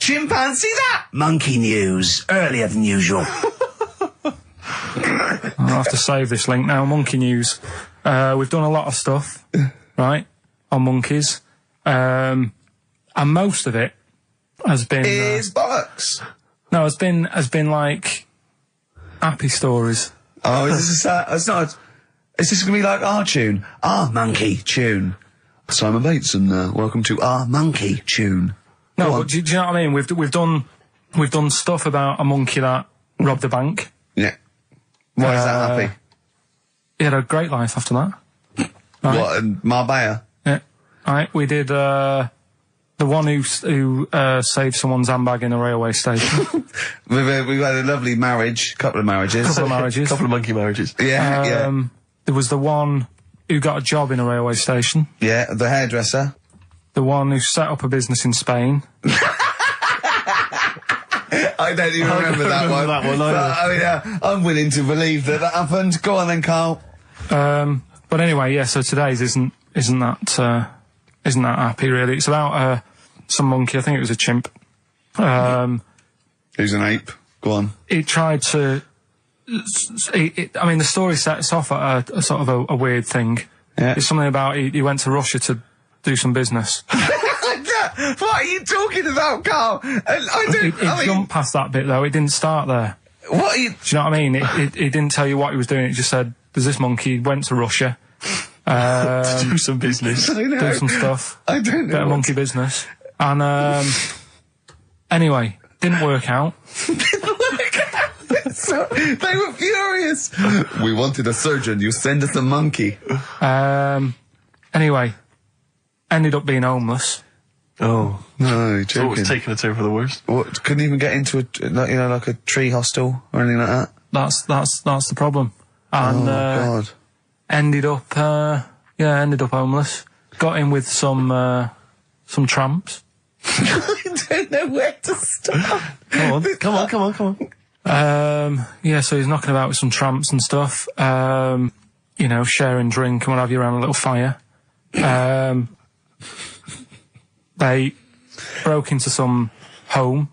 chimpanzee that. Monkey news, earlier than usual. I'll have to save this link now. Monkey news. We've done a lot of stuff, right, on monkeys. And most of it has been... Is bollocks. No, has been like happy stories. Oh, is this it's not... Is this going to be like our tune? Our monkey tune. Simon Bates and welcome to our monkey tune. No, but do you know what I mean? We've done stuff about a monkey that robbed a bank. Yeah. Why is that happy? He had a great life after that. Right? What, in Marbella? Yeah. Right, we did the one who saved someone's handbag in a railway station. We've had a lovely marriage, couple of marriages. Couple of monkey marriages. Yeah, There was the one who got a job in a railway station. Yeah, the hairdresser. The one who set up a business in Spain. I don't even remember that one. I'm willing to believe that happened. Go on then, Carl. But anyway, yeah. So today's isn't that happy really. It's about some monkey. I think it was a chimp. Who's an ape? Go on. He tried to. I mean, the story sets off at a sort of a weird thing. Yeah. It's something about he went to Russia to do some business. What are you talking about, Carl? It jumped past that bit though. It didn't start there. What are you... Do you know what I mean? It didn't tell you what he was doing. It just said, "There's this monkey went to Russia to do some business, do some stuff. I don't know. Bit of monkey business." And anyway, didn't work out. So, they were furious. We wanted a surgeon. You send us a monkey. Anyway, ended up being homeless. Oh no, you're joking. So it's taken a turn for the worst. What? Couldn't even get into like a tree hostel or anything like that. That's the problem. And God. ended up homeless. Got in with some tramps. I don't know where to start. Come on. Yeah, so he's knocking about with some tramps and stuff. Sharing drink and what have you around a little fire. They broke into some home,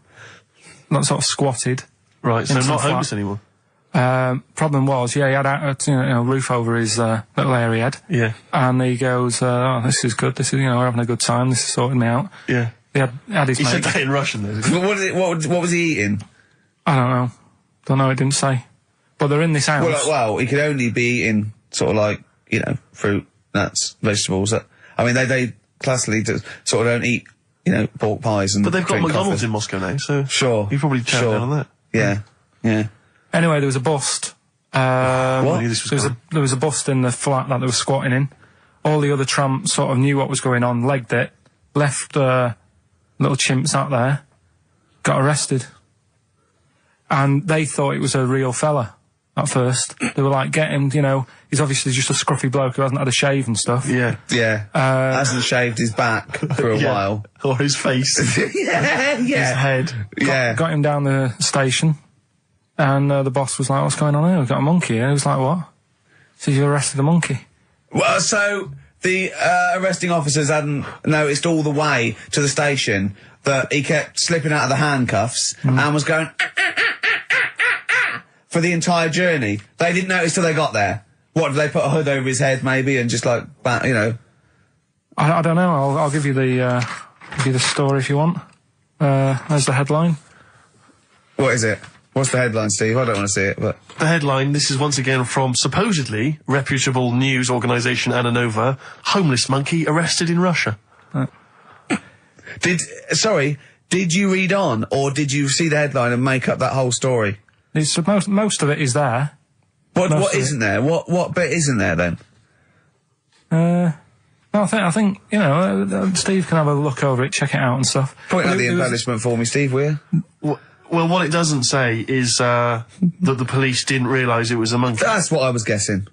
not sort of squatted. Right, so not homeless anymore. Problem was, he had a roof over his little area he had. Yeah. And he goes, "Oh, this is good. This is, we're having a good time. This is sorting me out." Yeah. He had his He mate. said that in Russian though. What was he eating? I don't know. It didn't say. But they're in this house. Well, he could only be eating sort of like fruit, nuts, vegetables. I mean, they classically sort of don't eat pork pies and. But they've got drink McDonald's coffee. in Moscow now, so sure. You probably turned down on that. Yeah. Anyway, there was a bust. What? I knew this was There was a bust in the flat that they were squatting in. All the other tramps sort of knew what was going on, legged it, left little chimps out there, got arrested. And they thought it was a real fella at first. They were like, "Get him, he's obviously just a scruffy bloke who hasn't had a shave and stuff." Yeah. Hasn't shaved his back for a while. Or his face. Yeah. His head. Got him down the station, and the boss was like, "What's going on here? We've got a monkey here." He was like, "What?" So you arrested a monkey. Well, so the arresting officers hadn't noticed all the way to the station that he kept slipping out of the handcuffs and was going for the entire journey. They didn't notice till they got there. What, did they put a hood over his head maybe and just like, I don't know. I'll give you the story if you want. There's the headline. What is it? What's the headline, Steve? I don't want to see it, but... The headline, this is once again from supposedly reputable news organisation Ananova, homeless monkey arrested in Russia. Did you read on, or did you see the headline and make up that whole story? It's most of it is there. What isn't there? What bit isn't there then? No, I think Steve can have a look over it, check it out and stuff. Point out the embellishment for me, Steve, will you? Well, what it doesn't say is that the police didn't realise it was a monkey. That's what I was guessing.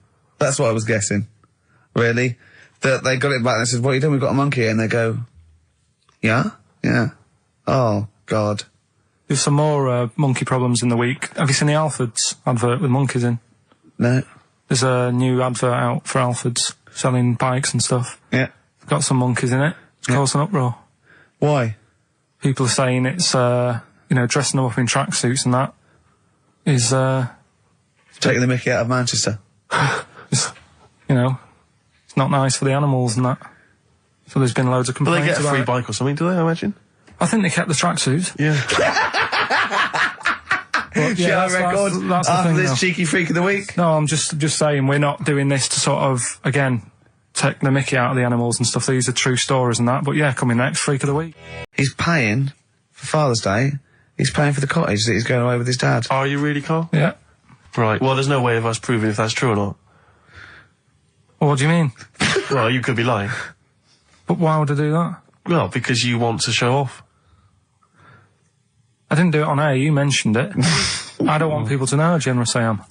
Really? That they got it back and they said, "What are you doing? We've got a monkey." And they go, "Yeah? Yeah. Oh, God." There's some more monkey problems in the week. Have you seen the Alfords advert with monkeys in? No. There's a new advert out for Alfords selling bikes and stuff. Yeah. Got some monkeys in it. It's caused an uproar. Why? people are saying it's, dressing them up in tracksuits and that is, Taking the mickey out of Manchester. it's not nice for the animals and that. So there's been loads of But they complaints get a about free it. bike or something, do they, I imagine? I think they kept the tracksuits. Yeah. But, Yeah, record that's the after thing, this though. cheeky freak of the week. No, I'm just saying we're not doing this to sort of, again, take the mickey out of the animals and stuff. These are true stories and that. But yeah, coming next, Freak of the Week. He's paying for Father's Day. He's paying for the cottage that he's going away with his dad. Are you really, Carl? Yeah. Right. Well, there's no way of us proving if that's true or not. Well, what do you mean? Well, you could be lying. But why would I do that? Well, because you want to show off. I didn't do it on air, you mentioned it. I don't want people to know how generous I am.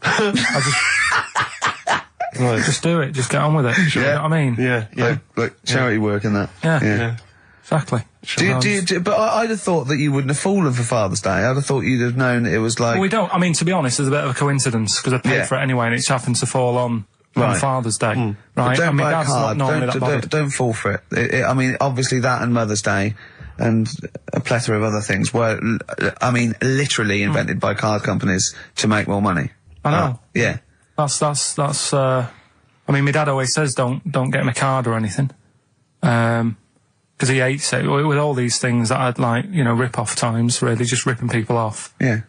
Right. Just do it, just get on with it. You know what I mean? Yeah. Look, charity work and that. Yeah. Yeah. Exactly. But I'd have thought that you wouldn't have fallen for Father's Day. I'd have thought you'd have known that it was like... Well, we don't, I mean, to be honest, there's a bit of a coincidence, because I paid Yeah. for it anyway, and it just happens to fall on Right. Father's Day. But Right? don't I mean, buy a Dad's not card. normally that bothered. Don't fall for it. I mean, obviously that and Mother's Day and a plethora of other things were, literally invented by card companies to make more money. I know. Yeah. That's, I mean, my dad always says don't get him a card or anything. Because he hates it. With all these things that I'd like, rip-off times, really, just ripping people off. Yeah.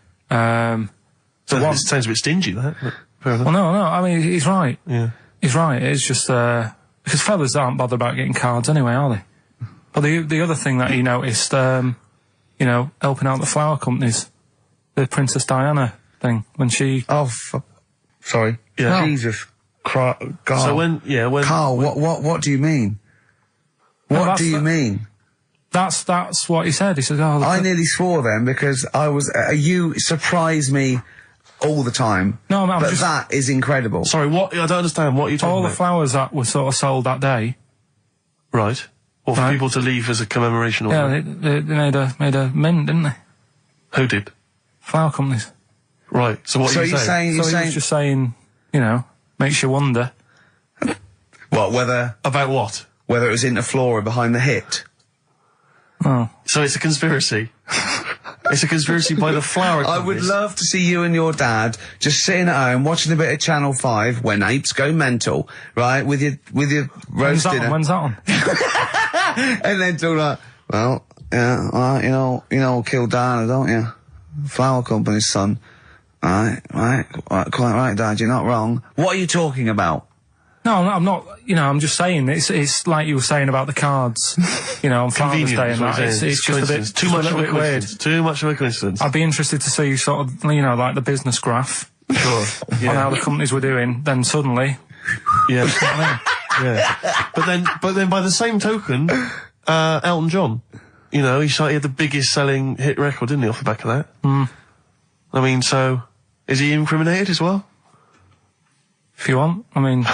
So it sounds a bit stingy, that. But fair enough. Well, no, I mean, he's right. Yeah. He's right. It's just, because fellas aren't bothered about getting cards anyway, are they? But the other thing that he noticed, helping out the flower companies, the Princess Diana thing, when she... Oh, sorry. Yeah. No. Jesus. God. So when... Carl, what do you mean? What do you mean? That's what he said. He said, oh... I nearly swore then because I was... you surprise me all the time. No, I'm but just... that is incredible. Sorry, what? I don't understand. What are you talking All about? the flowers that were sort of sold that day... Right. Or for Right. people to leave as a commemoration or Yeah, something? they made a mint, didn't they? Who did? Flower companies. Right. So what are you saying? So he was just saying, makes you wonder. What, whether About what? it was in the floor or behind the hit? Oh. So it's a conspiracy. It's a conspiracy by the flower I would companies. love to see you and your dad just sitting at home watching a bit of Channel 5 when apes go mental, right? With your roast dinner. When's that on? And then talk like, well, yeah, you know, kill Diana, don't you? Flower company's son. Right, quite right, Dad, you're not wrong. What are you talking about? No, I'm not, I'm just saying, it's like you were saying about the cards, on Father's Day and that. It's just a bit, too much a of a bit weird. coincidence. Too much of a coincidence. I'd be interested to see sort of, like the business graph Sure. on how the companies were doing, then suddenly, Yeah. I Yeah. But then by the same token, Elton John, he had the biggest selling hit record, didn't he, off the back of that? I mean, so, is he incriminated as well? if you want, I mean,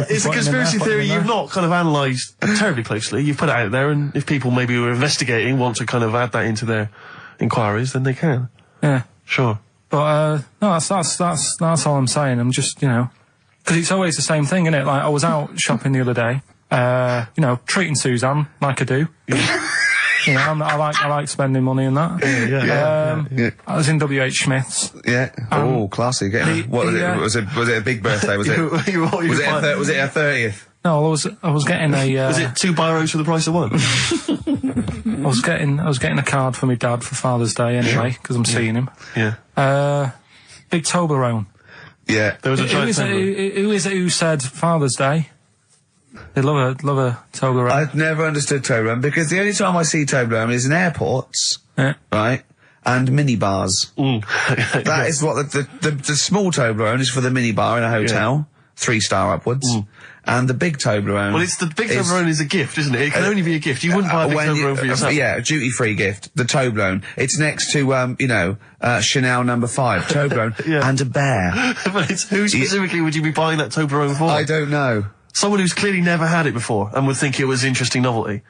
It's a conspiracy theory you've not kind of analysed terribly closely. You've put it out there, and if people maybe who are investigating want to kind of add that into their inquiries, then they can. yeah. Sure. But, no, that's all I'm saying. I'm just, because it's always the same thing, isn't it? Like, I was out shopping the other day, treating Suzanne like I do. I like spending money and that. Yeah. I was in WH Smith's. Yeah. Oh, classy. What was it? Was it a big birthday? Was it? Was it a 30th? No, I was getting a. Was it 2 biros for the price of 1? I was getting a card for my dad for Father's Day anyway, because I'm seeing him. Yeah. Big Toblerone. Yeah. There was a giant Who is it who said Father's Day? They love a Toblerone. I've never understood Toblerone because the only time I see Toblerone is in airports, Yeah. right, and minibars. That is what the small Toblerone is for the minibar in a hotel, 3-star upwards, and the big Toblerone. Well, it's the big Toblerone is a gift, isn't it? It can only be a gift. You wouldn't buy a big Toblerone for yourself. Yeah, a duty-free gift. The Toblerone. It's next to Chanel No. 5 Toblerone Yeah. and a bear. But who specifically would you be buying that Toblerone for? I don't know. Someone who's clearly never had it before and would think it was interesting novelty.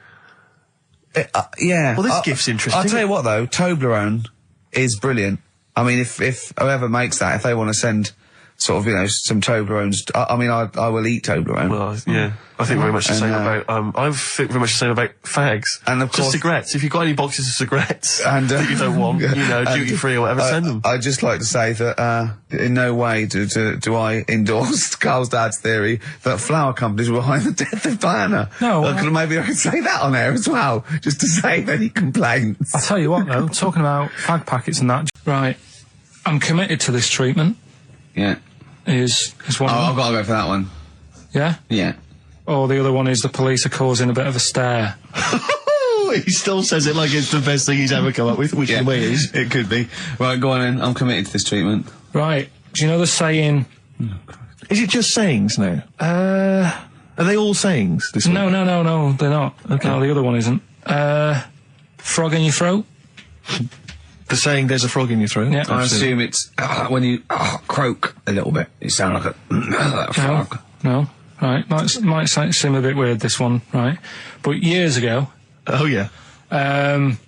Yeah. Well, this gift's interesting. I'll tell you what though, Toblerone is brilliant. I mean, if whoever makes that, if they want to send sort of, you know, some Toblerones. I mean, I will eat Toblerone. Well, yeah. I think very much the same about, I think very much the same about fags. And of course, just cigarettes. If you've got any boxes of cigarettes and, that you don't want, you know, duty free or whatever, send them. I'd just like to say that, in no way do I endorse Carl's dad's theory that flower companies were behind the death of Diana. No. Maybe I could say that on air as well, just to save any complaints. I'll tell you what though, talking about fag packets and that, right, I'm committed to this treatment. Yeah. Is one of them. I've got to go for that one. Yeah? Yeah. Or the other one is the police are causing a bit of a stir. He still says it like it's the best thing he's ever come up with, which in a way is. It could be. Right, go on in. I'm committed to this treatment. Right. Do you know the saying... Is it just sayings now? Are they all sayings? This No, they're not. Okay. No, the other one isn't. Frog in your throat? The saying, there's a frog in your throat? Yeah. I assume it's when you croak a little bit. You sound like a frog. No. Right. Might seem a bit weird, this one, right? But years ago... Oh, yeah.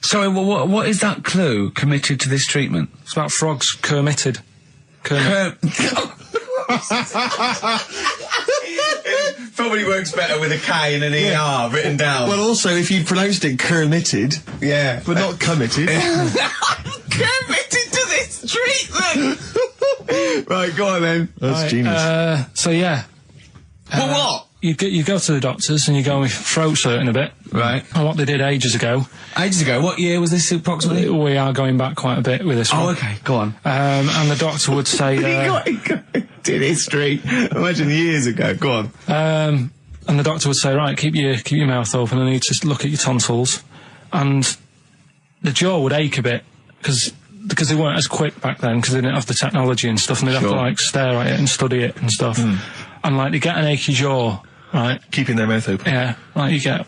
Sorry, what is that clue? Committed to this treatment? It's about frogs Kermitted. Probably works better with a K and an ER written down. Well, also, if you pronounced it Kermitted, yeah, but not committed. Committed to this treatment! Right, go on then. That's genius. So, yeah. Well, what? You go to the doctors and you go with throat hurting a bit. Right. And what they did ages ago. Ages ago? What year was this approximately? We are going back quite a bit with this one. Oh, okay, go on. And the doctor would say... did history. Imagine years ago. Go on. And the doctor would say, right, keep your mouth open. I need to look at your tonsils. And the jaw would ache a bit because they weren't as quick back then because they didn't have the technology and stuff, and they'd have to like stare at it and study it and stuff. And like they get an achy jaw, right? Keeping their mouth open. Yeah, like you get,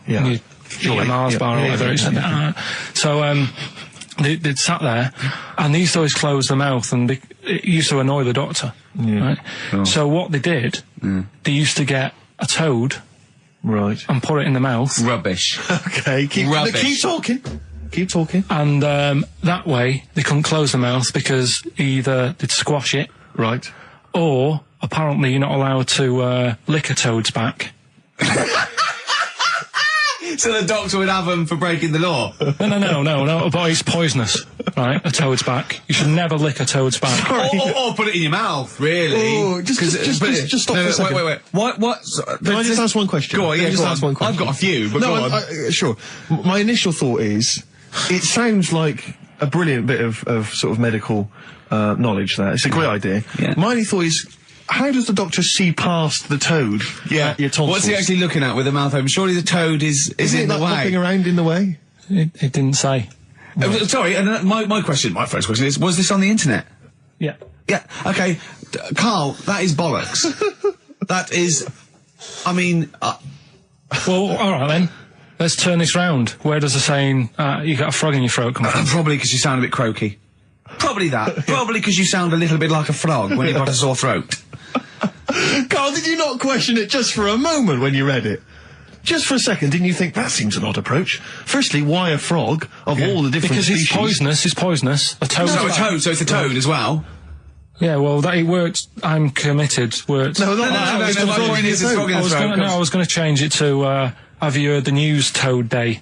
you eat a Mars bar or whatever. So they'd sat there, and they used to always close their mouth, and it used to annoy the doctor. Yeah. Right? Oh. So what they did, they used to get a toad, right, and put it in the mouth. Rubbish. Okay, keep talking. Keep talking. And that way they couldn't close the mouth because either they'd squash it, right, or apparently you're not allowed to lick a toad's back. So the doctor would have them for breaking the law? No, but it's poisonous, right? A toad's back. You should never lick a toad's back. Or put it in your mouth, really. Oh, just stop for a second. Wait. What? Can I just ask one question? Go on, yeah, ask one question. I've got a few, but go on. Sure. My initial thought is, it sounds like a brilliant bit of sort of medical knowledge there. It's a great idea. Yeah. My only thought is, how does the doctor see past the toad? Yeah. Your tonsils? What's he actually looking at with the mouth open? Surely the toad is in the way. Hopping around in the way? It didn't say. Sorry, and my first question is, was this on the internet? Yeah. Yeah, okay. Carl, that is bollocks. That is, I mean... Well, alright then. Let's turn this round. Where does the saying, you got a frog in your throat come from? Probably because you sound a bit croaky. Probably that. Probably because you sound a little bit like a frog when you've got a sore throat. Carl, did you not question it just for a moment when you read it? Just for a second, didn't you think, that seems an odd approach? Firstly, why a frog of all the different species? Because it's poisonous. A toad. So it's a toad as well? Yeah, well, it worked. I'm committed. Worked. No, I was going to change it to, have you heard the news Toad Day?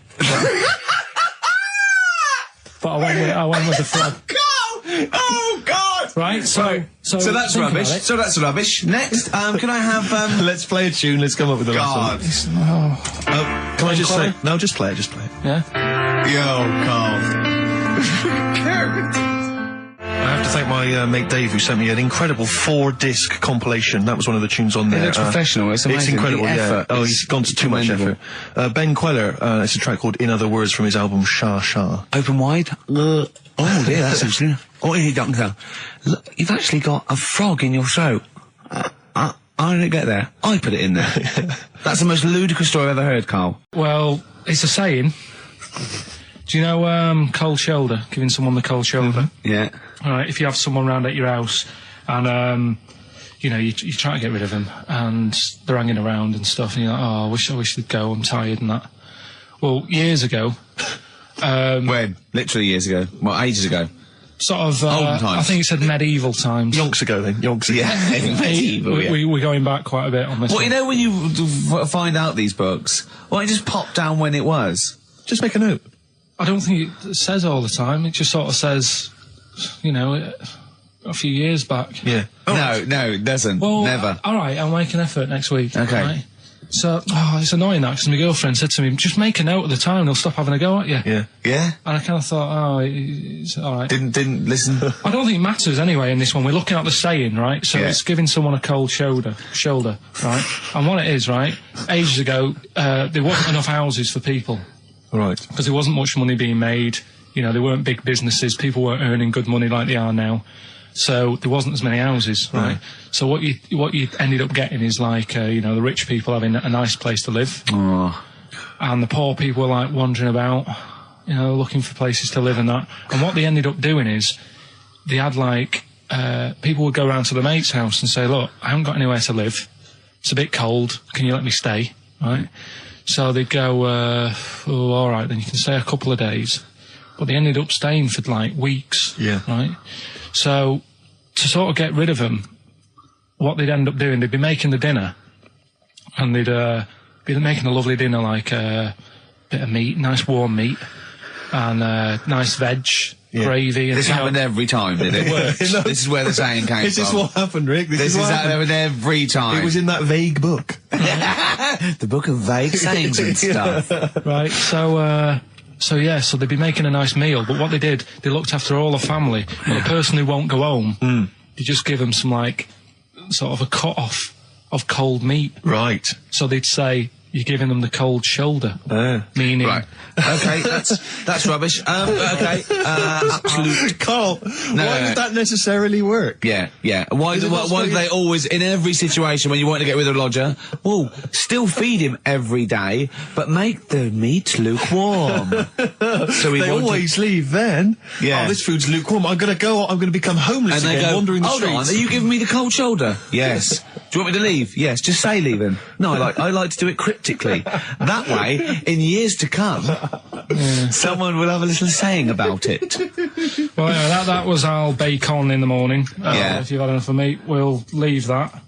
But I went with the frog. Oh God! Right, so that's rubbish. So that's rubbish. Next, can I have Let's play a tune. Let's come up with a God. Can I just say? No, just play it. Yeah. Yo, Carl. I have to thank my mate Dave, who sent me an incredible 4-disc compilation. That was one of the tunes on there. It looks professional. It's amazing. It's incredible. The effort. Oh, he's gone to too much effort. Ben Queller. It's a track called "In Other Words" from his album Sha Sha. Open wide. Oh dear, that's interesting. Oh, hey, doctor. Look, you've actually got a frog in your throat. I didn't get there. I put it in there. That's the most ludicrous story I've ever heard, Carl. Well, it's a saying. Do you know cold shoulder? Giving someone the cold shoulder. Yeah. All right. If you have someone round at your house, and you try to get rid of them, and they're hanging around and stuff, and you're like, oh, I wish they'd go. I'm tired and that. Well, years ago. When? Literally years ago. Well, ages ago. sort of, Olden times. I think it said medieval times. Yonks ago then, yonks ago. Yeah, medieval, yeah. We're going back quite a bit on this Well, one. you know when you find out these books, why don't you just pop down when it was? Just make a note. I don't think it says all the time. It just sort of says, you know, a few years back. Yeah. No, it doesn't. Well, Never. All right, I'll make an effort next week. Okay. Right? So, it's annoying that, because my girlfriend said to me, just make a note of the time and they'll stop having a go at you. Yeah. Yeah? And I kind of thought, it's all right. Didn't listen. I don't think it matters anyway in this one. We're looking at the saying, right? So Yeah. it's giving someone a cold shoulder, right? And what it is, right? Ages ago, there wasn't enough houses for people. Right. Because there wasn't much money being made. You know, there weren't big businesses. People weren't earning good money like they are now. So there wasn't as many houses, right? So what you ended up getting is like, you know, the rich people having a nice place to live. Oh. And the poor people were like wandering about, you know, looking for places to live and that. And what they ended up doing is they had like, people would go around to the mate's house and say, look, I haven't got anywhere to live. It's a bit cold. Can you let me stay? Right? So they'd go, all right, then you can stay a couple of days. But they ended up staying for like weeks. Yeah. Right? So to sort of get rid of them, what they'd end up doing, they'd be making the dinner, and they'd be making a lovely dinner, like a bit of meat, nice warm meat, and nice veg, gravy. And This happened every time, did it? works. This is where the saying came This from. is what happened, Rick. This is what how happened every time. It was in that vague book. The book of vague sayings and stuff. Right, so they'd be making a nice meal, but what they did, they looked after all the family. But the person who won't go home, they just give them some, like, sort of a cut-off of cold meat. Right. So they'd say, you're giving them the cold shoulder. Meaning... Right. Okay, that's rubbish. Okay. Absolute. Carl, why would that necessarily work? Yeah. Why do they always, in every situation when you want to get rid of a lodger, well, still feed him every day, but make the meat lukewarm. So They always leave then. Yeah. Oh, this food's lukewarm. I'm going to become homeless and they again, go, wandering the hold streets. on, are you giving me the cold shoulder? Yes. Do you want me to leave? Yes. Just say leaving. No, I like to do it cryptically. That way, in years to come, someone will have a little saying about it. Well, anyway, that was our bacon in the morning. Yeah. If you've had enough of meat, we'll leave that.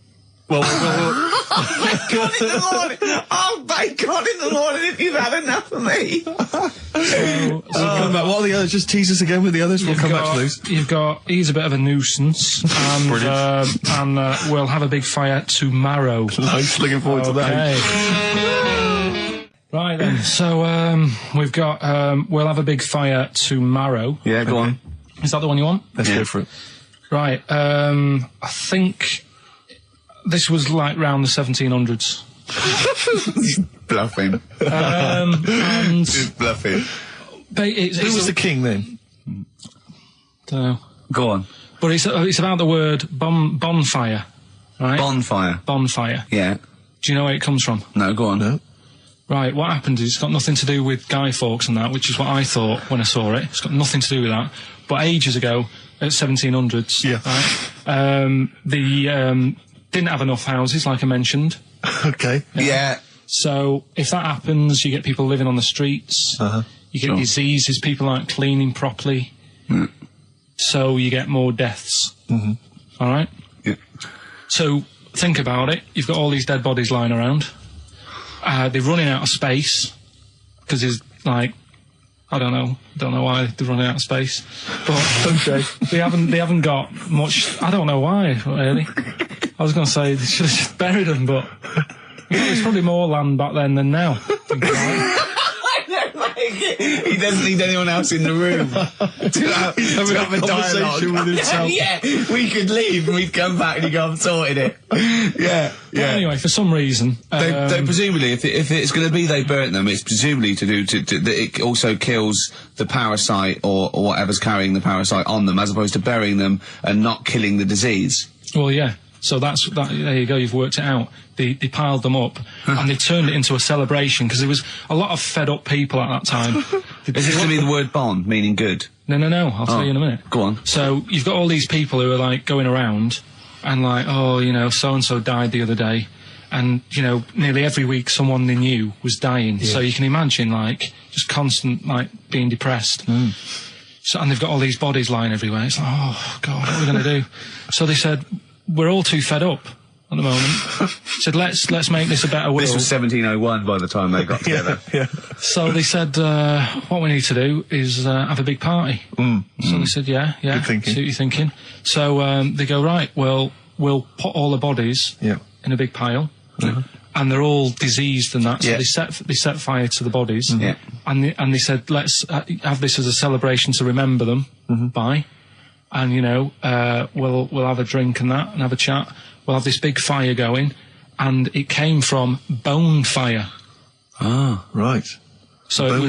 Well, Bacon in the morning! Oh, bacon in the morning if you've had enough of me! come back. What are the others? Just tease us again with the others. We'll come back to those. You've got, he's a bit of a nuisance, and we'll have a big fire tomorrow. Nice, looking forward to that. Right then, so we've got, we'll have a big fire tomorrow. Yeah, go on. Is that the one you want? Let's go for it. Right, I think this was like round the 1700s. Bluffing. And Just bluffing. Who was the king then? Don't know. Go on. But it's about the word bonfire, right? Bonfire. Bonfire. Yeah. Do you know where it comes from? No, go on. No. Right, what happened is it's got nothing to do with Guy Fawkes and that, which is what I thought when I saw it. It's got nothing to do with that. But ages ago, at 1700s, right, they didn't have enough houses, like I mentioned. Okay. Yeah. So if that happens, you get people living on the streets. You get diseases, people aren't cleaning properly. So you get more deaths. All right? Yeah. So think about it. You've got all these dead bodies lying around. They're running out of space because there's like, I don't know why they're running out of space, but they haven't got much. I don't know why really. I was going to say they should have just buried them, but there's probably more land back then than now. Think about it. He doesn't need anyone else in the room to have a conversation with himself. Yeah, we could leave and we'd come back and he'd go, I've sorted it. Yeah. But anyway, for some reason, They presumably, if it's going to be they burnt them, it's presumably to do that it also kills the parasite or whatever's carrying the parasite on them, as opposed to burying them and not killing the disease. well, yeah. So that's that. There you go. You've worked it out. They piled them up and they turned it into a celebration because there was a lot of fed up people at that time. Is this going to be the word bon, meaning good? No. I'll tell you in a minute. Go on. So you've got all these people who are like going around and like, oh, you know, so and so died the other day, and you know, nearly every week someone they knew was dying. So you can imagine like just constant like being depressed. So, and they've got all these bodies lying everywhere. It's like, oh, God, what are we going to do? So they said, we're all too fed up at the moment. Said, let's make this a better world. This was 1701 by the time they got together. Yeah. So they said, what we need to do is have a big party. So they said, yeah, Good thinking. see what you're thinking. So they go, right, well, we'll put all the bodies in a big pile. And they're all diseased and that, so they set fire to the bodies. And they said, let's have this as a celebration to remember them by. And, you know, we'll have a drink and that, and have a chat. We'll have this big fire going, and it came from bone fire. Ah, right. So it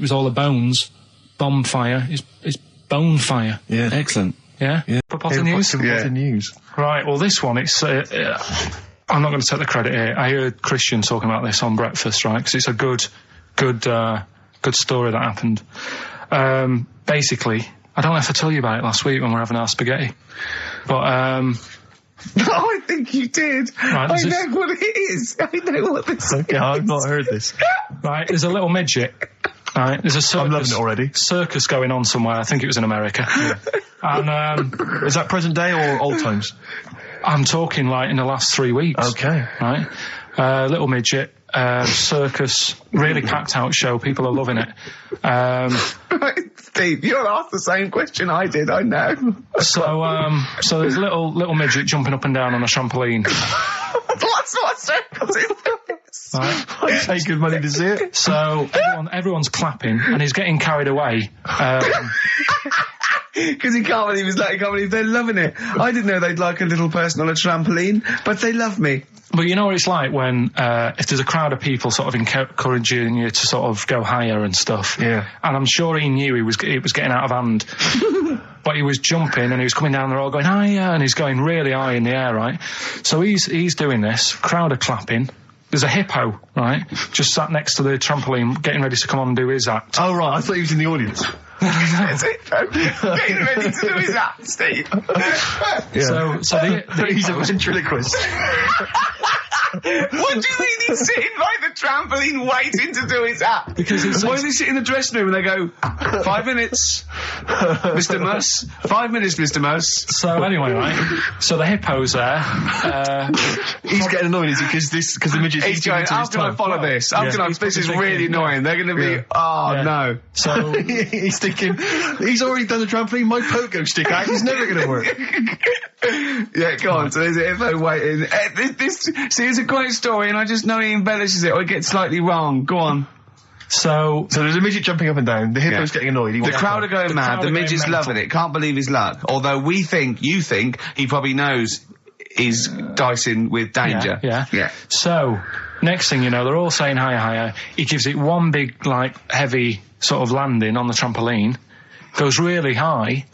was all the bones. Bomb fire is bone fire. Yeah. Excellent. Yeah? Proper news? News. Right, well this one, it's, I'm not going to take the credit here. I heard Christian talking about this on breakfast, right, because it's a good story that happened. Basically, I don't know if I told you about it last week when we were having our spaghetti, but, I think you did. Right, I know what it is. I know what this is. Okay, I've not heard this. right, there's a little midget. Right, there's a circus. I'm loving it already. Circus going on somewhere. I think it was in America. And is that present day or old times? I'm talking like in the last 3 weeks. Okay. Right, little midget. Circus, really packed out show. People are loving it. Steve, you'll ask the same question I did. I know. So there's a little midget jumping up and down on a trampoline. That's what circus is. Right. I'd pay good money to see it. So everyone's clapping and he's getting carried away. Because he can't believe they're loving it. I didn't know they'd like a little person on a trampoline, but they love me. But you know what it's like when, if there's a crowd of people sort of encouraging you to sort of go higher and stuff. Yeah. And I'm sure he knew it was getting out of hand. But he was jumping and he was coming down, they're all going higher, and he's going really high in the air, right? So he's doing this, crowd are clapping. There's a hippo, right, just sat next to the trampoline, getting ready to come on and do his act. Oh, right, I thought he was in the audience. There's a hippo getting ready to do his act, Steve. Yeah. So he's a ventriloquist. What do you mean he's sitting by the trampoline waiting to do his act? Because why does he sit in the dressing room and they go, 5 minutes, Mr. Mouse, 5 minutes, Mr. Mouse. So anyway, right, so the hippo's there. He's getting annoyed, is he? Because the midget's He's going, how can I follow this? This is really annoying. They're going to be, no. So he's thinking, he's already done the trampoline, my pogo stick act is never going to work. Yeah, go on. So there's a hippo waiting. See, it's a great story, and I just know he embellishes it or it gets slightly wrong. Go on. So there's a midget jumping up and down. The hippo's getting annoyed. The crowd are going mad. The midget's loving it. Can't believe his luck. Although you think he probably knows he's dicing with danger. Yeah. So next thing you know, they're all saying higher. He gives it one big, like, heavy sort of landing on the trampoline, goes really high,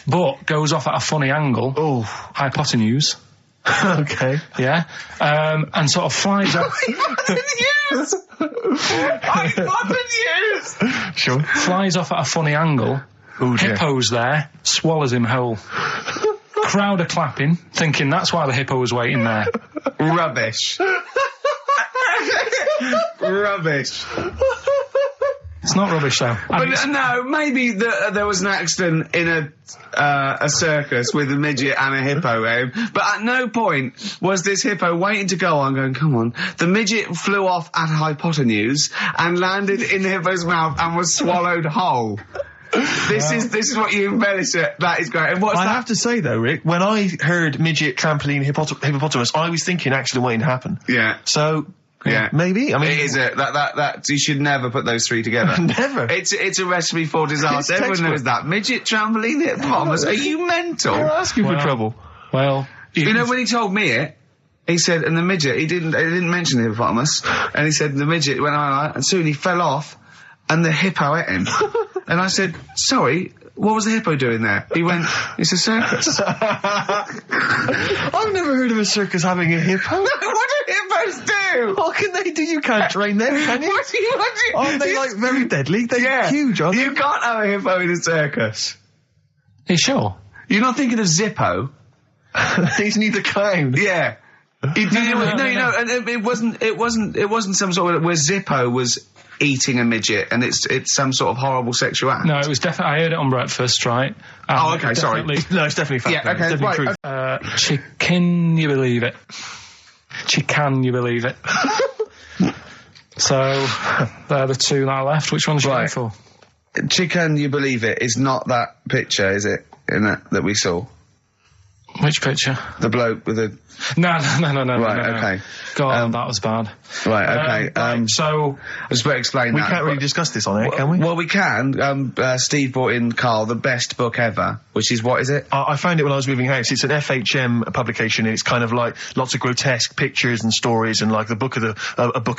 but goes off at a funny angle. Oh. Hypotenuse. Okay. Yeah. And sort of flies up. Hypotenuse! Sure. Flies off at a funny angle. Oh, dear. Hippo's there, swallows him whole. Crowd are clapping, thinking that's why the hippo was waiting there. Rubbish. Rubbish. It's not rubbish, though. But no, maybe there was an accident in a circus with a midget and a hippo, but at no point was this hippo waiting to go on, going, come on. The midget flew off at hypotenuse and landed in the hippo's mouth and was swallowed whole. This is what you embellish it. That is great. And what's that? I have to say though, Rick, when I heard midget, trampoline, hippopotamus, I was thinking accident waiting to happen. Yeah. So. Yeah, maybe. I mean, it is that you should never put those three together. Never. It's a recipe for disaster. Everyone knows that. Midget, trampoline, hippopotamus. Are you mental? You're asking for trouble. Well, you know when he told me it, he said, and the midget, he didn't mention the hippopotamus, and he said the midget went on, and soon he fell off, and the hippo ate him. And I said, sorry. What was the hippo doing there? He went, it's a circus. I've never heard of a circus having a hippo. What do hippos do? What can they do? You can't train them, can you? What do you? Aren't they, like, very deadly? They're huge, aren't they? You can't have a hippo in a circus. Are you sure? You're not thinking of Zippo? He's neither clown. Yeah. And it wasn't some sort of where Zippo was eating a midget, and it's some sort of horrible sexual act. No, it was definitely. I heard it on breakfast, right? Okay, sorry. No, it's definitely fact. Yeah, okay, It's definitely true. Chicken, you believe it? Chicken, you believe it? So they're the two that are left. Which one's you going for? Chicken, you believe it, is not that picture, is it? In that we saw. Which picture? The bloke with the... No. Right, okay. God, that was bad. Right, okay. So... I just better explain We that. can't really discuss this on air, can we? Well, we can. Steve brought in, Carl, the best book ever, which is, what is it? I found it when I was moving house. It's an FHM publication, and it's kind of like lots of grotesque pictures and stories, and like a book of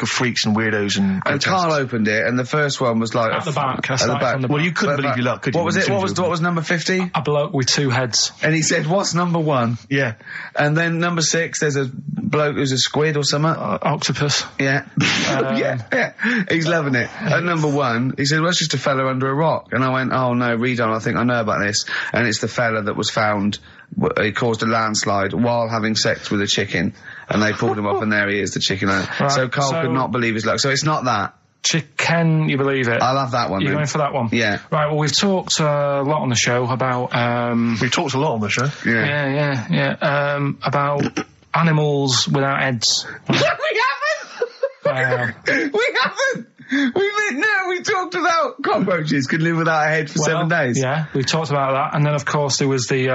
freaks and weirdos and And Carl opened it, and the first one was like... At the back. At the back. Well, you couldn't believe your luck, could you? What was it? What was number 50? A bloke with two heads. And he said, what's number 1? Yeah. And then number 6, there's a bloke who's a squid or something. Octopus. Yeah. yeah. He's loving it. At number 1, he said, well, it's just a fella under a rock. And I went, oh no, read on, I think I know about this. And it's the fella that was found, he caused a landslide while having sex with a chicken. And they pulled him up, and there he is, the chicken. Right, so Carl could not believe his luck. So it's not that. Chicken, you believe it? I'll have that one. You're then. going for that one? Yeah. Right, well, we've talked a lot on the show about... We've talked a lot on the show. Yeah. About animals without heads. We haven't! We haven't! We talked about cockroaches could live without a head for 7 days. Yeah, we talked about that. And then, of course, there was the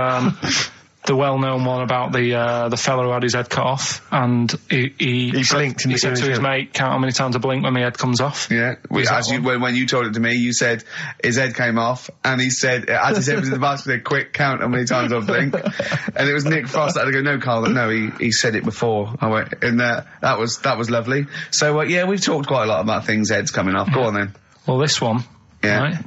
well-known one about the fella who had his head cut off, and he blinked. He said to his mate, "Count how many times I blink when my head comes off." Yeah, when you told it to me, you said his head came off, and he said, as he said, it was in the basket, he said, "Quick, count how many times I blink." And it was Nick Frost that had to go, "No, Carl, no, he said it before." I went, and that was lovely. So yeah, we've talked quite a lot about things heads coming off. Go on then. Well, this one, yeah. Right?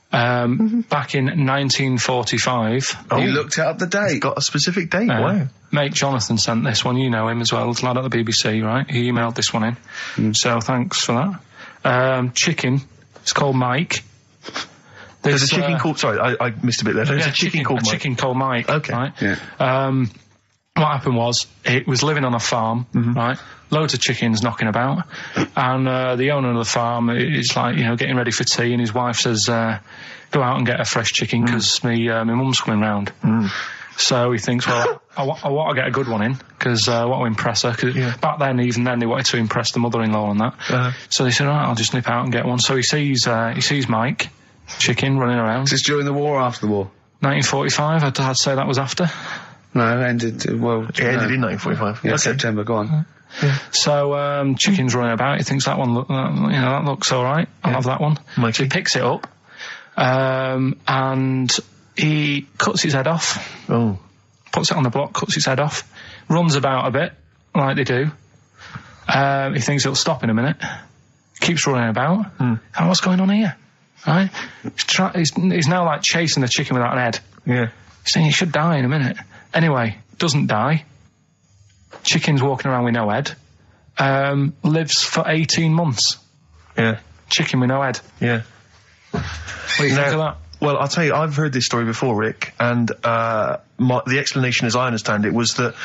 Back in 1945. You looked up the date. It's got a specific date. Wow. Mate Jonathan sent this one. You know him as well. It's a lad at the BBC, right? He emailed this one in. So thanks for that. Chicken. It's called Mike. There's a chicken called... Sorry, I missed a bit there. There's a chicken called Mike. Chicken called Mike. Okay. Right? Yeah. What happened was, it was living on a farm, right? Loads of chickens knocking about. And the owner of the farm is like, getting ready for tea, and his wife says, go out and get a fresh chicken, because my mum's coming round. So he thinks, well, I want to get a good one in, because I want to impress her. Cause back then, even then, they wanted to impress the mother-in-law and that. So they said, all right, I'll just nip out and get one. So he sees Mike, chicken, running around. Is this during the war or after the war? 1945, I'd say that was after. No, it ended, It ended in 1945. Yeah, Okay. September, go on. Yeah. So, chicken's running about, he thinks that one, that looks alright, I'll have that one. Mikey. So he picks it up, and he cuts his head off. Oh. Puts it on the block, cuts his head off, runs about a bit, like they do. He thinks it'll stop in a minute, keeps running about, and what's going on here? Right? He's now like chasing the chicken without an head. Yeah. He's saying he should die in a minute. Anyway, doesn't die. Chicken's walking around with no head. Lives for 18 months. Yeah. Chicken with no head. Yeah. What do you think of that? Well, I'll tell you, I've heard this story before, Rick, and the explanation, as I understand it, was that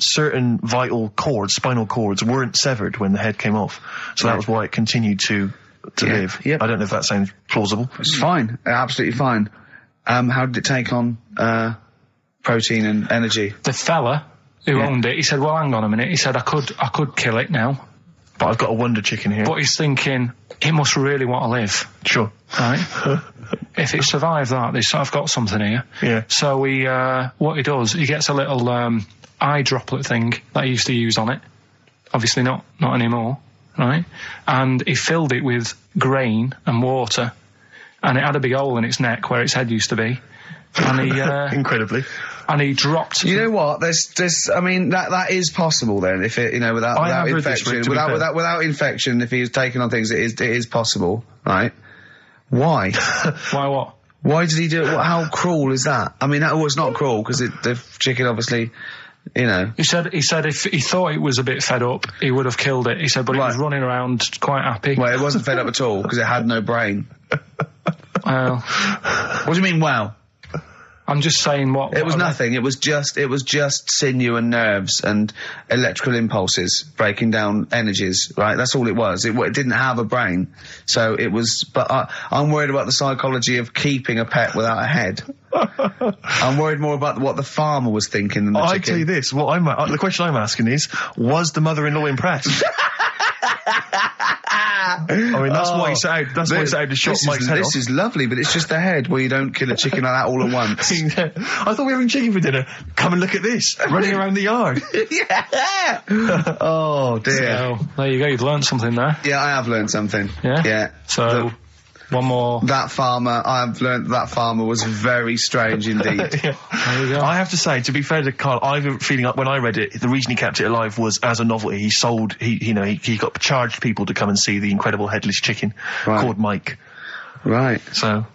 certain vital cords, spinal cords, weren't severed when the head came off. So that was why it continued to live. Yep. I don't know if that sounds plausible. It's fine. Absolutely fine. How did it take on protein and energy? The fella who owned it, he said, well, hang on a minute. He said, I could kill it now. But I've got a wonder chicken here. But he's thinking, it must really want to live. Sure. Right? If it survived that, I've got something here. Yeah. So what he does, he gets a little eye droplet thing that he used to use on it. Obviously not anymore, right? And he filled it with grain and water, and it had a big hole in its neck where its head used to be. And he incredibly. And he dropped. You know what? There's. I mean, that is possible. Then, if it, without infection, without infection, if he was taking on things, it is possible, right? Why? Why what? Why did he do it? How cruel is that? I mean, it's not cruel because the chicken obviously, He said if he thought it was a bit fed up, he would have killed it. He said, but it was running around quite happy. Well, it wasn't fed up at all because it had no brain. Well, what do you mean? Wow. I'm just saying what... It was nothing. It was just sinew and nerves and electrical impulses breaking down energies, right? That's all it was. It didn't have a brain. So it was... But I'm worried about the psychology of keeping a pet without a head. I'm worried more about what the farmer was thinking than the chicken. I tell you this, the question I'm asking is, was the mother-in-law impressed? I mean, that's why he set out to shot Mike's head off. This is lovely, but it's just the head where you don't kill a chicken like that all at once. I thought we were having chicken for dinner. Come and look at this, running around the yard. Yeah. Oh, dear. So, there you go, you've learned something there. Yeah, I have learned something. Yeah? Yeah. So... one more. I've learned that farmer was very strange indeed. Yeah. There you go. I have to say, to be fair to Carl, I have a feeling like when I read it, the reason he kept it alive was as a novelty. He got charged people to come and see the incredible headless chicken called Mike. Right. So,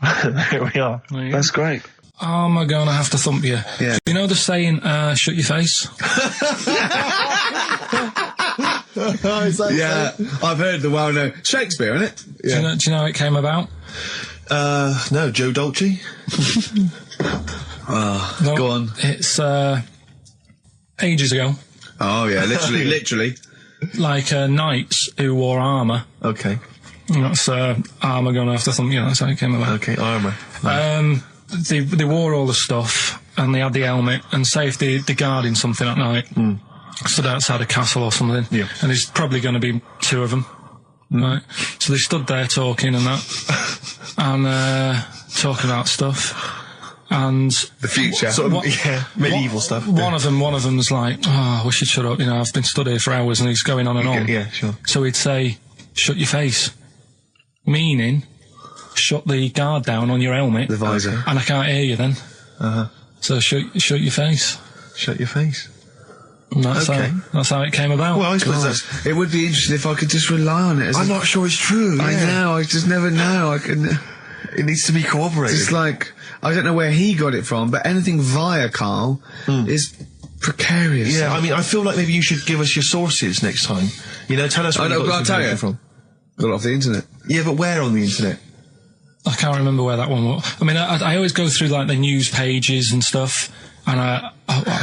here we are. That's great. Am I gonna have to thump you? Yeah. You know the saying, shut your face? Yeah, I've heard the well-known Shakespeare, innit? Yeah. Do you know how it came about? No, Joe Dolce. Well, go on. It's, ages ago. Oh yeah, literally. Like, knights who wore armour. Okay. And that's, armour gonna have to thump you, that's how it came about. Okay, armour. They wore all the stuff, and they had the helmet, and say if they're guarding something at night, stood outside a castle or something, and there's probably going to be two of them, right? So they stood there talking and that, and talking about stuff, and the future, medieval stuff. One of them's like, "Oh, we should shut up. You know, I've been stood here for hours, and he's going on and on." Yeah, sure. So he'd say, "Shut your face," meaning, shut the guard down on your helmet, the visor, and I can't hear you then. So shut your face. Shut your face. And that's how it came about. Well, I suppose it would be interesting if I could just rely on it. I'm not sure it's true. I know. I just never know. It needs to be corroborated. It's like I don't know where he got it from, but anything via Carl is precarious. Yeah, I mean, I feel like maybe you should give us your sources next time. You know, tell us where you got it from. Got it off the internet. Yeah, but where on the internet? I can't remember where that one was. I mean, I always go through like the news pages and stuff, and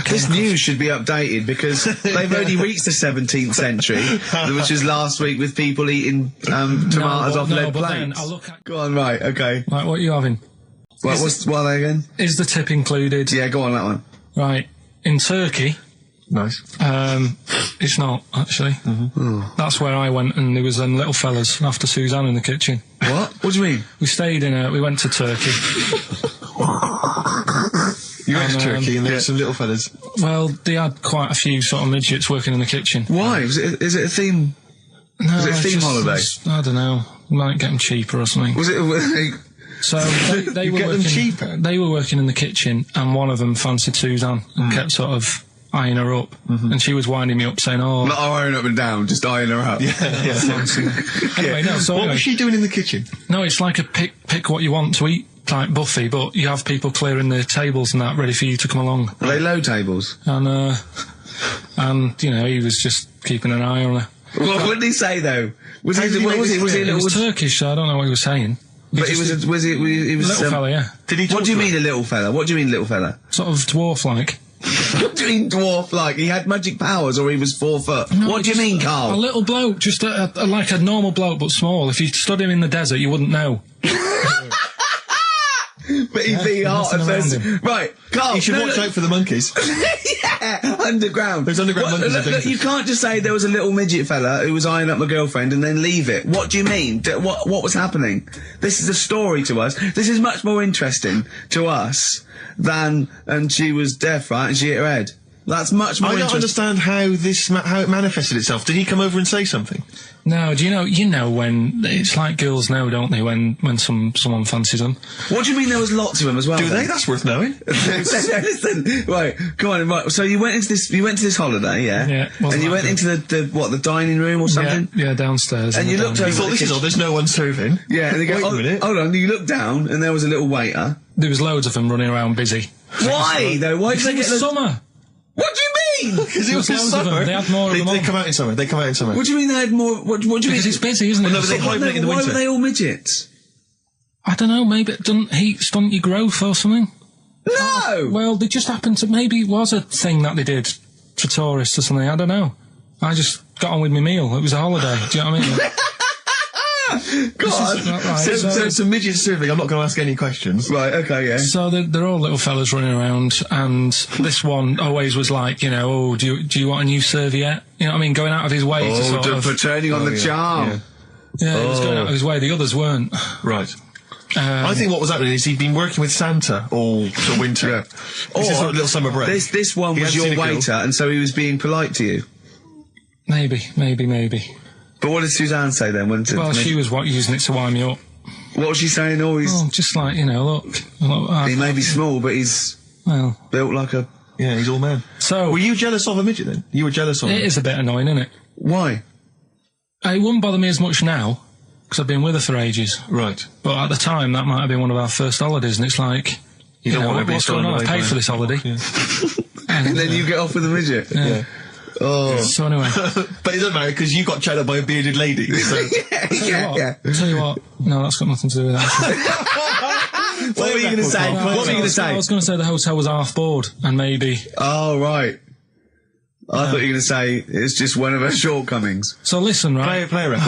this news should be updated because they've only reached the 17th century, which was last week with people eating tomatoes off lead plates. Go on, right, okay. Like, what are you having? What are they again? Is the tip included? Yeah, go on, that one. Right. In Turkey... Nice. It's not, actually. That's where I went, and there was them little fellas after Suzanne in the kitchen. What? What do you mean? We went to Turkey. You went to Turkey and there were some little fellas? Well, they had quite a few sort of midgets working in the kitchen. Why? Is it a theme? No, was it a theme holiday? I don't know. Might get them cheaper or something. Was it... So they were working, cheaper? They were working in the kitchen, and one of them fancied Suzanne and kept sort of eyeing her up, and she was winding me up saying, not eyeing up and down, just eyeing her up. Anyway, no, so what was she doing in the kitchen? No, it's like a pick what you want to eat type buffet, but you have people clearing the tables and that ready for you to come along. Are they low tables? And you know, he was just keeping an eye on her. What did he say though? Was he Turkish, so I don't know what he was saying. But he was a little fella, yeah. Did he? What do you mean a little fella? What do you mean little fella? Sort of dwarf-like. What do you mean dwarf-like? He had magic powers, or he was 4 foot? No, what do you mean, Carl? A little bloke, just like a normal bloke, but small. If you stood him in the desert, you wouldn't know. But he'd be hot at first. Right, Carl. You should watch out for the monkeys. Yeah, underground. There's underground monkeys. Look, you can't just say there was a little midget fella who was eyeing up my girlfriend and then leave it. What do you mean? What was happening? This is a story to us. This is much more interesting to us than, and she was deaf, right, and she hit her head. That's much more interesting. I don't understand how it manifested itself. Did he come over and say something? No, do you know when it's like girls know, don't they, when someone fancies them? What do you mean there was lots of them as well? Do they? That's worth knowing. Listen, right, come on, right. So you went to this holiday, yeah? Yeah. And you went into the dining room or something? Yeah, downstairs. And you looked over. You thought, this is odd, there's no one serving. Yeah, and they go, wait a minute. Hold on, you looked down and there was a little waiter. There was loads of them running around busy. Why though? Why did they get summer? What do you mean? Because it was in summer. They had more of them. They come out in summer. What do you mean they had more? What do you mean? Because it's busy, isn't it? Well, no, but they hibernate in the winter. Why were they all midgets? I don't know. Maybe it doesn't heat stunt your growth or something. No! Well, they just happened to... Maybe it was a thing that they did for tourists or something. I don't know. I just got on with my meal. It was a holiday. Do you know what I mean? God. Right, So it's a midget surfing. I'm not going to ask any questions. Right, okay, yeah. So they're all little fellas running around, and this one always was like, you know, oh, do you want a new serviette? You know what I mean? Going out of his way to sort of... for turning on the charm. Yeah, he was going out of his way. The others weren't. Right. I think what was happening is he'd been working with Santa all the winter. Yeah. This is like a little summer break. This one He was hadn't your seen a girl. waiter, and so he was being polite to you. Maybe. But what did Suzanne say then? Well, she was using it to wind me up. What was she saying? Oh, he's... Oh, just like, you know, look he may be small, but he's well, built like a... Yeah, he's all man. so Were you jealous of a midget then? You were jealous of it him? is a bit annoying, isn't it? Why? It wouldn't bother me as much now because I've been with her for ages. Right. But at the time, that might have been one of our first holidays, and it's like, You don't know, want to be what's going on? I've paid for this holiday. Yeah. And then you get off with a midget? Yeah. Oh. So anyway, But it doesn't matter because you got chatted by a bearded lady. So. tell you what, no, that's got nothing to do with that. What were you going to say? What were you going to I say? was going to say the hotel was half board, and maybe. Oh, right. I thought you were going to say it's just one of her shortcomings. So listen, right? Play a record.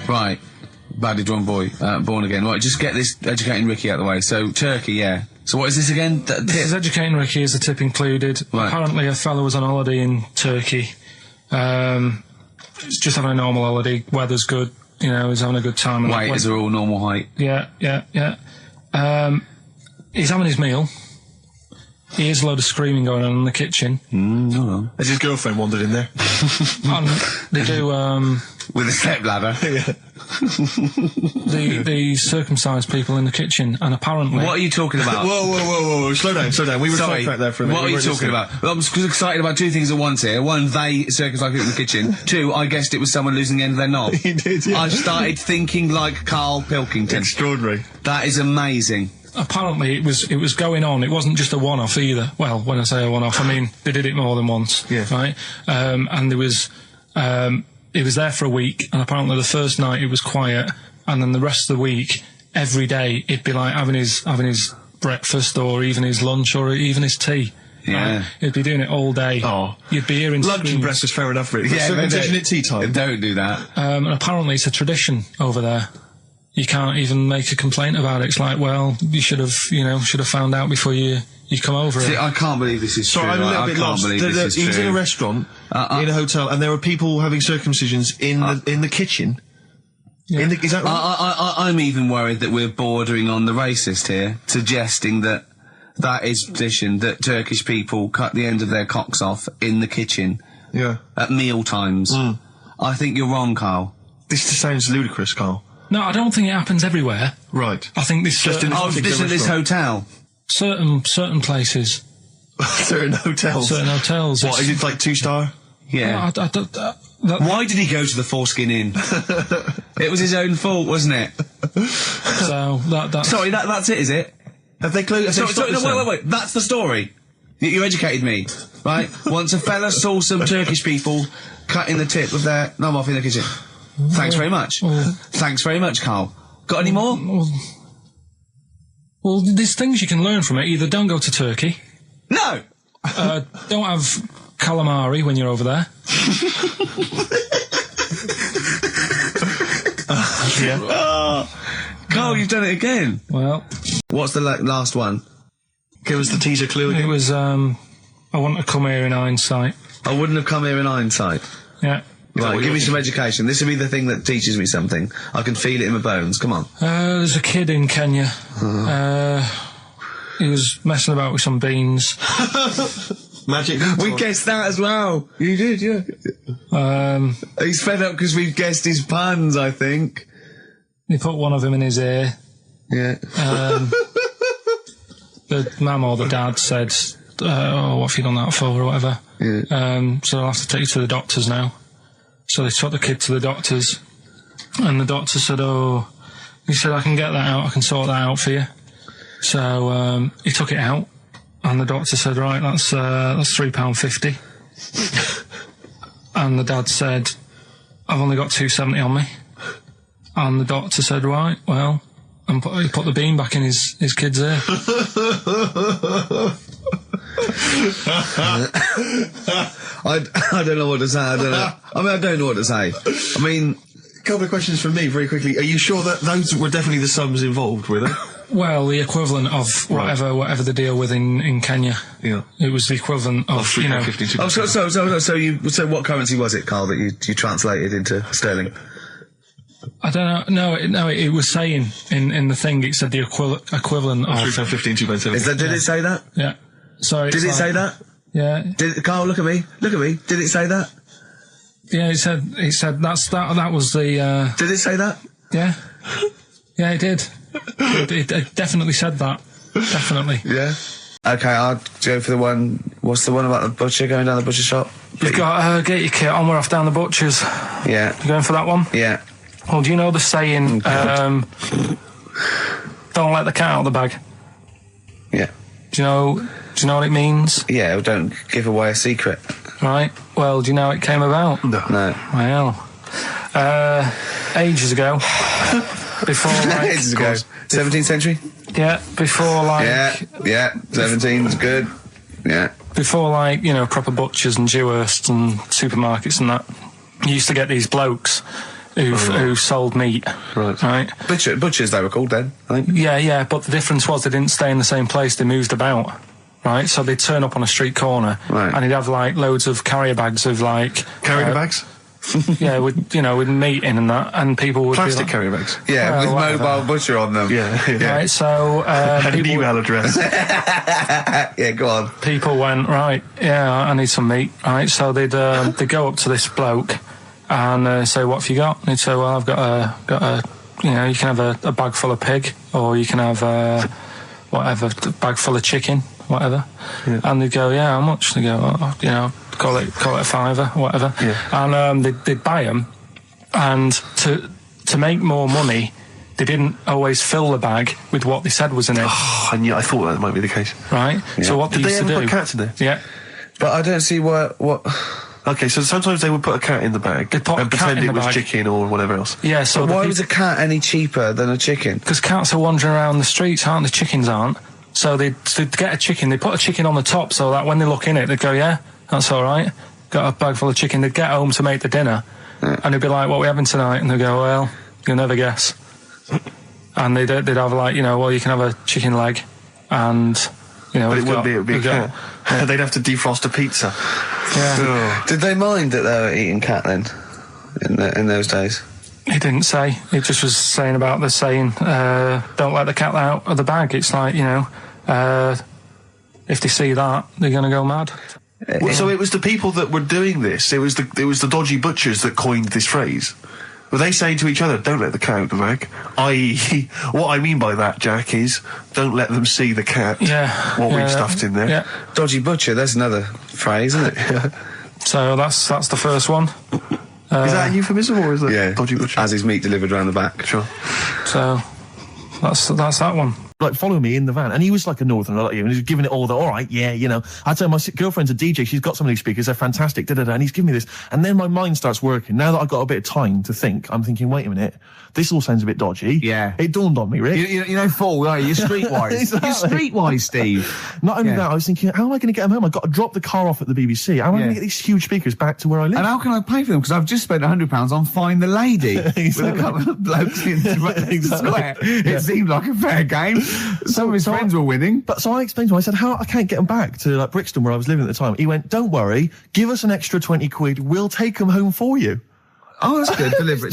Right. Badly drawn boy, born again. Right, just get this educating Ricky out of the way. So, Turkey, yeah. So what is this again? This is educating Ricky. Is the tip included? Right. Apparently, a fellow was on holiday in Turkey. He's just having a normal holiday. Weather's good. You know, he's having a good time. Waiters are all normal height. Yeah. He's having his meal. He hears a load of screaming going on in the kitchen. No. Has his girlfriend wandered in there? And they do, With a step ladder. Yeah. the circumcised people in the kitchen, and apparently... What are you talking about? Whoa. Slow down. We were Sorry, sidetracked there for a minute. what are you talking about? Well, I'm excited about two things at once here. One, they circumcised people in the kitchen. Two, I guessed it was someone losing the end of their knob. He did, yeah. I started thinking like Karl Pilkington. Extraordinary. That is amazing. Apparently it was going on. It wasn't just a one-off either. Well, when I say a one-off, I mean they did it more than once. Yeah. Right? And there was... He was there for a week, and apparently the first night it was quiet, and then the rest of the week, every day, he'd be like having his breakfast, or even his lunch, or even his tea. Yeah. Right? He'd be doing it all day. Oh. You'd be hearing Lunch and screams. breakfast, fair enough, really. Yeah, Circumcision at tea time. Don't do that. And apparently it's a tradition over there. You can't even make a complaint about it. It's like, well, you should have found out before you come over See, it. I can't believe this is So true. I'm a little I bit can't lost. believe this is He was true. in a restaurant, in a hotel, and there were people having circumcisions in the kitchen. Yeah. Is that right? I'm even worried that we're bordering on the racist here, suggesting that is tradition, that Turkish people cut the end of their cocks off in the kitchen Yeah. at meal times. I think you're wrong, Carl. This just sounds ludicrous, Carl. No, I don't think it happens everywhere. Right. I think this Just in Oh, particular this in this restaurant. hotel. certain places, Certain hotels. certain hotels. What, is it like 2-star? Yeah. Why did he go to the Foreskin Inn? It was his own fault, wasn't it? So that's Sorry, that's it, is it? Have they closed? Sorry, no, wait. That's the story. You educated me, right? Once a fella saw some Turkish people cutting the tip of their knob off in the kitchen. Thanks very much. Thanks very much, Carl. Got any more? Well, there's things you can learn from it. Either don't go to Turkey, No! don't have calamari when you're over there. Carl, you've done it again. Well, What's the last one? Give us the teaser clue it again. was, I want to come here in hindsight. I wouldn't have come here in hindsight. Yeah. Right, give me some education. This will be the thing that teaches me something. I can feel it in my bones. Come on. There's a kid in Kenya. He was messing about with some beans. Magic. We guessed that as well. You did, yeah. He's fed up because we've guessed his puns, I think. He put one of them in his ear. Yeah. The mum or the dad said, what have you done that for, or whatever. Yeah. So I'll have to take you to the doctors now. So they took the kid to the doctors, and the doctor said, he said, I can get that out, I can sort that out for you. So he took it out, and the doctor said, right, that's £3.50. And the dad said, I've only got £2.70 on me. And the doctor said, right, well, and he put the bean back in his kid's ear. I don't know what to say. I don't know. I don't know what to say. I mean, A couple of questions from me, very quickly. Are you sure that those were definitely the sums involved, were they? Well, the equivalent of whatever the deal with in Kenya. Yeah. It was the equivalent of, you know. oh, so what currency was it, Carl, that you translated into sterling? I don't know. It was saying in the thing, it said the equivalent of. 15, 2 pounds 70. Did it say that? Yeah. So Did it say that? Yeah. Carl, look at me. Did it say that? Yeah, it said that was the. Did it say that? Yeah. Yeah, it did. It definitely said that. Definitely. Yeah. Okay, I'll go for the one. What's the one about the butcher going down the butcher shop? You've got get your kit on. We're off down the butcher's. Yeah. You going for that one? Yeah. Well, do you know the saying? Don't let the cat out of the bag. Yeah. Do you know what it means? Yeah. Well, don't give away a secret. Right. Well, do you know how it came about? No. Well, ages ago. Before, like, Ages ago. 17th century? yeah, before, like... Yeah, 17's good. Yeah. Before, like, you know, proper butchers and Dewhursts and supermarkets and that, you used to get these blokes who sold meat. Right. Butchers, they were called then, I think. Yeah, but the difference was they didn't stay in the same place, they moved about. Right, so they'd turn up on a street corner, right, and he'd have, like, loads of carrier bags of, like... Carrier bags? Yeah, with meat in and that, and people would Plastic be like, carrier bags? Yeah, with whatever. mobile butcher on them. Yeah. Right, so... And an email address. Yeah, go on. People went, right, yeah, I need some meat, right, so they'd go up to this bloke and say, what have you got? And he'd say, well, I've got a you know, you can have a bag full of pig, or you can have whatever, a bag full of chicken, whatever. Yeah. And they'd go, yeah, how much? They go, you know, call it a fiver, whatever. Yeah. And they'd buy them, and to make more money, they didn't always fill the bag with what they said was in it. Oh, I thought that might be the case. Right? Yeah. So what did they they used ever to do... put cats in there? Yeah. But I don't see what... Okay, so sometimes they would put a cat in the bag and pretend it was chicken or whatever else. Yeah, so... But why was a cat any cheaper than a chicken? Because cats are wandering around the streets, aren't they? Chickens aren't. So they'd get a chicken, they put a chicken on the top so that when they look in it, they'd go, yeah, that's all right. Got a bag full of chicken. They'd get home to make the dinner, and they'd be like, what are we having tonight? And they'd go, well, you'll never guess. And they'd have, like, you know, well, you can have a chicken leg, and, you know... But it would be a cat. Yeah. They'd have to defrost a pizza. Yeah. Did they mind that they were eating cat then, in those days? He didn't say. He just was saying about the saying, don't let the cat out of the bag. It's like, you know, if they see that, they're going to go mad. Well, so it was the people that were doing this, it was the dodgy butchers that coined this phrase. Were they saying to each other, don't let the cat out of the bag? I.e., what I mean by that, Jack, is don't let them see the cat, what we've stuffed in there. Yeah. Dodgy butcher, that's another phrase, isn't it? Yeah. So that's the first one. Is that a euphemism, or is it dodgy butcher? As his meat delivered round the back. Sure. So that's that one. Like, follow me in the van. And he was like a northerner like you, and he was giving it all the, all right, yeah, you know. I tell my girlfriend's a DJ, she's got some of these speakers, they're fantastic, da-da-da, and he's giving me this. And then my mind starts working. Now that I've got a bit of time to think, I'm thinking, wait a minute, this all sounds a bit dodgy. Yeah. It dawned on me, Rick. You know, Paul, are you? You're streetwise. Exactly. You're streetwise, Steve. Not only that, I was thinking, how am I going to get them home? I've got to drop the car off at the BBC. How am I going to get these huge speakers back to where I live? And how can I pay for them? Because I've just spent £100 on Find the Lady with a couple of blokes in the square. It seemed like a fair game. Some of his friends were winning. But so I explained to him, I said, I can't get them back to, like, Brixton, where I was living at the time. He went, don't worry, give us an extra 20 quid, we'll take them home for you. Oh, that's good. Deliberate.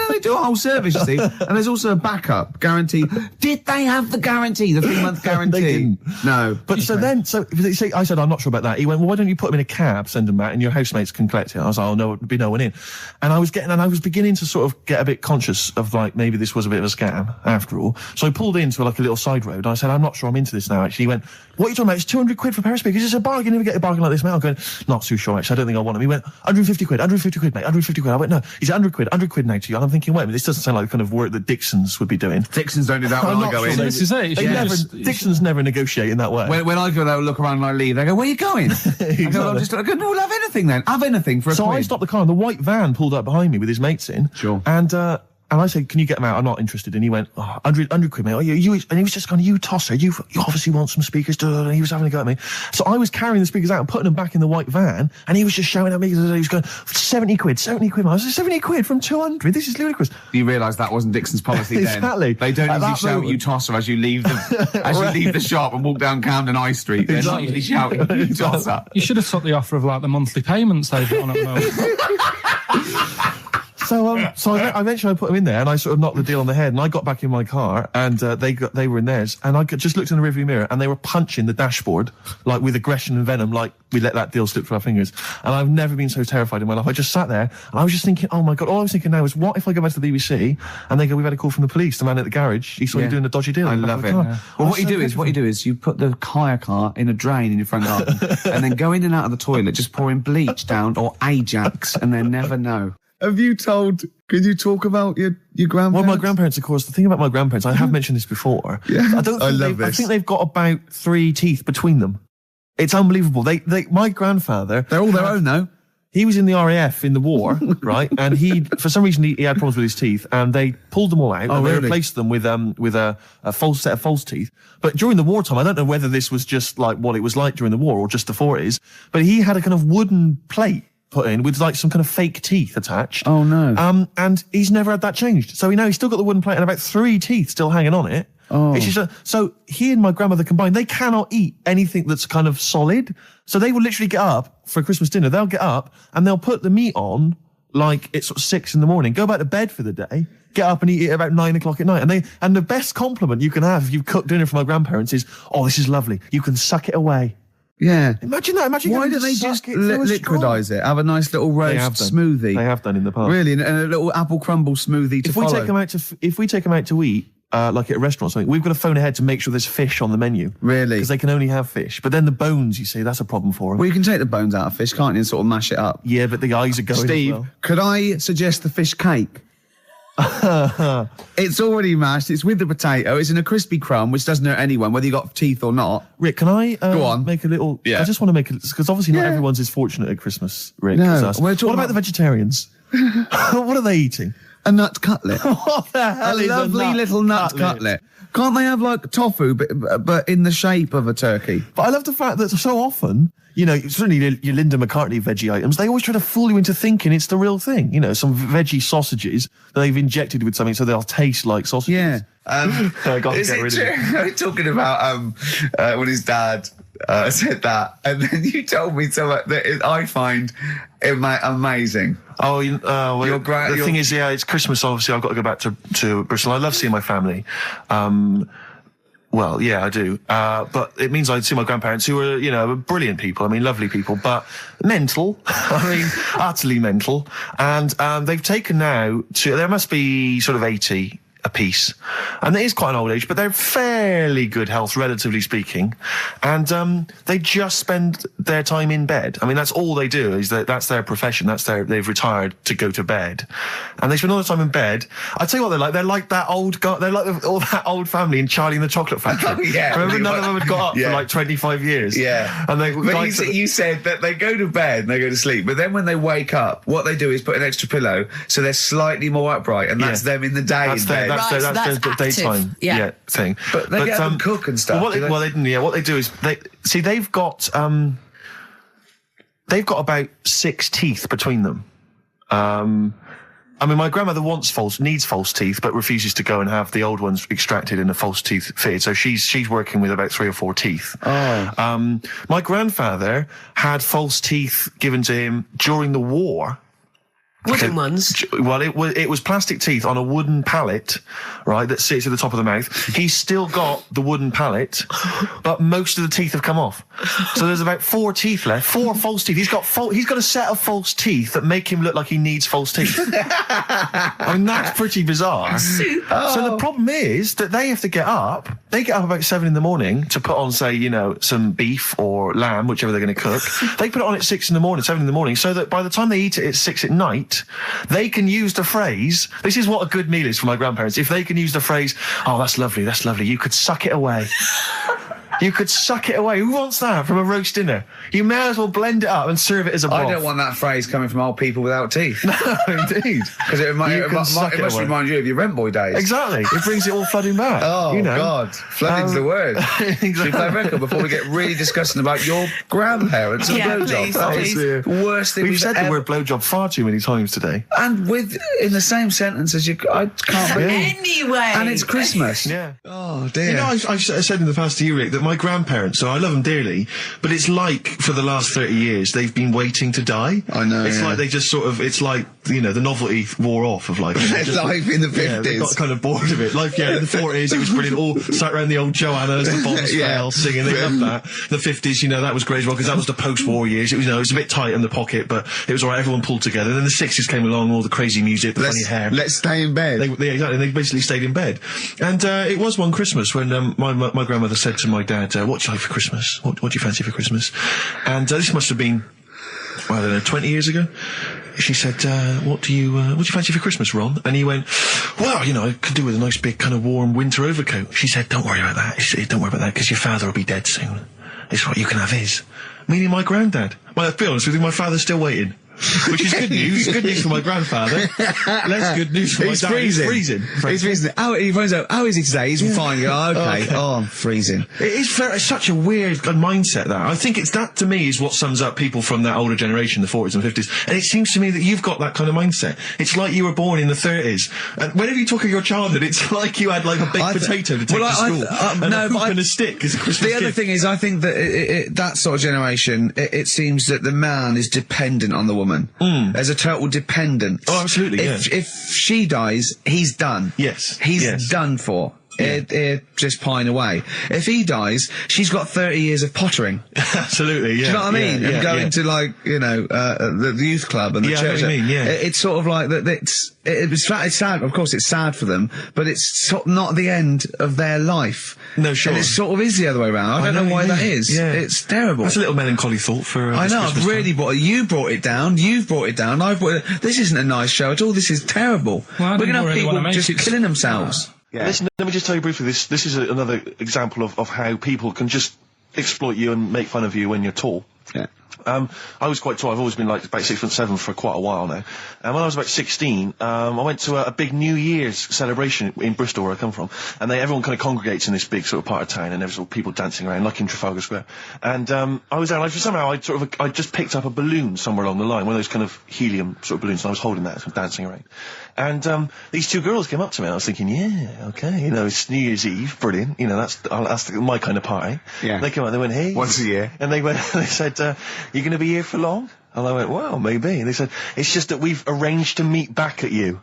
They do a whole service, you see. And there's also a backup guarantee. Did they have the guarantee, the 3-month guarantee? They didn't. No. But so I said, I'm not sure about that. He went, well, why don't you put them in a cab, send them back, and your housemates can collect it? I was like, oh, no, there'd be no one in. And I was beginning to sort of get a bit conscious of, like, maybe this was a bit of a scam, after all. So I pulled into, like, a little side road, and I said, I'm not sure I'm into this now, actually. He went, what are you talking about? It's 200 quid for a pair of speakers. It's a bargain. You never get a bargain like this, mate. I'm going, not too sure, actually. I don't think I want them. He went, 150 quid, mate, 150 quid. I went, no, he's 100 quid now to you. And I'm thinking, wait a minute, this doesn't sound like the kind of work that Dixons would be doing. Dixons don't do that when I go in. This is it. Dixons never negotiate in that way. When I go, they'll look around and I leave. They go, where are you going? I go, no, we'll have anything then. Have anything for a So quid. I stopped the car and the white van pulled up behind me with his mates in. Sure. And And I said, can you get them out? I'm not interested. And he went, 100 quid, mate. Oh, you, and he was just going, you tosser, you obviously want some speakers. And he was having a go at me. So I was carrying the speakers out and putting them back in the white van. And he was just shouting at me. He was going, 70 quid. I was like, 70 quid from 200? This is ludicrous. You realise that wasn't Dixon's policy then. Exactly. They don't usually shout you tosser as you leave the shop and walk down Camden High Street. They're not usually shouting you tosser. You should have took the offer of like the monthly payments they've got on at the moment. So eventually I put them in there and I sort of knocked the deal on the head and I got back in my car and they were in theirs and I just looked in the rearview mirror and they were punching the dashboard like with aggression and venom like we let that deal slip through our fingers. And I've never been so terrified in my life. I just sat there and I was just thinking, oh my God, all I was thinking now is what if I go back to the BBC and they go, we've had a call from the police, the man at the garage, he saw you doing a dodgy deal. I love it. Yeah. Well, what you do is you put the hire car in a drain in your front garden and then go in and out of the toilet just pouring bleach down or Ajax and they never know. Could you talk about your grandparents? Well, my grandparents, of course, the thing about my grandparents, I have mentioned this before. Yeah. I think they've got about 3 teeth between them. It's unbelievable. My grandfather... They're all their own, though. He was in the RAF in the war, right? And for some reason, he had problems with his teeth, and they pulled them all out, and they replaced them with a false set of false teeth. But during the wartime, I don't know whether this was just like what it was like during the war or just the 40s, but he had a kind of wooden plate put in with like some kind of fake teeth attached. Oh no. And he's never had that changed. So he's still got the wooden plate and about 3 teeth still hanging on it. Oh. It's just so he and my grandmother combined, they cannot eat anything that's kind of solid. So they will literally get up for Christmas dinner. They'll get up and they'll put the meat on like it's sort of 6 a.m, go back to bed for the day, get up and eat it about 9 o'clock at night. And the best compliment you can have if you've cooked dinner for my grandparents is, oh, this is lovely. You can suck it away. Yeah. Imagine that. Why don't they just liquidise it? Have a nice little roast smoothie. They have done in the past. Really, and a little apple crumble smoothie to follow. If we take them out to eat, like at a restaurant or something, we've got to phone ahead to make sure there's fish on the menu. Really? Because they can only have fish. But then the bones, you see, that's a problem for them. Well, you can take the bones out of fish, can't you, and sort of mash it up? Yeah, but the eyes are going Steve, as well. could I suggest the fish cake? It's already mashed. It's with the potato. It's in a crispy crumb, which doesn't hurt anyone, whether you got teeth or not. Rick, can I go on? Make a little? Yeah. I just want to make it because obviously not everyone's as fortunate at Christmas, Rick. No. As us. What about the vegetarians? What are they eating? A nut cutlet. What the hell is a lovely little nut cutlet? Can't they have like tofu, but in the shape of a turkey? But I love the fact that so often, certainly your Linda McCartney veggie items, they always try to fool you into thinking it's the real thing. Some veggie sausages that they've injected with something so they'll taste like sausages. Yeah. Is it true? Talking about when his dad said that, and then you told me something that I find amazing. Oh, the thing is, it's Christmas. Obviously, I've got to go back to Bristol. I love seeing my family. Well, yeah, I do. But it means I'd see my grandparents who are, brilliant people. Lovely people, but mental. Utterly mental. And they've taken now there must be sort of 80 a piece. And it is quite an old age, but they're fairly good health, relatively speaking. And they just spend their time in bed. That's all they do, is that's their profession. They've retired to go to bed. And they spend all the time in bed. I tell you what they're like. They're like that old guy, they're like all that old family in Charlie and the Chocolate Factory. Oh, yeah. Remember, none of them had got up for like 25 years. Yeah. And you said that they go to bed and they go to sleep, but then when they wake up, what they do is put an extra pillow so they're slightly more upright, and that's them in the day in bed. That's the daytime thing. But they get up and cook and stuff. What they do is they've got about 6 teeth between them. My grandmother needs false teeth, but refuses to go and have the old ones extracted and the false teeth fitted. So she's working with about 3 or 4 teeth. Oh. My grandfather had false teeth given to him during the war. Wooden ones? Well, it was plastic teeth on a wooden pallet, right, that sits at the top of the mouth. He's still got the wooden pallet, but most of the teeth have come off. So there's about 4 teeth left, 4 false teeth. He's got a set of false teeth that make him look like he needs false teeth. That's pretty bizarre. So the problem is that they have to get up. They get up about 7 a.m. to put on, say, some beef or lamb, whichever they're going to cook. They put it on at 6 a.m, 7 a.m, so that by the time they eat it at 6 at night, they can use the phrase, this is what a good meal is for my grandparents, if they can use the phrase, oh, that's lovely, you could suck it away. You could suck it away. Who wants that from a roast dinner? You may as well blend it up and serve it as a broth. I don't want that phrase coming from old people without teeth. No, indeed. Because it must remind you of your rent boy days. Exactly. It brings it all flooding back. Oh, you know. God. Flooding's the word. Exactly. Should we play a record before we get really disgusting about your grandparents and blowjob? That is the worst thing We've said the word blowjob far too many times today. And in the same sentence as you... I can't believe... Anyway. And it's Christmas. Yeah. Oh, dear. You know, I've said in the past to you, Rick, that my grandparents, so I love them dearly, but it's like for the last 30 years they've been waiting to die. I know. It's like they just sort of, it's like, you know, the novelty wore off of life. Life in the 50s. Yeah, they got kind of bored of it. Life, in the 40s, it was brilliant. All sat around the old Joannas, the bombs fell, singing. They loved that. The 50s, you know, that was great as well, because that was the post-war years. It was, you know, it was a bit tight in the pocket, but it was alright, everyone pulled together. And then the 60s came along, all the crazy music, the funny hair. Let's stay in bed. Exactly, they basically stayed in bed. And it was one Christmas when my grandmother said to my dad, what do you like for Christmas? What do you fancy for Christmas? And this must have been, I don't know, 20 years ago. She said, what do you fancy for Christmas, Ron? And he went, well, you know, I could do with a nice big kind of warm winter overcoat. She said, don't worry about that. She said, don't worry about that, because your father will be dead soon. It's right, you can have his. Meaning my granddad. Well, to be honest with you, my father's still waiting. Which is good news. Good news for my grandfather. Less good news for my dad. He's freezing. He's freezing. He finds out, how is he today? He's fine. You go, okay. Oh, I'm freezing. It is it's such a weird mindset, that. I think that, to me, is what sums up people from that older generation, the 40s and 50s. And it seems to me that you've got that kind of mindset. It's like you were born in the 30s. And whenever you talk of your childhood, it's like you had, like, a baked potato to take to school. And a hoop and a stick as a Christmas gift. The other thing is, I think that that sort of generation, it seems that the man is dependent on the woman. There's a total dependence. Oh, absolutely, If she dies, he's done. Yes. He's done for. Just pine away. If he dies, she's got 30 years of pottering. Absolutely, yeah. Do you know what I mean? Yeah, and going to, like, you know, the youth club and the church. I know what you mean, It's sort of like that. It's sad. Of course, it's sad for them, but it's not the end of their life. No, sure. And it sort of is the other way around. I don't know why that is. Yeah. It's terrible. That's a little melancholy thought for. I know. I've really you brought it down. You've brought it down. I've brought it. This isn't a nice show at all. This is terrible. Well, we're going to have people just killing themselves. Yeah. Listen, let me just tell you briefly, this is another example of how people can just exploit you and make fun of you when you're tall. Yeah. I was quite tall. I've always been like about 6'7" for quite a while now. And when I was about 16, I went to a big New Year's celebration in Bristol, where I come from. And everyone kind of congregates in this big sort of part of town, and there's all people dancing around, like in Trafalgar Square. And I was there, and somehow I just picked up a balloon somewhere along the line, one of those kind of helium sort of balloons, and I was holding that, sort of dancing around. And these two girls came up to me, and I was thinking, yeah, okay, you know, it's New Year's Eve, brilliant, you know, that's my kind of party. Yeah. They came up, they went, hey. Once a year. And they said, you going to be here for long? And I went, well, maybe. And they said, it's just that we've arranged to meet back at you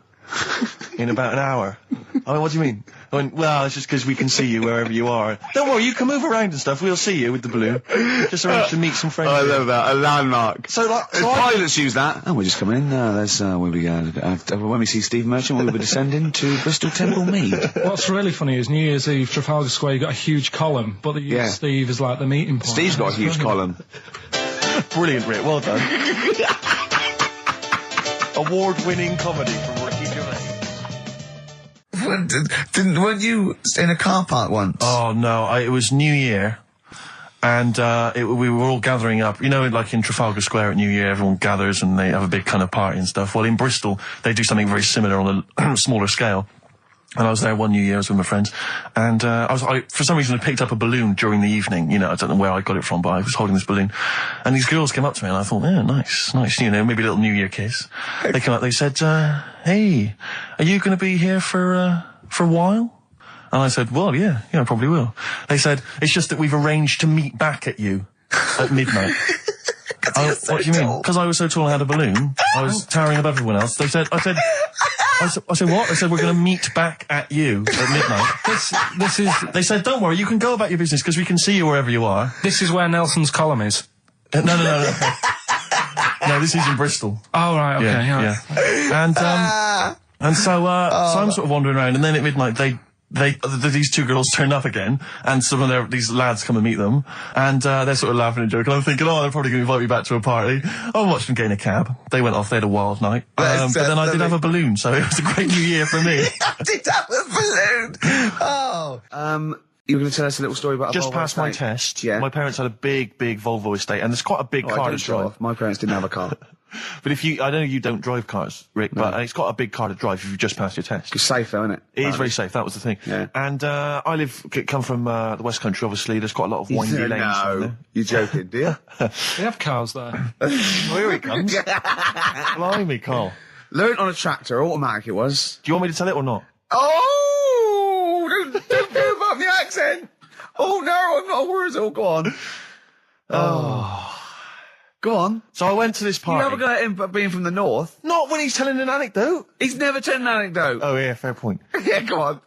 in about an hour. I went, what do you mean? I went, well, it's just because we can see you wherever you are. Don't worry, you can move around and stuff. We'll see you with the balloon. Just arranged to meet some friends. I love that. A landmark. So, like, pilots use that. Oh, we're just coming in. There's where we go. When we see Steve Merchant, we'll be descending to Bristol Temple Mead. What's really funny is New Year's Eve, Trafalgar Square, you got a huge column, but they use Steve as like the meeting point. Steve's got a huge column. Brilliant, Rick. Well done. Award-winning comedy from Ricky Gervais. Weren't you in a car park once? Oh, no. It was New Year. And we were all gathering up. You know, like in Trafalgar Square at New Year, everyone gathers and they have a big kind of party and stuff. Well, in Bristol, they do something very similar on a smaller scale. And I was there one New Year's with my friends, and I for some reason I picked up a balloon during the evening. You know, I don't know where I got it from, but I was holding this balloon, and these girls came up to me, and I thought, yeah, nice, you know, maybe a little New Year kiss. They came up, they said, hey, are you going to be here for a while? And I said, well, yeah, I probably will. They said, it's just that we've arranged to meet back at you at midnight. What do you mean? Because I was so tall and had a balloon, I was towering above everyone else. I said, what? They said, we're going to meet back at you at midnight. They said, don't worry, you can go about your business because we can see you wherever you are. This is where Nelson's column is. No. No, this is in Bristol. Oh, right, okay. Yeah. And so I'm sort of wandering around, and then at midnight these two girls turn up again, and some of these lads come and meet them, and they're sort of laughing and joking. I'm thinking, they're probably going to invite me back to a party. I watched them get in a cab. They went off. They had a wild night. But then I did have a balloon, so it was a great New Year for me. I did have a balloon. Oh. You were going to tell us a little story about a Just Volvo past my estate? test, Yeah. my parents had a big Volvo estate, and there's quite a big Oh, I car don't to drive. drive. My parents didn't have a car. But I know you don't drive cars, Rick, but it's got a big car to drive if you've just passed your test. It's safe though, isn't it? It is very safe. That was the thing. Yeah. And I come from the West Country. Obviously, there's quite a lot of windy lanes. around No, there. you're joking, do you? They have cars there. Well, here he comes. Blimey, Carl. Learned on a tractor, automatic it was. Do you want me to tell it or not? Oh, don't give up the accent. Oh no, I'm not a Wurzel. Go on. Go on. So I went to this You party. never going to him being from the north. Not when he's telling an anecdote. He's never told an anecdote. Oh yeah, fair point. Yeah, go on.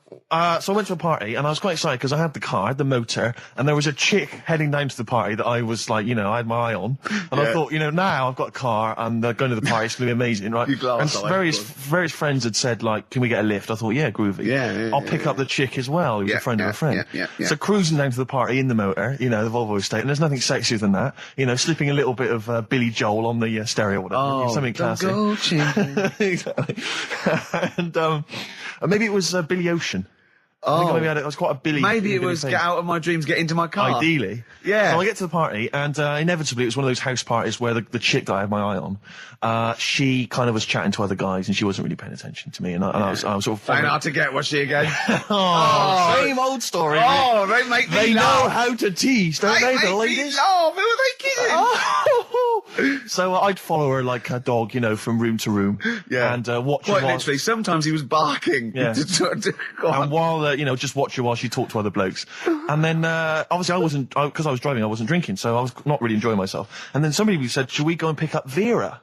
So I went to a party and I was quite excited because I had the car, the motor, and there was a chick heading down to the party that I was like, I had my eye on. And I thought, now I've got a car and going to the party, it's going to be amazing, right? You glass And eye, various friends had said, like, can we get a lift? I thought, yeah, groovy. Yeah, I'll pick up the chick as well, who's a friend of a friend. Yeah. So cruising down to the party in the motor, the Volvo estate, and there's nothing sexier than that. Slipping a little bit of Billy Joel on the stereo or whatever. Something classic. Go, champion. Exactly. And maybe it was Billy Ocean. I think maybe it was quite a Billy. Maybe it Billy was thing. get out of my dreams, get into my car. Ideally. Yeah. So I get to the party, and inevitably it was one of those house parties where the chick that I had my eye on, she kind of was chatting to other guys, and she wasn't really paying attention to me, and I was sort of... Found out to get, was she again? Same old story. Oh, they make me They know laugh. how to tease, don't they, the make me ladies? laugh. Who are they kidding? So I'd follow her like a dog, from room to room. Yeah. And watch her Quite while... literally, sometimes he was barking. Yeah. Go on. And while, just watch her while she talked to other blokes. And then, obviously because I was driving, I wasn't drinking, so I was not really enjoying myself. And then somebody said, should we go and pick up Vera?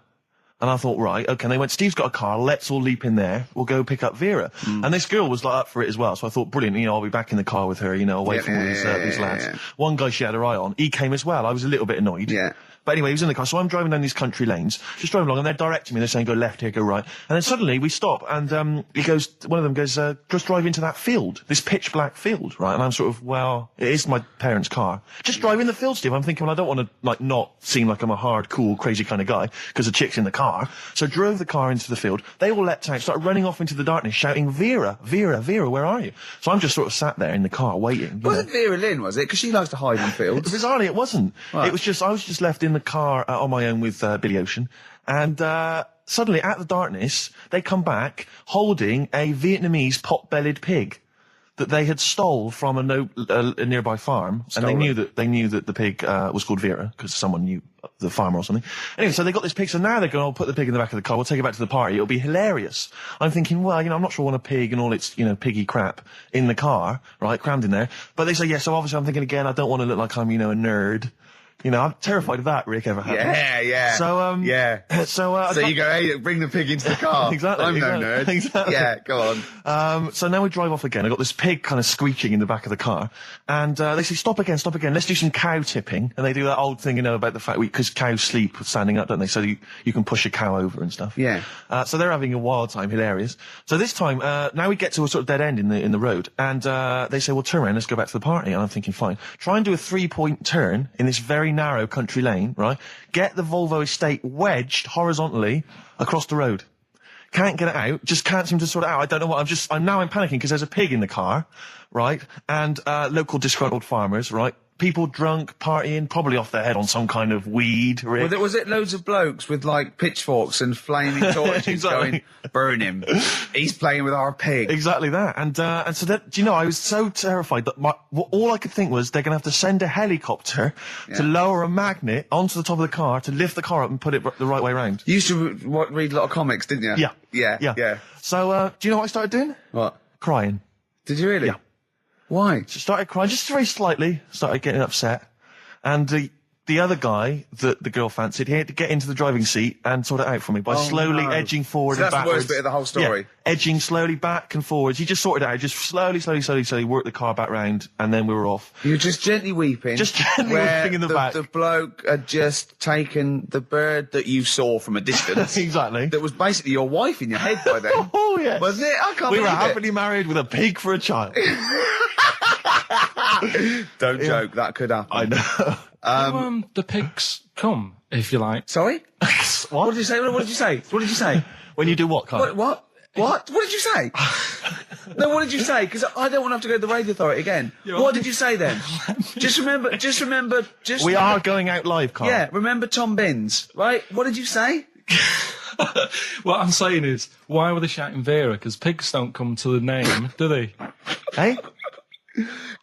And I thought, right, okay. And they went, Steve's got a car, let's all leap in there, we'll go pick up Vera. And this girl was like up for it as well, so I thought, brilliant, I'll be back in the car with her, away from all these lads. Yeah. One guy she had her eye on, he came as well, I was a little bit annoyed. Yeah. But anyway, he was in the car, so I'm driving down these country lanes, just driving along, and they're directing me, they're saying, go left here, go right. And then suddenly we stop, and one of them goes, just drive into that field, this pitch black field, right? And I'm sort of, well, it is my parents' car. Just drive in the field, Steve. I'm thinking, well, I don't want to, not seem like I'm a hard, cool, crazy kind of guy, because the chick's in the car. So drove the car into the field. They all leapt out, started running off into the darkness, shouting, Vera, Vera, Vera, where are you? So I'm just sort of sat there in the car, waiting. Wasn't Vera Lynn, was it? Because she likes to hide in fields. Bizarrely, it wasn't. Right. It was I was just left in the car on my own with Billy Ocean, and suddenly, out of the darkness, they come back holding a Vietnamese pot-bellied pig that they had stole from a nearby farm, and they knew that the pig was called Vera because someone knew the farmer or something. Anyway, so they got this pig, so now they're going, I'll put the pig in the back of the car, we'll take it back to the party, it'll be hilarious. I'm thinking, well, I'm not sure I want a pig and all its, piggy crap in the car, right, crammed in there. But they say, yeah, so obviously I'm thinking again, I don't want to look like I'm, a nerd. I'm terrified of that, Rick, ever happens. Yeah. So, yeah. So you go, hey, bring the pig into the car. Exactly. I'm no nerd. Exactly. Yeah, go on. So now we drive off again. I got this pig kind of screeching in the back of the car. And, they say, stop again. Let's do some cow tipping. And they do that old thing, about the fact because cows sleep standing up, don't they? So you can push a cow over and stuff. Yeah. So they're having a wild time, hilarious. So this time, now we get to a sort of dead end in the road. And, they say, well, turn around, let's go back to the party. And I'm thinking, fine. Try and do a 3-point turn in this very narrow country lane, right? Get the Volvo estate wedged horizontally across the road. Can't get it out, just can't seem to sort it out. I don't know what, I'm panicking because there's a pig in the car, right? And, local disgruntled farmers, right? People drunk, partying, probably off their head on some kind of weed. Rick. Was it loads of blokes with pitchforks and flaming torches Exactly. going, burn him. He's playing with our pig. Exactly that. And so that, I was so terrified that all I could think was they're going to have to send a helicopter to lower a magnet onto the top of the car to lift the car up and put it the right way around. You used to read a lot of comics, didn't you? Yeah. So, do you know what I started doing? What? Crying. Did you really? Yeah. Why? Just started crying, just very slightly, started getting upset. And the other guy that the girl fancied, he had to get into the driving seat and sort it out for me by slowly edging forward So and that's backwards. the worst bit of the whole story. Yeah, edging slowly back and forwards. He just sorted it out, just slowly worked the car back round, and then we were off. You were just gently weeping. Just gently where weeping in the back. The bloke had just taken the bird that you saw from a distance. Exactly. That was basically your wife in your head by then. Oh, yeah. Wasn't it? I can't We were believe it. happily married with a pig for a child. Don't joke, that could happen. I know. The pigs come, if you like. Sorry? What did you say? What did you say? What did you say? When you do what, Carl? What did you say? No, what did you say? Because I don't want to have to go to the radio authority again. What did you say then? Just remember. We are going out live, Carl. Yeah, remember Tom Binns, right? What did you say? What I'm saying is, why were they shouting Vera? Because pigs don't come to the name, do they? Hey?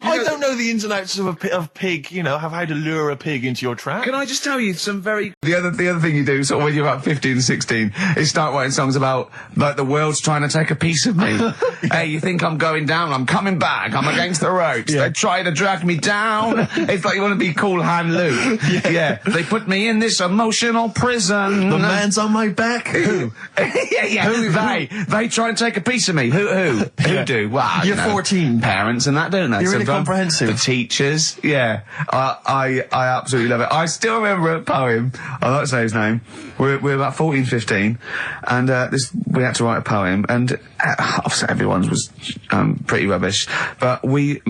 I don't know the ins and outs of pig, you know, how to lure a pig into your trap. Can I just tell you some very... The other thing you do, sort of when you're about 15, 16, is start writing songs about, like, the world's trying to take a piece of me. Hey, you think I'm going down? I'm coming back. I'm against the ropes. They try to drag me down. It's like you want to be Cool Hand Luke. Yeah. They put me in this emotional prison. The man's on my back. Who? They try and take a piece of me. Who do? Well, You're 14. Parents and that, don't they? You're really Sometimes. comprehensive. The teachers, yeah. I absolutely love it. I still remember a poem, I'll not say his name, we're about 14, 15, and we had to write a poem, and obviously everyone's was pretty rubbish, but we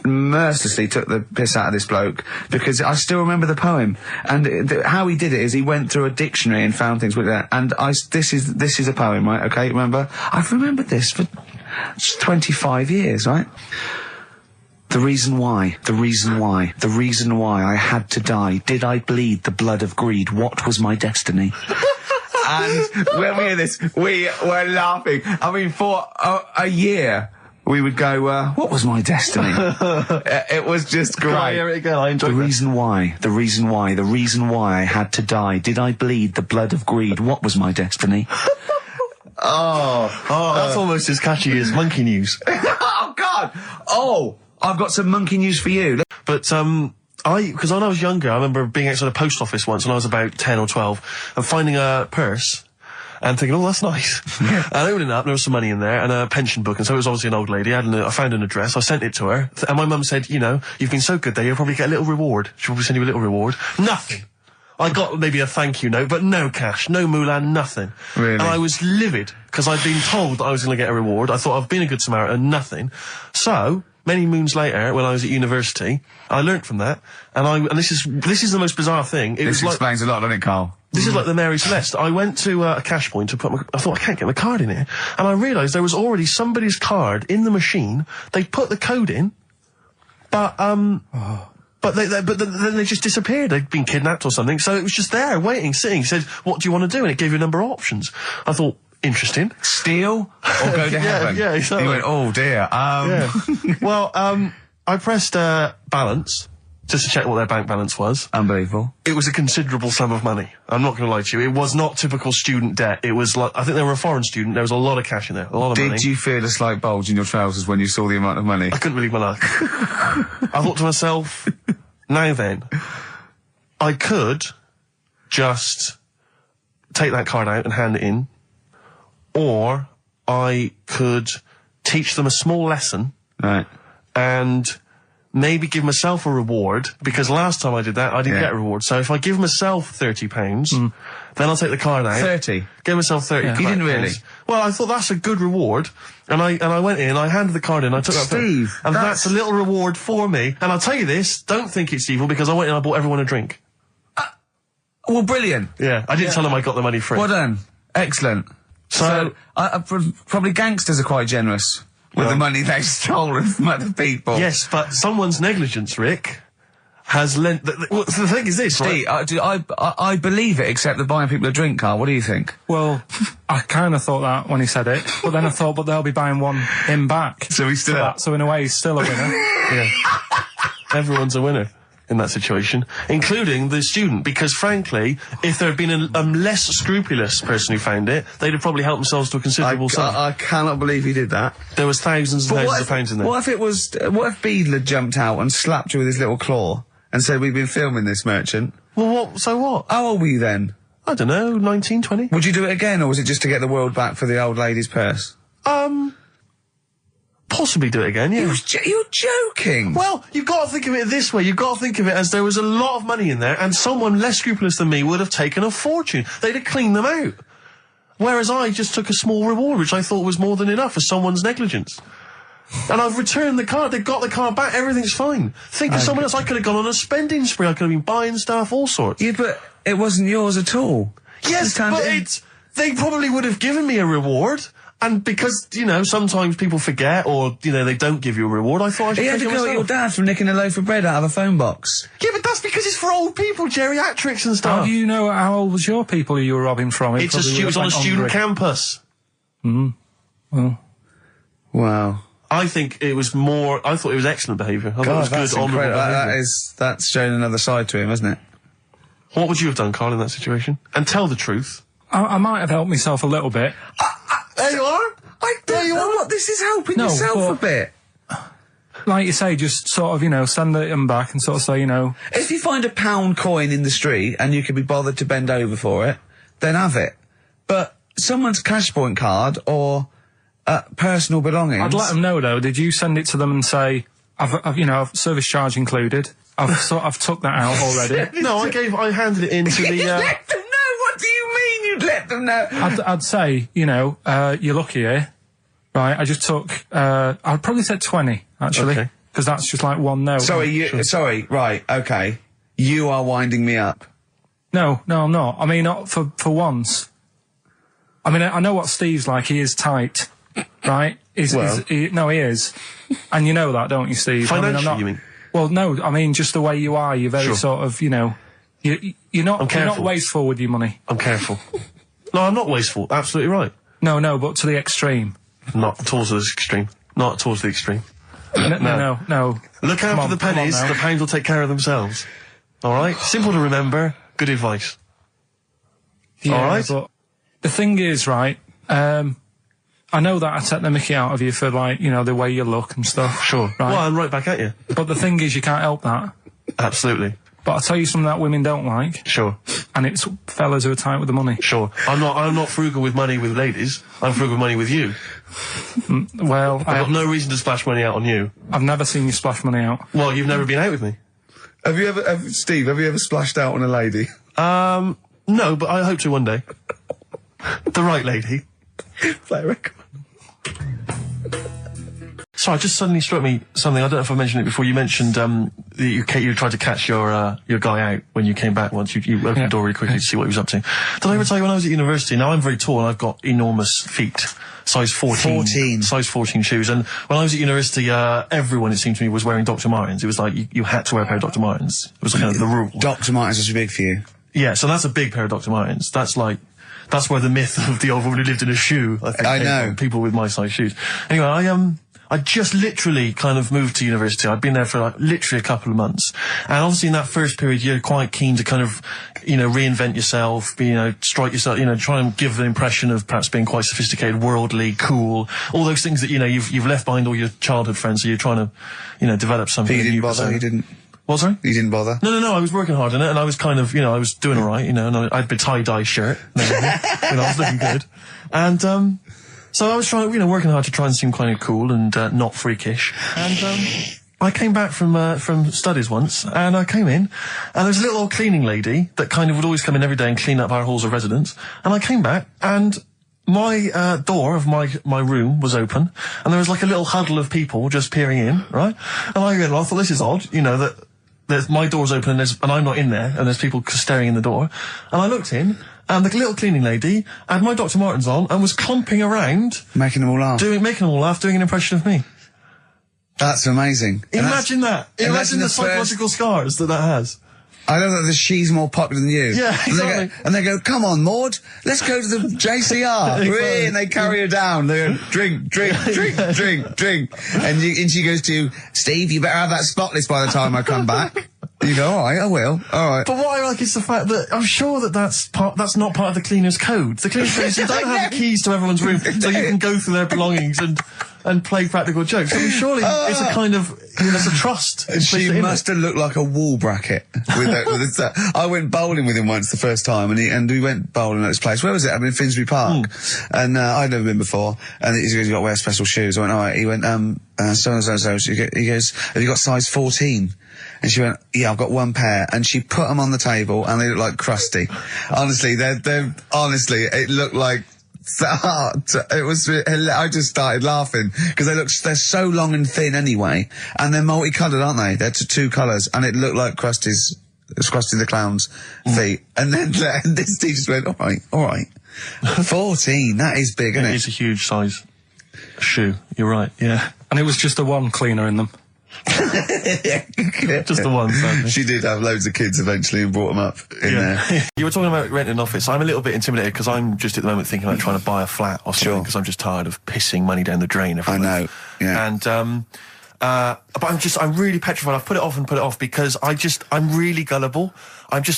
mercilessly took the piss out of this bloke, because I still remember the poem, and how he did it is he went through a dictionary and found things with that, and this is a poem, right, okay, remember? I've remembered this for 25 years, right? The reason why I had to die. Did I bleed the blood of greed? What was my destiny? And when we hear this, we were laughing. I mean, for a year, we would go, what was my destiny? It was just great. I hear it again? I enjoyed the reason why I had to die. Did I bleed the blood of greed? What was my destiny? That's almost as catchy as Monkey News. Oh, God! Oh! I've got some monkey news for you. But, because when I was younger, I remember being outside a post office once when I was about 10 or 12 and finding a purse and thinking, oh, that's nice. And opening it up, there was some money in there and a pension book, and so it was obviously an old lady. I found an address, I sent it to her, and my mum said, you know, you've been so good there, you'll probably get a little reward. She'll probably send you a little reward. Nothing. I got maybe a thank you note, but no cash, no moolah, nothing. Really? And I was livid, because I'd been told that I was going to get a reward. I thought I've been a good Samaritan, nothing. So, many moons later, when I was at university, I learnt from that, and this is the most bizarre thing. This explains a lot, doesn't it, Carl? This is like the Mary Celeste. I went to a cash point to I thought, I can't get my card in here, and I realised there was already somebody's card in the machine. They put the code in, but then they just disappeared. They'd been kidnapped or something, so it was just there, waiting, sitting. It said, what do you want to do? And it gave you a number of options. I thought, interesting. Steal or go to heaven? Yeah, exactly. You went, oh dear. Yeah. Well, I pressed balance just to check what their bank balance was. Unbelievable. It was a considerable sum of money. I'm not going to lie to you. It was not typical student debt. It was like, I think they were a foreign student. There was a lot of cash in there, a lot of money. Did you feel a slight bulge in your trousers when you saw the amount of money? I couldn't believe my luck. I thought to myself, now then, I could just take that card out and hand it in, or I could teach them a small lesson. Right. And maybe give myself a reward, because last time I did that, I didn't get a reward. So if I give myself £30, then I'll take the card out. 30? Give myself 30 You didn't really? Well, I thought that's a good reward. And I went in, I handed the card in, I took that. Steve, and that's a little reward for me. And I'll tell you this, don't think it's evil, because I went in and I bought everyone a drink. Well, brilliant. Yeah, I didn't tell them I got the money free. Well done. Excellent. So probably gangsters are quite generous with the money they've stolen from other people. Yes, but someone's negligence, Rick, has lent... the thing is this, Steve, right? I believe it, except that buying people a drink, Carl. What do you think? Well, I kind of thought that when he said it, but then I thought, but they'll be buying him back. So he's still up. So in a way, he's still a winner. Yeah. Everyone's a winner in that situation, including the student, because frankly, if there had been a less scrupulous person who found it, they'd have probably helped themselves to a considerable sum. I cannot believe he did that. There was thousands and thousands of pounds in there. What if Beadle had jumped out and slapped you with his little claw and said, we've been filming this merchant? Well, so what? How old were you then? I don't know, 19, 20? Would you do it again, or was it just to get the world back for the old lady's purse? Possibly do it again, yeah. You're joking. Well, you've got to think of it this way. You've got to think of it as there was a lot of money in there, and someone less scrupulous than me would have taken a fortune. They'd have cleaned them out. Whereas I just took a small reward, which I thought was more than enough for someone's negligence. And I've returned the card. They've got the card back. Everything's fine. Think of someone else. I could have gone on a spending spree. I could have been buying stuff, all sorts. Yeah, but it wasn't yours at all. Yes, but they probably would have given me a reward. And because, you know, sometimes people forget or, you know, they don't give you a reward, I thought I should He had take to it go at your myself. dad for nicking a loaf of bread out of a phone box. Yeah, but that's because it's for old people, geriatrics and stuff. How do you know how old was your people who you were robbing from? It was on a student campus. Well, Wow. I think it was more, I thought it was excellent behaviour. I thought it was that's good, honourable incredible. behaviour. That's showing another side to him, isn't it? What would you have done, Carl, in that situation? And tell the truth. I might have helped myself a little bit. There you are. I don't know what this is helping No, yourself a but- bit. Like you say, just sort of, you know, send them back and sort of say, you know, If you find a £1 coin in the street and you can be bothered to bend over for it, then have it. But someone's cash point card or personal belongings. I'd let them know though. Did you send it to them and say, I've you know, service charge included. I've took that out already. No, I handed it in to You'd the, let them know. What do you mean? You'd let them know. I'd say, you know, you're lucky here, right? I just took. I'd probably said 20 actually, Okay. because that's just like one note. Sorry. Right. Okay. You are winding me up. No, I'm not. I mean, not for once. I mean, I know what Steve's like. He is tight, right? He is. And you know that, don't you, Steve? Financially, I'm not, you mean? Well, no, I mean, just the way you are. You're very Sure. sort of, you know, you're not wasteful with your money. I'm careful. No, I'm not wasteful. Absolutely right. No, but to the extreme. Not towards the extreme. Not towards the extreme. No. Look out for the pennies. now. The pounds will take care of themselves. All right? Simple to remember. Good advice. Yeah, All right. But the thing is, right, I know that I take the mickey out of you for, like, you know, the way you look and stuff. Sure. Right. Well, I'm right back at you. But the thing is, you can't help that. Absolutely. But I'll tell you something that women don't like, Sure. and it's fellas who are tight with the money. Sure. I'm not frugal with money with ladies. I'm frugal with money with you. Well, I've got no reason to splash money out on you. I've never seen you splash money out. Well, you've never been out with me. Steve, have you ever splashed out on a lady? No, but I hope to one day. The right lady. Play a record. Sorry, just suddenly struck me something. I don't know if I mentioned it before. You mentioned that you tried to catch your guy out when you came back once. You opened the door really quickly to see what he was up to. Did I ever tell you when I was at university? Now, I'm very tall and I've got enormous feet. Size 14. Size 14 shoes. And when I was at university, everyone, it seemed to me, was wearing Dr. Martens. It was like you had to wear a pair of Dr. Martens. It was kind of the rule. Dr. Martens was big for you. Yeah, so that's a big pair of Dr. Martens. That's where the myth of the old woman who lived in a shoe, I think, came know. from. People with my size shoes. Anyway, I just literally kind of moved to university. I'd been there for like literally a couple of months. And obviously in that first period, you're quite keen to kind of, you know, reinvent yourself, strike yourself, you know, try and give an impression of perhaps being quite sophisticated, worldly, cool, all those things that, you know, you've left behind all your childhood friends, so you're trying to, you know, develop something. But you didn't new. bother, you didn't. What, sorry? You didn't bother. No, I was working hard on it, and I was kind of, you know, I was doing alright, you know, and I had a tie-dye shirt, and everything, you know, I was looking good. And, so I was trying, you know, working hard to try and seem kind of cool and, not freakish. And, I came back from studies once, and I came in, and there was a little old cleaning lady that kind of would always come in every day and clean up our halls of residence. And I came back, and my door of my room was open, and there was like a little huddle of people just peering in, right? And I thought, this is odd, you know, that my door's open and I'm not in there, and there's people staring in the door. And I looked in, and the little cleaning lady had my Dr. Martens on and was clomping around, Making them all laugh. making them all laugh, doing an impression of me. That's amazing. And Imagine that. Imagine the psychological scars that has. I know that she's more popular than you. Yeah, exactly. And they go, come on, Maud, let's go to the JCR. Exactly. And they carry her down. They go, drink. And she goes to, Steve, you better have that spotless by the time I come back. You go, all right, I will. All right. But what I like is the fact that I'm sure that's not part of the cleaner's code. The cleaner's code is you don't have the keys to everyone's room so you can go through their belongings and play practical jokes. I mean, surely it's a kind of, there's a trust. She must have looked like a wall bracket. I went bowling with him once the first time, and we went bowling at this place. Where was it? I mean, Finsbury Park. And I'd never been before. And he goes, you got to wear special shoes. I went, all right. He went, so and so. He goes, have you got size 14? And she went, yeah, I've got one pair. And she put them on the table, and they look like crusty. Honestly, honestly, it looked like, it was, I just started laughing because they're so long and thin anyway, and they're multicoloured, aren't they? They're two colours, and it looked like Krusty the Clown's feet. And then this teacher just went, all right. 14, that is big, isn't It it? is a huge size shoe. You're right, yeah. And it was just the one cleaner in them. Just the one, sadly. She did have loads of kids eventually and brought them up in there. You were talking about renting an office. I'm a little bit intimidated because I'm just at the moment thinking about trying to buy a flat or something because I'm just tired of pissing money down the drain every I month. know, yeah. And, but I'm really petrified. I've put it off because I'm really gullible.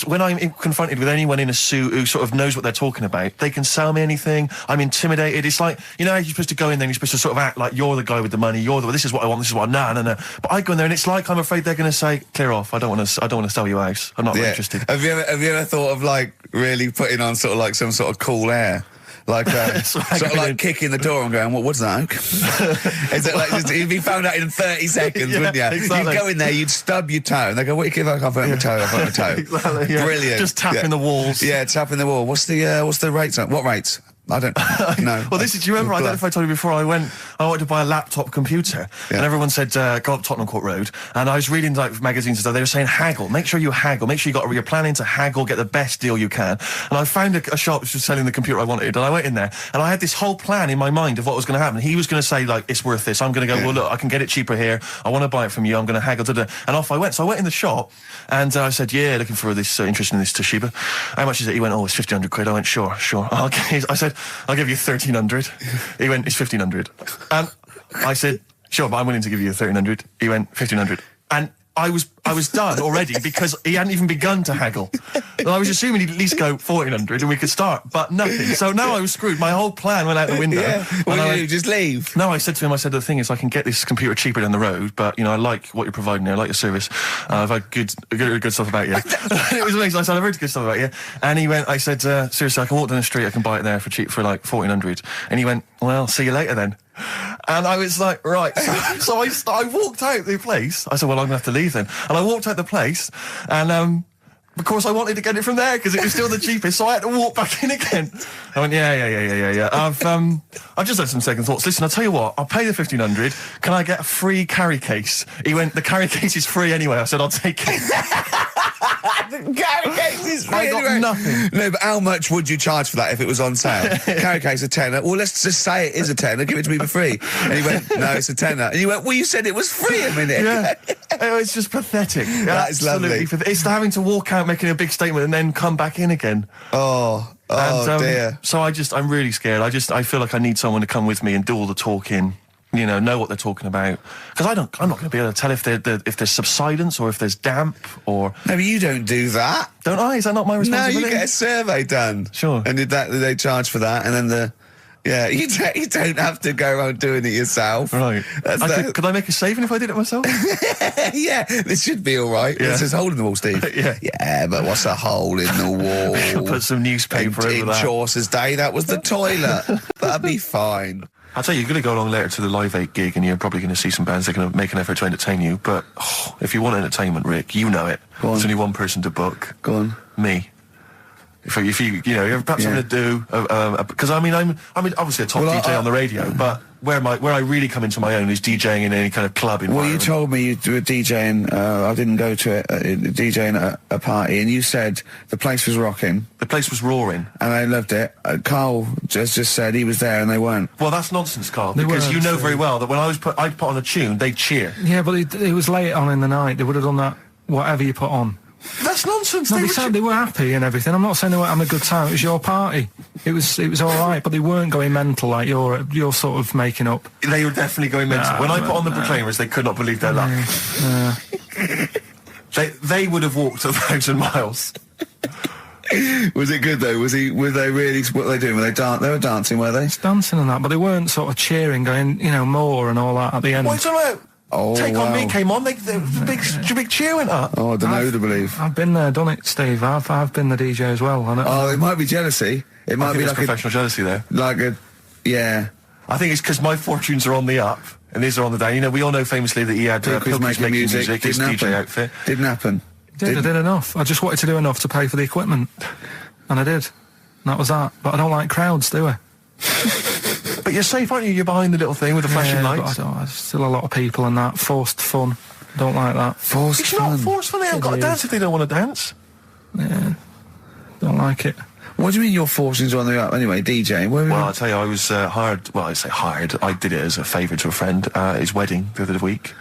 When I'm confronted with anyone in a suit who sort of knows what they're talking about, they can sell me anything. I'm intimidated. It's like, you know, how you're supposed to go in there and you're supposed to sort of act like you're the guy with the money. This is what I want. This is what no. But I go in there and it's like I'm afraid they're going to say, clear off. I don't want to sell you a house. I'm not really interested. Have you ever thought of like really putting on sort of like some sort of cool air? Like, sort of like kicking the door and going, what's that? Is it like, you'd be found out in 30 seconds, wouldn't you? Exactly. You'd go in there, you'd stub your toe, and they go, what do you give? I can't put my toe, I've got my toe. Exactly, yeah. Brilliant. Just tapping the walls. Yeah, tapping the wall. What's the rates? What rates? I don't know. Well, do you remember, I don't know if I told you before, I wanted to buy a laptop computer, and everyone said, go up Tottenham Court Road, and I was reading like magazines and stuff, they were saying haggle, make sure you haggle, make sure you're planning to haggle, get the best deal you can. And I found a shop which was selling the computer I wanted, and I went in there, and I had this whole plan in my mind of what was going to happen. He was going to say, like, it's worth this. I'm going to go, well, look, I can get it cheaper here, I want to buy it from you, I'm going to haggle, and off I went. So I went in the shop, and I said, yeah, looking for this, interested in this Toshiba. How much is it? He went, oh, it's 1,500 quid. I went, sure. Okay. I said, I'll give you 1,300. He went, it's 1,500. And I said, sure, but I'm willing to give you 1,300. He went, 1,500. And I was done already because he hadn't even begun to haggle. And I was assuming he'd at least go 1,400 and we could start, but nothing. So now I was screwed. My whole plan went out the window. Yeah. What did you do? Just leave? No, I said to him, the thing is, I can get this computer cheaper down the road, but, you know, I like what you're providing here, I like your service. I've had good stuff about you. It was amazing. I said, I've heard good stuff about you. And he went, I said, seriously, I can walk down the street, I can buy it there for cheap, for like 1,400. And he went, well, see you later then. And I was like, right. So I walked out the place. I said, well, I'm going to have to leave then. And I walked out the place, and of course I wanted to get it from there because it was still the cheapest, so I had to walk back in again. I went, yeah. I've just had some second thoughts. Listen, I'll tell you what, I'll pay the 1,500. Can I get a free carry case? He went, the carry case is free anyway. I said, I'll take it. The carry case is free I got anyway. nothing. No, but how much would you charge for that if it was on sale? Carry case a tenner. Well, let's just say it is a tenner. Give it to me for free. And he went, no, it's a tenner. And you went, well, you said it was free a minute. Yeah. It's just pathetic. That is lovely. It's having to walk out making a big statement and then come back in again. Oh dear. So I'm really scared. I feel like I need someone to come with me and do all the talking. You know what they're talking about. Because I'm not going to be able to tell if there's subsidence or if there's damp or... No, but you don't do that. Don't I? Is that not my responsibility? No, you get a survey done. Sure. And did they charge for that? And then you don't have to go around doing it yourself. Right. Could I make a saving if I did it myself? Yeah, this should be all right. Yeah. There's a hole in the wall, Steve. Yeah. Yeah, but what's a hole in the wall? Put some newspaper over in that. Chaucer's day, that was the toilet. That'd be fine. I'll tell you, you're going to go along later to the Live 8 gig and you're probably going to see some bands that are going to make an effort to entertain you. But if you want entertainment, Rick, you know it. There's only one person to book. Go on. Me. If you have perhaps something to do, because I'm obviously a top DJ on the radio, but where I really come into my own is DJing in any kind of club environment. Well, you told me you were DJing, I didn't go to it, DJing a party, and you said the place was rocking. The place was roaring. And they loved it. Carl just said he was there and they weren't. Well, that's nonsense, Carl, because you know very well that when I'd put on a tune, they'd cheer. Yeah, but it was late on in the night. They would have done that, whatever you put on. That's nonsense. No, they were happy and everything. I'm not saying they weren't having a good time. It was your party. It was all right, but they weren't going mental like you're sort of making up. They were definitely going mental. When I put on the Proclaimers, they could not believe their luck. They would have walked 1,000 miles. Was it good though? Were they really? What were they doing? They were dancing, were they? Dancing and that, but they weren't sort of cheering, going, more and all that at the end. What are you talking about? Oh, Take On Me came on, the big cheer went up. Oh, I don't know who to believe. I've been there, done it, Steve. I've been the DJ as well. It might be jealousy. It might be like professional jealousy there. Yeah. I think it's because my fortunes are on the up and these are on the down. We all know famously that he had Pilkington making music, his DJ outfit. Didn't happen. I did enough. I just wanted to do enough to pay for the equipment, and I did. And that was that. But I don't like crowds, do I? But you're safe, aren't you? You're behind the little thing with the flashing lights. But there's still a lot of people and that. Forced fun. Don't like that. Forced fun? It's not forced fun. They haven't got to dance if they don't want to dance. Yeah. Don't like it. What do you mean you're forced into on the up anyway, DJing? Well, I'll tell you, I was hired. Well, I say hired. I did it as a favour to a friend. His wedding the other week,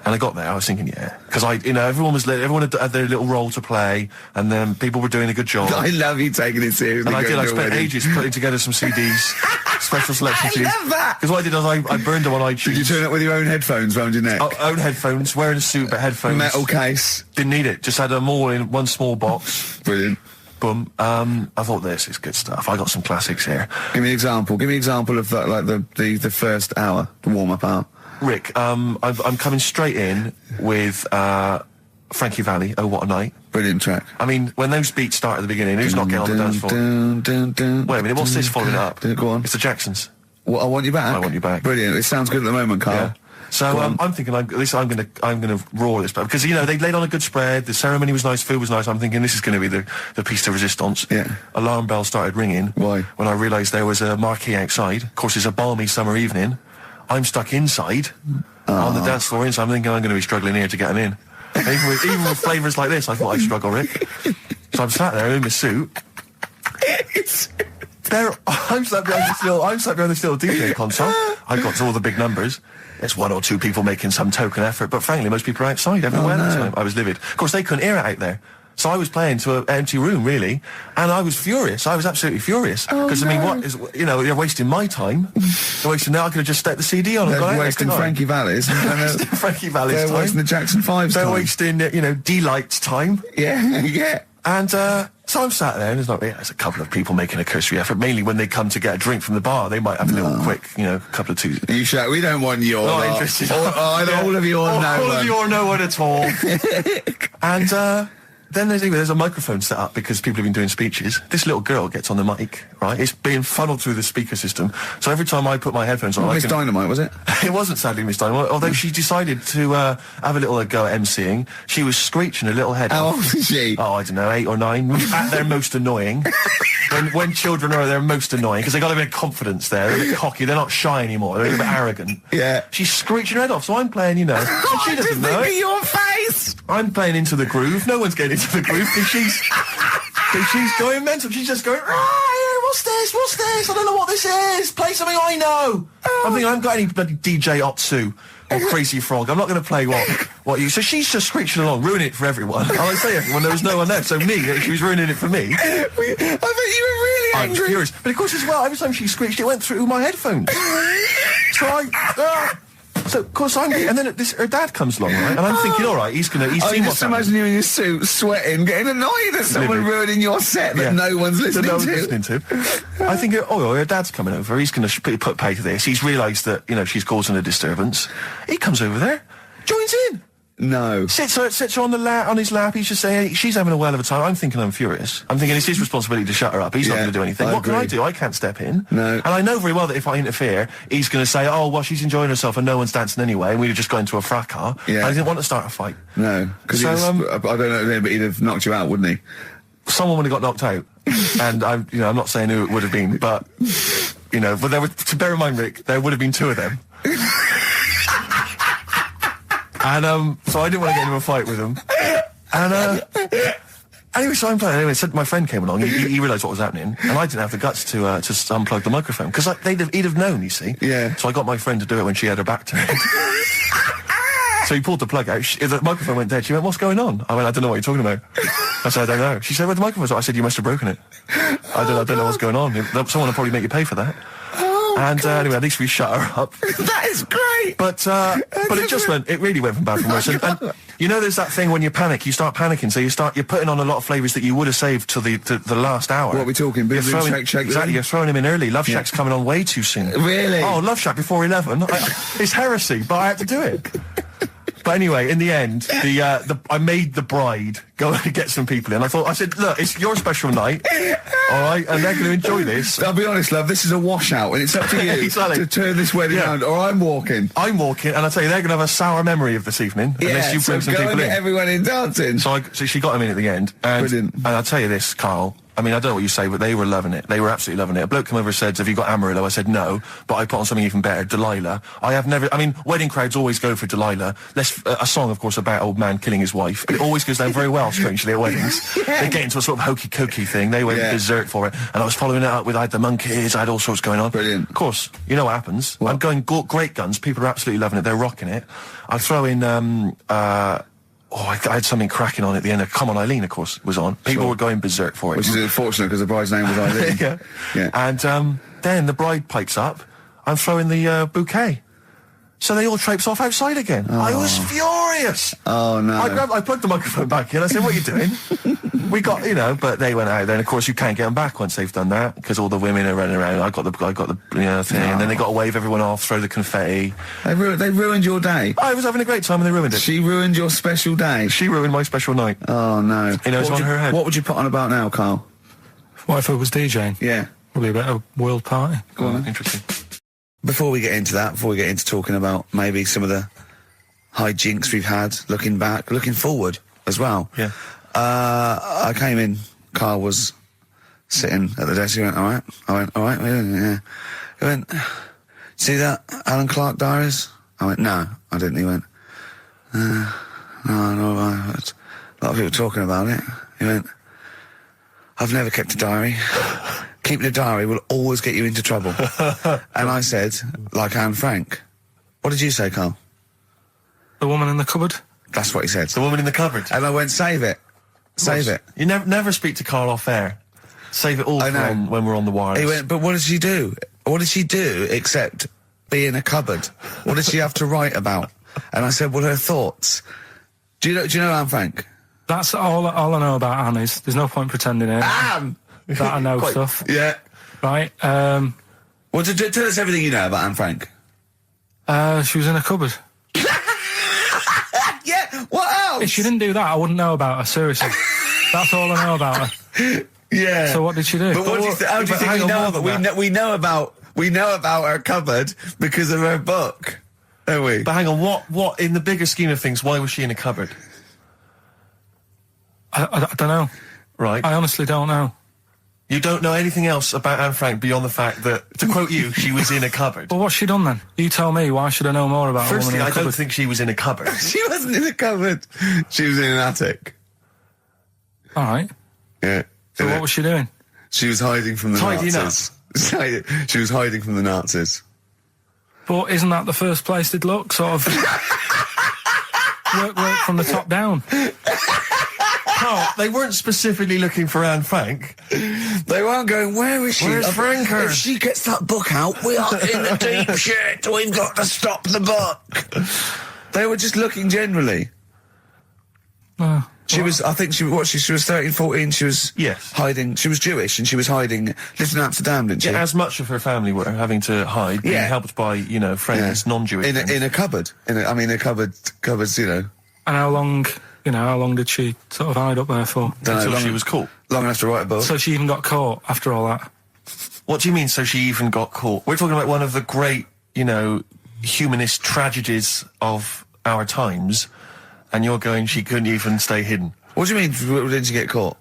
and I got there. I was thinking, yeah, because everyone had their little role to play, and then people were doing a good job. I love you taking it seriously. And I did. I spent wedding. ages putting together some CDs, special selection CDs. I love that. Because what I did was I burned them on iTunes. Did you turn up with your own headphones round your neck? Own headphones, wearing a suit, but headphones. Metal case. Didn't need it. Just had them all in one small box. Brilliant. Boom. I thought this is good stuff. I got some classics here. Give me an example. Give me an example of that, like the first hour, the warm-up hour. Rick, I'm coming straight in with Frankie Valli, Oh What a Night. Brilliant track. I mean, when those beats start at the beginning, who's not getting on the dance floor? Wait a minute, what's this following it up? Go on. It's the Jacksons. What, I Want You Back? I Want You Back. Brilliant. It sounds good at the moment, Carl. Yeah. So I'm thinking, I'm gonna roar this back because they laid on a good spread. The ceremony was nice, food was nice. I'm thinking this is going to be the piece de resistance. Yeah. Alarm bell started ringing. Why? When I realised there was a marquee outside. Of course, it's a balmy summer evening. I'm stuck inside on the dance floor, so I'm thinking I'm going to be struggling here to get them in. Even with flavours like this, I thought I'd struggle, Rick. So I'm sat there in my suit. I'm sat behind this little DJ console. I got to all the big numbers. There's one or two people making some token effort, but frankly, most people are outside everywhere at the time. I was livid. Of course, they couldn't hear it out there. So I was playing to an empty room, really, and I was furious. I was absolutely furious. Because, I mean, what is, they're wasting my time. They're wasting now. I could have just stuck the CD on and gone out. They're wasting Frankie Valli's. Frankie Valli's time. They're wasting the Jackson 5's time. They're wasting, D-Light's time. Yeah, yeah. And, so I'm sat there, and there's a couple of people making a cursory effort. Mainly when they come to get a drink from the bar, they might have a little quick, couple of twos. You shout, we don't want your not interested. All of you or no one. All of you or no one at all. And, then there's a microphone set up because people have been doing speeches. This little girl gets on the mic, right? It's being funneled through the speaker system. So every time I put my headphones on, Miss Dynamite, was it? It wasn't sadly Miss Dynamite, although she decided to have a little go at MCing. She was screeching a little head How off. old is she? Oh, I don't know, 8 or 9. At their most annoying. when children are their most annoying, because they got a bit of confidence there. They're a bit cocky. They're not shy anymore. They're a bit arrogant. Yeah. She's screeching her head off, so I'm playing, and she doesn't know it. Your face! I'm playing into the groove. No one's getting into the groove because she's going mental. She's just going, what's this? I don't know what this is. Play something I know. I'm thinking I haven't got any bloody DJ Otsu or Crazy Frog. I'm not going to play what you... So she's just screeching along, ruining it for everyone. I say everyone, there was no one there. So me, she was ruining it for me. I bet you were really I angry. was furious. But of course as well, every time she screeched, it went through my headphones. So, of course, and then her dad comes along, right? And I'm thinking, all right, he's seen what's happening. Just imagine you in your suit, sweating, getting annoyed at someone ruining your set that no one's listening to. I think, her dad's coming over. He's going to put pay to this. He's realised that, she's causing a disturbance. He comes over there, joins in. No. Sits her on his lap. He's just saying, she's having a whale of a time. I'm thinking I'm furious. I'm thinking it's his responsibility to shut her up. He's not going to do anything. What can I do? I can't step in. No. And I know very well that if I interfere, he's going to say, oh, well, she's enjoying herself and no one's dancing anyway, and we'd have just got into a fracas. Yeah. I didn't want to start a fight. No. Because I don't know, but he'd have knocked you out, wouldn't he? Someone would have got knocked out. And I'm not saying who it would have been, but, but to bear in mind, Rick, there would have been 2 of them. And, so I didn't want to get into a fight with him. And, anyway, so I'm playing. Anyway, so my friend came along. He realised what was happening. And I didn't have the guts to unplug the microphone. Because he'd have known, you see. Yeah. So I got my friend to do it when she had her back turned. So he pulled the plug out. The microphone went dead. She went, what's going on? I went, I don't know what you're talking about. I said, I don't know. She said, where's the microphone? I said, you must have broken it. I don't know what's going on. Someone will probably make you pay for that. And anyway, at least we shut her up. That is great. But it really went from bad from worse. And there's that thing when you panic, you start panicking. So you're putting on a lot of flavours that you would have saved till the last hour. What are we talking? Boom, boom, shake, shake. Exactly. You're throwing him in early. Love Shack's coming on way too soon. Really? Oh, Love Shack before 11. It's heresy, but I had to do it. But anyway, in the end, I made the bride go and get some people in. I said, look, it's your special night, all right, and they're going to enjoy this. I'll be honest, love, this is a washout, and it's up to you exactly. to turn this wedding around, or I'm walking. I'm walking, and I tell you, they're going to have a sour memory of this evening, unless you bring some people in. Everyone in dancing. So she got him in at the end, Brilliant. And I'll tell you this, Carl. I mean, I don't know what you say, but they were loving it. They were absolutely loving it. A bloke came over and said, have you got Amarillo? I said, no, but I put on something even better, Delilah. Wedding crowds always go for Delilah. A song, of course, about old man killing his wife. It always goes down very well. are, strangely, at weddings. They get into a sort of hokey-cokey thing. They went berserk for it. And I was following it up with, I had the monkeys, I had all sorts going on. Brilliant. Of course, you know what happens. What? I'm going great guns. People are absolutely loving it. They're rocking it. I throw in, I had something cracking on at the end. Come On Eileen, of course, was on. People were going berserk for it. Which is unfortunate because the bride's name was Eileen. Yeah. And then the bride pipes up. I'm throwing the bouquet. So they all traipse off outside again. I was furious. Oh, no. I plugged the microphone back in. I said, what are you doing? We got, but they went out. Then, of course, you can't get them back once they've done that because all the women are running around. I got the thing. And then they got to wave everyone off, throw the confetti. They ruined your day. I was having a great time and they ruined it. She ruined your special day. She ruined my special night. Oh, no. It's on her head. What would you put on about now, Carl? What if I was DJing? Yeah. Probably a better world party. Go on. Interesting. Before we get into that, before we get into talking about maybe some of the hijinks we've had, looking back, looking forward as well. Yeah. I came in, Carl was sitting at the desk, he went, all right? I went, all right, yeah. He went, see that Alan Clark diaries? I went, no, I didn't. He went, no, I heard a lot of people talking about it. He went, I've never kept a diary. Keeping a diary will always get you into trouble. And I said, like Anne Frank. What did you say, Carl? The woman in the cupboard? That's what he said. The woman in the cupboard. And I went, save it. Save it. You never speak to Carl off air. Save it all I know. when we're on the wireless. He went, but what did she do? What did she do except be in a cupboard? What did she have to write about? And I said, well, her thoughts. Do you know Anne Frank? That's all I know about Anne is. There's no point pretending it. Anne! That I know stuff. Yeah. Right, Well, tell us everything you know about Anne Frank. she was in a cupboard. Yeah, what else? If she didn't do that, I wouldn't know about her, seriously. That's all I know about her. Yeah. So what did she do? But what do you how do you think we know about we know about her cupboard because of her book, don't we? But hang on, what in the bigger scheme of things, why was she in a cupboard? I don't know. Right. I honestly don't know. You don't know anything else about Anne Frank beyond the fact that, to quote you, she was in a cupboard. Well, what's she done then? You tell me, why should I know more about Firstly, a woman in a I cupboard? don't think she was in a cupboard. She wasn't in a cupboard. She was in an attic. All right. Yeah. So what was she doing? She was hiding from the Tidying Nazis. She was hiding from the Nazis. But isn't that the first place they'd look? Sort of work from the top down. Oh, they weren't specifically looking for Anne Frank. They weren't going, where is she? Where's Franker? If she gets that book out, we are in the deep shit. We've got to stop the book. They were just looking generally. She was, I think she was 13, 14, she was hiding, she was Jewish and she was hiding, lived in Amsterdam, didn't she? Yeah, as much of her family were having to hide, being helped by, friends, non-Jewish friends. In a cupboard. Cupboards, And how long did she sort of hide up there for? Until she was caught. Long enough to write a book. So she even got caught after all that? What do you mean, so she even got caught? We're talking about one of the great, humanist tragedies of our times, and you're going, she couldn't even stay hidden. What do you mean, didn't she get caught?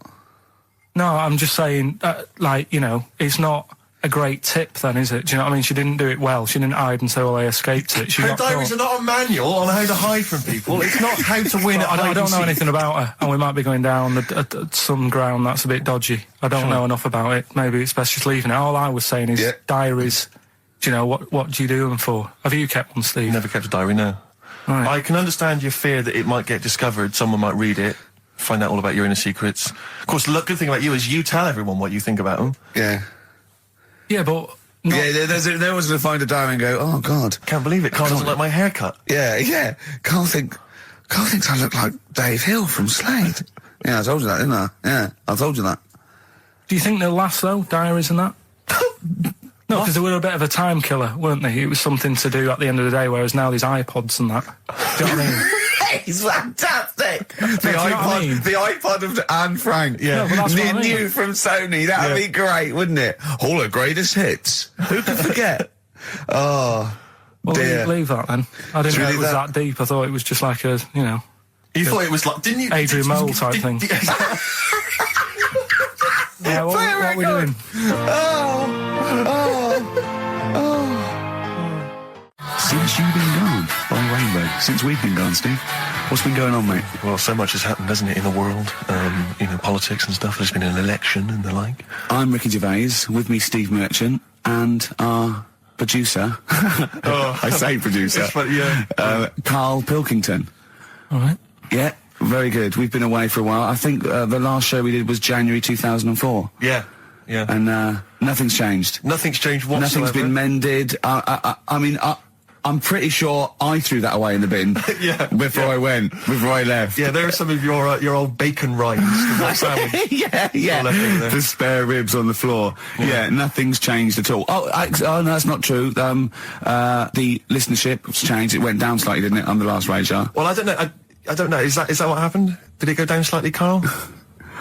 No, I'm just saying, it's not a great tip then, is it? Do you know what I mean? She didn't do it well. She didn't hide and say, well, I escaped it. She Her got diaries caught. are not a manual on how to hide from people. It's not how to win at I don't know hide-and-seek. anything about her, and we might be going down some ground that's a bit dodgy. I don't know enough about it. Maybe it's best just leaving it. All I was saying is diaries. Do you know, what do you do them for? Have you kept one, Steve? Never kept a diary, no. Right. I can understand your fear that it might get discovered, someone might read it, find out all about your inner secrets. Of course, the good thing about you is you tell everyone what you think about them. Yeah. Yeah, but... Yeah, there was going to find a diary and go, oh, God. Can't believe it. Carl doesn't like my haircut. Yeah. Carl thinks I look like Dave Hill from Slade. Yeah, I told you that, didn't I? Yeah, I told you that. Do you think they'll last, though, diaries and that? No, because they were a bit of a time killer, weren't they? It was something to do at the end of the day, whereas now there's iPods and that. Do you know what I mean? He's fantastic. The know what I mean? iPod of Anne Frank. Yeah. No, but that's what I mean. New from Sony. That'd be great, wouldn't it? All her greatest hits. Who could forget? Oh, Well, dear. leave that then. I didn't Should we know it leave was that? that deep. I thought it was just like a, You thought it was like, didn't you? Adrian Mole type thing. Yeah, what are we doing? Since you've been gone, by Rainbow. Since we've been gone, Steve. What's been going on, mate? Well, so much has happened, hasn't it, in the world? Politics and stuff. There's been an election and the like. I'm Ricky Gervais, with me Steve Merchant, and our producer, I say producer, Karl Pilkington. All right. Yeah, very good. We've been away for a while. I think the last show we did was January 2004. Yeah. And nothing's changed. Nothing's changed whatsoever. Nothing's been mended. I'm pretty sure I threw that away in the bin before I left. Yeah, there are some of your old bacon rinds. yeah. The spare ribs on the floor. Yeah, nothing's changed at all. Oh, no, that's not true. The listenership's changed. It went down slightly, didn't it, on the last radio? Well, I don't know. I don't know. Is that what happened? Did it go down slightly, Carl?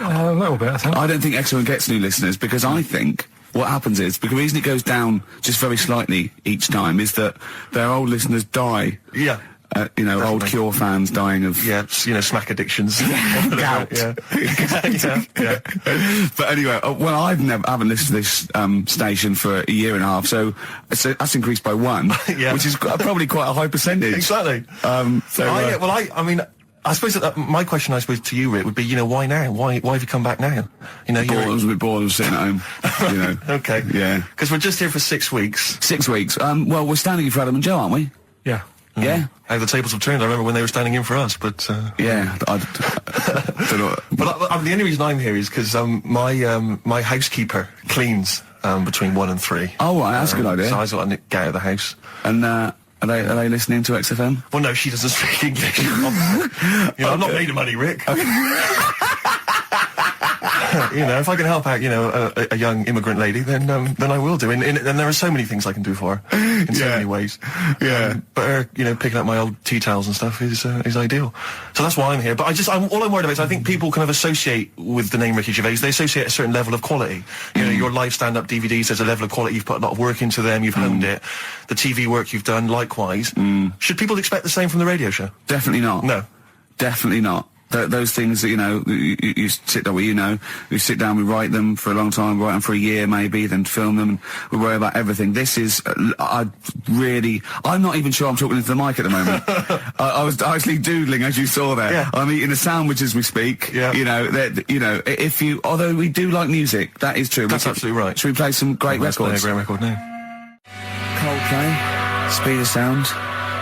A little bit, I think. I don't think XFM gets new listeners, because I think what happens is, because the reason it goes down just very slightly each time is that their old listeners die. Yeah. Old Cure fans dying of... Yeah, smack addictions. Gout. Yeah. But anyway, I haven't listened to this station for a year and a half, so that's increased by 1, which is probably quite a high percentage. Exactly. I suppose that my question, to you, Rick, would be, why now? Why have you come back now? I was a bit bored of sitting at home. Okay. Yeah. Because we're just here for 6 weeks. 6 weeks. Well, we're standing in for Adam and Joe, aren't we? Yeah. Yeah. How the tables have turned. I remember when they were standing in for us, but... Yeah, I don't know. But the only reason I'm here is because my housekeeper cleans between 1 and 3. Oh, right, that's a good idea. So I just want to get out of the house. And, Are they listening to XFM? Well, no, she doesn't speak English. I'm not made of money, Rick. If I can help out, a young immigrant lady, then I will do. And there are so many things I can do for her in so many ways. Yeah. But her, picking up my old tea towels and stuff is ideal. So that's why I'm here. But all I'm worried about is I think people kind of associate with the name Ricky Gervais. They associate a certain level of quality. Your live stand-up DVDs, there's a level of quality. You've put a lot of work into them. You've honed it. The TV work you've done, likewise. Should people expect the same from the radio show? Definitely not. No. Definitely not. Those things that, you sit down, we sit down, we write them for a long time, write them for a year maybe, then film them, and we worry about everything. This is, I'm not even sure I'm talking into the mic at the moment. I was actually doodling, as you saw there. Yeah. I'm eating a sandwich as we speak. Yeah. Although we do like music, that is true. That's absolutely right. Should we play some great records? Let's play a great record now. Coldplay, Speed of Sound.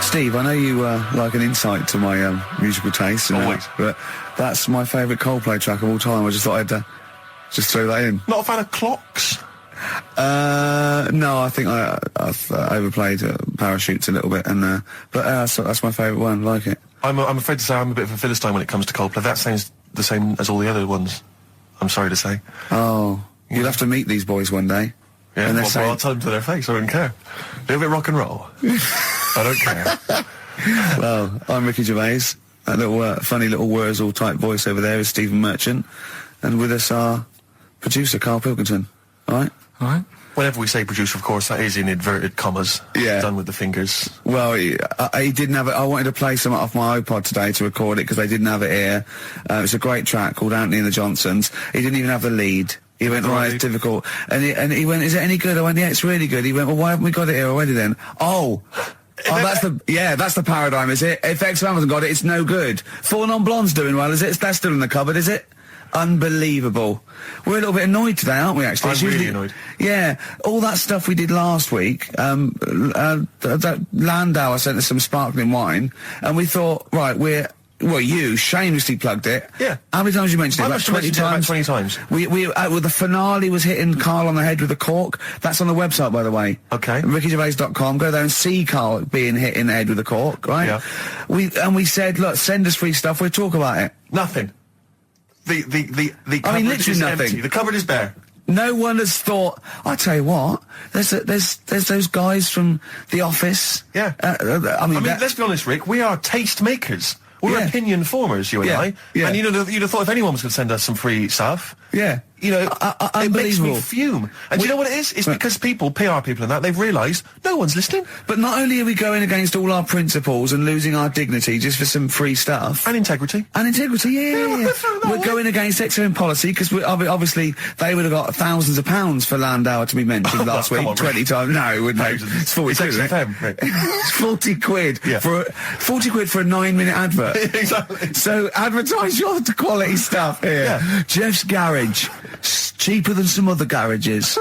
Steve, I know you like an insight to my musical taste. Always. But that's my favourite Coldplay track of all time. I just thought I'd just throw that in. Not a fan of clocks? No, I think I've overplayed Parachutes a little bit, but that's my favourite one. Like it. I'm afraid to say I'm a bit of a Philistine when it comes to Coldplay. That sounds the same as all the other ones. I'm sorry to say. Oh, you'll have to meet these boys one day. Yeah, well, I'll tell them to their face. I don't care. A little bit rock and roll. I don't care. Well, I'm Ricky Gervais. That little funny little Wurzel type voice over there is Stephen Merchant, and with us our producer Karl Pilkington. All right. Whenever we say producer, of course, that is in inverted commas. Yeah. Done with the fingers. Well, he didn't have it. I wanted to play some off my iPod today to record it because they didn't have it here. It's a great track called Anthony and the Johnsons. He didn't even have the lead. He went, right, it's difficult. And he went, is it any good? I went, yeah, it's really good. He went, well, why haven't we got it here already then? That's the paradigm, is it? If XFM hasn't got it, it's no good. Four Non-Blondes doing well, is it? That's still in the cupboard, is it? Unbelievable. We're a little bit annoyed today, aren't we, actually? I'm really annoyed. Yeah. All that stuff we did last week, that Landau, I sent us some sparkling wine, and we thought, right, you shamelessly plugged it. Yeah. How many times you mentioned it? About 20 times. About 20 times. The finale was hitting Karl on the head with a cork. That's on the website, by the way. Okay. RickyGervais.com. Go there and see Karl being hit in the head with a cork, right? Yeah. We said, look, send us free stuff. We'll talk about it. Nothing. The cupboard literally is nothing. empty. The cupboard is bare. No one has thought. I tell you what, there's those guys from The Office. Yeah. Let's be honest, Rick. We are taste makers. We're opinion formers, you and I. Yeah. And you'd have thought if anyone was going to send us some free stuff. Yeah. You know, it makes me fume. And do you know what it is? It's because people, PR people and that, they've realised no one's listening. But not only are we going against all our principles and losing our dignity just for some free stuff. And integrity. And integrity, yeah. We're going against XFM policy because obviously they would have got thousands of pounds for Landauer to be mentioned last week. 20 times. No, wouldn't they? It's 40 quid, isn't it? XFM, right. It's 40 quid. Yeah. For 40 quid for a 9-minute advert. Exactly. So advertise your quality stuff here. Yeah. Jeff's Garage. Cheaper than some other garages.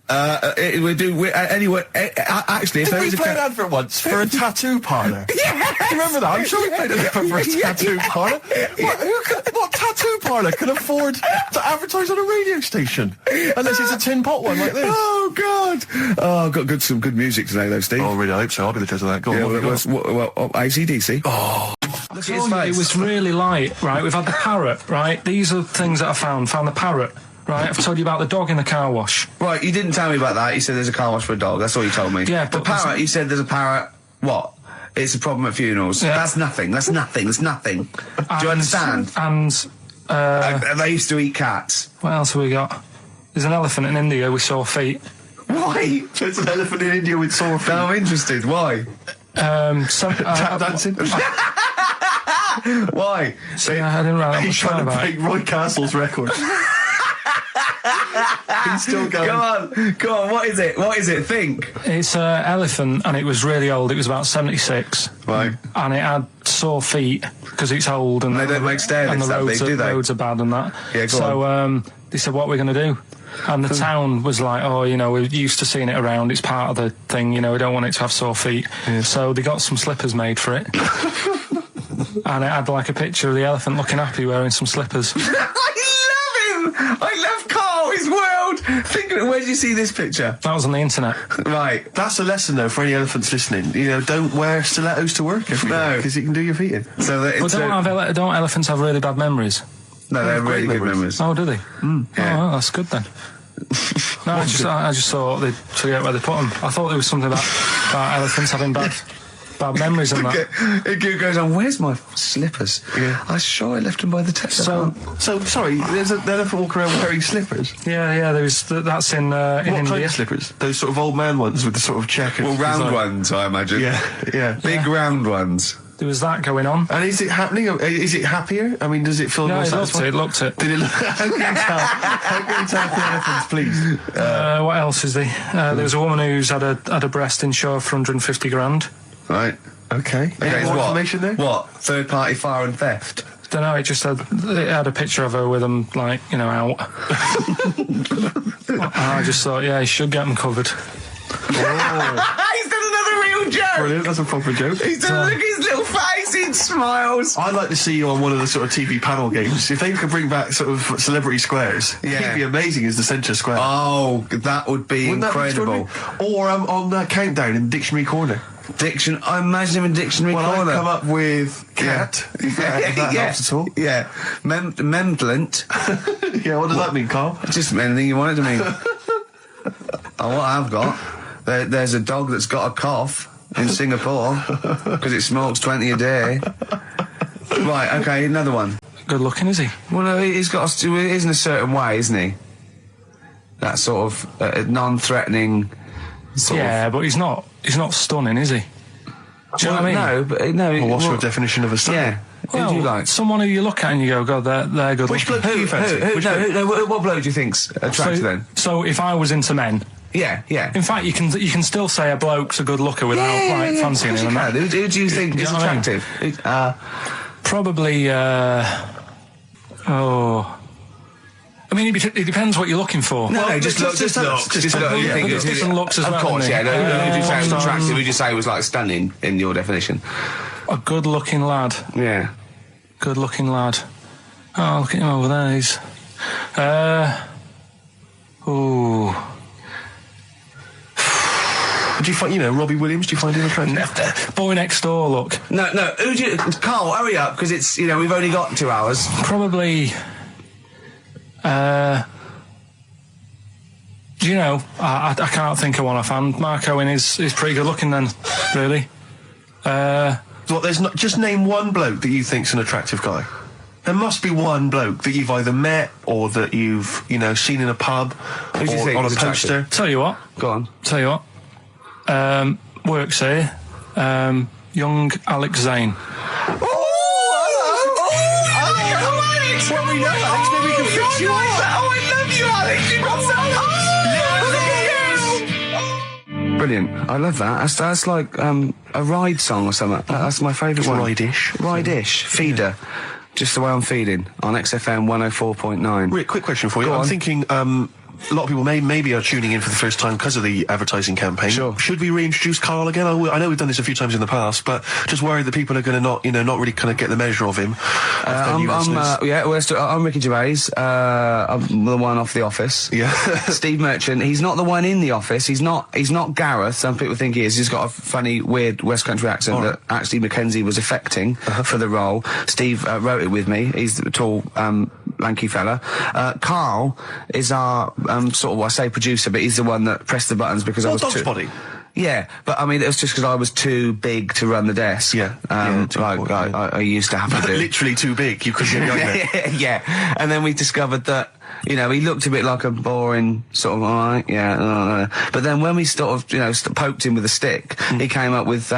Anyway, actually, if Did there we is a play an advert once for a tattoo parlour? Yes! Do you remember that? I'm sure we played an advert for a tattoo parlour. What tattoo parlour can afford to advertise on a radio station? Unless it's a tin pot one like this. Oh, God! Oh, I've got some good music today, though, Steve. Oh, really? I hope so. I'll be the judge of that. Go on. AC/DC. Oh. Look It was really light, right? We've had the parrot, right? These are things that I found the parrot. Right, I've told you about the dog in the car wash. Right, you didn't tell me about that. You said there's a car wash for a dog. That's all you told me. Yeah, the but parrot, you said there's a parrot. What? It's a problem at funerals. Yeah. That's nothing. That's nothing. That's nothing. Do you understand? And, They used to eat cats. what else have we got? There's an elephant in India with sore feet. Why? There's an elephant in India with sore feet. Now I'm interested. Why? Tap dancing? Why? I didn't write that He's much trying down to about break it. Roy Castle's record. He's still going. Go on, what is it? What is it? Think. It's an elephant, and it was really old. It was about 76. Right. And it had sore feet because it's old, and They don't make stair and lifts the that roads, big, do they? roads are bad and that. Yeah, go so they said, what are we going to do? And the town was like, oh, you know, we're used to seeing it around. It's part of the thing, you know, we don't want it to have sore feet. Yeah. So they got some slippers made for it. And it had like a picture of the elephant looking happy wearing some slippers. I love him! I love Carl, his world! Think of it, where did you see this picture? That was on the internet. Right. That's a lesson, though, for any elephants listening. You know, don't wear stilettos to work every day, because it can do your feet in. So that it's Well, don't elephants have really bad memories? no, they're great really good memories. memories. Oh, do they? Yeah. Oh, well, that's good then. No, I just thought they'd forget where they put them. I thought there was something about elephants having bad memories and that. It goes on, where's my slippers? Yeah. I'm sure I left them by the test. So, sorry, there's an elephant walking around wearing slippers. Yeah, that's in What India. kind of slippers? Those sort of old man ones with the sort of checkered Well, round design. ones, I imagine. Yeah. Big round ones. There was that going on. And is it happening? Is it happier? I mean, does it feel No, more it satisfying? looked it. Did it look? How can you tell? How can you tell for elephants, please? What else is there? There was a woman who's had a breast insured for 150 grand. Right. Okay. Any more information there? What? Third party fire and theft? Don't know. It had a picture of her with them, like, you know, out. I just thought, yeah, he should get them covered. He's done another real joke! Brilliant, that's a proper joke. He's done, look at his little face, he smiles. I'd like to see you on one of the sort of TV panel games. If they could bring back sort of celebrity squares, Yeah. he'd be amazing as the centre square. Oh, that would be Wouldn't that be incredible. extraordinary? Or on that countdown in Dictionary Corner. I imagine him in Dictionary Well, Corner. I'd come up with cat, if that helps at all. Yeah. Memblent. Yeah, what does that mean, Carl? Just anything you want it to mean. What I've got, there's a dog that's got a cough in Singapore because it smokes 20 a day. Right, okay, another one. Good looking, is he? Well, no, he's got to, it is in a certain way, isn't he? That sort of non-threatening sort of... But he's not stunning, is he? Do you know what I mean? No, but no. Well, what's your definition of a stunning? Yeah. Who do you like? Someone who you look at and you go, God, they're good Which looking. bloke do you fancy? What bloke do you think's attractive then? So if I was into men, Yeah. in fact, you can still say a bloke's a good looker without fancying him. And that. Who do you think is know what I mean? attractive? Probably. I mean, it depends what you're looking for. No, just look. looks as well. Of course, doesn't yeah. he? Who did you say was attractive? Who did you say was like stunning in your definition? A good-looking lad. Yeah. Good-looking lad. Oh, look at him over there. He's. Do you find, Robbie Williams, do you find him attractive? Boy next door, look. No. Who do you... Carl, hurry up, because it's, we've only got 2 hours. Probably. I can't think of one offhand. Mark Owen is pretty good looking then, really. There's not, just name one bloke that you think's an attractive guy. there must be one bloke that you've either met or that you've, you know, seen in a pub Who do you or think on a was attractive? poster. Tell you what. Go on. Tell you what. Works here. Young Alex Zane. Well, we know Alex, maybe we can fix you like that. Oh, I love you, Alex. You've got Brilliant. I love that. That's like a ride song or something. That's my favourite one. Ride-ish. Ride-ish. Feeder. Just the way I'm feeding on XFM 104.9. Rick, quick question for you. Go I'm on. thinking, a lot of people maybe are tuning in for the first time because of the advertising campaign. Sure. Should we reintroduce Karl again? I know we've done this a few times in the past, but just worried that people are going to not really kind of get the measure of him. I'm Ricky Gervais. I'm the one off The Office. Yeah. Steve Merchant. He's not the one in The Office. He's not Gareth. Some people think he is. He's got a funny, weird West Country accent that actually Mackenzie was affecting for the role. Steve wrote it with me. He's the tall, lanky fella. Karl is our sort of, I say producer, but he's the one that pressed the buttons because I was Dog's too. Body. Yeah, but I mean, it was just because I was too big to run the desk. Yeah. Too like important, I used to have to do. Literally too big. You couldn't get behind there. Yeah, and then we discovered that, you know, he looked a bit like a boring sort of, alright, yeah, but then when we sort of, you know, poked him with a stick, he came up with,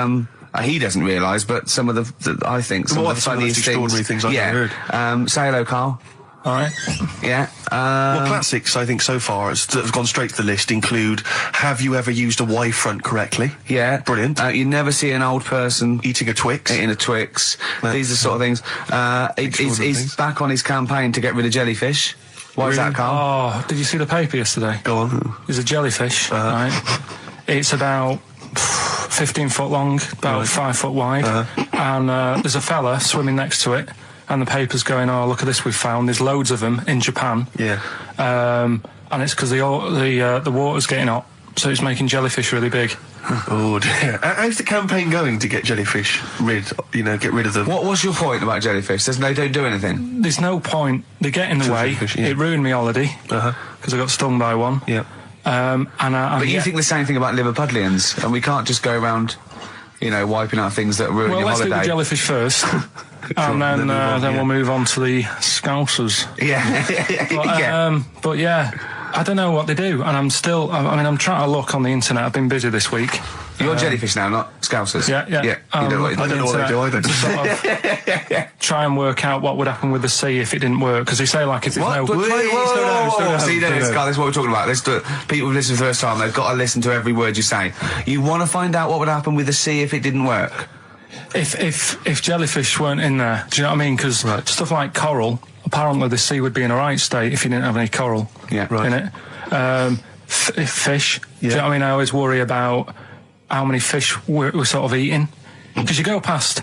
he doesn't realise, but some of the I think, some of the some of the most funniest extraordinary things I've ever heard. Say hello, Karl. All right. Yeah. Well, classics, I think, so far, that have gone straight to the list include, have you ever used a Y front correctly? Yeah. Brilliant. You never see an old person Eating a Twix. eating a Twix. These are sort of things. He's things. back on his campaign to get rid of jellyfish. Why is that, Karl? Oh, did you see the paper yesterday? Go on. There's a jellyfish, right? It's about 15 foot long, about 5 foot wide, and there's a fella swimming next to it, and the paper's going, oh, look at this we've found. There's loads of them in Japan. Yeah. And it's because the water's getting hot, so it's making jellyfish really big. Oh dear. How's the campaign going to get jellyfish get rid of them? What was your point about jellyfish? They don't do anything. There's no point. They get in the way. Jellyfish, yeah. It ruined my holiday because I got stung by one. Yeah. But you think the same thing about Liverpudlians, and we can't just go around, you know, wiping out things that ruin Well, your let's do the holiday. jellyfish first, and then we'll move on to the Scousers. Yeah. But yeah, I don't know what they do, and I'm trying to look on the internet. I've been busy this week. You're jellyfish now, not Scousers. Yeah. You don't know what I don't know what they do either. To sort of try and work out what would happen with the sea if it didn't work, because they say like if there's no. See, this is what we're talking about. People who listen for the first time, they've got to listen to every word you say. You want to find out what would happen with the sea if it didn't work? If jellyfish weren't in there, do you know what I mean? Because stuff like coral, apparently the sea would be in a right state if you didn't have any coral in it. Fish, do you know what I mean? I always worry about how many fish we're sort of eating. Because you go past...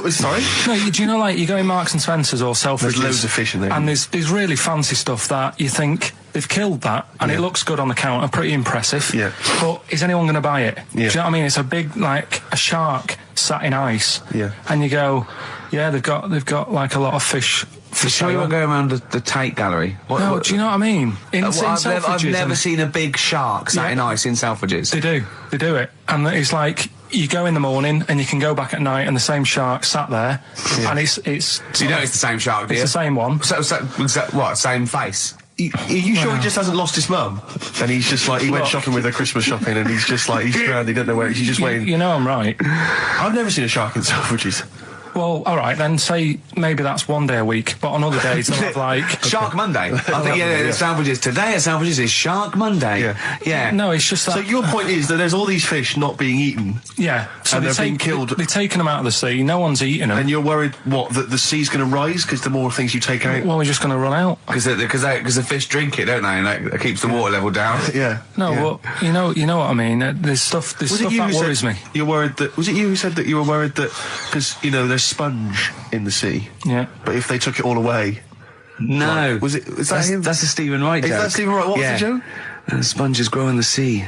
Sorry? No, do you know, like, you go in Marks and Spencer's or Selfridges... There's loads of fish in there. And there's really fancy stuff that you think they've killed that, and it looks good on the counter, pretty impressive. Yeah. But is anyone going to buy it? Yeah. Do you know what I mean? It's a big, like, a shark sat in ice. Yeah. And you go, yeah, they've got like, a lot of fish... For sure you won't go around the Tate Gallery. Do you know what I mean? I've Selfridges never seen a big shark sat in ice in Selfridges. They do it. And it's like... You go in the morning and you can go back at night and the same shark sat there and it's So you know it's the same shark, do you? It's the same one. So what, same face? Are you sure he just hasn't lost his mum? And he's just like, he went shopping with her Christmas shopping and he's just like, he's drowned, he don't know where, he's just waiting. You know I'm right. I've never seen a shark in Selfridges. Well, all right, then say maybe that's one day a week, but on other days they'll have like... Shark Monday. I think, Selfridges. Today at Selfridges is Shark Monday. Yeah. No, it's just that... So your point is that there's all these fish not being eaten. Yeah. So and they're being killed. They're taking them out of the sea, no one's eating them. And you're worried, that the sea's going to rise because the more things you take out? Well, we're just going to run out. Because the fish drink it, don't they? And that keeps the water level down. Yeah. No, well, you know what I mean. There's stuff that worries me. You're worried that... Was it you who said that you were worried that... Because, there's sponge in the sea. Yeah. But if they took it all away... No. Is that him? That's a Stephen Wright joke. Is that Stephen Wright? What was the joke? Sponges grow in the sea.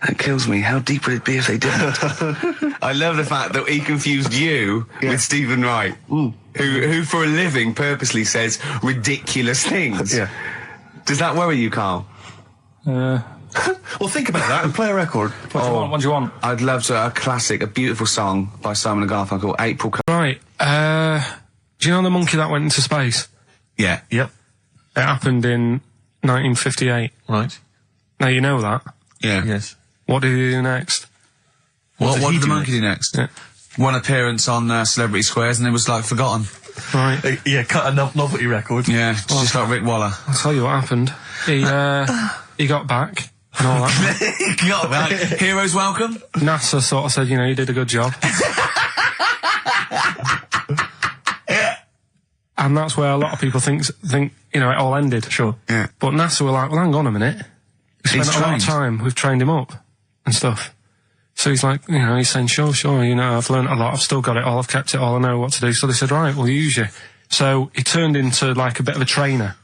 That kills me. How deep would it be if they didn't? I love the fact that he confused you with Stephen Wright, who for a living purposely says ridiculous things. Yeah. Does that worry you, Karl? Well, think about that and play a record. What do you want? I'd love to. A classic, a beautiful song by Simon and Garfunkel, April. Right. Do you know the monkey that went into space? Yeah. Yep. It happened in 1958. Right. Now you know that. Yeah. Yes. What did he do next? What did did he the do monkey do next? Yeah. One appearance on Celebrity Squares and it was like forgotten. Right. Yeah, cut a novelty record. Yeah, just like Rick Waller. I'll tell you what happened. He got back and all that. He got back. Heroes welcome. NASA sort of said, you know, you did a good job. And that's where a lot of people think, you know, it all ended. Sure. Yeah. But NASA were like, well, hang on a minute. We spent He's a lot trained. of time. We've trained him up and stuff. So he's like, you know, he's saying, sure, you know, I've learned a lot. I've still got it all. I've kept it all. I know what to do. So they said, right, we'll use you. So he turned into like a bit of a trainer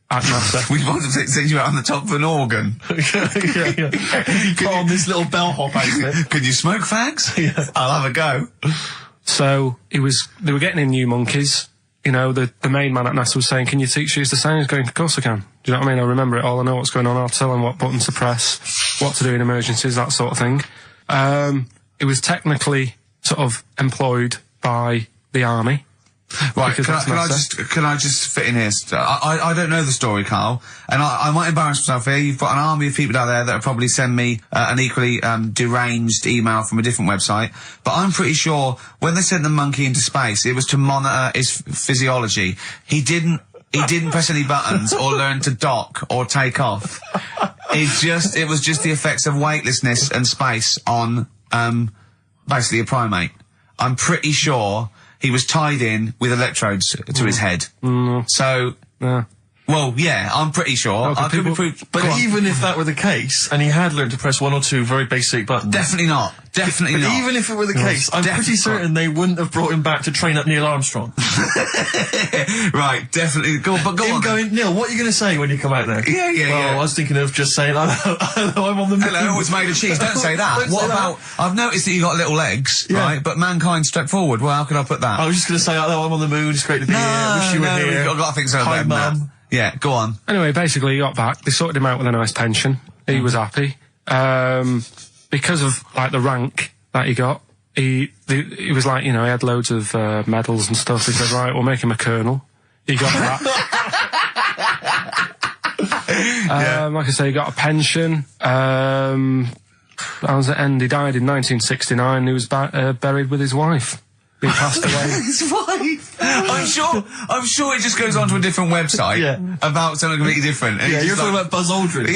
at NASA. We wanted to send you out on the top of an organ. You put on this little bellhop outfit. Can you smoke fags? Yeah. I'll have a go. So they were getting in new monkeys. You know, the main man at NASA was saying, can you teach us the sound? He's going, of course I can. Do you know what I mean? I remember it all. I know what's going on. I'll tell him what buttons to press, what to do in emergencies, that sort of thing. It was technically sort of employed by the army. Right, Because can I just fit in here? I don't know the story, Carl, and I might embarrass myself here. You've got an army of people out there that will probably send me an equally deranged email from a different website, but I'm pretty sure when they sent the monkey into space, it was to monitor his physiology. He didn't press any buttons or learn to dock or take off. It was just the effects of weightlessness and space on basically a primate. I'm pretty sure he was tied in with electrodes to his head. So, well, yeah, I'm pretty sure. Okay, I could be But even if that were the case, and he had learned to press one or two very basic buttons. definitely not. Definitely But not. even if it were the case, I'm pretty certain they wouldn't have brought him back to train up Neil Armstrong. Right, definitely. Go on. Him going, Neil, what are you going to say when you come out there? Yeah, Well, I was thinking of just saying, hello, I'm on the moon. Hello, it's made of cheese. Don't say that. Don't What say that. about? I've noticed that you got little legs, Yeah. right? But mankind stepped forward. Well, how could I put that? I was just going to say, hello, I'm on the moon, it's great to be here, wish you were here. I've got to think so Hi, better than that. Mum. Yeah, go on. Anyway, basically he got back. They sorted him out with a nice pension. He was happy. Because of, like, the rank that he got, he was like, you know, he had loads of medals and stuff. He said, right, we'll make him a colonel. He got that. Like I say, he got a pension. That was the end. He died in 1969. He was buried with his wife. He passed away. His wife. I'm sure it just goes on to a different website about something completely different. And Yeah, it's you're just talking like- about Buzz Aldrin.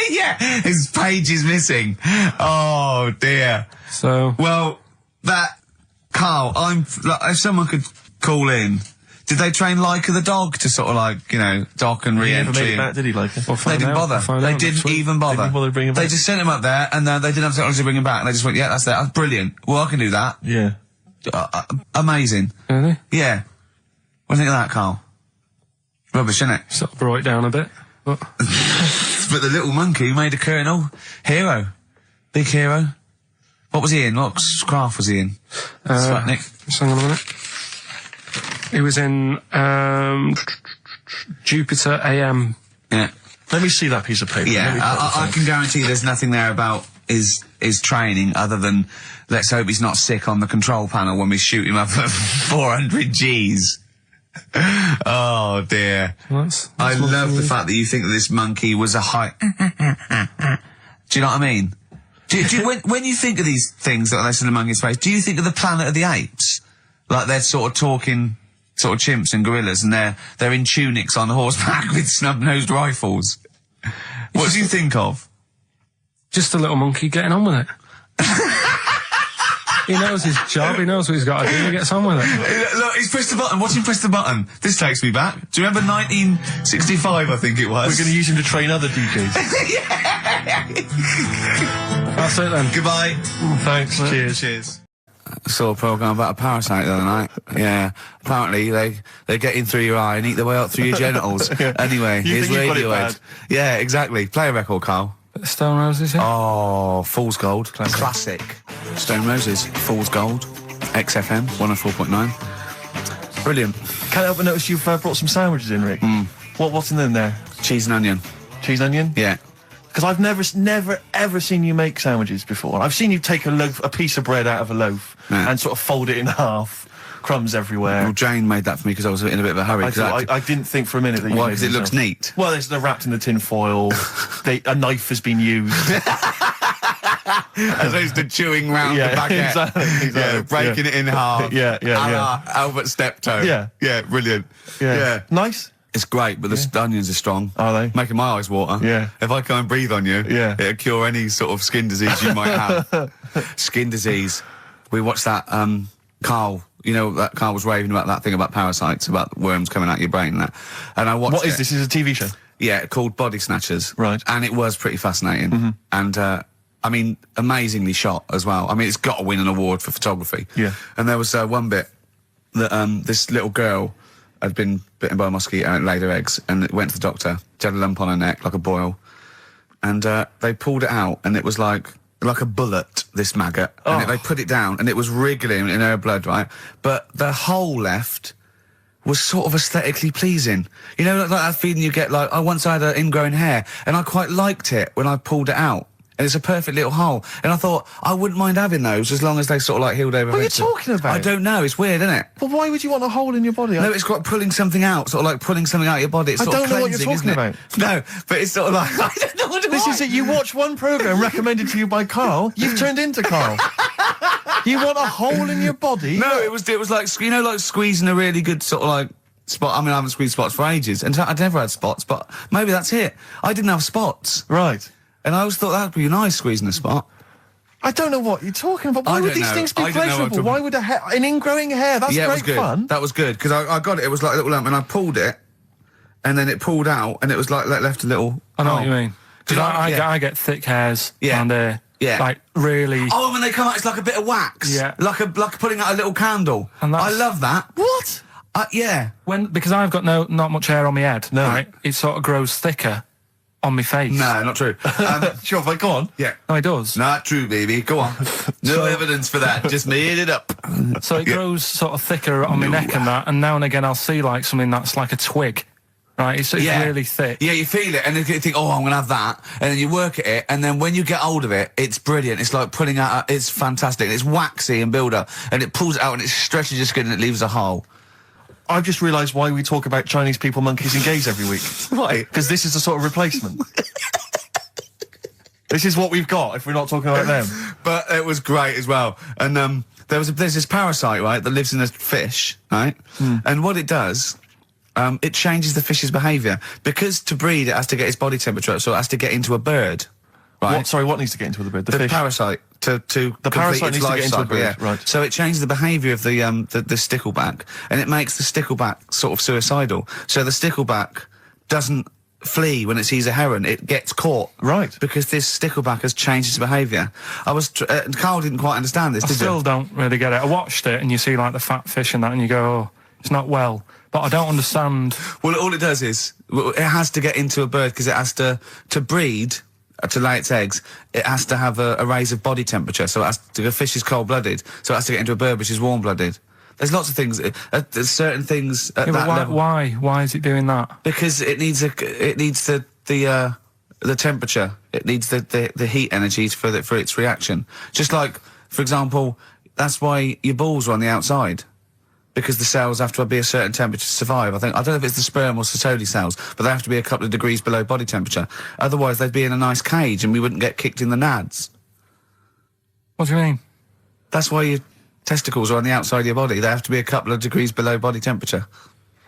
Yeah. His page is missing. Oh dear. So, Well, Carl, if someone could call in, did they train Leica the dog to sort of like, you know, dock and He never re-entry? made it back, did he, like? we'll They find didn't out. bother. We'll find They out next didn't week. even bother. Didn't bother bringing him They back. just sent him up there, and they didn't have technology to bring him back. And they just went, yeah, that's that. That's brilliant. Well, I can do that. Yeah. Amazing. Really? Yeah. What do you think of that, Carl? Rubbish, isn't it? Sort of brought it down a bit. But But the little monkey made a colonel. Hero. Big hero. What was he in? What craft was he in? Sputnik. just hang on a minute. He was in Jupiter AM. Yeah. Let me see that piece of paper. Let me Yeah, put it I aside. can guarantee there's nothing there about his training other than let's hope he's not sick on the control panel when we shoot him up at 400 Gs. Oh dear. That's I what love he the is. fact that you think that this monkey was a high. Do you know what I mean? Do you, when you think of these things that they send a monkey in space, do you think of the Planet of the Apes? Like they're sort of talking, sort of chimps and gorillas, and they're in tunics on horseback with snub-nosed rifles. What do you think of? Just a little monkey getting on with it. He knows his job, he knows what he's got to do, he gets on with it. Look, he's pressed the button. Watch him press the button. This takes me back. Do you remember 1965, I think it was? We're going to use him to train other DJs. That's it then. Goodbye. Thanks. Cheers. Cheers. Saw a programme about a parasite the other night. Yeah. Apparently they get in through your eye and eat their way up through your genitals. Anyway, You here's think you've got it Radiohead. bad? Yeah, exactly. Play a record, Carl. Stone Roses here? Oh, Fool's Gold. Classic. Stone Roses, Fool's Gold. XFM, 104.9. Brilliant. Can't help but notice you've brought some sandwiches in, Rick. What's in them there? Cheese and onion. Cheese onion? Yeah. Because I've never, ever seen you make sandwiches before. I've seen you take a piece of bread out of a loaf Yeah. and sort of fold it in half crumbs everywhere. Well, Jane made that for me because I was in a bit of a hurry. I didn't think for a minute that you Why? made Because it them looks yourself. neat. Well, they're wrapped in the tin foil. A knife has been used. As opposed to chewing round Yeah, the baguette. exactly, Yeah, breaking it in half. Yeah, yeah, A yeah. la Albert Steptoe. Yeah. Yeah, brilliant. Yeah. Nice. It's great, but the onions are strong. Are they? Making my eyes water. Yeah. If I come and breathe on you, Yeah. it'll cure any sort of skin disease you might have. Skin disease. We watched that, Karl, you know, that Karl was raving about that thing about parasites, about worms coming out your brain and that. And I watched What is it. this? Is it a TV show? Yeah, called Body Snatchers. Right. And it was pretty fascinating. And, I mean, amazingly shot as well. I mean, it's got to win an award for photography. Yeah. And there was one bit that this little girl had been bitten by a mosquito and it laid her eggs, and it went to the doctor. She had a lump on her neck, like a boil. And they pulled it out, and it was like a bullet, this maggot. And they put it down, and it was wriggling in her blood, right? But the hole left was sort of aesthetically pleasing. You know, like that feeling you get, like, I once had an ingrown hair, and I quite liked it when I pulled it out. And it's a perfect little hole. And I thought, I wouldn't mind having those as long as they sort of like healed over. What are you talking about? I don't know, it's weird, isn't it? Well, why would you want a hole in your body? No, it's got pulling something out, sort of like pulling something out of your body. It's I sort don't of know what you're cleansing, talking isn't it? No, but it's sort of like, I don't know what This is it. You watch one programme recommended to you by Karl, you've turned into Karl. You want a hole in your body? No, it was like, you know, like squeezing a really good sort of like spot. I mean, I haven't squeezed spots for ages, and I'd never had spots, but maybe that's it. I didn't have spots. Right. And I always thought that'd be nice, squeezing a spot. I don't know what you're talking about. I Why would don't these know. things be I don't know what I'm pleasurable? talking- Why would an ingrowing hair? That's Yeah, it was great good. fun. That was good, because I got it. It was like a little lump, and I pulled it, and then it pulled out, and it was like left a little. I know what you mean. Because Yeah. I get thick hairs Yeah. and Yeah. like really. Oh, when they come out, it's like a bit of wax. Yeah. Like putting out a little candle. And I that's- love that. What? Yeah. Because I've got not much hair on my head. No. Right, it sort of grows thicker on my face. No, not true. Sure, but go on. Yeah. No, it does. Not true, baby. Go on. No evidence for that. Just made it up. So it grows sort of thicker on my neck and that, and now and again I'll see like something that's like a twig. Right, it's really thick. Yeah, you feel it, and then you think, oh, I'm going to have that, and then you work at it, and then when you get hold of it, it's brilliant. It's like pulling out, it's fantastic. It's waxy and build up, and it pulls it out, and it stretches your skin, and it leaves a hole. I've just realised why we talk about Chinese people, monkeys and gays every week. Why? Because this is a sort of replacement. This is what we've got if we're not talking about them. But it was great as well. And there's this parasite, right, that lives in a fish, right? And what it does, it changes the fish's behaviour. Because to breed, it has to get its body temperature up, so it has to get into a bird, right? What needs to get into the bird? The The fish? parasite to The parasite complete its needs to life get into a cycle, bird, yeah. right. So it changes the behaviour of the stickleback, and it makes the stickleback sort of suicidal. So the stickleback doesn't flee when it sees a heron; it gets caught. Right. Because this stickleback has changed its behaviour. Karl didn't quite understand this, I did still you? don't really get it. I watched it and you see like the fat fish and that, and you go, oh, it's not well. But I don't understand. Well, all it does is it has to get into a bird because it has to breed. To lay its eggs, it has to have a raise of body temperature. So the fish is cold-blooded, so it has to get into a bird which is warm-blooded. There's lots of things. There's certain things at Yeah, that but level. why? Why is it doing that? Because it needs the temperature. It needs the heat energy for its reaction. Just like, for example, that's why your balls are on the outside. Because the cells have to be a certain temperature to survive. I don't know if it's the sperm or Sertoli cells, but they have to be a couple of degrees below body temperature. Otherwise, they'd be in a nice cage and we wouldn't get kicked in the nads. What do you mean? That's why your testicles are on the outside of your body. They have to be a couple of degrees below body temperature.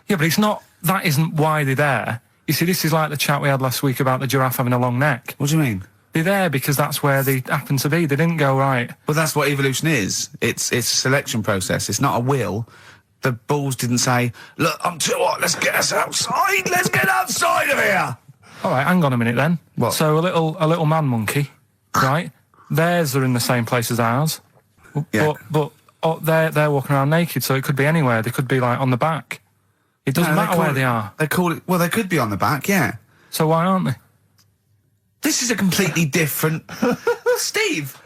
Yeah, but it's not. That isn't why they're there. You see, this is like the chat we had last week about the giraffe having a long neck. What do you mean? They're there because that's where they happen to be. They didn't go right. Well, that's what evolution is. It's a selection process. It's not a will. The balls didn't say, look, I'm too hot, let's get us outside, let's get outside of here! All right, hang on a minute then. What? So a little man monkey, right? Theirs are in the same place as ours. Yeah. But they're walking around naked, so it could be anywhere. They could be like on the back. It doesn't No, matter where they are. They call it, well, they could be on the back, yeah. So why aren't they? This is a completely different... Steve!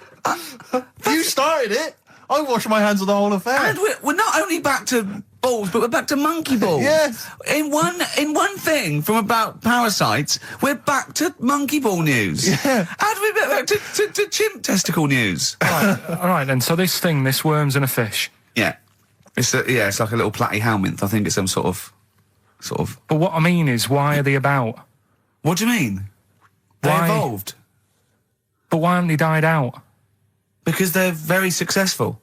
You started it. I wash my hands of the whole affair. And we're not only back to balls, but we're back to monkey balls. Yes. In one thing from about parasites, we're back to monkey ball news. Yeah. How do we get back to chimp testicle news? All right then. So this worm's in a fish. Yeah. It's like a little platyhelminth. I think it's some sort of. But what I mean is, why are they about? What do you mean? They Why? evolved But why haven't they died out? because they're very successful.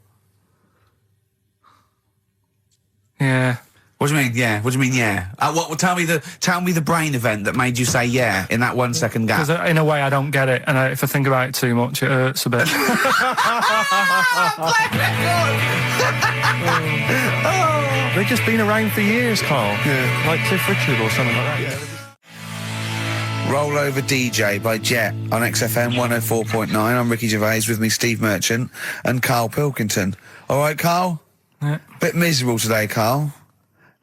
Yeah. What do you mean? Yeah. What do you mean? Yeah. Tell me the brain event that made you say yeah in that 1 second gap. Because in a way I don't get it, and if I think about it too much, it hurts a bit. They've just been around for years, Carl. Yeah. Like Cliff Richard or something like that. Yeah. Roll Over DJ by Jet on XFM 104.9. I'm Ricky Gervais, with me Steve Merchant and Karl Pilkington. All right, Karl? Yeah. Bit miserable today, Karl.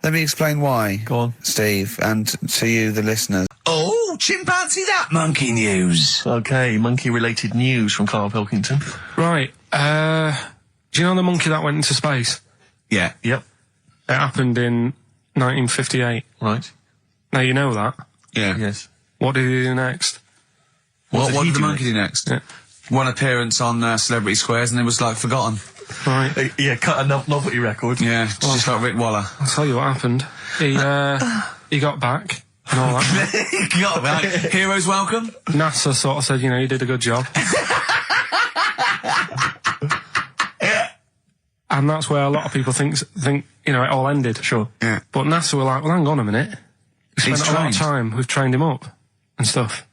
Let me explain why. Go on. Steve, and to you, the listeners. Oh, chimpanzee that monkey news. Okay, monkey-related news from Karl Pilkington. Right. Do you know the monkey that went into space? Yeah. Yep. It happened in 1958. Right. Now you know that. Yeah. Yes. What did he do next? What he did the do monkey do next? Yeah. One appearance on Celebrity Squares and it was like forgotten. Right. Yeah, cut a novelty record. Yeah, just like Rick Waller. I'll tell you what happened. He got back and all that. Got back. Heroes welcome. NASA sort of said, you know, you did a good job. And that's where a lot of people think, you know, it all ended. Sure. Yeah. But NASA were like, well, hang on a minute. We spent He's a lot of trained. time, we've trained him up and stuff.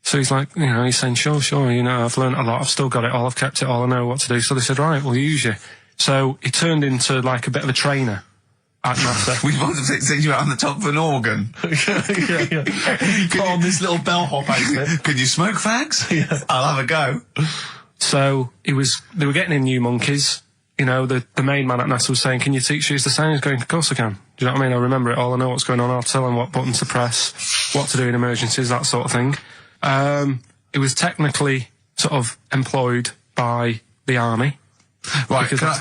So he's like, you know, he's saying, sure, you know, I've learned a lot, I've still got it all, I've kept it all, I know what to do. So they said, right, we'll use you. So he turned into like a bit of a trainer at NASA. We wanted to send you out on the top of an organ. yeah. Put on this little bellhop outfit. Can you smoke fags? Yeah. I'll have a go. So they were getting in new monkeys. You know, the main man at NASA was saying, can you teach us the sound? He's going, of course I can. Do you know what I mean? I remember it all, I know what's going on, I'll tell him what buttons to press, what to do in emergencies, that sort of thing. It was technically sort of employed by the army. Right, Because that's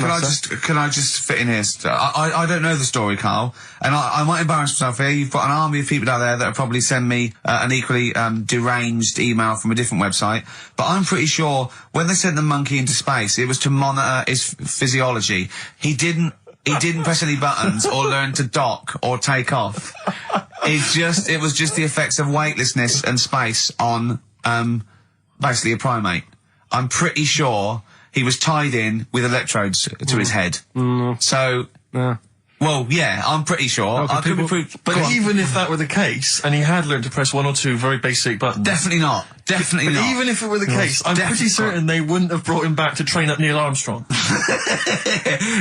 can I just fit in here? I don't know the story, Karl, and I might embarrass myself here. You've got an army of people out there that will probably send me an equally deranged email from a different website, but I'm pretty sure when they sent the monkey into space, it was to monitor his physiology. He didn't press any buttons or learn to dock or take off. It was just the effects of weightlessness and space on basically a primate. I'm pretty sure he was tied in with electrodes to his head. So, Yeah. well, yeah, I'm pretty sure. Okay, I could be people- proved. But Go on. even if that were the case, and he had learned to press one or two very basic buttons. Definitely not. Definitely But not. even if it were the case, I'm definitely pretty certain they wouldn't have brought him back to train up Neil Armstrong.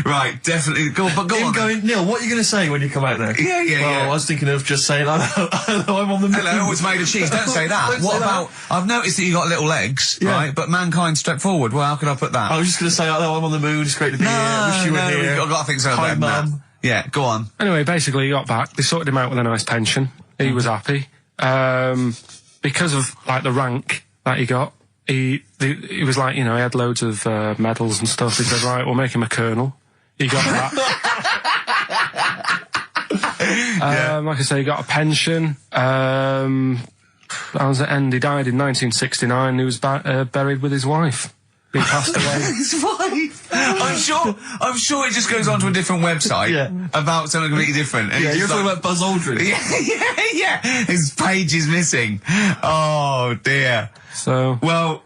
Right, definitely. Go on, Him then. going, Neil, what are you going to say when you come out there? Yeah, yeah, well, yeah. I was thinking of just saying, hello, I'm on the moon. Hello, it's made of cheese. Don't say that. Don't What say that. about? I've noticed that you got little legs, Yeah. right? But mankind stepped forward. Well, how could I put that? I was just going to say, hello, I'm on the moon, it's great to be here, wish you were here. I've got to think so Hi, better than that. Mum. Yeah, go on. Anyway, basically he got back, they sorted him out with a nice pension. He was happy. Because of, like, the rank that he got, he was like, you know, he had loads of medals and stuff. He said, right, we'll make him a colonel. He got that. Like I say, he got a pension. That was the end. He died in 1969. He was buried with his wife. He passed away. His wife. I'm sure it just goes on to a different website Yeah. about something completely different. And Yeah, it's you're just talking like- about Buzz Aldrin. yeah. His page is missing. Oh dear. So, Well,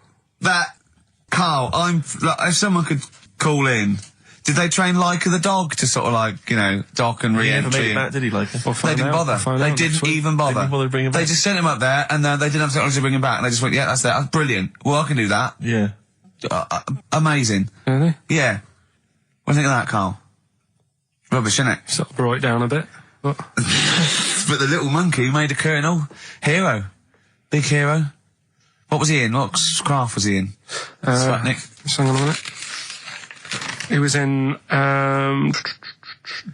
Karl, if someone could call in, did they train Leica the dog to sort of like, you know, dock and He never re-entry? made it back, did he, like? we'll They find didn't out. bother. We'll find They out didn't next week. even bother. Didn't bother to bring him They back. just sent him up there, and they didn't have technology to bring him back. And they just went, yeah, that's there. That's brilliant. Well, I can do that. Yeah. Amazing. Really? Yeah. What do you think of that, Karl? Rubbish, isn't it? Sort of brought it down a bit. But But the little monkey made a colonel. Hero. Big hero. What was he in? What craft was he in? Sputnik. just hang on a minute. He was in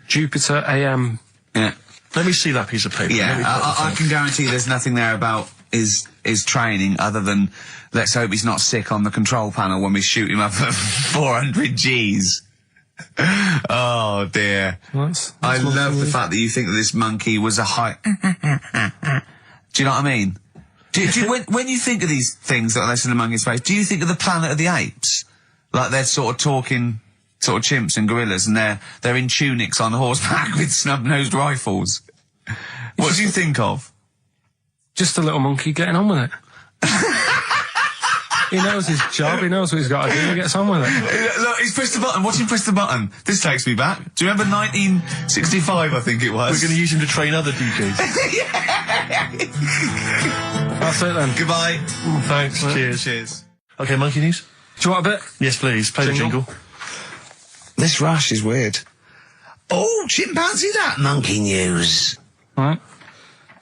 Jupiter AM. Yeah. Let me see that piece of paper. Let me Yeah, put it I on. can guarantee there's nothing there about his training other than let's hope he's not sick on the control panel when we shoot him up at 400 Gs. Oh dear. That's I love the lovely. fact that you think that this monkey was a high... Do you know what I mean? When you think of these things that are less than the monkey in space, do you think of the Planet of the Apes? Like they're sort of talking sort of chimps and gorillas, and they're in tunics on horseback with snub-nosed rifles. What do you think of? Just a little monkey getting on with it. He knows his job, he knows what he's got to do, he gets on with it. Look, he's pressed the button. Watch him press the button. This takes me back. Do you remember 1965, I think it was? We're going to use him to train other DJs. That's it then. Goodbye. Thanks. Cheers. Cheers. Okay, monkey news? Do you want a bit? Yes, please. Play the jingle. This rash is weird. Oh, chimpanzee that monkey news. Right.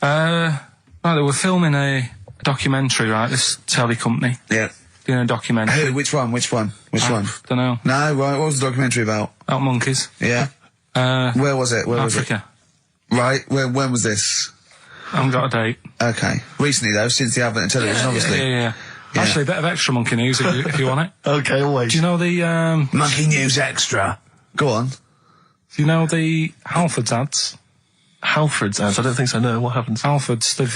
Right, they were filming a documentary, right, this telly company. Yeah. Doing a documentary. Who? Which one? Don't know. No, right, what was the documentary about? About monkeys. Yeah. Where was it? Where Africa. was it? Right, when was this? I haven't got a date. Okay. Recently, though, since the advent of television, obviously. Yeah. Actually, a bit of extra monkey news if you want it. Okay, always. Do you know the, Monkey news extra. Go on. do you know the Halfords ads? Halford's ads? I don't think so, no. What happens? Halfords, they've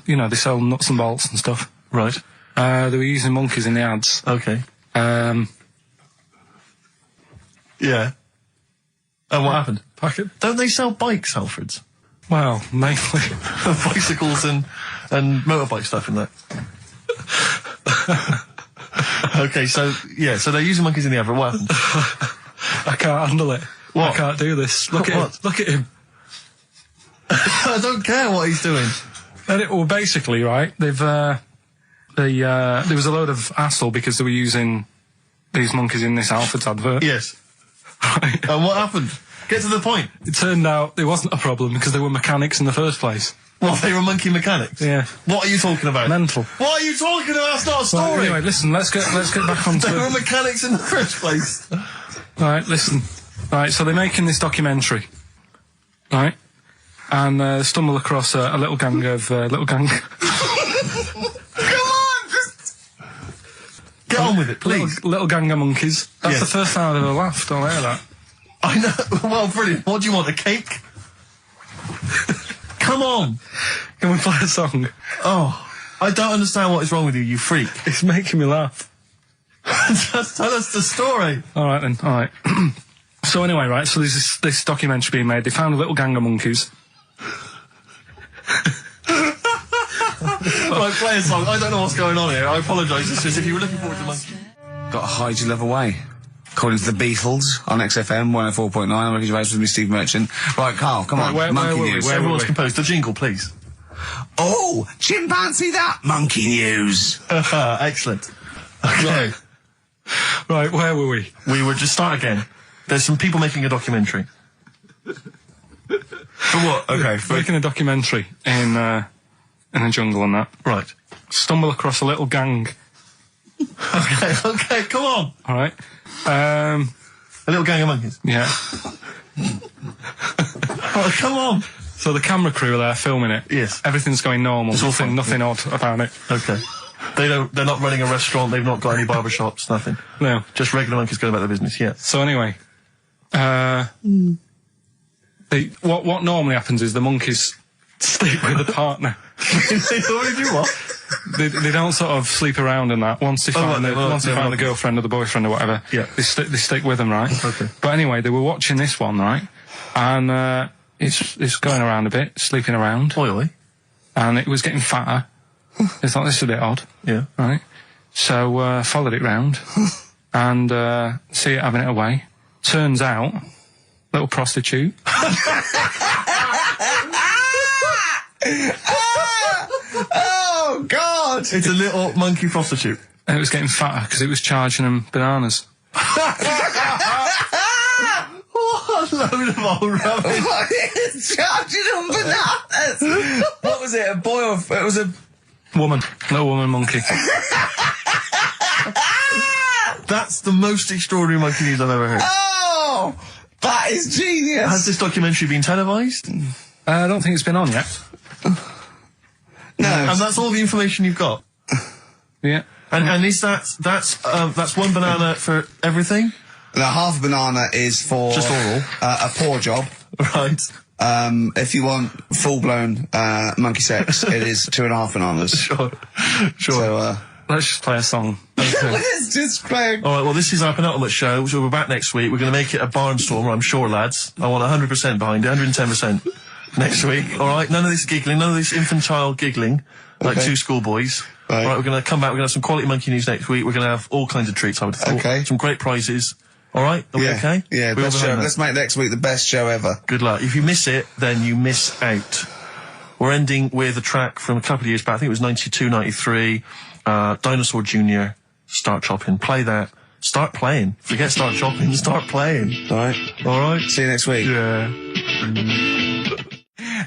you know, they sell nuts and bolts and stuff. Right. They were using monkeys in the ads. Okay. Yeah. And what happened? Don't they sell bikes, Halfords? Well, mainly. Bicycles and motorbike stuff in that. Okay, so they're using monkeys in the advert. What happened? I can't handle it. What? I can't do this. Look at What? him. Look at him. I don't care what he's doing. Well, basically, right, there was a load of hassle because they were using these monkeys in this Halfords advert. Yes. Right. And what happened? Get to the point. It turned out it wasn't a problem because they were mechanics in the first place. Well, they were monkey mechanics? Yeah. What are you talking about? Mental. What are you talking about? That's not a story. Right, anyway, listen, let's get back onto They were it. mechanics in the first place. Right, listen. Right, so they're making this documentary. Right? And stumble across a little gang of Come on, just get on with it, please. little gang of monkeys. That's Yes. the first time I've ever laughed. I'll hear that. I know. Well, brilliant. What do you want? A cake? Come on. Can we play a song? Oh, I don't understand what is wrong with you, you freak. It's making me laugh. Just tell us the story. All right then. All right. So anyway, right. So there's this documentary being made. They found a little gang of monkeys. Right, play a song. I don't know what's going on here. I apologise. It's just if you were looking forward to monkey. Got to hide your love away. According to the Beatles on XFM 104.9. I'm Ricky Gervais with me, Steve Merchant. Right, Carl, come on. where monkey were we? news. Where Everyone's were we? composed. The jingle, please. Oh, chimpanzee that monkey news. Excellent. Okay. Right, where were we? We would just start again. There's some people making a documentary. For what? Okay, Making a documentary in a jungle and that. Right. Stumble across a little gang. Okay, come on. All right. A little gang of monkeys. Yeah. Oh, come on. So the camera crew are there filming it. Yes. Everything's going normal. It's all fine. Nothing odd about it. Okay. They're not running a restaurant, they've not got any barber shops, nothing. No. Just regular monkeys going about their business, yeah. So anyway, what normally happens is the monkeys sleep with the partner. They already do what? They don't sort of sleep around and that. Once they find the girlfriend or the boyfriend or whatever, Yeah. they stick with them, right? Okay. But anyway, they were watching this one, right? And it's going around a bit, sleeping around, Oily. and it was getting fatter. They thought this is a bit odd, Yeah. right? So followed it round and see it having it away. Turns out, little prostitute. Oh, God! It's a little monkey prostitute. And it was getting fatter because it was charging them bananas. What a load of old rubbish. Charging them bananas! What was it, a boy or... It was a... Woman. Little woman monkey. That's the most extraordinary monkey news I've ever heard. Oh! That is genius! Has this documentary been televised? I don't think it's been on yet. No. And that's all the information you've got? Yeah. And is that's one banana for everything? The half banana is for... Just oral. A poor job. Right. If you want full-blown monkey sex, it is 2.5 bananas. Sure. So, Let's just play a song. Let's just play. All right, well, this is our penultimate show, so we're back next week. We're going to make it a barnstormer, I'm sure, lads. I want 100% behind it, 110% next week. All right, none of this giggling, none of this infantile giggling, like two schoolboys. Right. All right, we're going to come back, we're going to have some quality monkey news next week. We're going to have all kinds of treats, I would have thought. Okay. Some great prizes. All right, are we okay? Yeah, We're all best show. behind that. Let's make next week the best show ever. Good luck. If you miss it, then you miss out. We're ending with a track from a couple of years back. I think it was 92, 93. Dinosaur Jr. Start Chopping. Play that. Start playing. Forget start chopping. Start playing. All right. All right. See you next week. Yeah.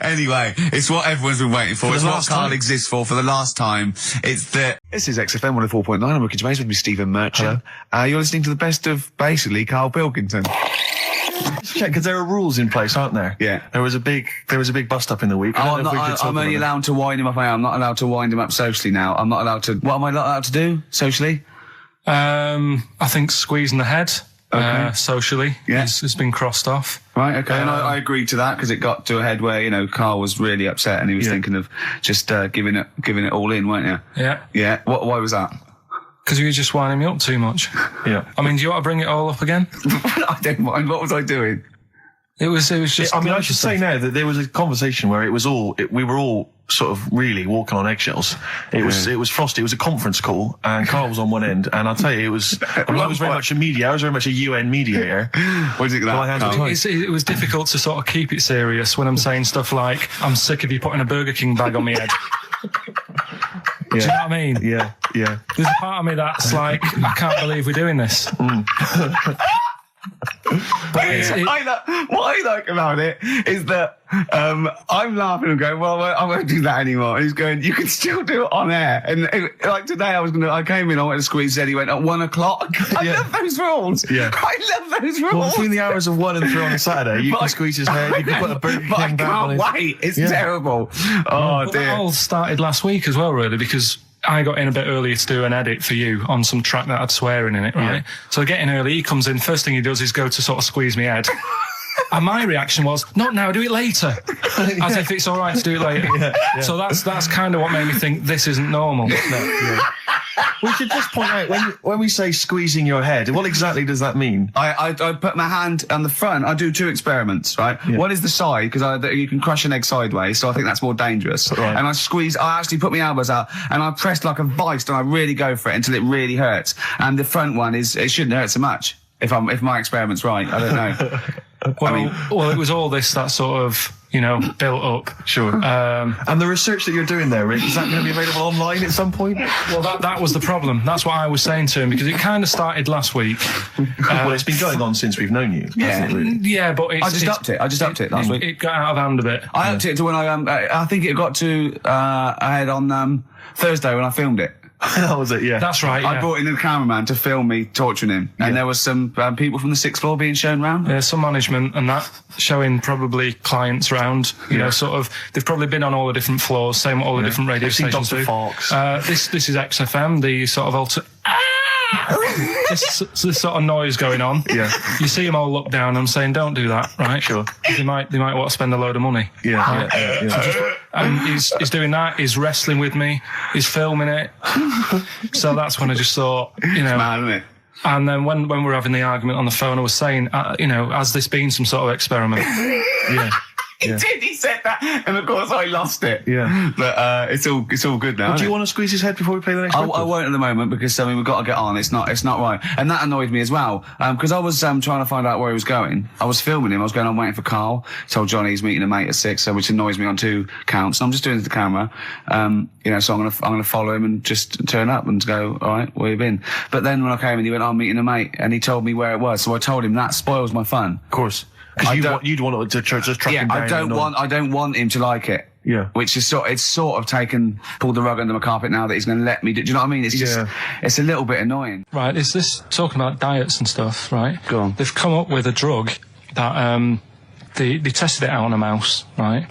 Anyway, it's what everyone's been waiting for. For It's the what last Carl time. exists for the last time. It's the... This is XFM 104.9. I'm Ricky Gervais with me, Stephen Merchant. You're listening to the best of, basically, Karl Pilkington. Just check, because there are rules in place, aren't there? Yeah. There was a big bust up in the week. I don't know if we could talk I'm only about it. allowed to wind him up. I'm not allowed to wind him up socially now. I'm not allowed to... What am I not allowed to do socially? I think squeezing the head, socially, Yeah. has been crossed off. Right, okay. And I agreed to that because it got to a head where, you know, Carl was really upset and he was thinking of just giving it all in, weren't you? Yeah. Yeah. Why was that? Because you were just winding me up too much. Yeah. I mean, do you want to bring it all up again? I don't mind. What was I doing? It was just... I mean, I should say now that there was a conversation where we were all sort of really walking on eggshells. It was frosty. It was a conference call, and Carl was on one end. And I'll tell you, it was. I was very much a media. I was very much a UN mediator. What is it Well, I that, had to Carl? It was difficult to sort of keep it serious when I'm saying stuff like, I'm sick of you putting a Burger King bag on my head. Do you know what I mean? Yeah. There's a part of me that's like, I can't believe we're doing this. But What I like about it is that I'm laughing and going, well, I won't do that anymore. And he's going, you can still do it on air. And like today, I came in, I went to squeeze Eddie, went at 1 o'clock. I love those rules. Yeah. I love those rules. Well, between the hours of 1 and 3 on a Saturday, you can squeeze his head. You can put a Burger But I King back on can't his. wait. It's terrible. Oh, But dear. that all started last week as well, really, because I got in a bit earlier to do an edit for you on some track that had swearing in it, right? Yeah. So I get in early, he comes in, first thing he does is go to sort of squeeze me head. And my reaction was, not now, do it later. As if it's all right to do it later. So that's kind of what made me think this isn't normal. We should just point out, when we say squeezing your head, what exactly does that mean? I put my hand on the front. I do 2 experiments, right? Yeah. One is the side, because you can crush an egg sideways, so I think that's more dangerous. Right. And I actually put my elbows out, and I press like a vice, and I really go for it until it really hurts. And the front one it shouldn't hurt so much, if my experiment's right. I don't know. Well, it was all this that sort of, built up. Sure. And the research that you're doing there, Rick, is that going to be available online at some point? Well, that was the problem. That's what I was saying to him, because it kind of started last week. Well, it's been going on since we've known you. hasn't it, really? Yeah, but I just upped it last week. It got out of hand a bit. I upped it to when I think it got to ahead on Thursday when I filmed it. That was it, yeah. That's right, I yeah. brought in a cameraman to film me torturing him, and there was some people from the 6th floor being shown round. Yeah, some management and that, showing probably clients round, sort of, they've probably been on all the different floors, same what all the different radio I've seen stations Dr. do. Fox. This is XFM, the sort of this sort of noise going on. Yeah. You see them all look down, I'm saying, don't do that, right? Sure. They might want to spend a load of money. Yeah. And he's doing that, he's wrestling with me, he's filming it. So that's when I just thought, Man, isn't it? and then when we were having the argument on the phone, I was saying, has this been some sort of experiment? He did. He said that, and of course I lost it. Yeah. But it's all good now. Do you isn't it? want to squeeze his head before we play the next I record? won't at the moment because we've got to get on. It's not right, and that annoyed me as well because I was trying to find out where he was going. I was filming him. I was going on waiting for Carl. Told Johnny he's meeting a mate at 6, which annoys me on 2 counts. So I'm just doing it to the camera, So I'm gonna follow him and just turn up and go. All right, where you been? But then when I came in, he went, I'm meeting a mate, and he told me where it was. So I told him that spoils my fun. Of course. Because you'd want to just track him down. I don't want him to like it. Yeah. Which is pulled the rug under my carpet now that he's going to let me do. Do you know what I mean? It's just, it's a little bit annoying. Right, is this talking about diets and stuff, right? Go on. They've come up with a drug that, they tested it out on a mouse, right?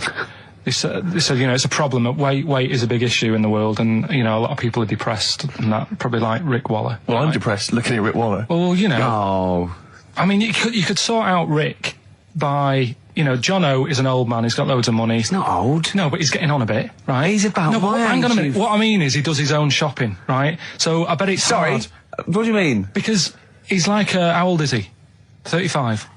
They said, it's a problem that weight is a big issue in the world, and, a lot of people are depressed, and that, probably like Rick Waller. Well, right? I'm depressed looking at Rick Waller. Well, Oh. I mean, you could sort out Rick by you know, Jono is an old man. He's got loads of money. He's not old. No, but he's getting on a bit, right? He's about no, but my hang on a age, minute. you- What I mean is he does his own shopping, right? So I bet it's Sorry. hard What do you mean? because he's like, how old is he? 35.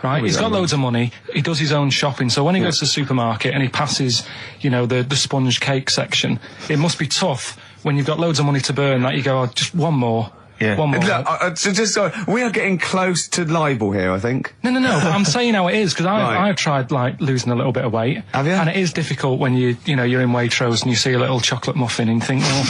Right, he's got loads of money. He does his own shopping. So when he goes to the supermarket and he passes, you know, the sponge cake section, it must be tough when you've got loads of money to burn that you go, oh, just one more. Yeah. One more. Look, sorry, we are getting close to libel here, I think. No, but I'm saying how it is, because Right. I've tried, like, losing a little bit of weight. Have you? And it is difficult when you're in Waitrose and you see a little chocolate muffin and think, well,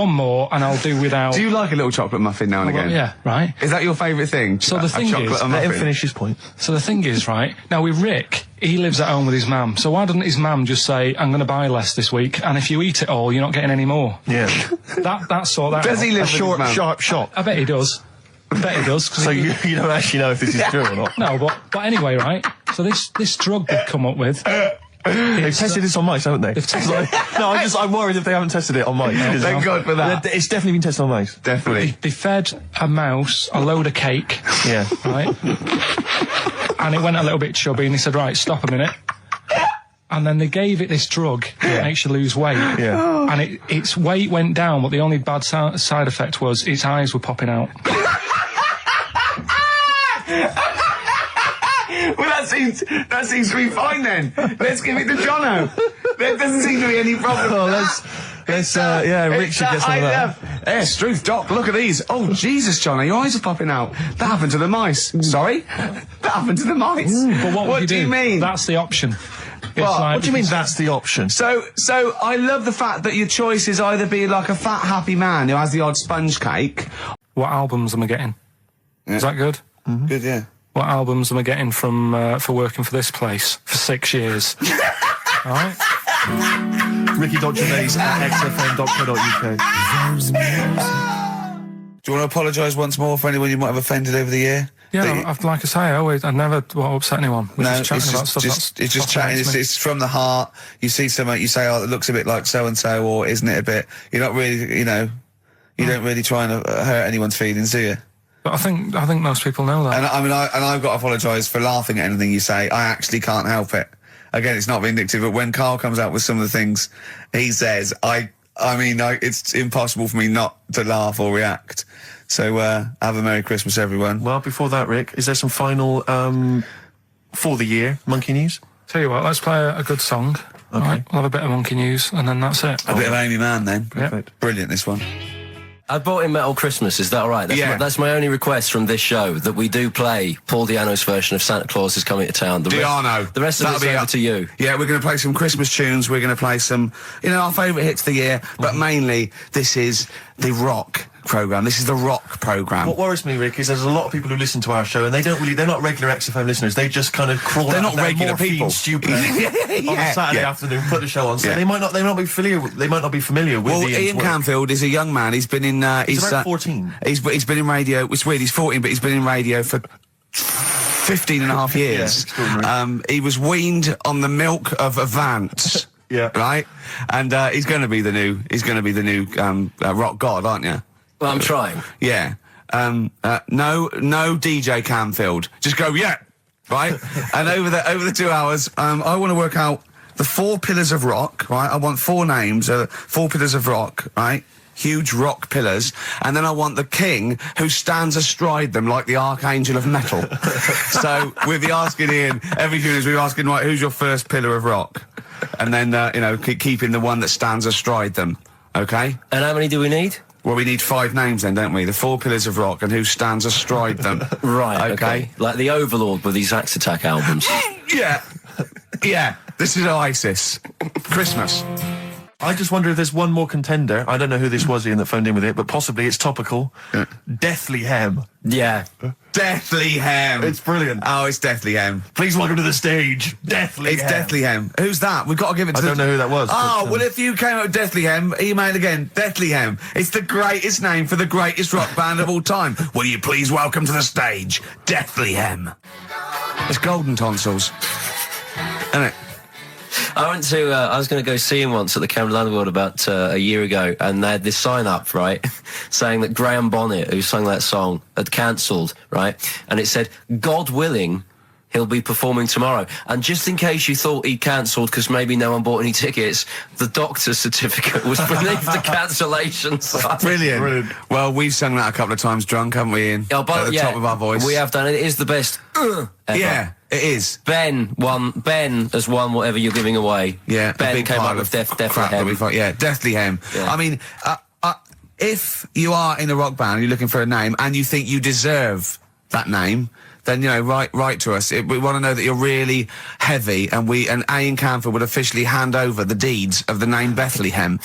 one more and I'll do without... Do you like a little chocolate muffin now and Well, again? yeah, right. Is that your favourite thing? So the A thing chocolate is- and Let him muffin? finish his point. So the thing is, right, now with Rick, he lives at home with his mum, so why doesn't his mum just say, I'm going to buy less this week, and if you eat it all, you're not getting any more? Yeah. That's sort that Does out. he live with his mum? Sharp shot. I bet he does. I bet he does. 'Cause So he- you don't actually know if this is true or not. No, but anyway, right, so this drug they've come up with... They've tested this on mice, haven't they? They've tested No, I'm worried if they haven't tested it on mice. Thank God for that. It's definitely been tested on mice. Definitely. They fed a mouse a load of cake, Yeah. right? And it went a little bit chubby, and he said, right, stop a minute. And then they gave it this drug that makes you lose weight. Yeah. And its weight went down, but the only bad side effect was its eyes were popping out. Well, that seems to be fine then. Let's give it to Jono. There doesn't seem to be any problem. Oh, let's Rick should get some of that. Yes, truth, Doc, look at these. Oh, Jesus, Jono, your eyes are popping out. That happened to the mice. Sorry? That happened to the mice. But what do you mean? That's the option. It's What do you mean that's the option? So I love the fact that your choice is either be like a fat, happy man who has the odd sponge cake. What albums am I getting? Is that good? Good, yeah. What albums am I getting from for working for this place for 6 years? All right. Ricky.Gervais at xfm.co.uk. Do you want to apologise once more for anyone you might have offended over the year? Yeah, like I say, I never upset anyone. We're No, just chatting about stuff. it's just chatting. It's from the heart. You see something, you say, "Oh, it looks a bit like so and so," or "Isn't it a bit?" You're not really, you don't really try and hurt anyone's feelings, do you? But I think most people know that. And I've got to apologise for laughing at anything you say. I actually can't help it. Again, it's not vindictive, but when Carl comes out with some of the things he says, it's impossible for me not to laugh or react. So, have a Merry Christmas, everyone. Well, before that, Rick, is there some final, for the year, monkey news? Tell you what, let's play a good song. Okay. Right, we'll have a bit of monkey news, and then that's it. A bit of Amy Mann, then. Perfect. Brilliant, this one. I bought in Metal Christmas, is that all right? That's my only request from this show, that we do play Paul Di'Anno's version of Santa Claus is Coming to Town. The rest of it's over to you. Yeah, we're going to play some Christmas tunes. We're going to play some, our favourite hits of the year. But mainly, this is the rock programme. This is the rock programme. What worries me, Rick, is there's a lot of people who listen to our show and they're not regular XFM listeners. They just kind of crawl They're out not of their regular morphine people. stupor on a Saturday afternoon, put the show on. So they might not be familiar with Well, Ian work. Canfield is a young man. He's been in. He's about 14. He's been in radio. It's weird. He's 14, but he's been in radio for 15 and a half years. He was weaned on the milk of Avant. Yeah. Right. And he's going to be the new. He's going to be the new rock god, aren't you? Well, I'm trying. Yeah. No DJ Canfield. Just go, yeah. Right? And over the 2 hours, I want to work out the 4 pillars of rock, right? I want 4 names, 4 pillars of rock, right? Huge rock pillars. And then I want the king who stands astride them like the archangel of metal. So we'll be asking Ian, every few minutes we'll be asking, right, who's your first pillar of rock? And then, keeping the one that stands astride them. Okay? And how many do we need? Well, we need 5 names then, don't we? The 4 pillars of rock and who stands astride them. Right, Okay. Like the Overlord with these Axe Attack albums. Yeah. Yeah. This is Oasis. Christmas. I just wonder if there's one more contender. I don't know who this was, Ian, that phoned in with it, but possibly it's topical. Deathly Hem. Yeah. Deathly Hem. It's brilliant. Oh, it's Deathly Hem. Please welcome to the stage, Deathly It's Hem. Deathly Hem. Who's that? We've got to give it to I don't know who that was. Oh, but, well, if you came up with Deathly Hem, email again. Deathly Hem. It's the greatest name for the greatest rock band of all time. Will you please welcome to the stage, Deathly Hem? It's Golden Tonsils. Isn't it? I was going to go see him once at the Camden Underworld about a year ago, and they had this sign up, right, saying that Graham Bonnet, who sung that song, had cancelled, right, and it said, God willing, He'll be performing tomorrow. And just in case you thought he cancelled because maybe no one bought any tickets, the doctor's certificate was beneath the cancellation sign. Brilliant. Well, we've sung that a couple of times drunk, haven't we, Ian? Oh, but, at the top of our voice. We have done it. It is the best ever. Yeah, it is. Ben has won whatever you're giving away. Yeah, Ben came up with Deathly Hem. Yeah, Deathly Hem. Yeah. I mean, if you are in a rock band, you're looking for a name, and you think you deserve that name, then, you know, write to us. We want to know that you're really heavy, and Ian Camphor would officially hand over the deeds of the name Bethlehem.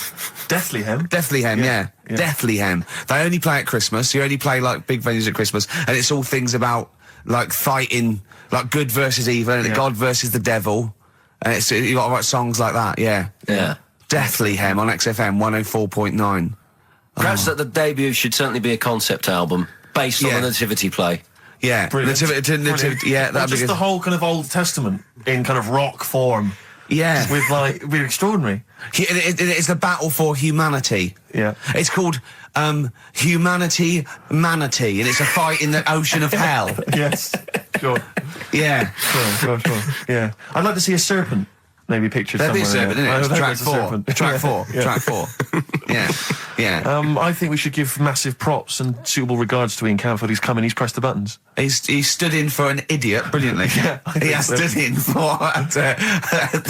Bethlehem? Bethlehem, yeah. Bethlehem. They only play at Christmas. You only play, like, big venues at Christmas, and it's all things about, like, fighting, like, good versus evil, and God versus the devil. And you got to write songs like that, yeah. Bethlehem on XFM 104.9. Perhaps that the debut should certainly be a concept album based on the Nativity play. Yeah, Nativity, yeah, that'd be just the whole kind of Old Testament in kind of rock form. Yeah. With, like, it'd be extraordinary. It's the battle for humanity. Yeah. It's called, Humanity Manatee, and it's a fight in the ocean of hell. Yes. Sure. Yeah. Sure. Yeah. I'd like to see a serpent. Maybe pictured There'd somewhere. Be a serpent, isn't it? Track 4. Yeah. Track 4. Yeah. I think we should give massive props and suitable regards to Ian Camphor. He's come in, he's pressed the buttons. He stood in for an idiot brilliantly. He has stood in for the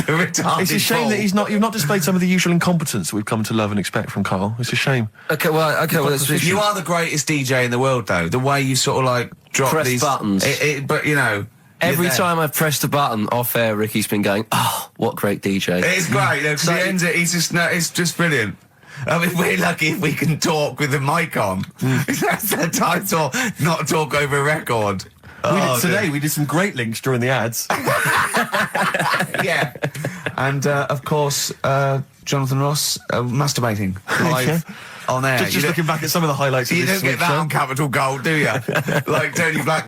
retarded. It's a shame that you've not displayed some of the usual incompetence that we've come to love and expect from Karl. It's a shame. Okay, well, you are the greatest DJ in the world, though. The way you sort of, like, drop press these buttons. But, you know, every time I've pressed a button off air, Ricky's been going, "Oh, what great DJ!" It's great because he ends it. It's just brilliant. I mean, we're lucky if we can talk with the mic on. That's the title, not talk over a record. We did some great links during the ads. Yeah, and of course, Jonathan Ross masturbating live on air. Just looking back at some of the highlights. You of this don't get that on Capital Gold, do you? Like Tony Black.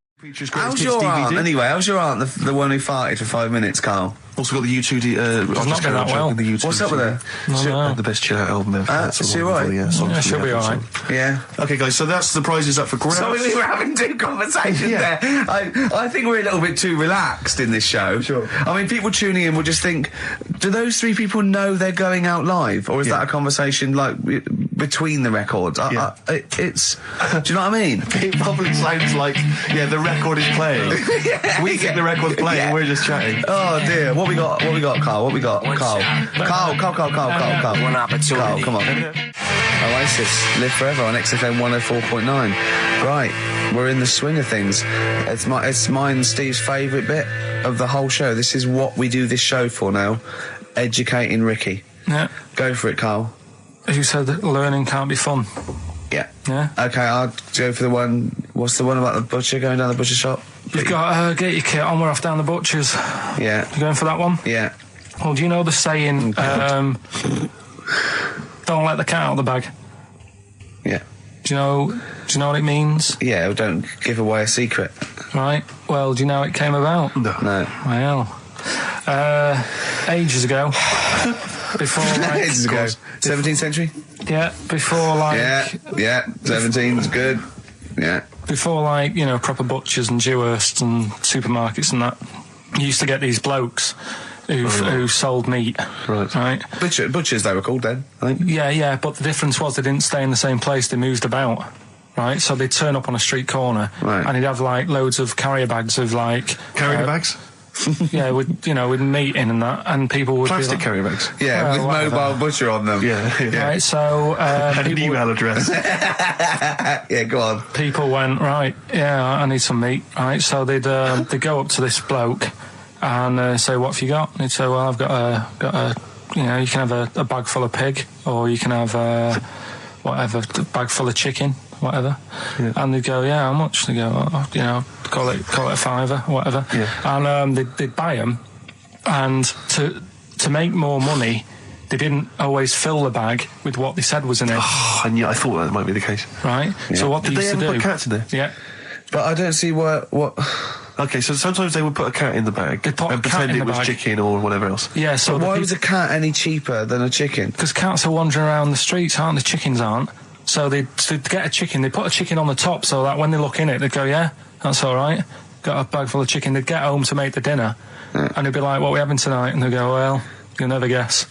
How's your aunt, anyway? How's your aunt, the one who farted for 5 minutes, Karl? Also got the U2, not been that well. What's up with her? The best chill out album ever. Is she alright? Yeah, she'll be alright. Yeah. Okay, guys, so that's the prizes up for grabs. So we were having two conversations there. I think we're a little bit too relaxed in this show. Sure. I mean, people tuning in will just think, do those three people know they're going out live? Or is that a conversation, like, between the records? It's... Do you know what I mean? It probably sounds like, the record is playing. We think the record's playing and we're just chatting. Oh, dear. What we got, Karl? What we got? Karl. One opportunity. Karl, come on. Oasis, Live Forever on XFM 104.9. Right, we're in the swing of things. It's mine and Steve's favourite bit of the whole show. This is what we do this show for now. Educating Ricky. Yeah. Go for it, Karl. You said that learning can't be fun. Yeah. Yeah. Okay, I'll go for the one. What's the one about the butcher going down the butcher shop? You've got to get your kit on. We're off down the butcher's. Yeah. You going for that one? Yeah. Well, do you know the saying, don't let the cat out of the bag? Yeah. Do you know what it means? Yeah, don't give away a secret. Right. Well, do you know how it came about? No. Well, ages ago. Before, like... ages ago. 17th century? Yeah, before, like... Yeah, 17's good. Yeah. Before, like, you know, proper butchers and Dewhursts and supermarkets and that, you used to get these blokes who sold meat. Right. Butchers, they were called then, I think. Yeah, but the difference was they didn't stay in the same place, they moved about. Right, so they'd turn up on a street corner, and he'd have, like, loads of carrier bags of, like... Carrier bags? Yeah, with meat in and that, and people would plastic be like, carrier bags. Yeah, with mobile butcher on them. Yeah. Right, so and an email address. Yeah, go on. People went, right, yeah, I need some meat. Right, so they'd go up to this bloke and say, what have you got? And he'd say, well, I've got a you know, you can have a bag full of pig, or you can have a bag full of chicken, whatever. Yeah. And they'd go, yeah, how much? They go, you know, call it a fiver, whatever. Yeah. And they'd buy them, and to make more money, they didn't always fill the bag with what they said was in it. Oh, and I thought that might be the case. Right. Yeah. So what did they they used ever to do? put cats in there? Yeah. But I don't see what. Okay, so sometimes they would put a cat in the bag and pretend it was chicken or whatever else. Yeah, so why was a cat any cheaper than a chicken? Because cats are wandering around the streets, aren't they? Chickens aren't. So they'd get a chicken, they put a chicken on the top so that when they look in it, they'd go, yeah, that's all right. got a bag full of chicken. They'd get home to make the dinner, and they'd be like, "What are we having tonight?" And they'd go, "Well, you'll never guess."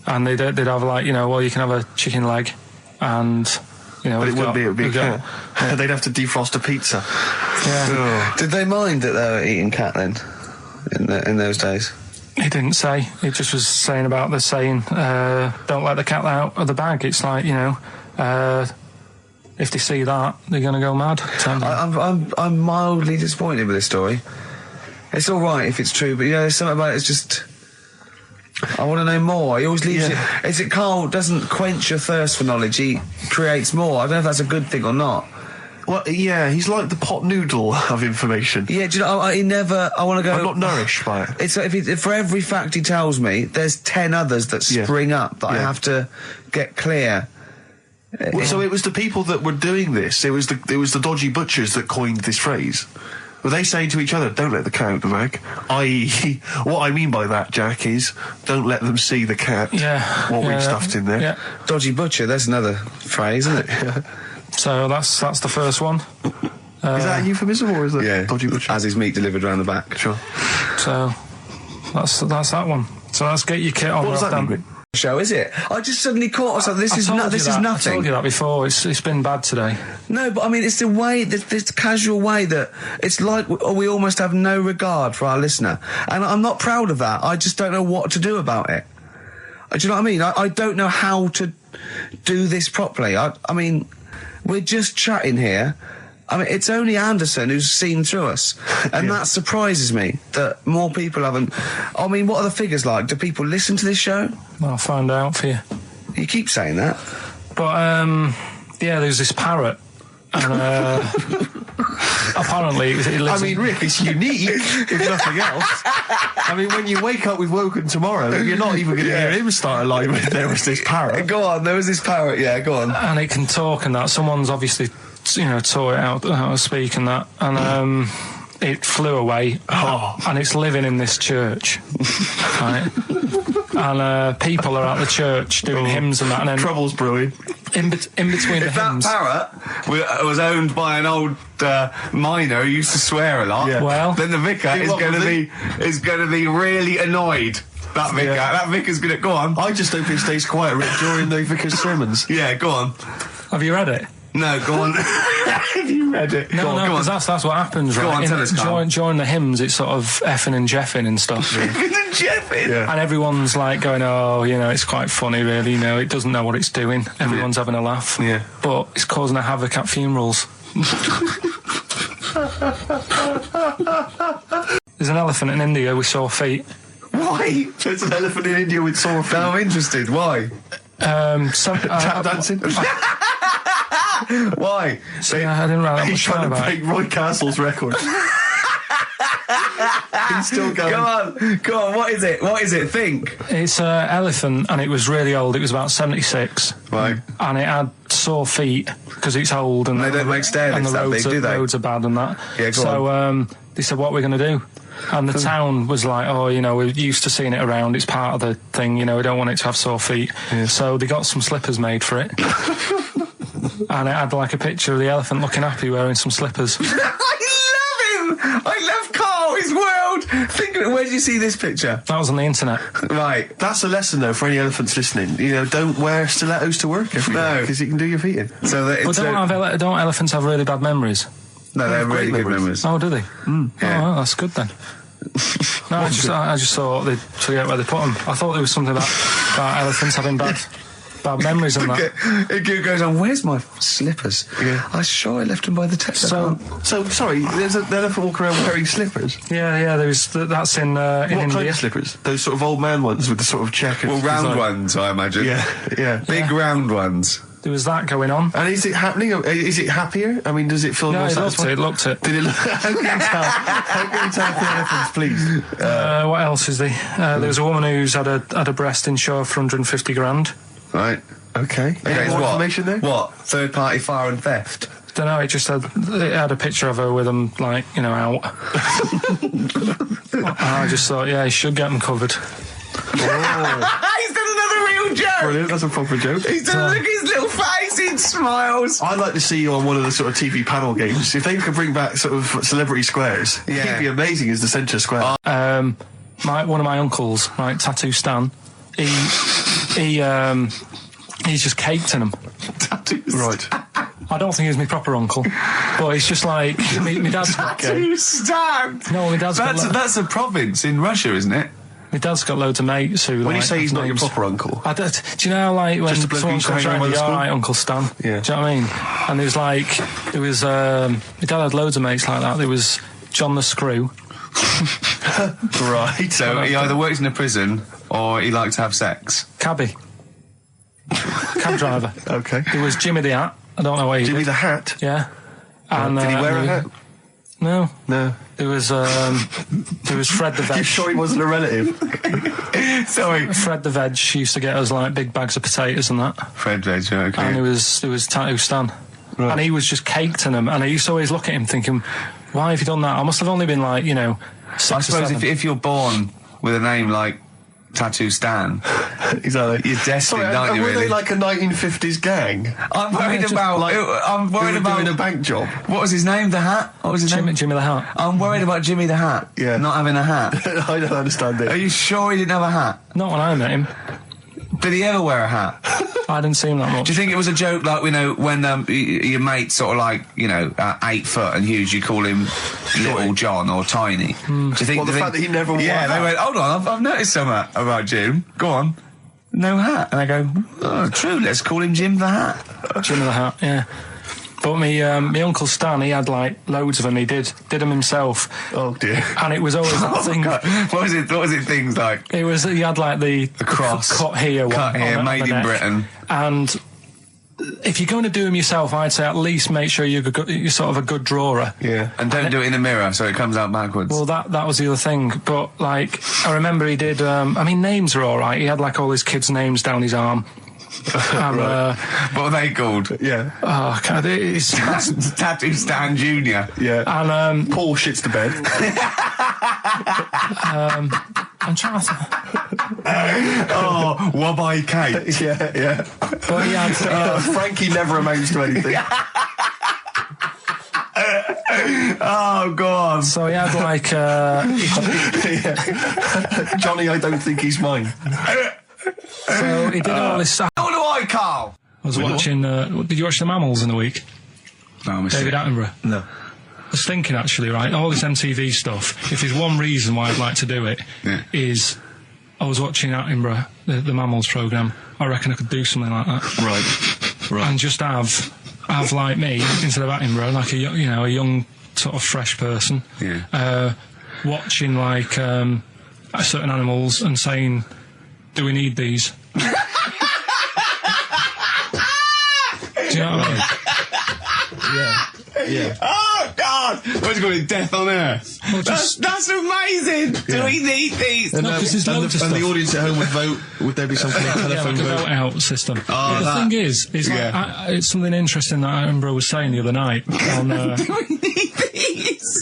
And they'd have like, well, you can have a chicken leg, and but it would be a cat. They'd have to defrost a pizza. Yeah. Did they mind that they were eating cat then? In those days? He didn't say. He just was saying about the saying, "Don't let the cat out of the bag." It's like, if they see that, they're going to go mad. I'm mildly disappointed with this story. It's all right if it's true, but there's something about it. It's just, I want to know more. He always leaves it. Is it Karl doesn't quench your thirst for knowledge? He creates more. I don't know if that's a good thing or not. Well, yeah, he's like the pot noodle of information. Yeah, do you know? He never. I want to go. I'm not nourished by it. It's like if for every fact he tells me, there's 10 others that spring up that I have to get clear. Well, so it was the people that were doing this. It was the dodgy butchers that coined this phrase. Were they saying to each other, "Don't let the cat out the bag"? I.e., what I mean by that, Jack, is don't let them see the cat. Yeah. What we've stuffed in there. Yeah. Dodgy butcher. That's another phrase, isn't it? So that's the first one. Is that a euphemism or is it dodgy butcher? As his meat delivered around the back. Sure. So that's that one. So let's get your kit on. What does that mean? Show, is it? I just suddenly caught myself. This is nothing. I told you that before. It's been bad today. No, but I mean, it's the way, this casual way that it's like we almost have no regard for our listener, and I'm not proud of that. I just don't know what to do about it. Do you know what I mean? I don't know how to do this properly. I mean, we're just chatting here. I mean, it's only Anderson who's seen through us, and that surprises me that more people haven't. I mean, what are the figures like? Do people listen to this show? I'll find out for you. You keep saying that. But, there's this parrot, and apparently it lives. I mean, Rick, it's unique, if nothing else. I mean, when you wake up with Woken Tomorrow, you're not even going to hear him start a line with "There was this parrot." Go on, there was this parrot, go on. And it can talk and that. Someone's obviously, taught it out how to speak and that. And it flew away. And it's living in this church. Right? And people are at the church doing hymns and that. And then trouble's brewing. In between the hymns. That parrot was owned by an old miner who used to swear a lot. Yeah. Well, then the vicar is going to be really annoyed. That vicar. Yeah. That vicar's going to go on. I just hope it stays quiet, Rick, during the vicar's sermons. Yeah, go on. Have you read it? No, go on. Have you read it? No, because that's what happens, right? Go on, tell us, Karl. During the hymns, it's sort of effing and jeffing and stuff. Effing and jeffing? Yeah. And everyone's like going, it's quite funny, really, it doesn't know what it's doing. Everyone's having a laugh. Yeah. But it's causing a havoc at funerals. There's an elephant in India with sore feet. Why? There's an elephant in India with sore feet. Now I'm interested. Why? Tap dancing? Why? I didn't write that He's much trying to about break Roy Castle's record. He's still going. Go on, what is it? Think. It's an elephant, and it was really old. It was about 76. Right. And it had sore feet, because it's old. And they don't make stairs and the that big, do they? roads are bad and that. Yeah, go on. So they said, what are we going to do? And the town was like, we're used to seeing it around, it's part of the thing, we don't want it to have sore feet. Yeah. So they got some slippers made for it. And it had like a picture of the elephant looking happy wearing some slippers. I love him! I love Karl, his world! Think of it, where did you see this picture? That was on the internet. Right. That's a lesson, though, for any elephants listening. Don't wear stilettos to work every day, because it can do your feet in. So that don't elephants have really bad memories? No, they have really good memories. Oh, do they? Yeah. Oh, well, that's good then. No, I just thought they'd forget where they put them. I thought there was something about elephants having bad memories and that. It goes on, where's my slippers? Yeah. I'm sure I left them by the test. So sorry, there's an elephant walking around wearing slippers? Yeah, that's in India. What kind of slippers? Those sort of old man ones with the sort of checkers? Well, round ones, I imagine. Yeah. Big round ones. There was that going on. And is it happening? Is it happier? I mean, does it feel more satisfying? It looked it. Did it look? How can you tell the elephants, please? What else is there? There was a woman who's had a breast insured for 150 grand. Right. Okay. Any more information there? What? Third party fire and theft? Don't know. It had a picture of her with them out. I just thought, he should get them covered. He's done another real joke. Brilliant. That's a proper joke. He's done look at his little face. He It smiles. I'd like to see you on one of the sort of TV panel games. If they could bring back sort of celebrity squares, he'd be amazing as the centre square. One of my uncles, right, Tattoo Stan, he's just caked in them. Right. I don't think he's my proper uncle, but it's just like my dad's got. Tattoo Stan. No, my dad's got. That's a province in Russia, isn't it? My dad's got loads of mates who. When like, you say he's not your names. proper uncle, Do you know how, like, when Just a bloke someone who used to comes hang around around, with the all school? right, Uncle Stan. Yeah. Do you know what I mean? And my dad had loads of mates like that. There was John the Screw. right? So he either works in a prison or he likes to have sex. Cabby. Cab driver. Okay. There was Jimmy the Hat. I don't know where he Jimmy did. the Hat. Yeah. And, Did he wear a hat? No. No. There was Fred the Veg. You sure he wasn't a relative? Sorry. Fred the Veg used to get us like big bags of potatoes and that. Fred Veg, okay. And there was Tattoo Stan. Right. And he was just caked in them. And I used to always look at him thinking, why have you done that? I must have only been like, 6 I or suppose 7. if you're born with a name like Tattoo Stan, Exactly. you're destined, aren't you, were really? they like a 1950s gang? I'm worried about... I'm worried about... doing a bank job. What was his name? The Hat? What was his name? Jimmy the Hat. I'm worried about Jimmy the Hat. Yeah. Not having a hat. I don't understand it. Are you sure he didn't have a hat? Not when I met him. Did he ever wear a hat? I didn't see him that much. Do you think it was a joke, like, when your mate's sort of like, 8 foot and huge, you call him Little John or Tiny? Do you think... Well, the fact that he never wore a Yeah, hat. they went, hold on, I've noticed something about Jim. Go on. No hat. And I go, oh, true, let's call him Jim the Hat. Jimmy the Hat, yeah. But my Uncle Stan, he had like loads of them. He did them himself. Oh dear. And it was always that thing. God. What was it things like? He had like the cross. cut here, Cut here, on made the in neck. Britain. And if you're going to do them yourself, I'd say at least make sure you're sort of a good drawer. Yeah. And don't do it in the mirror so it comes out backwards. Well, that was the other thing. But like, I remember he did. Names are all right. He had like all his kids' names down his arm. And, what are they called? Yeah. Oh, God, it's Tattoo Stan Jr. Yeah. And Paul shits to bed. I'm trying to. Oh, Wabbai Kate. yeah. But he had. Frankie never amounts to anything. Oh, God. So he had like. Johnny, I don't think he's mine. So he did all this stuff. How do I, Carl? I was watching. Did you watch The Mammals in the week? No, David Attenborough. No. I was thinking actually, right, all this MTV stuff, if there's one reason why I'd like to do it, is I was watching Attenborough, the Mammals programme. I reckon I could do something like that. Right. And just have like me, instead of Attenborough, like a young sort of fresh person, watching like certain animals and saying, do we need these? Do you know what I mean? Yeah. Oh, God! What's going to Death on Earth? Well, That's amazing! Do we need these? And, No, 'cause there's loads of and the stuff. audience at home would vote. Would there be some kind of telephone like a vote? vote out system. Oh, But the that- thing is like, it's something interesting that Attenborough was saying the other night on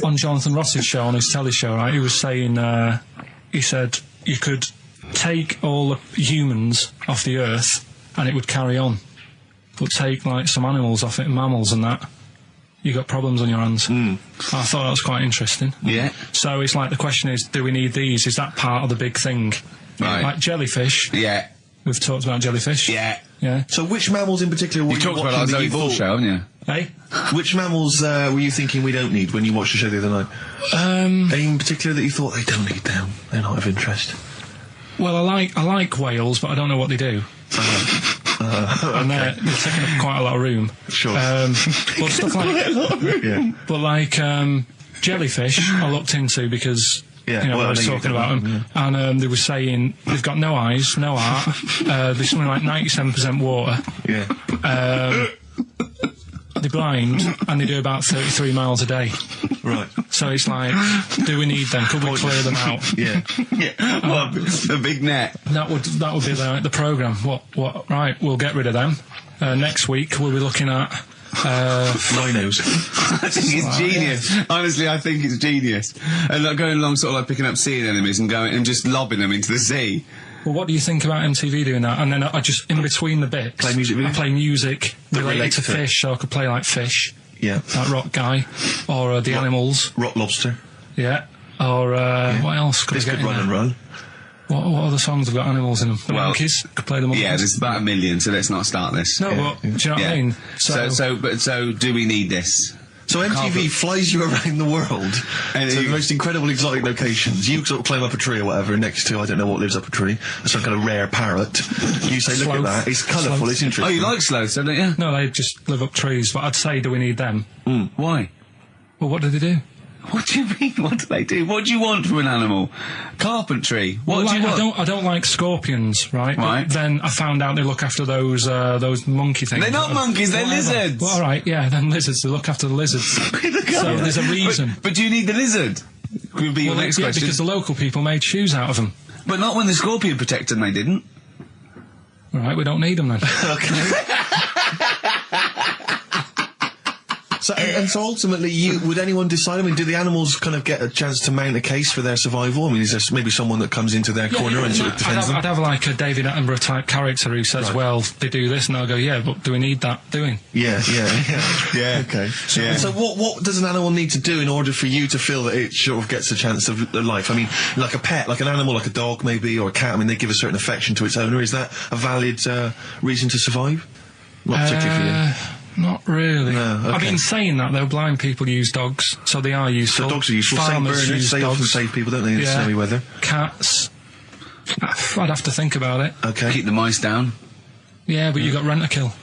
on Jonathan Ross's show, on his telly show, right? He was saying, he said you could take all the humans off the earth and it would carry on, but take like some animals off it, mammals and that, you got problems on your hands. I thought that was quite interesting. Yeah. So it's like the question is, do we need these? Is that part of the big thing? Right. Like jellyfish. Yeah. We've talked about jellyfish. Yeah. Yeah. So which mammals in particular were You you talked about watching that that you Zoe Ball thought- show, haven't you? Hey? Which mammals were you thinking we don't need when you watched the show the other night? Any in particular that you thought they don't need them? They're not of interest. Well, I like whales, but I don't know what they do. And they're taking up quite a lot of room. Sure. But stuff like, Yeah. but like jellyfish, I looked into because Yeah, I well, was I know you talking did about that, them, and they were saying they've got no eyes, no heart. There's something like 97% water. Yeah. They're blind, and they do about 33 miles a day. Right. So it's like, do we need them? Could we clear them out? Yeah. Well, the big net. That would be the programme. What? Right, we'll get rid of them. Next week we'll be looking at Rhinos. I think it's genius. Honestly, I think it's genius. And like going along, sort of like picking up sea anemones and going and just lobbing them into the sea. well, what do you think about MTV doing that? And then I just, in between the bits, Play music videos? I play music related relates to to it. fish, so I could play like Fish, Yeah. that rock guy, or the Animals, Rock Lobster. yeah, or what else could This I get could in run there? and run. What other songs have got animals in them? The Well, Monkeys, could play the Monkeys. Yeah, there's about 1 million, so let's not start this. No, but do you know what I mean? So do we need this? So MTV flies you around the world And to you- the most incredible exotic locations. You sort of climb up a tree or whatever next to, I don't know what lives up a tree, some kind of rare parrot. You say, look at Sloth. that, it's colourful, Sloth. it's interesting. Oh, you like sloths, don't you? No, they just live up trees, but I'd say, do we need them? Why? Well, what do they do? What do you mean? What do they do? What do you want from an animal? Carpentry. What do you want? I don't like scorpions, right? Right. But then I found out they look after those monkey things. They're not monkeys, they're Whatever. lizards. Well, all right, yeah, then lizards. They look after the lizards. So there's a reason. But do you need the lizard? Could be your Well, next yeah, question. because the local people made shoes out of them. But not when the scorpion protected them, they didn't. All right, we don't need them then. So, and so ultimately, would anyone decide? I mean, do the animals kind of get a chance to mount a case for their survival? I mean, is there maybe someone that comes into their corner and sort of defends them? I'd have like a David Attenborough type character who says, Right. well, they do this, and I'll go, yeah, but do we need that doing? Yeah. Okay. So what does an animal need to do in order for you to feel that it sort of gets a chance of life? I mean, like a pet, like an animal, like a dog maybe, or a cat, I mean, they give a certain affection to its owner. Is that a valid reason to survive? Not particularly for you. Not really. No, okay. I mean, saying that, though, blind people use dogs, so they are useful. So dogs are useful. Saint Farmers burners, use they dogs. often save people, don't they, in Yeah. snowy weather? Cats. I'd have to think about it. Okay. Keep the mice down. Yeah, but you got rent a kill.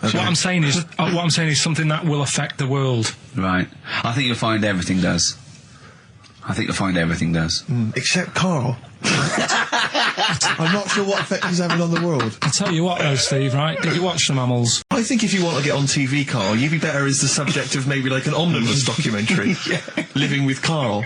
So Okay. what I'm saying is something that will affect the world. Right. I think you'll find everything does. Except Carl. I'm not sure what effect he's having on the world. I'll tell you what, though, Steve. Right? Did you watch the Mammals? I think if you want to get on TV, Carl, you'd be better as the subject of maybe like an omnibus documentary. Living with Carl.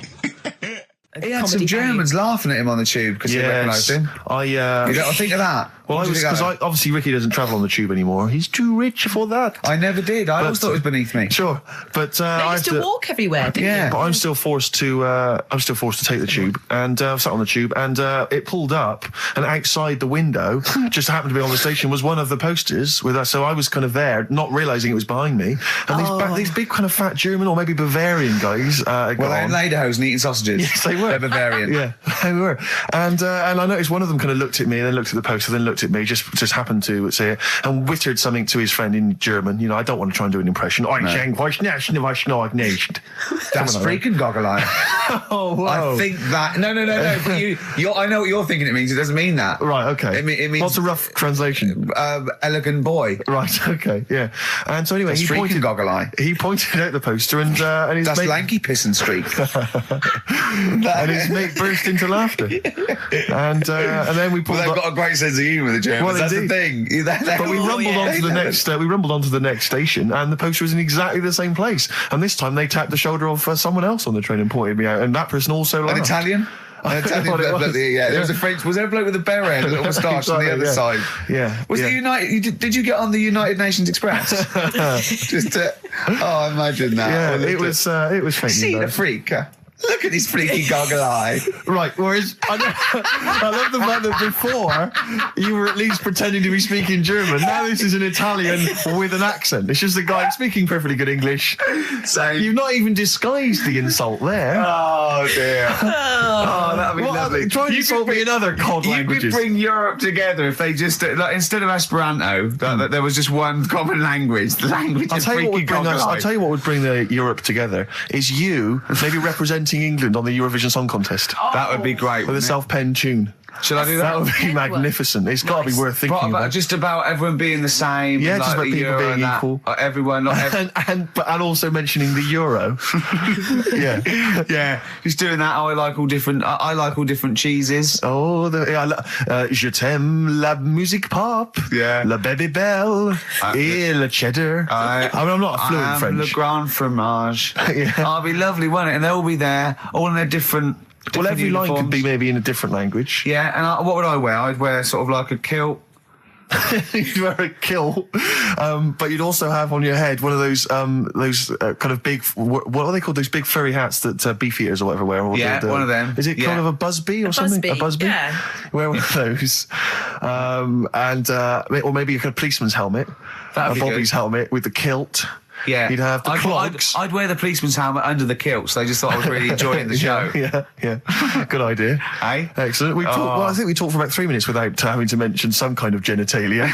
He had some Germans laughing at him on the tube because they recognised him. You don't think of that? Well, What do you think of that? obviously Ricky doesn't travel on the tube anymore. He's too rich for that. I never did. I always thought it was beneath me. Sure, but They I used have to walk everywhere, didn't Yeah. But I'm still forced to take the tube, and I sat on the tube, and it pulled up, and outside the window, just happened to be on the station, was one of the posters with us. So I was kind of there, not realising it was behind me, and these big kind of fat German or maybe Bavarian guys. Well, they're in lederhosen eating sausages. Yes, they were. They're Bavarian. Yeah, they were. And I noticed one of them kind of looked at me, and then looked at the poster, then looked at me, just happened to say it, and wittered something to his friend in German. You know, I don't want to try and do an impression. That's freaking goggle-eye. Oh, wow. I think that... No. But I know what you're thinking it means. It doesn't mean that. Right, okay. It means... What's a rough translation? Elegant boy. Right, okay, yeah. And so anyway, That's freaking goggle-eye. He pointed out the poster, and his That's mate... lanky piss and streak. and his mate burst into laughter. And then we pulled Well, they've up... got a great sense of humour, the Germans. Well, That's indeed. the thing. But we rumbled onto the next. We rumbled onto the next station, and the poster was in exactly the same place. And this time they tapped the shoulder of someone else on the train and pointed me out, and that person also An laughed. Italian? I don't know what it was. Yeah, there was a French. Was there a bloke with a beret and a little moustache on the other side? Yeah. Was the United? Did you get on the United Nations Express? Just to, oh, imagine that. Yeah, it was fake. See the freak. Look at his freaky goggle eye. Right, whereas I love the fact that before you were at least pretending to be speaking German. Now this is an Italian with an accent. It's just a guy speaking perfectly good English. So you've not even disguised the insult there. Oh dear. Oh, that'd be lovely. Try and insult me in other cod languages. You could bring Europe together if they just like, instead of Esperanto, that there was just one common language. The language of freaky goggle eye. I'll tell you what would bring Europe together is you maybe representing England on the Eurovision Song Contest. That would be great. With a self-penned tune. Should I do that? That would be magnificent. It's got to be worth thinking about. Just about everyone being the same. Yeah, like just about the people Euro being and equal. Everyone, not and also mentioning the Euro. yeah. Just doing that. I like all different cheeses. Oh, je t'aime la musique pop. Yeah. La baby belle. Et le cheddar. I mean, I'm not a fluent French. Le grand fromage. Yeah. Oh, it'd be lovely, wouldn't it? And they'll all be there, all in their different. Well, every line uniforms. could be maybe in a different language. Yeah, and what would I wear? I'd wear sort of like a kilt, You'd wear a kilt, but you'd also have on your head one of those kind of big, what are they called? Those big furry hats that beefeaters or whatever wear. Yeah, one of them. Is it kind of a busby or something? A busby? Yeah. Wear one of those, or maybe a kind of policeman's helmet, That'd be Bobby's good. helmet with the kilt. Yeah. You'd have the clogs. I'd wear the policeman's helmet under the kilt, so they just thought I was really enjoying the show. Yeah. Good idea. Hey? Excellent. I think we talked for about 3 minutes without having to mention some kind of genitalia.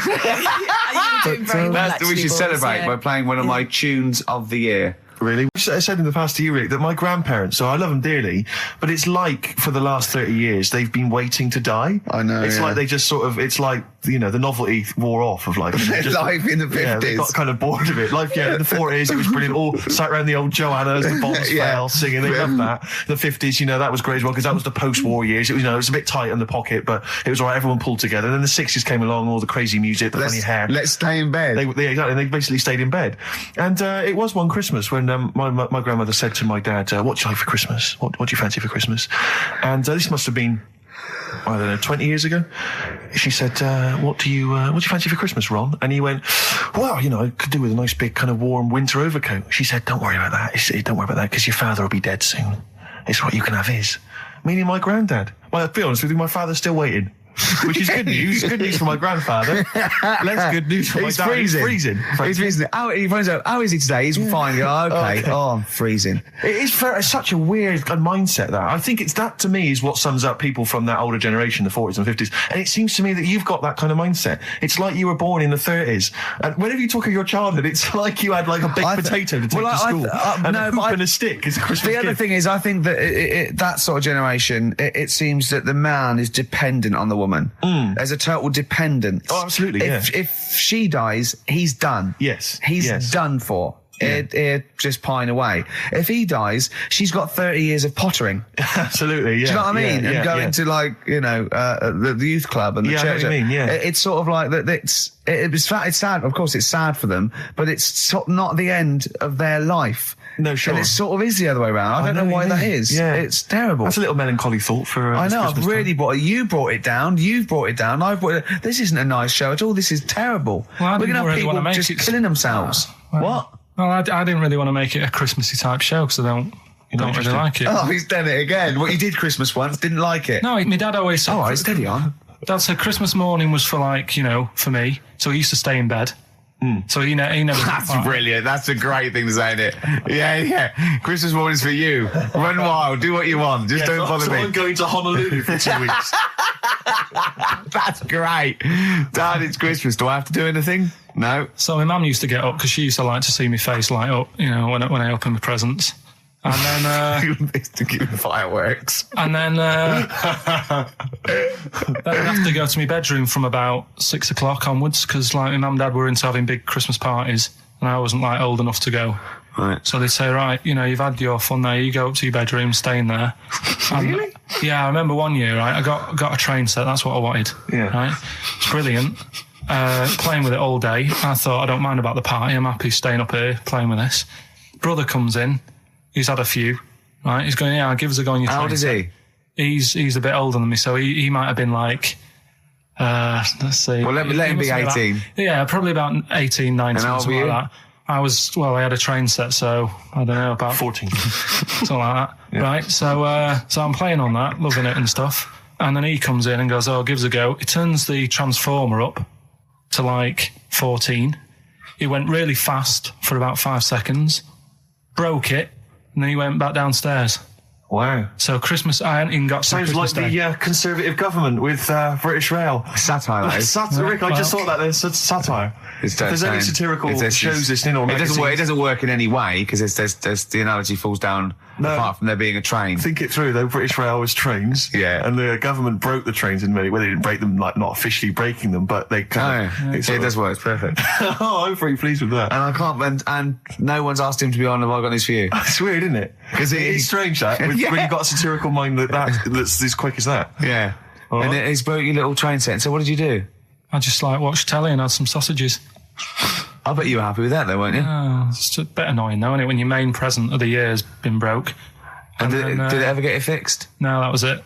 We should celebrate by playing one of my tunes of the year. Really? I said in the past to you, Rick, that my grandparents, so I love them dearly, but it's like for the last 30 years, they've been waiting to die. I know, It's like they just sort of, it's like, the novelty wore off of life. Life in the 50s. Yeah, they got kind of bored of it. Life, in the 40s, it was brilliant. All sat around the old Joannas, the bombs fell, singing. They loved that. The 50s, that was great as well, because that was the post-war years. It was, it was a bit tight in the pocket, but it was all right. Everyone pulled together. And then the 60s came along, all the crazy music, the funny hair. Let's stay in bed. Exactly. They basically stayed in bed. And it was one Christmas when my grandmother said to my dad, what do you like for Christmas? What do you fancy for Christmas? And this must have been, I don't know, 20 years ago. She said, what do you fancy for Christmas, Ron? And he went, well, I could do with a nice big kind of warm winter overcoat. She said, don't worry about that. Don't worry about that, because your father will be dead soon. It's what you can have his. Meaning my granddad. Well, to be honest with you, my father's still waiting. Which is good news. Good news for my grandfather. Less good news for my dad. He's freezing. He's freezing. He finds out, how is he today? He's fine. Oh, okay. Oh, I'm freezing. It's such a weird mindset, that. I think that, to me, is what sums up people from that older generation, the 40s and 50s. And it seems to me that you've got that kind of mindset. It's like you were born in the 30s. And whenever you talk of your childhood, it's like you had like a baked potato to take to school. And a hoop and a stick is a Christmas The other thing is, I think that that sort of generation, it seems that the man is dependent on the woman. There's a total dependence. Oh, absolutely, If she dies, he's done. Yes. He's done for. Just pine away. If he dies, she's got 30 years of pottering. Absolutely, yeah. Do you know what I mean? Yeah, and going to the youth club and the church. I know what you mean, yeah. It's sort of like that. It's sad. Of course, it's sad for them, but it's not the end of their life. No, sure. And it sort of is the other way around. I don't know why that is. Yeah. It's terrible. That's a little melancholy thought for I know, I've Christmas really time. brought it. You brought it down. You've brought it down. I've brought it. This isn't a nice show at all. This is terrible. Well, We're going to have really people just killing themselves. What? Well, I didn't really want to make it a Christmassy type show because I don't really like it. Oh, he's done it again. What, you did Christmas once, didn't like it? No, my dad always said... All right, steady on. Dad said Christmas morning was for for me. So he used to stay in bed. So he never... That's brilliant. That's a great thing to say, isn't it? Yeah. Christmas morning's for you. Run wild. Do what you want. Just don't bother me. I'm going to Honolulu for 2 weeks. That's great. Dad, it's Christmas. Do I have to do anything? No. So my mum used to get up because she used to like to see my face light up, when I open my presents. And then... to give fireworks. And then I'd have to go to my bedroom from about 6 o'clock onwards because my mum and dad were into having big Christmas parties and I wasn't old enough to go. Right. So they'd say, right, you've had your fun there, you go up to your bedroom, stay in there. Really? Yeah, I remember one year, right, I got a train set, that's what I wanted. Yeah. Right? It's brilliant. Playing with it all day. I thought, I don't mind about the party, I'm happy staying up here playing with this. Brother comes in, he's had a few, right? He's going, yeah, give us a go on your train. How old is he? He's a bit older than me, so he might have been let's see. Well, let him be 18. Probably about 18, 19, And how old something were you? like that. I had a train set, so I don't know, about 14. something like that. Yeah. Right, so I'm playing on that, loving it and stuff. And then he comes in and goes, oh, give us a go. He turns the transformer up to 14. He went really fast for about 5 seconds, broke it, and then he went back downstairs. Wow. So Christmas, I hadn't even got to Sounds Christmas like Day. the Conservative government with British Rail. Satire, that is. Satire, Rick, I just thought that there's satire. If there's any satirical shows listening or magazines. It doesn't work in any way because there's the analogy falls down apart from there being a train. Think it through though. British Rail was trains. Yeah. And the government broke the trains in many ways. They didn't break them, not officially breaking them, but they kind of. It does work. It's perfect. Oh, I'm very pleased with that. And I can't. And no one's asked him to be on. Have I got news for you? It's weird, isn't it? Because it's strange that when you've got a satirical mind that's as quick as that. Yeah. And he's broke your little train set. So what did you do? I just watched telly and had some sausages. I bet you were happy with that though, weren't you? Oh, it's just a bit annoying though, isn't it? When your main present of the year has been broke. And did it ever get it fixed? No, that was it.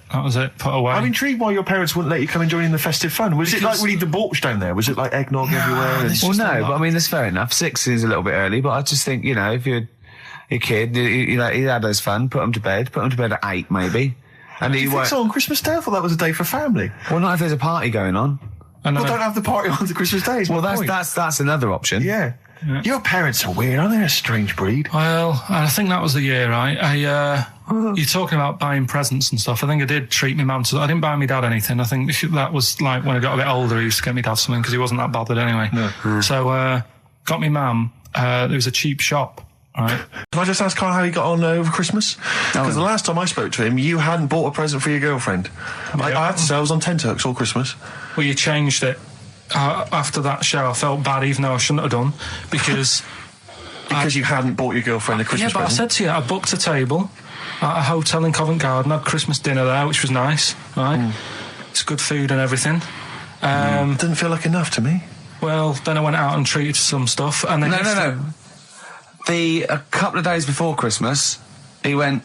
Put away. I'm intrigued why your parents wouldn't let you come and join in the festive fun. Was it like really debauched down there? Was it like eggnog everywhere? Well, no, but I mean, that's fair enough. 6 is a little bit early, but I just think, you know, if you're a kid, he had his fun, put him to bed at 8 maybe. And Do you think so on Christmas Day? I thought that was a day for family. Well, not if there's a party going on. And Well, don't have the party on the Christmas Day. Well, that's another option. Yeah. Your parents are weird, aren't they? A strange breed. Well, I think that was the year, right? You're talking about buying presents and stuff. I think I did treat my mum to. I didn't buy my dad anything. I think that was like when I got a bit older, he used to get me dad something because he wasn't that bothered anyway. No. So, got me mum. There was a cheap shop. Right. Can I just ask Karl how he got on over Christmas? Because the last time I spoke to him, you hadn't bought a present for your girlfriend. I had to say I was on tenterhooks all Christmas. Well, you changed it. After that show, I felt bad, even though I shouldn't have done, because... you hadn't bought your girlfriend a Christmas present? I said to you, I booked a table at a hotel in Covent Garden, had Christmas dinner there, which was nice, right? It's good food and everything. Didn't feel like enough to me. Well, then I went out and treated some stuff, and then... No. A couple of days before Christmas, he went,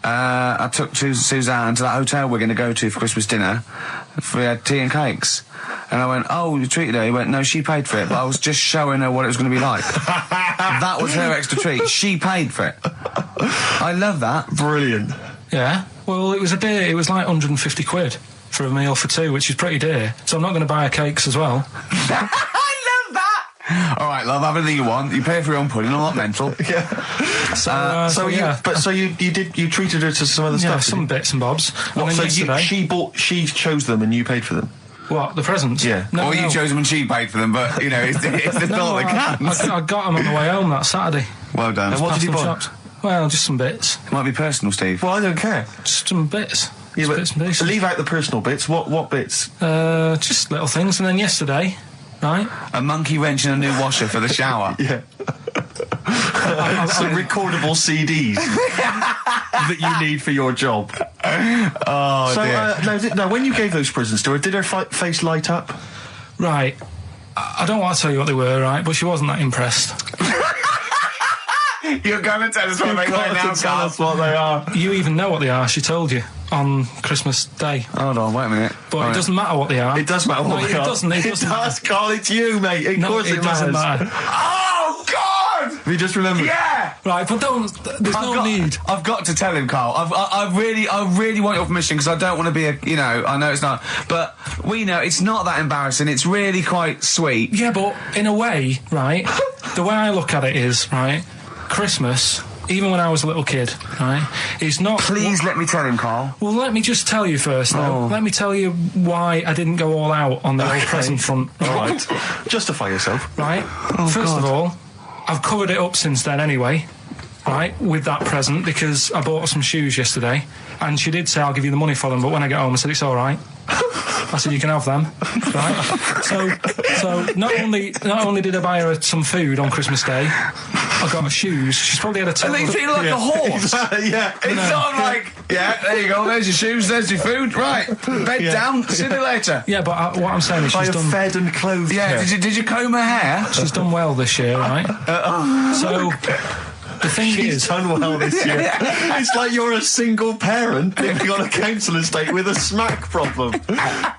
I took Suzanne to that hotel we're going to go to for Christmas dinner. We had tea and cakes. And I went, oh, you treated her? He went, no, she paid for it, but I was just showing her what it was going to be like. That was her extra treat. She paid for it. I love that. Brilliant. Yeah. Well, it was a dear. It was like 150 quid for a meal for 2, which is pretty dear. So I'm not going to buy her cakes as well. All right, love, have anything you want. You pay for your own pudding. I'm not mental. Yeah. So you treated her to some other stuff. Yeah, some bits and bobs. What, so she chose them and you paid for them. What, the presents? Yeah. No, you chose them and she paid for them, but you know it's the thought that counts. I got them on the way home that Saturday. Well done. And what did you buy? Shops. Well, just some bits. It might be personal, Steve. Well, I don't care. Just some bits. Yeah, but bits and pieces. leave out the personal bits. What bits? Just little things. And then yesterday, right? A monkey wrench and a new washer for the shower. Yeah. Some recordable CDs that you need for your job. Oh, dear. Now, when you gave those presents to her, did her face light up? Right. I don't want to tell you what they were, right? But she wasn't that impressed. You're going to tell us what they were now, tell us what they are. You even know what they are. She told you on Christmas Day. Hold on, wait a minute. But it doesn't matter what they are. It does matter what they are. It doesn't. It does, Karl. It's you, mate. Of course it doesn't matter. Oh, God! Have you just remembered? Yeah! Right, but there's no need. I've got to tell him, Karl. I really want your permission because I don't want to be I know it's not, but we know it's not that embarrassing. It's really quite sweet. Yeah, but in a way, right, the way I look at it is, right, Christmas, even when I was a little kid, right, is not... Please let me tell him, Karl. Well, let me just tell you first, though. Oh. Let me tell you why I didn't go all out on the old present front. All right. Justify yourself. Right? First of all, I've covered it up since then anyway, right, with that present, because I bought her some shoes yesterday, and she did say, I'll give you the money for them, but when I get home, I said, it's all right. I said, you can have them, right? So not only did I buy her some food on Christmas Day, I got her shoes. She's probably had a total... And they feel like a horse. Yeah. It's sort of like, yeah, there you go, there's your shoes, there's your food, right, bed down, see you later. Yeah, but what I'm saying is she's done... fed and clothed. Yeah, did you comb her hair? She's done well this year, right? So... The thing She's done well this year. It's like you're a single parent living on a council estate with a smack problem,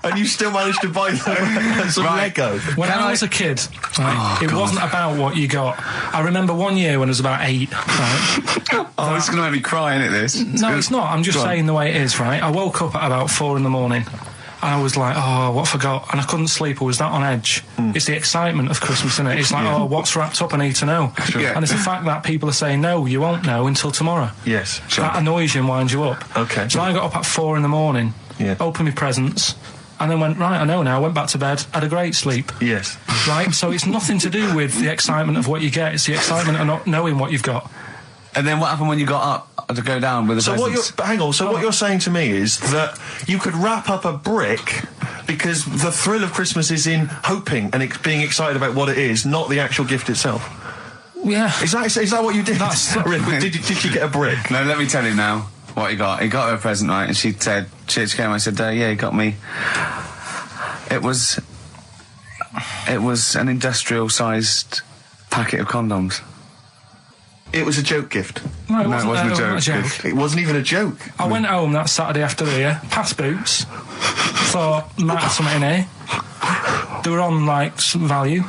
and you still managed to buy them some Lego. When I was a kid, right, it wasn't about what you got. I remember one year when I was about 8. Right, it's going to make me cry, isn't it? This? No, it's not. I'm just saying the way it is. Right, I woke up at about 4 in the morning. And I was like, oh, what forgot? And I couldn't sleep. I was that on edge. It's the excitement of Christmas, isn't it? It's like, oh, what's wrapped up? I need to know. Yeah. And it's the fact that people are saying, no, you won't know until tomorrow. Yes. Sure. That annoys you and winds you up. Okay. So I got up at 4 in the morning, opened my presents, and then went, right, I know now, went back to bed, had a great sleep. Yes. Right? So it's nothing to do with the excitement of what you get. It's the excitement of not knowing what you've got. And then what happened when you got up to go down with the presents? What you're saying to me is that you could wrap up a brick because the thrill of Christmas is in hoping and being excited about what it is, not the actual gift itself. Yeah. Is that what you did? Did she get a brick? No, let me tell you now what he got. He got her a present, right? And she said, she came. I said, yeah, he got me. It was an industrial-sized packet of condoms. It was a joke gift. No, it No, it wasn't wasn't a a joke. joke. It wasn't even a joke. I went home that Saturday after the year, past Boots, thought, might have something in here. They were on, like, some value.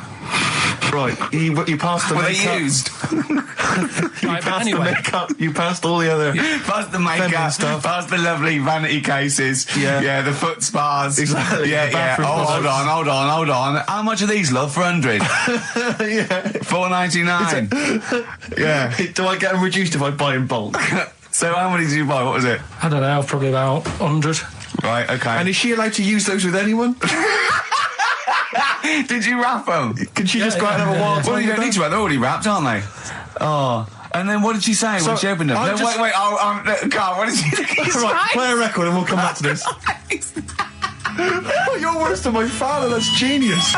Right, you passed the Were they makeup. used? Right, but Passed the anyway, makeup. You passed all the other. Past the feminine makeup, stuff. past the lovely vanity cases. Yeah. The foot spas. Exactly, Yeah, the yeah. bathroom Oh, hold products. on. How much are these, love, for 100? Yeah. $4.99. Yeah. Do I get them reduced if I buy in bulk? So how many did you buy? What was it? I don't know, probably about 100. Right, okay. And is she allowed to use those with anyone? Did you wrap them? Can she just go out and have a wild Well, time you don't with need to wrap. They're already wrapped, aren't they? Oh. And then what did she say when she opened them? I No, just- wait. Carl, what did she say? Right, play a record and we'll come back to this. Oh, you're worse than my father, that's genius.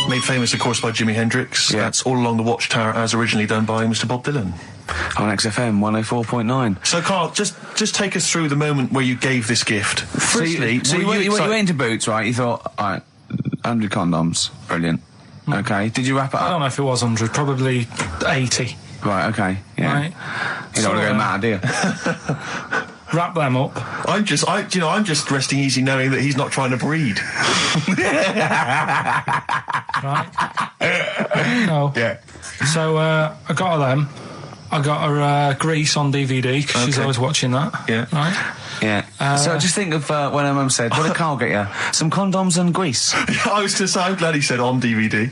Made famous, of course, by Jimi Hendrix. Yeah. That's All Along the Watchtower, as originally done by Mr. Bob Dylan. On XFM 104.9. So, Carl, just take us through the moment where you gave this gift. Firstly, you went into Boots, right? You thought, all right, 100 condoms, brilliant. Okay, did you wrap it I up? don't know if it was 100, probably 80. Right, okay, yeah. Right. You don't want to go mad, do you? Wrap them up. I'm just resting easy knowing that he's not trying to breed. Right? No. Yeah. So I got her them. I got her Grease on DVD because she's Okay. always watching that. Yeah. Right? Yeah. So just think of when her mum said, what did Carl get you? Some condoms and grease. I was going to say, I'm glad he said on DVD.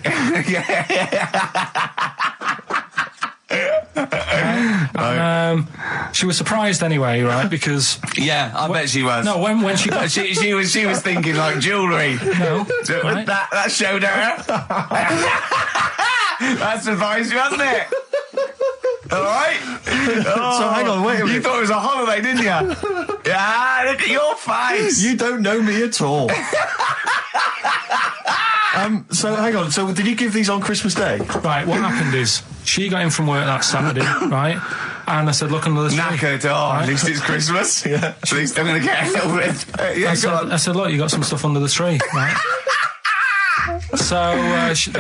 And, she was surprised anyway, right? Because Yeah, I bet she was. no, when she got she was thinking like jewellery. no, So right? that showed her. That surprised you, hasn't it? All right. So hang on, wait a minute. You thought it was a holiday, didn't you? Yeah. Look at your face. You don't know me at all. So hang on. So did you give these on Christmas Day? Right, what happened is she got in from work that Saturday, right? And I said, look under the tree. Knackered. Oh, at least it's Christmas. Yeah. At least I'm going to get a little bit. Yeah, go on. I said, look, you got some stuff under the tree, right? So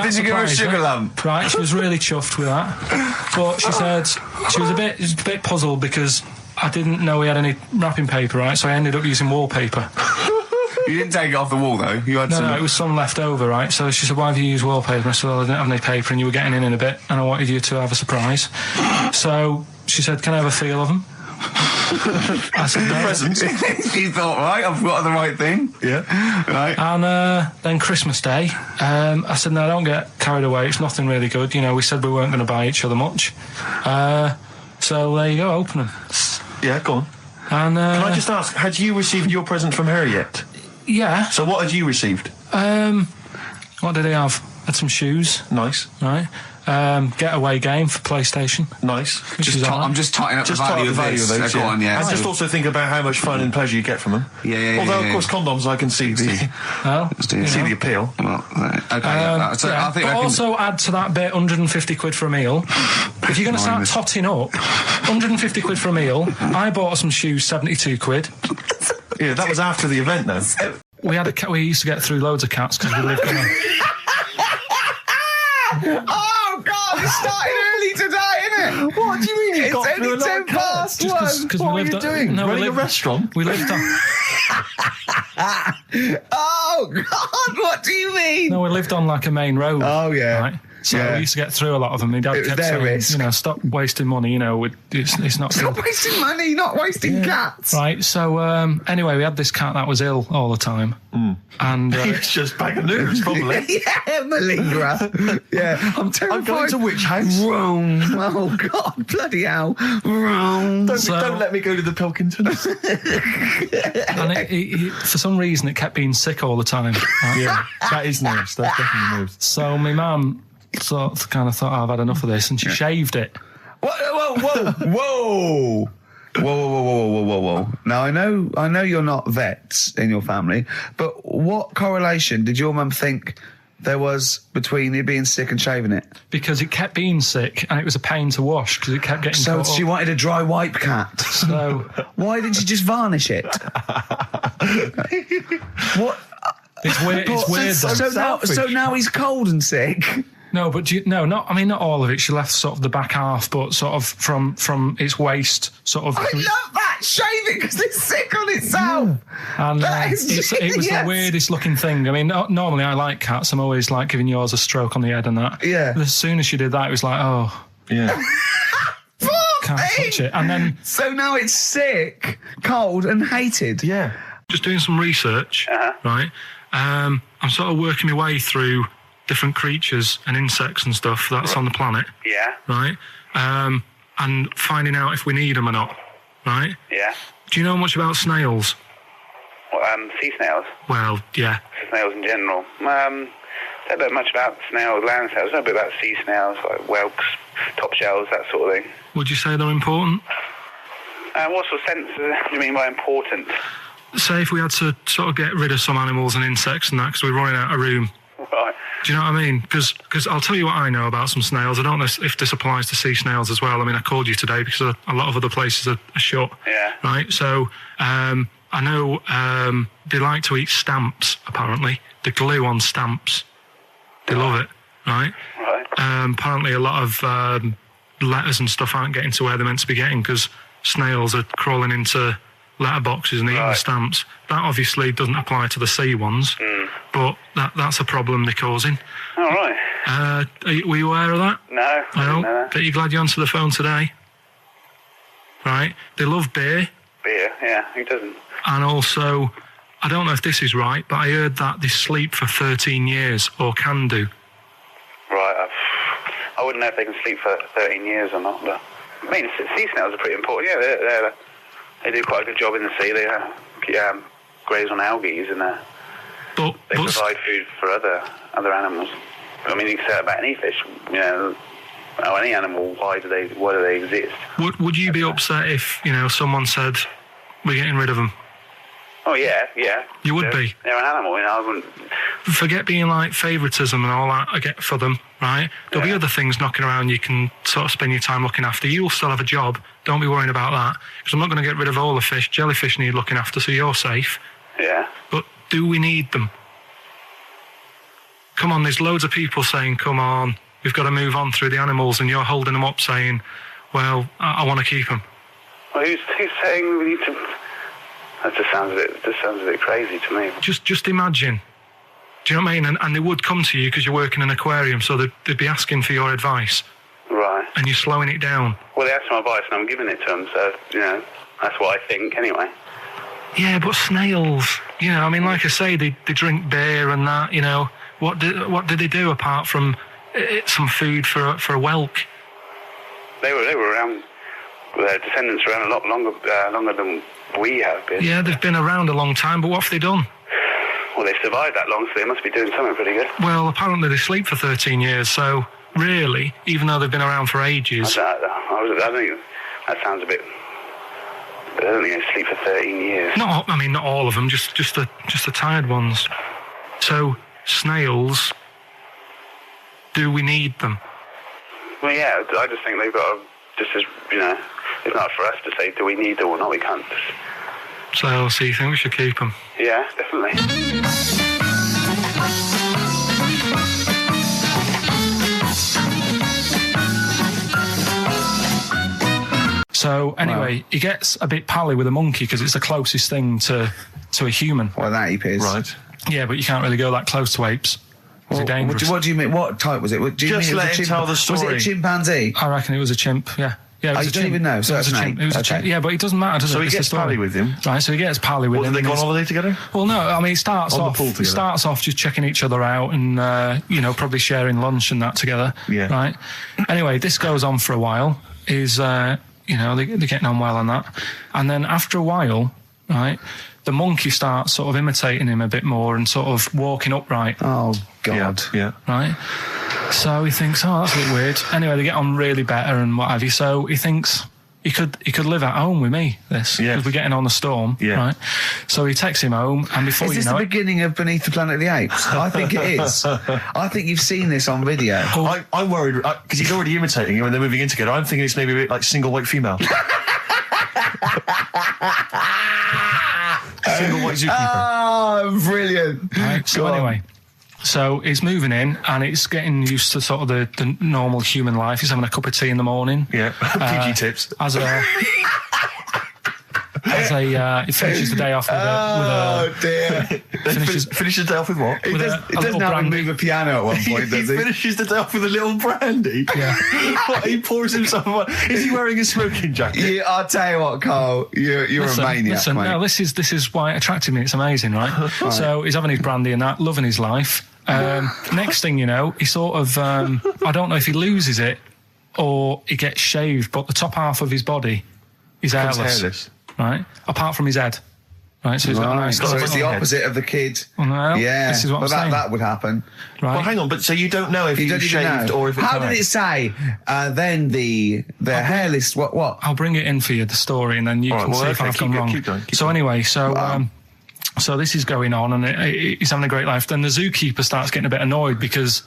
Did you give her a sugar lump? Right, she was really chuffed with that. But she said she was a bit puzzled because I didn't know we had any wrapping paper, right? So I ended up using wallpaper. You didn't take it off the wall though. You had some. No, it was some left over, right? So she said, why have you used wallpaper? I said, well, I didn't have any paper and you were getting in a bit and I wanted you to have a surprise. So she said, can I have a feel of them? I said, no. Presents. She thought, right, I've got the right thing. Yeah. Right. And then Christmas Day, I said, no, don't get carried away. It's nothing really good. You know, we said we weren't going to buy each other much. So there you go, open them. Yeah, go on. And Can I just ask, had you received your present from her yet? yeah. So what had you received? What did he have? Had some shoes, Nice. right? Getaway game for PlayStation. Nice. Which is all right. I'm just totting up Just the talk value the of value this. of those, Go on, yeah. And just also think about how much fun and pleasure you get from them. Yeah. Although, of course, condoms, I can see the Well, do see it. the appeal. Well, okay. Yeah. So yeah, I think but I can. also add to that bit 150 quid for a meal. If you're going to start Minus. totting up, 150 quid for a meal. I bought some shoes, 72 quid. Yeah, that was after the event, though. We had a cat. We used to get through loads of cats because we lived in a... Oh God! It started early today, innit? What do you mean you It's got through a only lot 10 of cats? past one. Because What we were lived you doing? No, we Running a lived, restaurant? we lived on. Oh God! What do you mean? No, we lived on like a main road. Oh, yeah. Right? So Yeah. we used to get through a lot of them. My dad It was kept their saying, risk. you know, stop wasting money. You know, it's not Stop good. wasting money, not wasting cats. Right. So anyway, we had this cat that was ill all the time, and It's just bag of nerves, probably. Yeah, malingerer. Yeah, I'm terrified. I'm going to which house? Rome. Oh God, bloody hell, Rome. Don't let me go to the Pilkingtons. and it, for some reason it kept being sick all the time. Right? Yeah, that is nerves. That's definitely nerves. So my mum kind of thought, I've had enough of this, and she shaved it. Whoa. Whoa. Now I know you're not vets in your family, but what correlation did your mum think there was between you being sick and shaving it? Because it kept being sick and it was a pain to wash because it kept getting So caught she up. wanted a dry wipe cat. So Why didn't she just varnish it? What? it's weird. It's weird. though. So now he's cold and sick. No, but not all of it. She left sort of the back half, but sort of from its waist, sort of. I love that. Shave it because it's sick on itself. And That is it was the genius. weirdest looking thing. I mean, normally I like cats. I'm always like giving yours a stroke on the head and that. Yeah. But as soon as she did that, it was like, oh, Yeah. can't touch it. And then So now it's sick, cold, and hated. Yeah. just doing some research, right? I'm sort of working my way through different creatures and insects and stuff that's on the planet. Yeah. Right? And finding out if we need them or not, right? Yeah. Do you know much about snails? Well, sea snails. Well, yeah. Snails in general. Don't know much about snails, land snails. I know a bit about sea snails, like whelks, top shells, that sort of thing. Would you say they're important? What sort of sense do you mean by important? Say if we had to sort of get rid of some animals and insects and that because we're running out of room. Right. Do you know what I mean? Because I'll tell you what I know about some snails. I don't know if this applies to sea snails as well. I mean, I called you today because a lot of other places are shut. Yeah. Right? So I know they like to eat stamps, apparently. The glue on stamps. They love it, right? Right. Apparently a lot of letters and stuff aren't getting to where they're meant to be getting because snails are crawling into letterboxes and eating the stamps. That obviously doesn't apply to the sea ones, but that's a problem they're causing. All right. Were you aware of that? No, I didn't know that. Bet you're glad you answered the phone today. Right? They love beer, Beer, yeah, who doesn't? and also, I don't know if this is right, but I heard that they sleep for 13 years, or can do. Right, I wouldn't know if they can sleep for 13 years or not, but I mean, sea snails are pretty important. Yeah, they do quite a good job in the sea. They graze on algae and But they provide food for other animals. I mean, you can say that about any fish, you know, or any animal. Why do they exist? would you be upset if someone said we're getting rid of them? Oh yeah. You would be. They're an animal, you know. I wouldn't. Forget being like favouritism and all that I get for them, right? There'll be other things knocking around you can sort of spend your time looking after. You'll still have a job. Don't be worrying about that. Because I'm not going to get rid of all the fish. Jellyfish need looking after, so you're safe. Yeah. But do we need them? Come on, there's loads of people saying, come on, we've got to move on through the animals, and you're holding them up saying, well, I want to keep them. Well, who's saying we need to? That just sounds a bit crazy to me. Just imagine. Do you know what I mean? And they would come to you because you work in an aquarium, so they'd be asking for your advice. Right. And you're slowing it down. Well, they asked my advice and I'm giving it to them, so, that's what I think anyway. Yeah, but snails, I mean, like I say, they drink beer and that, What did they do apart from some food for a whelk? They were around, their descendants were around a lot longer than we have been. Yeah, they've been around a long time, but what have they done? Well, they've survived that long, so they must be doing something pretty good. Well, apparently they sleep for 13 years, so really, even though they've been around for ages... I think that sounds a bit... I don't think they sleep for 13 years. Not all of them, just the tired ones. So, snails, do we need them? Well, yeah, I just think they've got to, just as, it's not for us to say, do we need them or not, we can't just... So you think we should keep them? Yeah, definitely. So, anyway, he gets a bit pally with a monkey because it's the closest thing to a human. Well, that ape is. Right. Yeah, but you can't really go that close to apes. Is it dangerous? What do you mean? What type was it? Do you Just mean let him tell the Was it story. a chimpanzee? I reckon it was a chimp, yeah. Yeah, it was you a don't chimp. even know, so it was that's a an chimp. ape. It was a Okay. chimp. Yeah, but it doesn't matter, does it? So he It's the gets story. pally with him. Right, so he gets pally with What, him. did they go on and holiday together? Well, no, I mean, it starts On the off. pool together. It starts off just checking each other out and probably sharing lunch and that together. Yeah. Right. Anyway, this goes on for a while. They're getting on well on that, and then after a while, right, the monkey starts sort of imitating him a bit more and sort of walking upright. Oh, God. Yeah. Right. So he thinks, oh, that's a bit weird. Anyway, they get on really better and what have you. So he thinks he could live at home with me. Because we're getting on the storm. Yeah. Right. So he takes him home, and before Is you this know the it, beginning of Beneath the Planet of the Apes? I think it is. I think you've seen this on video. I'm worried because he's already imitating him and they're moving in together. I'm thinking it's maybe a bit like single white female. Single white zookeeper. Oh, brilliant. right. So anyway, So he's moving in, and it's getting used to sort of the normal human life. He's having a cup of tea in the morning. Yeah, PG tips. He finishes the day off with a dear. Finishes the day off with what? He doesn't have to move a piano at one point, does he? He finishes the day off with a little brandy. Yeah. What, he pours himself one. Is he wearing a smoking jacket? I'll tell you what, Carl, you're a maniac, mate. No, this is why it attracted me. It's amazing, right? So he's having his brandy and that, loving his life. Next thing you know, he sort of, I don't know if he loses it or he gets shaved, but the top half of his body is hairless. Right? Apart from his head. Right, so he's got a nice... So it's the opposite of the kid. Well, yeah. This is what I'm saying. That would happen. Right. Well, hang on, but so you don't know if he was shaved or if it's... How did it say, then the hairless... What? I'll bring it in for you, the story, and then you can see if I've gone wrong. Keep going. Anyway, so this is going on, and he's having a great life. Then the zookeeper starts getting a bit annoyed because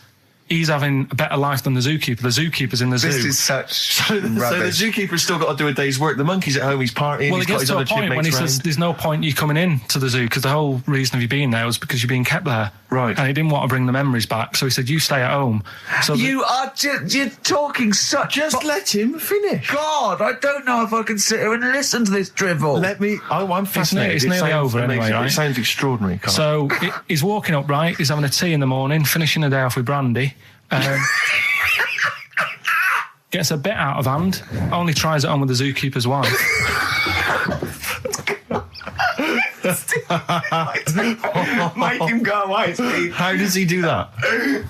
he's having a better life than the zookeeper. The zookeeper's in the zoo. This is such rubbish. So the zookeeper's still got to do a day's work. The monkey's at home, he's partying, well, he's got his other chipmates when he says there's no point you coming in to the zoo because the whole reason of you being there was because you're being kept there. Right. And he didn't want to bring the memories back, so he said, you stay at home. So you're talking such... Just let him finish. God, I don't know if I can sit here and listen to this drivel. I'm fascinated. It's nearly over anyway, right? It sounds extraordinary, Carl. So he's walking up, right? He's having a tea in the morning, finishing the day off with brandy. Gets a bit out of hand, only tries it on with the zookeeper's wife. Make him go away, Steve. How does he do that?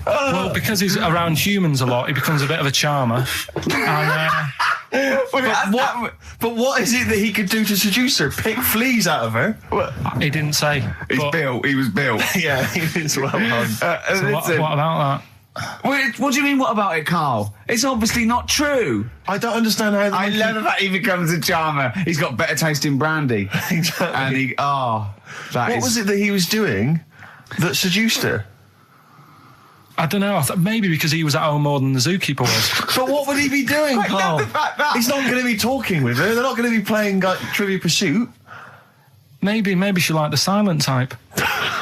Well, because he's around humans a lot, he becomes a bit of a charmer. And, but what is it that he could do to seduce her? Pick fleas out of her? He didn't say. He was built. Yeah, he was well done. So what about that? What do you mean, what about it, Carl? It's obviously not true. I don't understand how... I love the fact he becomes a charmer. He's got better taste in brandy. Exactly. And what was it that he was doing that seduced her? I don't know. Maybe because he was at home more than the zookeeper was. But what would he be doing, Carl? He's not going to be talking with her. They're not going to be playing Trivial Pursuit. Maybe she liked the silent type.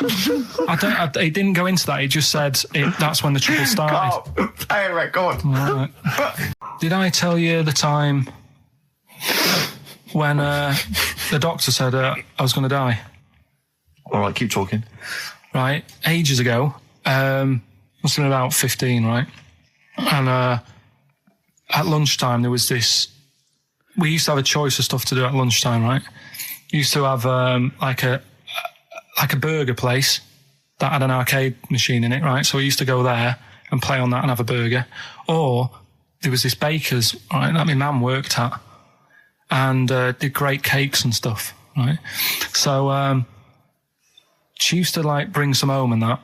He didn't go into that. He just said that's when the trouble started. Carl, play a record. Right. Did I tell you the time when the doctor said I was going to die? All right, keep talking. Right, ages ago, must have been about 15, right? And at lunchtime there was this. We used to have a choice of stuff to do at lunchtime, right? Used to have like a burger place that had an arcade machine in it, right? So we used to go there and play on that and have a burger. Or there was this baker's, right, that my mum worked at, and did great cakes and stuff, right? So she used to like bring some home and that,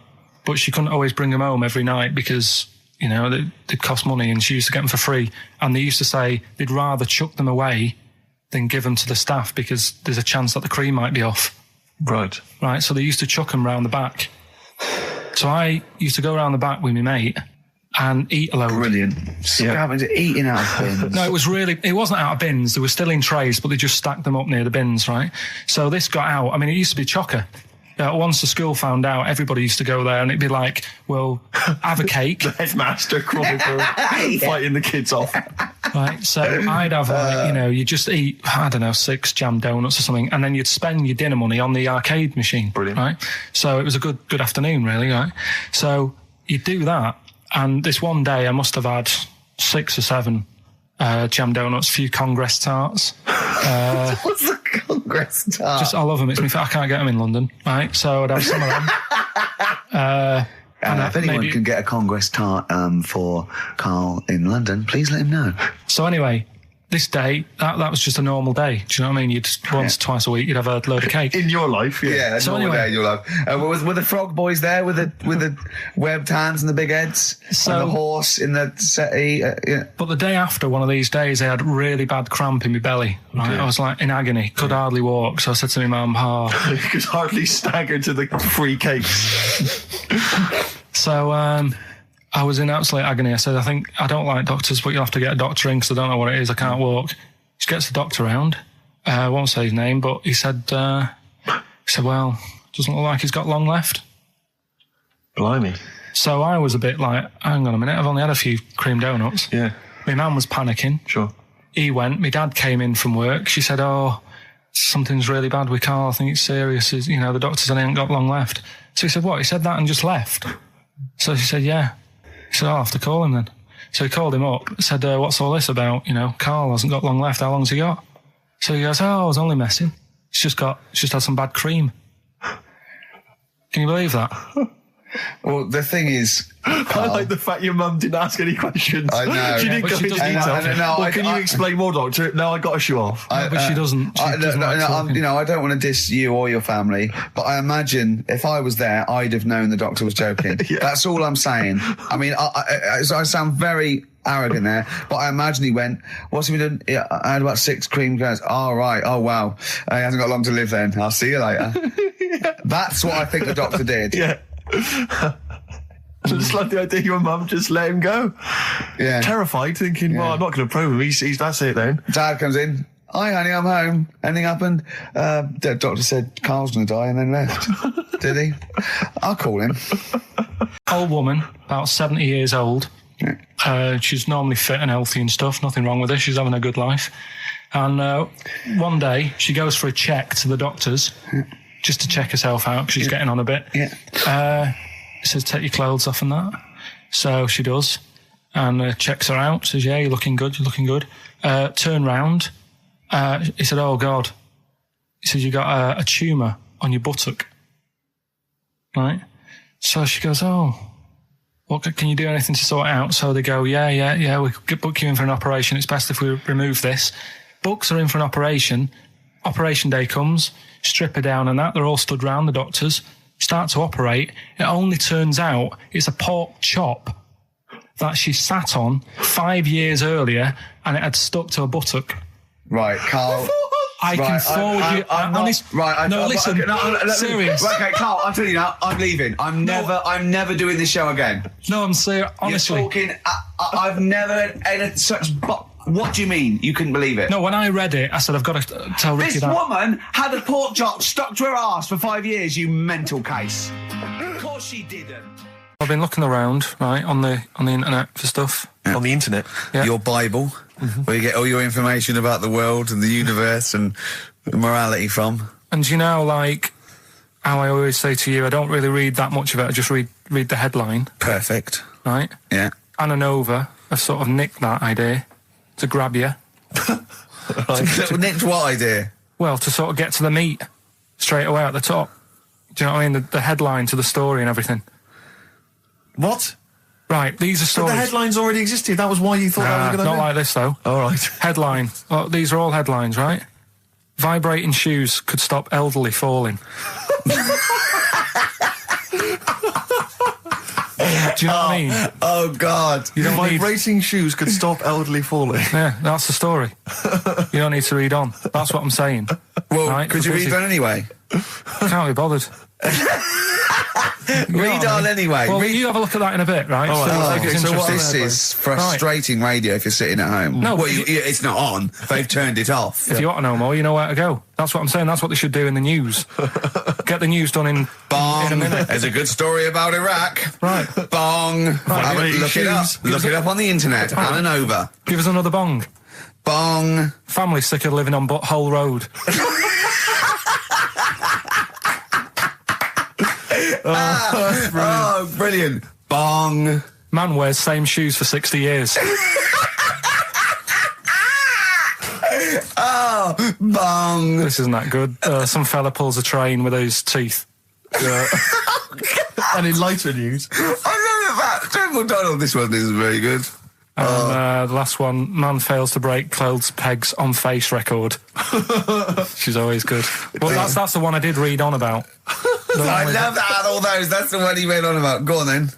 but she couldn't always bring them home every night because, you know, they'd cost money, and she used to get them for free. And they used to say they'd rather chuck them away than give them to the staff because there's a chance that the cream might be off. Right. Right, so they used to chuck them round the back. So I used to go around the back with my mate and eat a load. Brilliant. Scavenging, eating out of bins. No, it wasn't out of bins. They were still in trays, but they just stacked them up near the bins, right? So this got out. I mean, it used to be chocker. Once the school found out, everybody used to go there, and it'd be like, well, have a cake. The headmaster chronicle fighting the kids off. Right, so I'd have, you just eat, I don't know, 6 jam donuts or something, and then you'd spend your dinner money on the arcade machine. Brilliant. Right? So it was a good afternoon, really, right? So you'd do that, and this one day I must have had 6 or 7 jam donuts, a few Congress tarts. What's the Congress tart? I love them. I can't get them in London, right? So I'd have some of them. If anyone can get a Congress tart for Carl in London, please let him know. So anyway, this day, that was just a normal day. Do you know what I mean? Once, twice a week, you'd have a load of cake. In your life, yeah. Yeah, so normal anyway, day in your life. Were the frog boys there with the webbed hands and the big heads? And the horse in the settee? Yeah. But the day after one of these days, I had really bad cramp in my belly. Right? Okay. I was like in agony, could hardly walk. So I said to my mum, you could hardly stagger to the free cakes. So I was in absolute agony. I said, I don't like doctors, but you'll have to get a doctor in because I don't know what it is. I can't walk. She gets the doctor round. I won't say his name, but he said, well, doesn't look like he's got long left. Blimey. So I was a bit like, hang on a minute, I've only had a few cream donuts. Yeah. My mum was panicking. Sure. He went. My dad came in from work. She said, "Oh, something's really bad with Karl. I think it's serious. The doctor said he ain't got long left." So he said, "What?" He said that and just left. So she said, "Yeah." He said, "I'll have to call him then." So he called him up, said, "What's all this about? Karl hasn't got long left. How long's he got?" So he goes, "Oh, I was only messing. It's just had some bad cream." Can you believe that? Well, the thing is, I like the fact your mum didn't ask any questions. I know. She didn't go into detail. Can you explain more, doctor? No, I got to show off. But she doesn't. I don't want to diss you or your family, but I imagine if I was there, I'd have known the doctor was joking. Yeah. That's all I'm saying. I mean, I sound very arrogant there, but I imagine he went, "What's he been doing? Yeah, I had about 6 cream cones." "Oh, right. Oh, wow. He hasn't got long to live then. I'll see you later." Yeah. That's what I think the doctor did. Yeah. I just like the idea your mum just let him go. Yeah. Terrified, thinking, well, I'm not going to probe him. He's that's it then. Dad comes in. "Hi, honey, I'm home. Anything happened?" The doctor said Karl's going to die and then left. Did he? I'll call him. Old woman, about 70 years old. Yeah. She's normally fit and healthy and stuff. Nothing wrong with her. She's having a good life. And one day she goes for a check to the doctor's. Yeah. Just to check herself out, because she's getting on a bit. Yeah. He says, "Take your clothes off and that." So she does, and checks her out, says, "Yeah, you're looking good, turn round. He said, "Oh, God." He said, "You got a tumour on your buttock." Right? So she goes, "Oh, can you do anything to sort it out?" So they go, yeah, we could book you in for an operation. It's best if we remove this. Books are in for an operation. Operation day comes, strip her down and that. They're all stood round, the doctors. Start to operate. It only turns out it's a pork chop that she sat on 5 years earlier, and it had stuck to her buttock. Right, Karl. I can forward you. Listen. Serious. Right, okay, Karl, I'm telling you now, I'm leaving. I'm never doing this show again. No, I'm serious. Honestly. You're talking, I've never had such... What do you mean? You couldn't believe it? No, when I read it, I said, I've got to tell Ricky that. This woman had a pork chop stuck to her arse for 5 years, you mental case. Of course she didn't. I've been looking around, right, on the internet for stuff. Yeah. On the internet? Yeah. Your Bible, where you get all your information about the world and the universe and morality from. And like how I always say to you, I don't really read that much of it, I just read the headline. Perfect. Right? Yeah. Anna Nova have sort of nicked that idea to grab you. Nicked what idea? Well, to sort of get to the meat straight away at the top. Do you know what I mean? The headline to the story and everything. What? Right, these are stories. But the headlines already existed. That was why you thought that was a good idea? Not like this, though. All right. Headline. Well, these are all headlines, right? Vibrating shoes could stop elderly falling. Do you know what I mean? Oh, God. Vibrating shoes could stop elderly falling. Yeah, that's the story. You don't need to read on. That's what I'm saying. Well, right? could you read on anyway? Can't be bothered. Read on anyway. Well, you have a look at that in a bit, right? So this is frustrating radio if you're sitting at home. No, it's not on. They've turned it off. If you want to know more, you know where to go. That's what I'm saying. That's what they should do in the news. Get the news done in a minute. There's a good story about Iraq. Right. Bong. Right, look it up. Look it up on the internet. Right. Anna Nova. Give us another bong. Bong. Family sick of living on Butthole Road. Oh, brilliant. Bong. Man wears same shoes for 60 years. Oh, bong. This isn't that good. Some fella pulls a train with his teeth. And in lighter news. I know that. General Donald, this one isn't very good. And the last one, man fails to break clothes pegs on face record. She's always good. Well, that's the one I did read on about. I love that out of all those. That's the one he read on about. Go on then.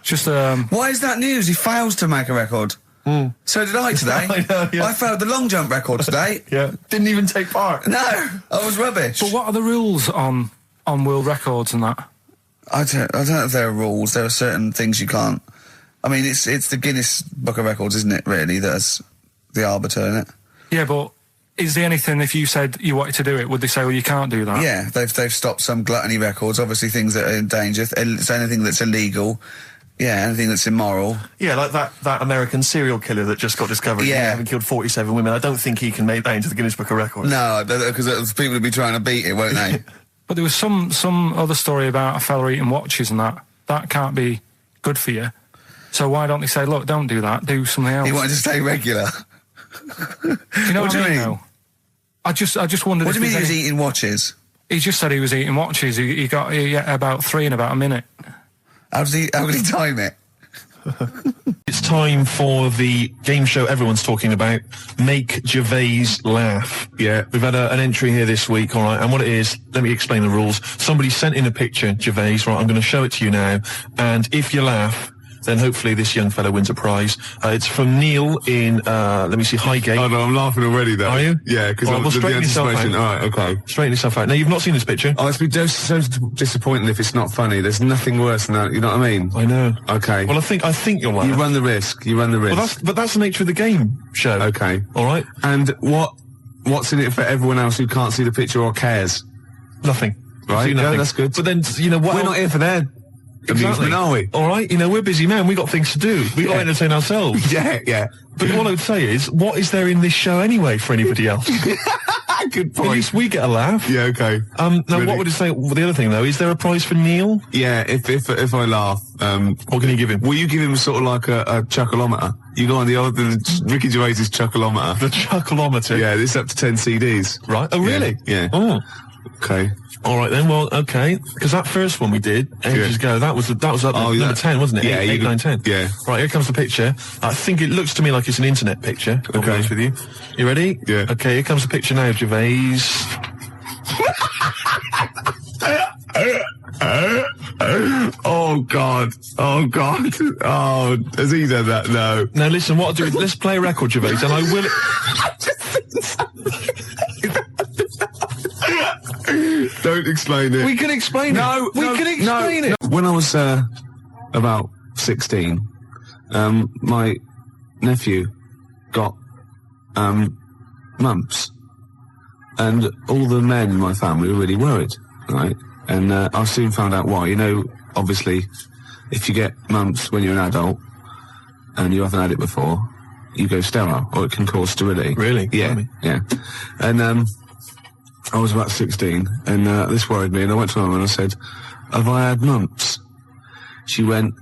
Just why is that news? He fails to make a record. So did I today. I know, yeah. I failed the long jump record today. Yeah. Didn't even take part. No, I was rubbish. But what are the rules on world records and that? I don't know if there are rules. There are certain things you can't. I mean, it's the Guinness Book of Records, isn't it, really, that's the arbiter, isn't it? Yeah, but Is there anything, if you said you wanted to do it, would they say, well, you can't do that? Yeah, they've stopped some gluttony records, obviously things that are in danger, it's anything that's illegal, anything that's immoral. Yeah, like that American serial killer that just got discovered, having killed 47 women. I don't think he can make that into the Guinness Book of Records. No, because people would be trying to beat it, won't they? But there was some other story about a fella eating watches and that. That can't be good for you. So why don't they say, look, don't do that, do something else? He wanted to stay regular. You know what I mean? Though? I just wondered. What do you mean he was eating watches? He just said he was eating watches. He ate about 3 in about a minute. How would he time it? It's time for the game show everyone's talking about, Make Gervais Laugh. Yeah, we've had an entry here this week, all right, and what it is, let me explain the rules. Somebody sent in a picture, Gervais, right, I'm going to show it to you now, and if you laugh, then hopefully this young fellow wins a prize. It's from Neil in, let me see, Highgate. Oh no, I'm laughing already though. Are you? Yeah, because well, straighten yourself out. Alright, okay. Straighten yourself out. Now, you've not seen this picture? Oh, it's been so disappointing if it's not funny. There's nothing worse than that, you know what I mean? I know. Okay. Well, I think you'll laugh. You run the risk. Well, that's the nature of the game show. Okay. Alright? And what's in it for everyone else who can't see the picture or cares? Nothing. Right, nothing. Yeah, that's good. But then, you know what? We're not here for that. Exactly. Are we? All right, you know, we're busy men. We got things to do. We got to entertain ourselves. Yeah. But what I would say is, what is there in this show anyway for anybody else? Good point. At least we get a laugh. Yeah, okay. Now, really? What would it say? Well, the other thing though, is there a prize for Neil? Yeah, if I laugh, what can you give him? Will you give him sort of like a chuckleometer? You go on the Ricky Gervais's chuckleometer. The chuckleometer. Yeah, this up to 10 CDs. Right. Oh, really? Yeah. Oh. Okay. All right then. Well, okay. Because that first one we did ages ago, that was up number 10, wasn't it? Yeah, 8, 9, 10. Yeah. Right. Here comes the picture. I think it looks to me like it's an internet picture. I'll be honest with you. You ready? Yeah. Okay. Here comes the picture now, Gervais. Oh God. Oh, has he done that? No. Now listen. What I'll do is let's play a record, Gervais, and I will. Don't explain it. We can explain it. No, we can explain it. When I was about 16, my nephew got mumps, and all the men in my family were really worried, right? And I soon found out why. You know, obviously, if you get mumps when you're an adult and you haven't had it before, you go sterile, or it can cause sterility. Really? Yeah. Yeah. And I was about 16, and this worried me, and I went to my mum and I said, have I had mumps? She went,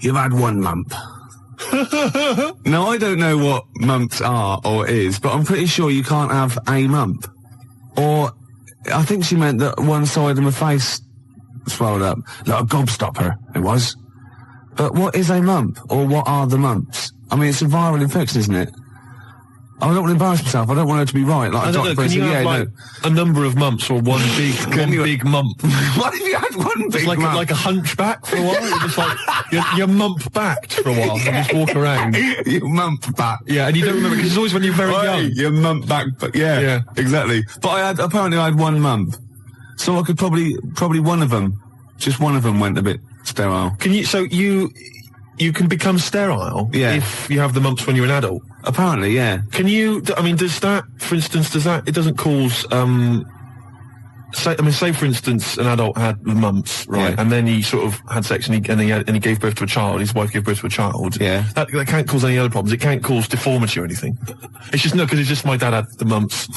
you've had one mump. Now, I don't know what mumps are or is, but I'm pretty sure you can't have a mump. Or, I think she meant that one side of my face swelled up. Like a gobstopper, it was. But what is a mump? Or what are the mumps? I mean, it's a viral infection, isn't it? I don't want to embarrass myself. I don't want her to be right. Like, I don't know. Can you have a number of mumps or one big mump? What if you had one big mump? Like a hunchback for a while? You're just like, you're mump-backed for a while and just walk around. You mump-back. Yeah, and you don't remember, because it's always when you're very young. You're mump-back, but yeah, exactly. But apparently I had one mump. So I could probably one of them, just one of them went a bit sterile. Can you, so you can become sterile if you have the mumps when you're an adult? Apparently, yeah. Can you, I mean, does that, for instance, it doesn't cause, say for instance, an adult had the mumps, right, and then he sort of had sex and he gave birth to a child, his wife gave birth to a child. Yeah. That can't cause any other problems. It can't cause deformity or anything. It's just, no, because it's just my dad had the mumps.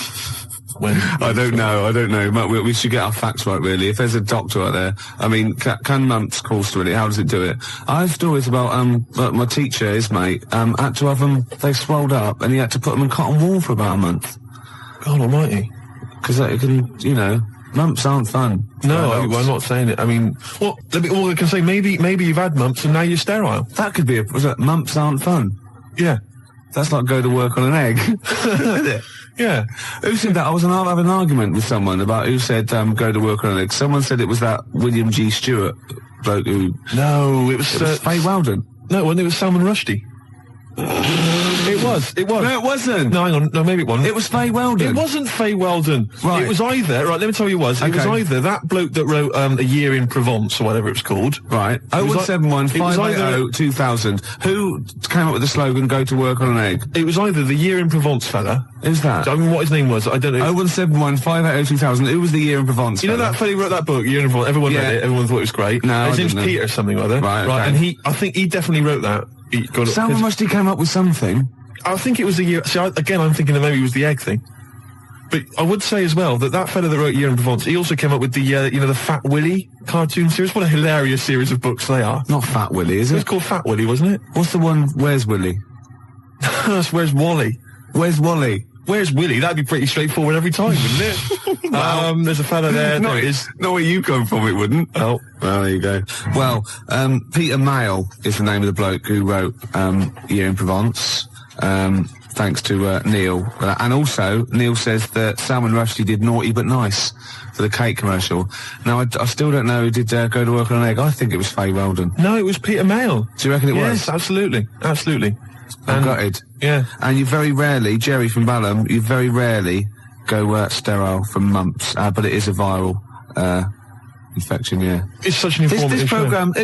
I don't know. We should get our facts right, really. If there's a doctor out there, I mean, can mumps cause sterility? How does it do it? I have stories about, my teacher, his mate, had to have them, they swelled up, and he had to put them in cotton wool for about a month. God almighty. Because it can, you know, mumps aren't fun. No, I'm not saying it. I mean, all I can say, maybe you've had mumps and now you're sterile. That could be mumps aren't fun. Yeah. That's like go to work on an egg. Isn't it? Yeah. Who said that? I was having an argument with someone about who said go to work on an egg. Someone said it was that William G. Stewart bloke who... No, it was Faye Weldon. No, it was Salman Rushdie. It was. No, it wasn't. No, hang on. No, maybe it wasn't. It was Faye Weldon. It wasn't Faye Weldon. Right. It was either, right, let me tell you what it was. It was either that bloke that wrote A Year in Provence, or whatever it was called. Right. 0171 580 2000. Who came up with the slogan, go to work on an egg? It was either the Year in Provence fella. Who's that? I mean, what his name was, I don't know. 0171 580 2000. Who was the Year in Provence You know fella? that fella who wrote that book, Year in Provence? Everyone read it, everyone thought it was great. No, his I name's didn't know. Peter something or other. Right, okay. And I think he definitely wrote that. Someone must have come up with something. I think it was the year. See, again, I'm thinking that maybe it was the egg thing. But I would say as well that fella that wrote Year in Provence, he also came up with the, the Fat Willy cartoon series. What a hilarious series of books they are. Not Fat Willy, is it? It was called Fat Willy, wasn't it? What's the one, Where's Willy? That's Where's Wally? Where's Wally? Where's Willy? That'd be pretty straightforward every time, wouldn't it? Well, there's a fella there. No, there it is. Not where you come from, it wouldn't. Oh. Well, there you go. Well, Peter Mayle is the name of the bloke who wrote Year in Provence. Thanks to Neil. And also, Neil says that Salman Rushdie did Naughty But Nice for the cake commercial. Now, I still don't know who did Go to Work on an Egg. I think it was Faye Weldon. No, it was Peter Mayle. Do you reckon it was? Yes, absolutely. Absolutely. I'm gutted. Yeah. And you very rarely, Jerry from Balham, you very rarely go sterile from mumps, but it is a viral infection, yeah. It's such an informative This show. programme,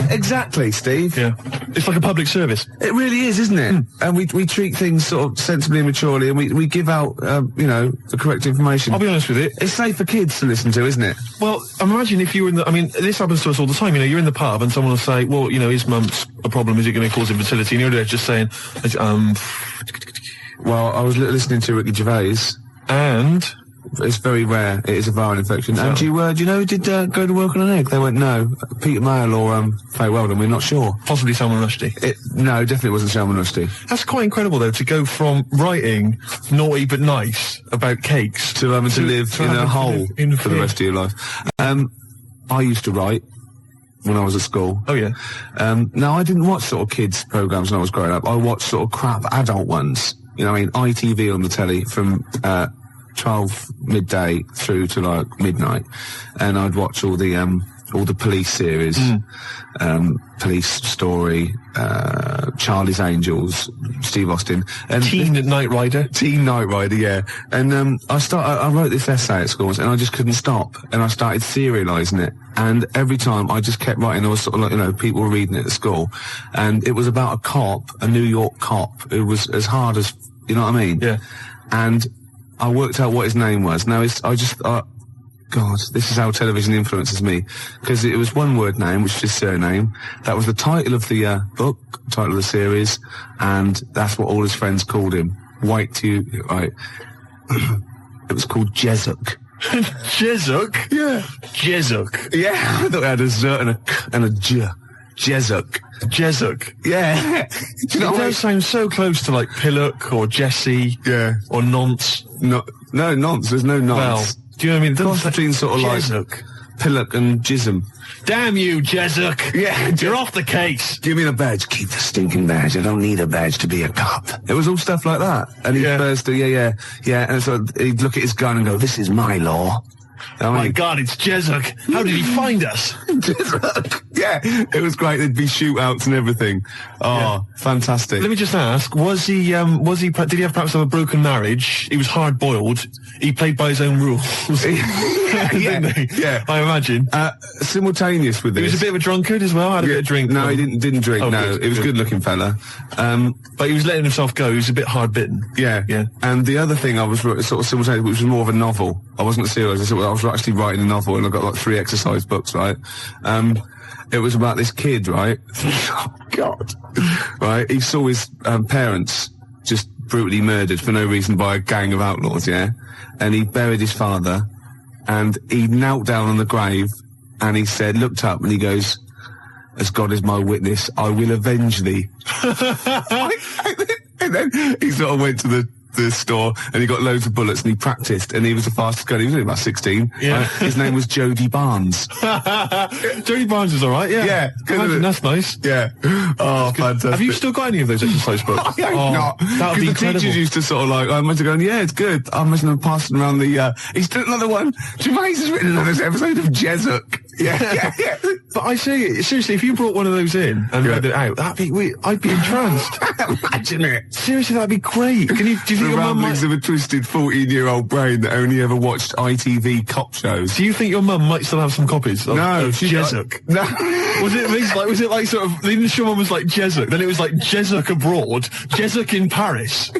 exactly, Steve. Yeah. It's like a public service. It really is, isn't it? And we treat things sort of sensibly and maturely, and we give out, the correct information. I'll be honest with you. It's safe for kids to listen to, isn't it? Well, imagine if you were in the... I mean, this happens to us all the time. You're in the pub and someone will say, well, is mumps a problem? Is it going to cause infertility? And you're there just saying, Well, I was listening to Ricky Gervais. And... It's very rare. It is a viral infection. And do you know who did Go to Work on an Egg? They went, no. Peter Mayle or Faye Weldon, we're not sure. Possibly Salman Rushdie. No, definitely wasn't Salman Rushdie. That's quite incredible, though, to go from writing Naughty But Nice about cakes to live in a hole for the rest of your life. I used to write when I was at school. Oh, yeah. Now, I didn't watch sort of kids' programmes when I was growing up. I watched sort of crap adult ones. ITV on the telly from 12 midday through to like midnight, and I'd watch all the police series, Police Story, Charlie's Angels, Steve Austin, and Teen Knight Rider, yeah. And I wrote this essay at school, and I just couldn't stop, and I started serialising it. And every time I just kept writing, I was sort of like, people were reading it at school, and it was about a cop, a New York cop, who was as hard as, you know what I mean? Yeah. And I worked out what his name was. Now, God, this is how television influences me. Because it was one word name, which is his surname. That was the title of the book, title of the series, and that's what all his friends called him. Right. It was called Jezuk. Jezuk? Yeah. Jezuk. Yeah, I thought it had a Z and a J. Jezuk. Jezuk. Yeah. Do you know, it does sound so close to like Pillock or Jesse. Yeah. Or Nonce. No, nonce. There's no nonce. Well, do you know what I mean? Cross between sort of Jezuk. like Pillock and Jism. Damn you, Jezuk. Yeah. You're off the case. Give me the badge. Keep the stinking badge. I don't need a badge to be a cop. It was all stuff like that. And he'd first do, yeah. And so he'd look at his gun and go, this is my law. My God, it's Jezuk. How did he find us? Jezuk. Yeah, it was great. There'd be shootouts and everything. Oh, fantastic. Let me just ask, did he have perhaps have a broken marriage? He was hard-boiled. He played by his own rules. Didn't he? Yeah. I imagine. Simultaneous with this. He was a bit of a drunkard as well, had a bit of drink. No, he didn't drink, oh, no. He was a good-looking fella. But he was letting himself go. He was a bit hard-bitten. Yeah. And the other thing I was sort of simultaneous, which was more of a novel. I wasn't serious. I was actually writing a novel, and I got like 3 exercise books, right? It was about this kid, right? Oh, God. Right? He saw his parents just brutally murdered for no reason by a gang of outlaws, yeah? And he buried his father, and he knelt down on the grave, and he said, looked up, and he goes, as God is my witness, I will avenge thee. And then he sort of went to the store, and he got loads of bullets, and he practiced, and he was the fastest guy. He was only about 16. Yeah. His name was Jody Barnes. Jody Barnes is all right, yeah. Yeah. Imagine, that's nice. Yeah. Oh, fantastic. Have you still got any of those exercise books? Not. That would be the incredible. teachers used to sort of like, I imagine going, yeah, it's good. I imagine them passing around the, he's done another one. Gervais has written another episode of Jezuk. Yeah. But I say, seriously, if you brought one of those in and read it out, I'd be entranced. Imagine it. Seriously, that'd be great. Do you think The your mum ramblings might... of a twisted 14-year-old brain that only ever watched ITV cop shows. Do you think your mum might still have some copies of she Jezuk? No. Was it like sort of, the initial one was like Jezuk, then it was like Jezuk abroad, Jezuk in Paris,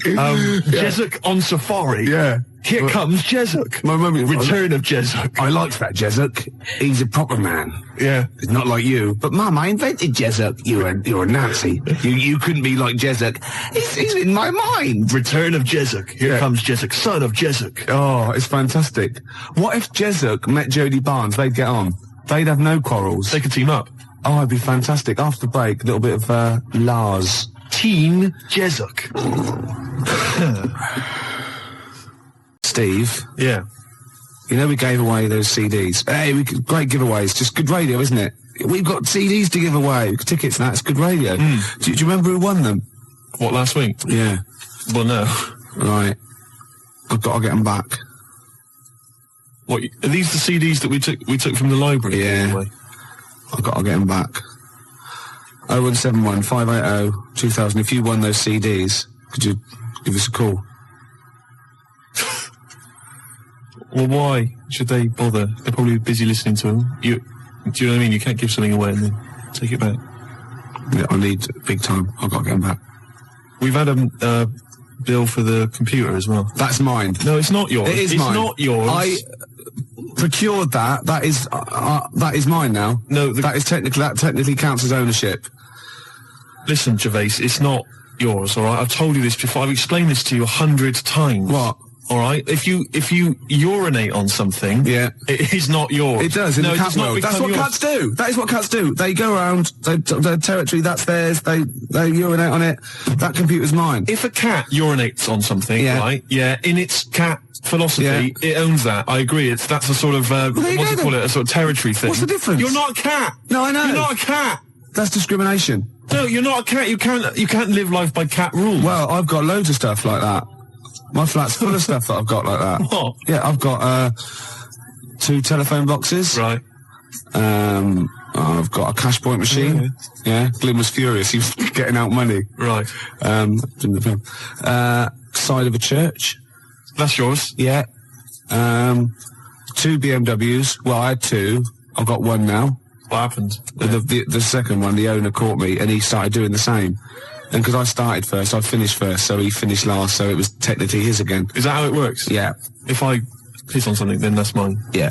Jezuk on safari. Yeah. Here comes Jezuk. My mum... Return of Jezuk. I liked that Jezuk. He's a proper man. Yeah. He's not like you. But Mum, I invented Jezuk. You're a Nazi. you couldn't be like Jezuk. He's in my mind. Return of Jezuk. Here comes Jezuk, son of Jezuk. Oh, it's fantastic. What if Jezuk met Jodie Barnes? They'd get on. They'd have no quarrels. They could team up. Oh, it'd be fantastic. After the break, a little bit of Lars. Teen Jezuk. Steve. Yeah. You know we gave away those CDs. Hey, great giveaways. Just good radio, isn't it? We've got CDs to give away. Tickets and that's good radio. Do you remember who won them? What, last week? Yeah. Well, no. Right. I've got to get them back. What, are these the CDs that we took from the library? Yeah. Anyway? I've got to get them back. 0171 580 2000. If you won those CDs, could you give us a call? Well, why should they bother? They're probably busy listening to them. Do you know what I mean? You can't give something away and then take it back. Yeah, I need big time. I've got to get them back. We've had a bill for the computer as well. That's mine. No, it's not yours. It is mine. It's not yours. I procured that. That is mine now. No, that technically counts as ownership. Listen, Gervais, it's not yours, all right? I've told you this before. I've explained this to you 100 times. What? All right. If you urinate on something, it is not yours. It does in the cat world. That's what cats do. That is what cats do. They go around their territory. That's theirs. They urinate on it. That computer's mine. If a cat urinates on something, right? Yeah. In its cat philosophy, it owns that. I agree. That's a sort of what do you call it? A sort of territory thing. What's the difference? You're not a cat. No, I know. You're not a cat. That's discrimination. No, you're not a cat. You can't live life by cat rules. Well, I've got loads of stuff like that. My flat's full of stuff that I've got like that. What? Yeah, I've got 2 telephone boxes. Right. I've got a cash point machine. Yeah. Glyn was furious. He was getting out money. Right. Side of a church. That's yours. Yeah. 2 BMWs. Well, I had 2. I've got 1 now. What happened? The second one, the owner caught me and he started doing the same. And because I started first, I finished first, so he finished last, so it was technically his again. Is that how it works? Yeah. If I piss on something, then that's mine. Yeah.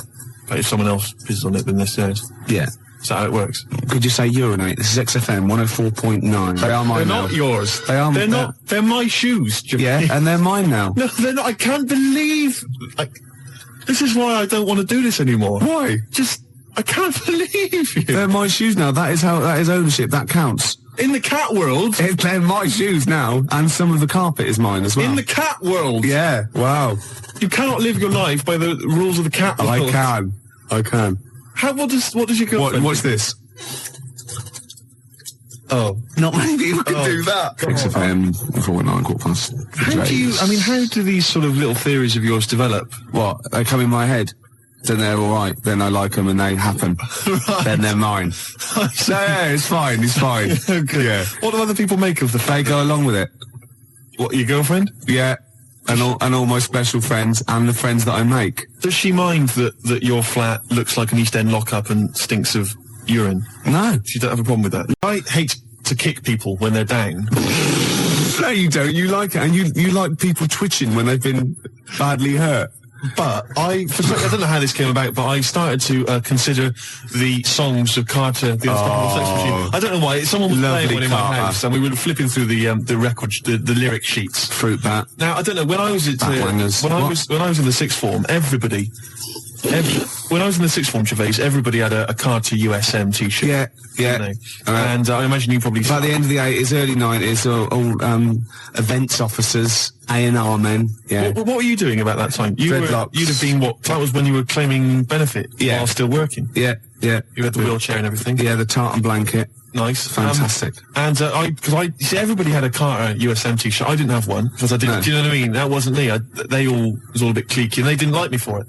But if someone else pisses on it, then that's theirs. Yeah. Is that how it works? Could you say urinate? This is XFM 104.9. They are mine now. They're not yours. They are. They're not. They're my shoes. Yeah, and they're mine now. No, they're not. I can't believe. This is why I don't want to do this anymore. Why? I can't believe you. They're my shoes now. That is ownership. That counts. In the cat world? They're my shoes now, and some of the carpet is mine as well. In the cat world? Yeah, wow. You cannot live your life by the rules of the cat world. I can. What does your girlfriend What's this? Oh. Not many people can do that. XFM, 4.9, quarter past. How do these sort of little theories of yours develop? What? They come in my head. Then they're all right. Then I like them and they happen. Right. Then they're mine. Yeah, it's fine. It's fine. Okay. Yeah. What do other people make of the fact? They go along with it. What, your girlfriend? Yeah. And all my special friends and the friends that I make. Does she mind that your flat looks like an East End lockup and stinks of urine? No. She don't have a problem with that. I hate to kick people when they're down. No, you don't. You like it. And you like people twitching when they've been badly hurt. But I don't know how this came about, but I started to consider the songs of Carter, the Unstoppable Sex Machine. I don't know why. Someone was playing one in my house, and we were flipping through the record, the lyric sheets. Fruit bat. Now I don't know when I was when I was in the sixth form, when I was in the sixth form, Gervais, everybody had a Carter USM T-shirt. Yeah. You know? And I imagine you probably by the end of the 80s, early 90s, all events officers, A&R men. Yeah. What were you doing about that time? You'd have been what? That was when you were claiming benefit while still working. Yeah. Yeah. You had the wheelchair and everything. Yeah, the tartan blanket. Nice. Fantastic. Because everybody had a Carter USM T-shirt. I didn't have one because I didn't. No. Do you know what I mean? That wasn't me. It was all a bit cliquey, and they didn't like me for it.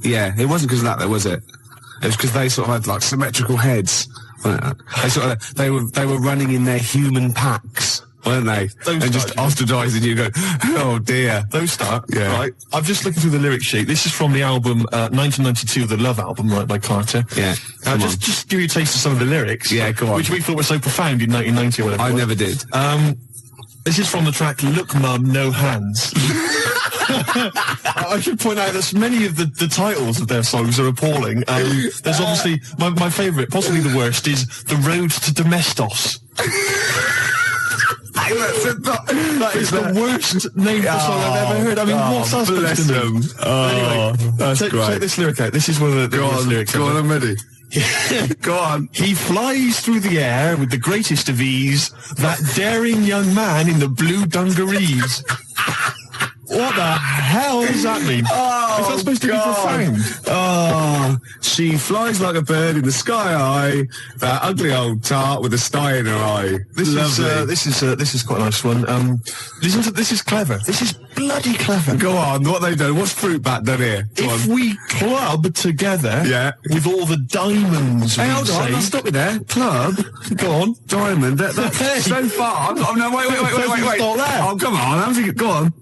Yeah, it wasn't because of that, though, was it? It was because they sort of had like symmetrical heads. They were running in their human packs, weren't they? And just ostracising you. Go, oh dear. Those start. Yeah. Right. I'm just looking through the lyric sheet. This is from the album 1992, the Love album, right, by Carter. Yeah. Just give you a taste of some of the lyrics. Yeah, go on. Which we thought were so profound in 1990 or whatever. I never did. This is from the track "Look, Mum, No Hands." I should point out that many of the titles of their songs are appalling. There's obviously my favourite, possibly the worst, is "The Road to Domestos." That is the worst name for a song I've ever heard. I mean, what's that supposed to mean? Anyway, that's great. Check this lyric out. This is one of the worst lyrics. Go on, I'm ready. Go on. He flies through the air with the greatest of ease, that daring young man in the blue dungarees. What the hell does that mean? Oh, is that supposed to be profound? Oh, she flies like a bird in the sky high. That ugly old tart with a sty in her eye. This is quite a nice one. Listen to this. Is clever. This is bloody clever. Go on. What they done? What's fruit bat done here? If we club together, with all the diamonds. Hey, hold on. I'll stop you there. Club. Go on. Diamond. That's so far. Oh no! Wait. Oh, come on. Go on.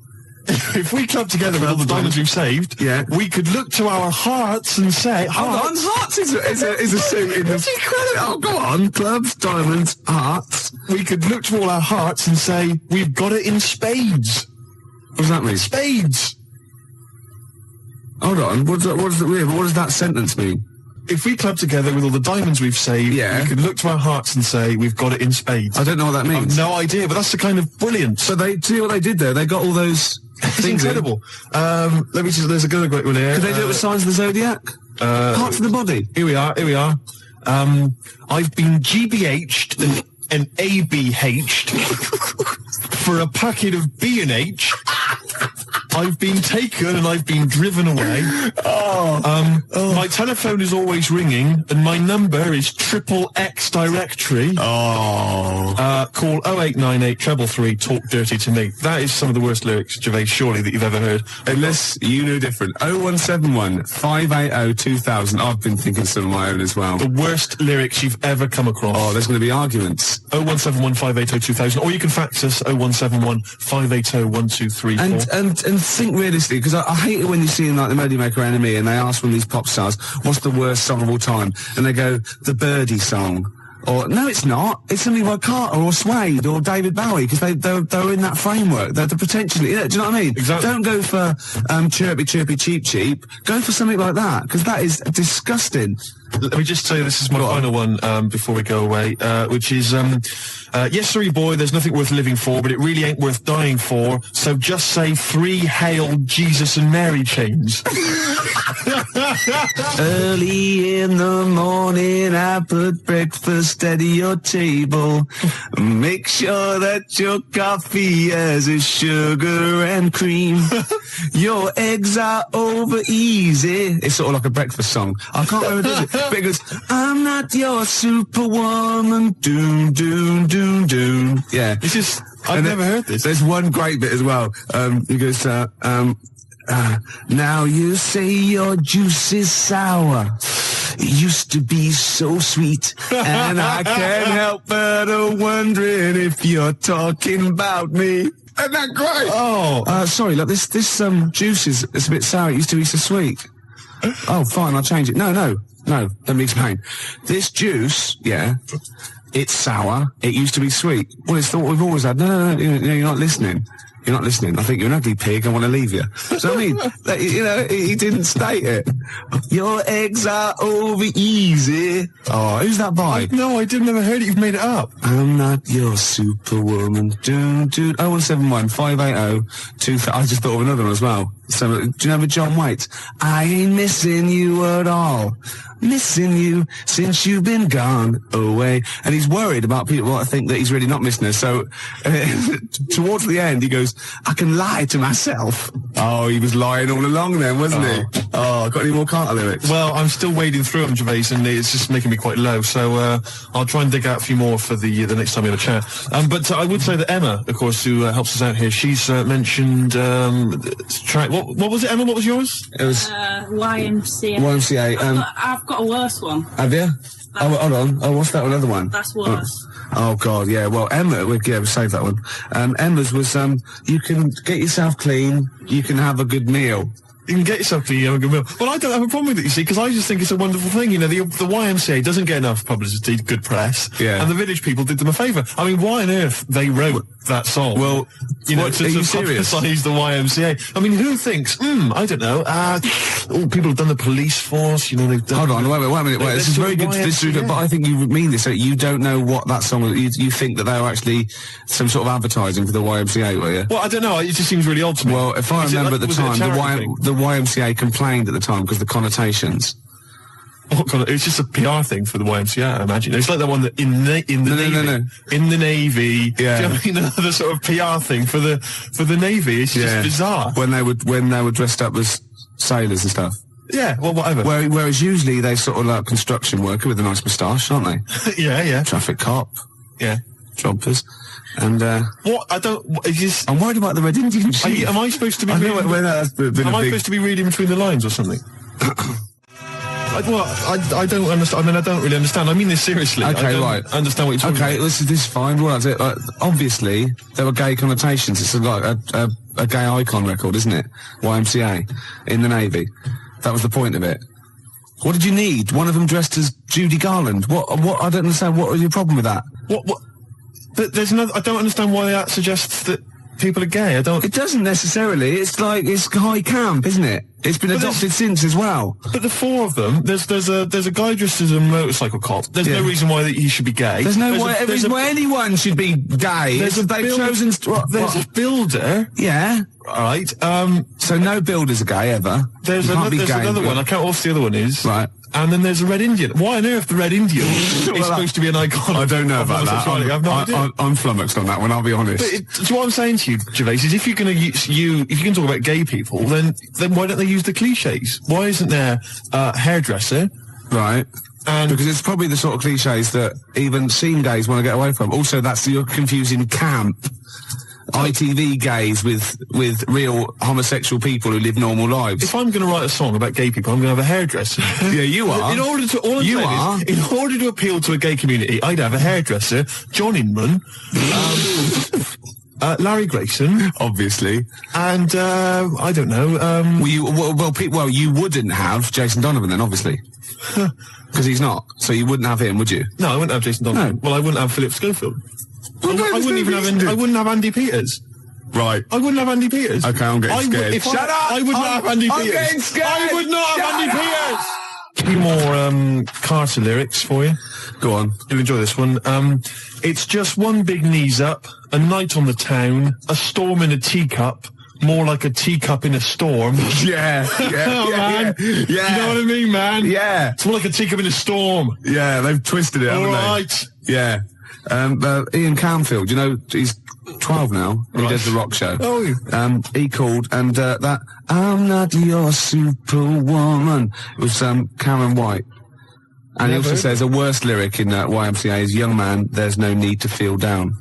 If we club together with all the diamonds we've saved, we could look to our hearts and say, hold on, hearts is a suit in the... Oh, go on, clubs, diamonds, hearts. We could look to all our hearts and say, we've got it in spades. What does that mean? Spades. Hold on, what does that sentence mean? If we club together with all the diamonds we've saved, we can look to our hearts and say, we've got it in spades. I don't know what that means. I've no idea, but that's the kind of brilliance. So see what they did there? They got all those... It's incredible. Let me just... There's another great one here. Could they do it with Signs of the Zodiac? Parts of the body. Here we are. I've been GBH'd and ABH'd for a packet of B&H. I've been taken and I've been driven away. My telephone is always ringing and my number is XXX directory. Call 0898 333 talk dirty to me. That is some of the worst lyrics, Gervais, surely, that you've ever heard. Unless you know different. 0171 580 2000. I've been thinking some of my own as well. The worst lyrics you've ever come across. Oh, there's going to be arguments. 0171 580 2000. Or you can fax us 0171 580 1234. And think realistically, because I hate it when you see in like the Melody Maker Enemy and they ask one of these pop stars, what's the worst song of all time? And they go, the Birdie song. Or, no, it's not. It's something by Carter or Suede or David Bowie, because they're in that framework. They're potentially, do you know what I mean? Exactly. Don't go for chirpy, chirpy, cheap, cheap. Go for something like that, because that is disgusting. Let me just tell you, this is my final one before we go away, which is, yes, sorry, boy, there's nothing worth living for, but it really ain't worth dying for, so just say 3 Hail Jesus and Mary chains. Early in the morning, I put breakfast at your table. Make sure that your coffee has a sugar and cream. Your eggs are over easy. It's sort of like a breakfast song. I can't remember it. Because I'm not your superwoman. Doom, doom, doom, doom. Yeah. This is... I've never heard this. There's one great bit as well. He goes, now you say your juice is sour. It used to be so sweet. And I can't help but wondering if you're talking about me. Isn't that great? Oh. Sorry, look, this juice is a bit sour. It used to be so sweet. Oh, fine, I'll change it. No, let me explain. This juice, it's sour. It used to be sweet. Well, it's what we've always had. No, you're not listening. You're not listening. I think you're an ugly pig. I want to leave you. So, I mean, he didn't state it. Your eggs are over easy. Oh, who's that by? No, I never heard it. You've made it up. I'm not your superwoman. 0171 580 2000. I just thought of another one as well. So, do you remember John Waite? I ain't missing you at all. Missing you since you've been gone away. And he's worried about people that think that he's really not missing her. So, towards the end, he goes, I can lie to myself. Oh, he was lying all along then, wasn't he? Oh, got any more Carter lyrics? Well, I'm still wading through them, Gervais, and it's just making me quite low. So, I'll try and dig out a few more for the next time we have a chat. But I would say that Emma, of course, who helps us out here, she's mentioned track. What was it, Emma? What was yours? It was YMCA. YMCA. I've got a worse one. Have you? Oh, hold on. Oh, what's that another one? That's worse. Oh God, yeah. Well, Emma, we'll save that one. Emma's was you can get yourself clean, you can have a good meal. You can get yourself to a good meal. Well, I don't have a problem with it, you see, because I just think it's a wonderful thing. You know, the YMCA doesn't get enough publicity, good press. Yeah. And the village people did them a favour. I mean, why on earth they wrote that song? Well, you know, to publicise the YMCA. I mean, who thinks, I don't know, people have done the police force, you know, they've done... Hold on, wait a minute. This is very good to disagree, but I think you mean this. You don't know what that song is. You think that they were actually some sort of advertising for the YMCA, were you? Well, I don't know. It just seems really odd to me. Well, if I remember at the time, the YMCA complained at the time because of the connotations. It's just a PR thing for the YMCA, I imagine. It's like that one that in the Navy. Yeah. Do you know what I mean? The sort of PR thing for the Navy. It's just bizarre. When they were dressed up as sailors and stuff. Yeah, well, whatever. Whereas usually they sort of like construction worker with a nice moustache, aren't they? Yeah. Traffic cop. Yeah. Jumpers. And, what? I'm worried about the Red Indian sheep. Am I supposed to be supposed to be reading between the lines or something? I don't understand. I mean, I don't really understand. I mean this seriously. Okay, I understand what you're talking about. Okay, this is fine. Well, obviously, there were gay connotations. It's like a gay icon record, isn't it? YMCA in the Navy. That was the point of it. What did you need? One of them dressed as Judy Garland. What? I don't understand. What was your problem with that? What? But I don't understand why that suggests that people are gay. It doesn't necessarily. It's high camp, isn't it? It's been adopted since as well. But the four of them, there's a guy dressed as a motorcycle cop. There's no reason why he should be gay. There's no reason why anyone should be gay. There's a builder. Yeah. Right. So no builders are gay ever. There's another one. I can't. What's the other one is? Right. And then there's a Red Indian. Why on earth the Red Indian is supposed to be an icon? I don't know about that. I have no idea. I'm flummoxed on that one, I'll be honest. So what I'm saying to you, Gervais, is if you're going to if you can talk about gay people, then why don't they use the cliches? Why isn't there a hairdresser? Right. Because it's probably the sort of cliches that even scene gays want to get away from. Also, you're confusing camp. ITV gays with real homosexual people who live normal lives. If I'm going to write a song about gay people, I'm going to have a hairdresser. Yeah, you are. In order to appeal to a gay community, I'd have a hairdresser, John Inman, Larry Grayson, obviously, and I don't know. You wouldn't have Jason Donovan then, obviously. Because he's not. So you wouldn't have him, would you? No, I wouldn't have Jason Donovan. No. Well, I wouldn't have Philip Schofield. I wouldn't have Andy Peters. Right. I wouldn't have Andy Peters. Okay, I'm getting scared. Shut up! I would not have Andy Peters. I'm getting scared! I would not have Andy Peters! A few more Carter lyrics for you. Go on. You'll enjoy this one. It's just one big knees up, a night on the town, a storm in a teacup, more like a teacup in a storm. Yeah. Man. You know what I mean, man? Yeah. It's more like a teacup in a storm. Yeah, they've twisted it, haven't they? All right. Yeah. Ian Camfield, you know, he's 12 now. He does the rock show. Oh. He called, and that I'm not your superwoman. It was Karen White. And he also says a worse lyric in YMCA is, young man, there's no need to feel down.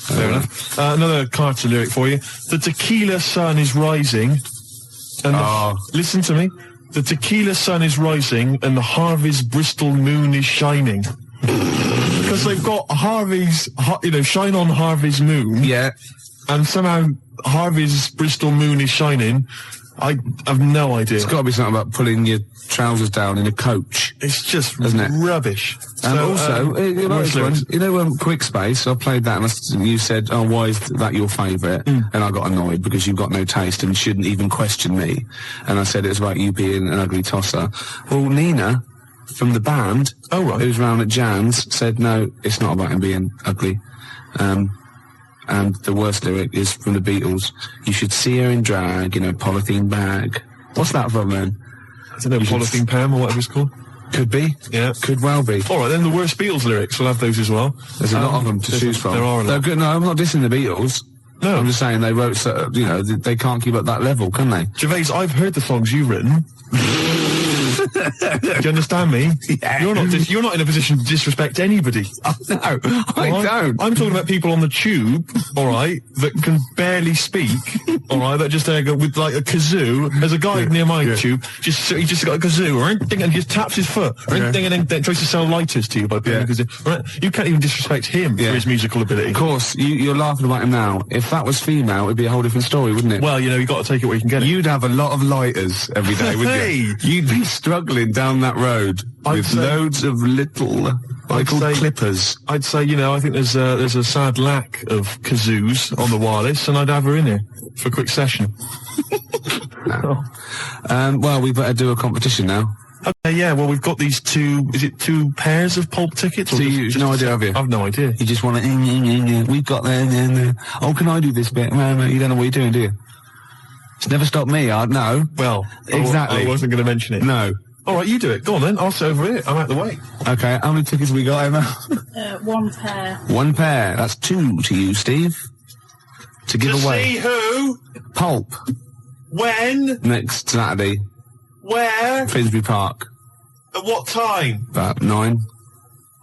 Fair enough. Another Carter lyric for you. The tequila sun is rising. And listen to me. The tequila sun is rising and the Harvey's Bristol moon is shining. Because they've got Harvey's, shine on Harvey's moon. Yeah. And somehow Harvey's Bristol moon is shining. I have no idea. It's got to be something about pulling your trousers down in a coach. It's just isn't it? Rubbish. And also, Quick Space, I played that and you said, oh, why is that your favourite? And I got annoyed because you've got no taste and shouldn't even question me. And I said it was about you being an ugly tosser. Well, Nina, from the band, who's round at Jan's, said, no, it's not about him being ugly. And the worst lyric is from the Beatles. You should see her in drag in a polythene bag. What's that from, then? I don't know, Polythene Pam or whatever it's called. Could be. Yeah. Could well be. All right, then the worst Beatles lyrics, we'll have those as well. There's a lot of them to choose from. There are a lot. No, I'm not dissing the Beatles. No. I'm just saying they wrote, they can't keep up that level, can they? Gervais, I've heard the songs you've written. you understand me? Yeah. You're not in a position to disrespect anybody. Oh, no, I don't. I'm talking about people on the tube, all right, that can barely speak, all right, that just go with like a kazoo. There's a guy near my tube, he just got a kazoo, right, and just taps his foot, right, and then tries to sell lighters to you by playing a kazoo. Right? You can't even disrespect him for his musical ability. Of course, you're laughing about him now. If that was female, it'd be a whole different story, wouldn't it? Well, you got to take it where you can get it. You'd have a lot of lighters every day, wouldn't you? You'd be struggling down that road with loads of little, clippers. I'd say, I think there's a sad lack of kazoos on the wireless, and I'd have her in here for a quick session. Well, we better do a competition now. Okay, yeah, well, we've got these two pairs of pulp tickets? So you no idea, have you? I've no idea. You just want to, we've got there. Oh, can I do this bit? No, you don't know what you're doing, do you? It's never stopped me, no. Well, exactly. I wasn't going to mention it. No. All right, you do it. Go on then. I'll sit over here. I'm out the way. Okay, how many tickets have we got, Emma? 1 pair. 1 pair. That's 2 to you, Steve. To give away. See who? Pulp. When? Next Saturday. Where? Finsbury Park. At what time? About 9.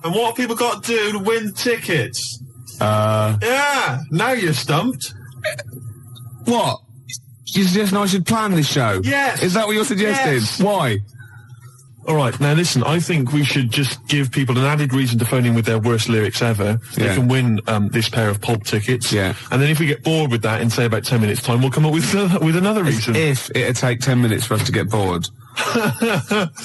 And what have people got to do to win tickets? Yeah, now you're stumped. What? You suggesting I should plan this show? Yes. Is that what you're suggesting? Yes. Why? All right, now listen, I think we should just give people an added reason to phone in with their worst lyrics ever. They can win this pair of Pulp tickets. Yeah. And then if we get bored with that in, say, about 10 minutes' time, we'll come up with another reason. If it'd take 10 minutes for us to get bored.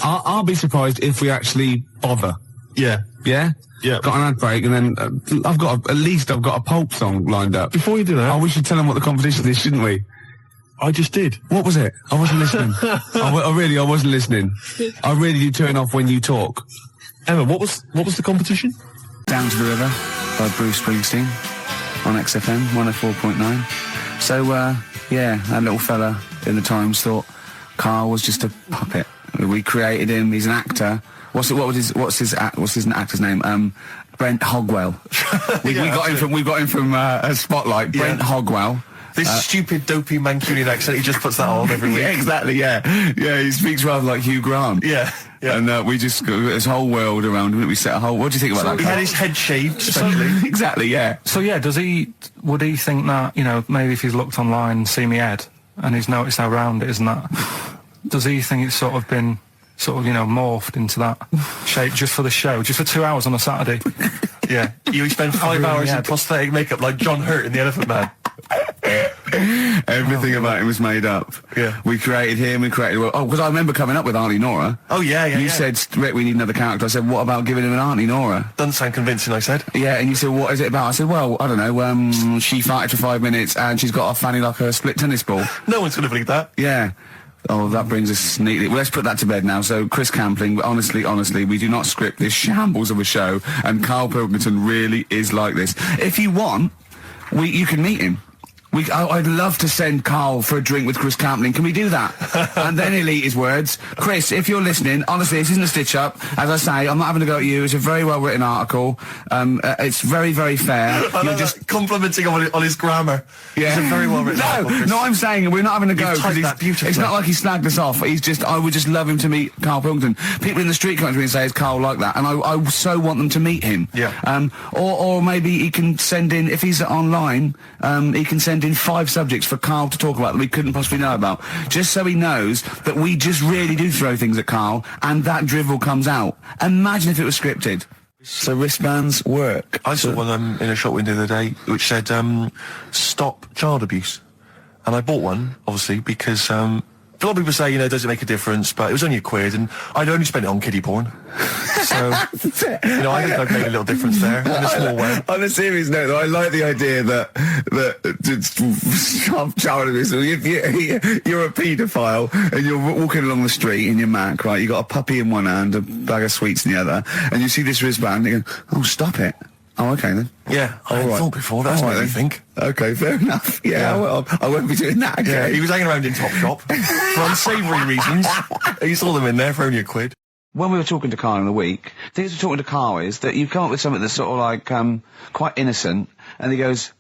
I'll be surprised if we actually bother. Yeah. Yeah? Yeah. Got an ad break, and then I've got a Pulp song lined up. Before you do that... Oh, we should tell them what the competition is, shouldn't we? I just did. What was it? I wasn't listening. I wasn't listening. I really do turn off when you talk. Emma, what was the competition? Down to the River by Bruce Springsteen on XFM 104.9. So, that little fella in the Times thought Karl was just a puppet. We created him. He's an actor. What's his actor's name? Brent Hogwell. we got him from Spotlight. Brent Hogwell. This stupid, dopey Mancunian accent, he just puts that on every week. Yeah, exactly, yeah. Yeah, he speaks rather like Hugh Grant. Yeah. And we just got this whole world around him. We set a whole... What do you think about that? He had his head shaved, especially. Exactly, yeah. So, would he think that, maybe if he's looked online and seen me head, and he's noticed how round it is and that, does he think it's sort of been, morphed into that shape just for the show, just for 2 hours on a Saturday? Yeah. You spend 5 hours in prosthetic makeup like John Hurt in The Elephant Man. Everything about him was made up. Yeah. We created him, because I remember coming up with Auntie Nora. Oh, yeah. You said, Rick, we need another character. I said, what about giving him an Auntie Nora? Doesn't sound convincing, I said. Yeah, and you said, what is it about? I said, well, I don't know, she farted for 5 minutes and she's got a fanny like a split tennis ball. No one's going to believe that. Yeah. Oh, that brings us neatly... Well, let's put that to bed now. So, Chris Campling, honestly, we do not script this shambles of a show, and Karl Pilkington really is like this. If you want, you can meet him. I'd love to send Karl for a drink with Chris Campling. Can we do that? And then he'll eat his words. Chris, if you're listening, honestly, this isn't a stitch-up. As I say, I'm not having a go at you. It's a very well-written article. It's very, very fair. You're just complimenting on his grammar. Yeah. It's a very well-written article. No, I'm saying we're not having a go. It's not like he snagged us off. I would just love him to meet Karl Pilkington. People in the street come up to me and say, is Karl like that? And I so want them to meet him. Yeah. Or maybe he can send in, if he's online, he can send in 5 subjects for Karl to talk about that we couldn't possibly know about, just so he knows that we just really do throw things at Karl, and that drivel comes out. Imagine if it was scripted. So wristbands work. I saw one in a shop window the other day which said, stop child abuse. And I bought one, obviously, because a lot of people say, does it make a difference? But it was only £1, and I'd only spent it on kiddie porn. So, I think I've made a little difference there, in a small way. On a serious note, though, I like the idea that child abuse, if you're a paedophile, and you're walking along the street in your Mac, right, you got a puppy in one hand, a bag of sweets in the other, and you see this wristband, and you go, oh, stop it. Oh, okay, then. Yeah, I thought before, that's what I think. Okay, fair enough. Yeah. Well, I won't be doing that again. Yeah, he was hanging around in Topshop for unsavoury reasons. He saw them in there for only £1. When we were talking to Karl in the week, the things we're talking to Karl is that you come up with something that's sort of like, quite innocent, and he goes,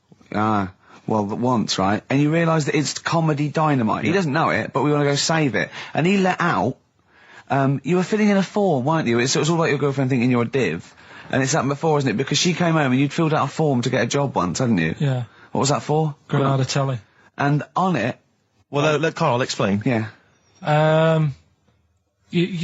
once, right? And you realise that it's comedy dynamite. He doesn't know it, but we want to go save it. And he let out you were filling in a form, weren't you? It's all about your girlfriend thinking you're a div. And it's happened before, isn't it? Because she came home and you'd filled out a form to get a job once, hadn't you? Yeah. What was that for? Granada Telly. And on it... Well, let Carl explain. Yeah. You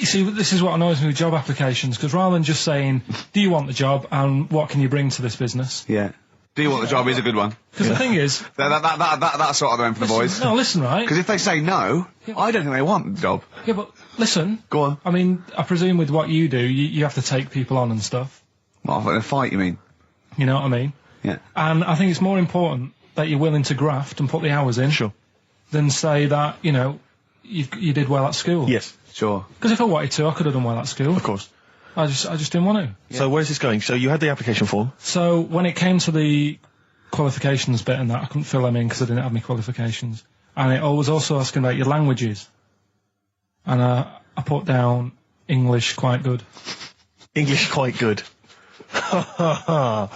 see, this is what annoys me with job applications, because rather than just saying, do you want the job and what can you bring to this business? Yeah. Do you want the job is a good one. Because the thing is... That's sort of the one for the boys. No, listen, right? Because if they say no, I don't think they want the job. Yeah, but listen. Go on. I mean, I presume with what you do, you have to take people on and stuff. What, in a fight, you mean? You know what I mean? Yeah. And I think it's more important that you're willing to graft and put the hours in. Sure. Than say that, you know, you did well at school. Yes. Sure. Because if I wanted to, I could have done well at school. Of course. I just didn't want to. Yeah. So where's this going? So you had the application form. So when it came to the qualifications bit and that, I couldn't fill them in because I didn't have any qualifications. And it was also asking about your languages. And I put down English quite good. English quite good. And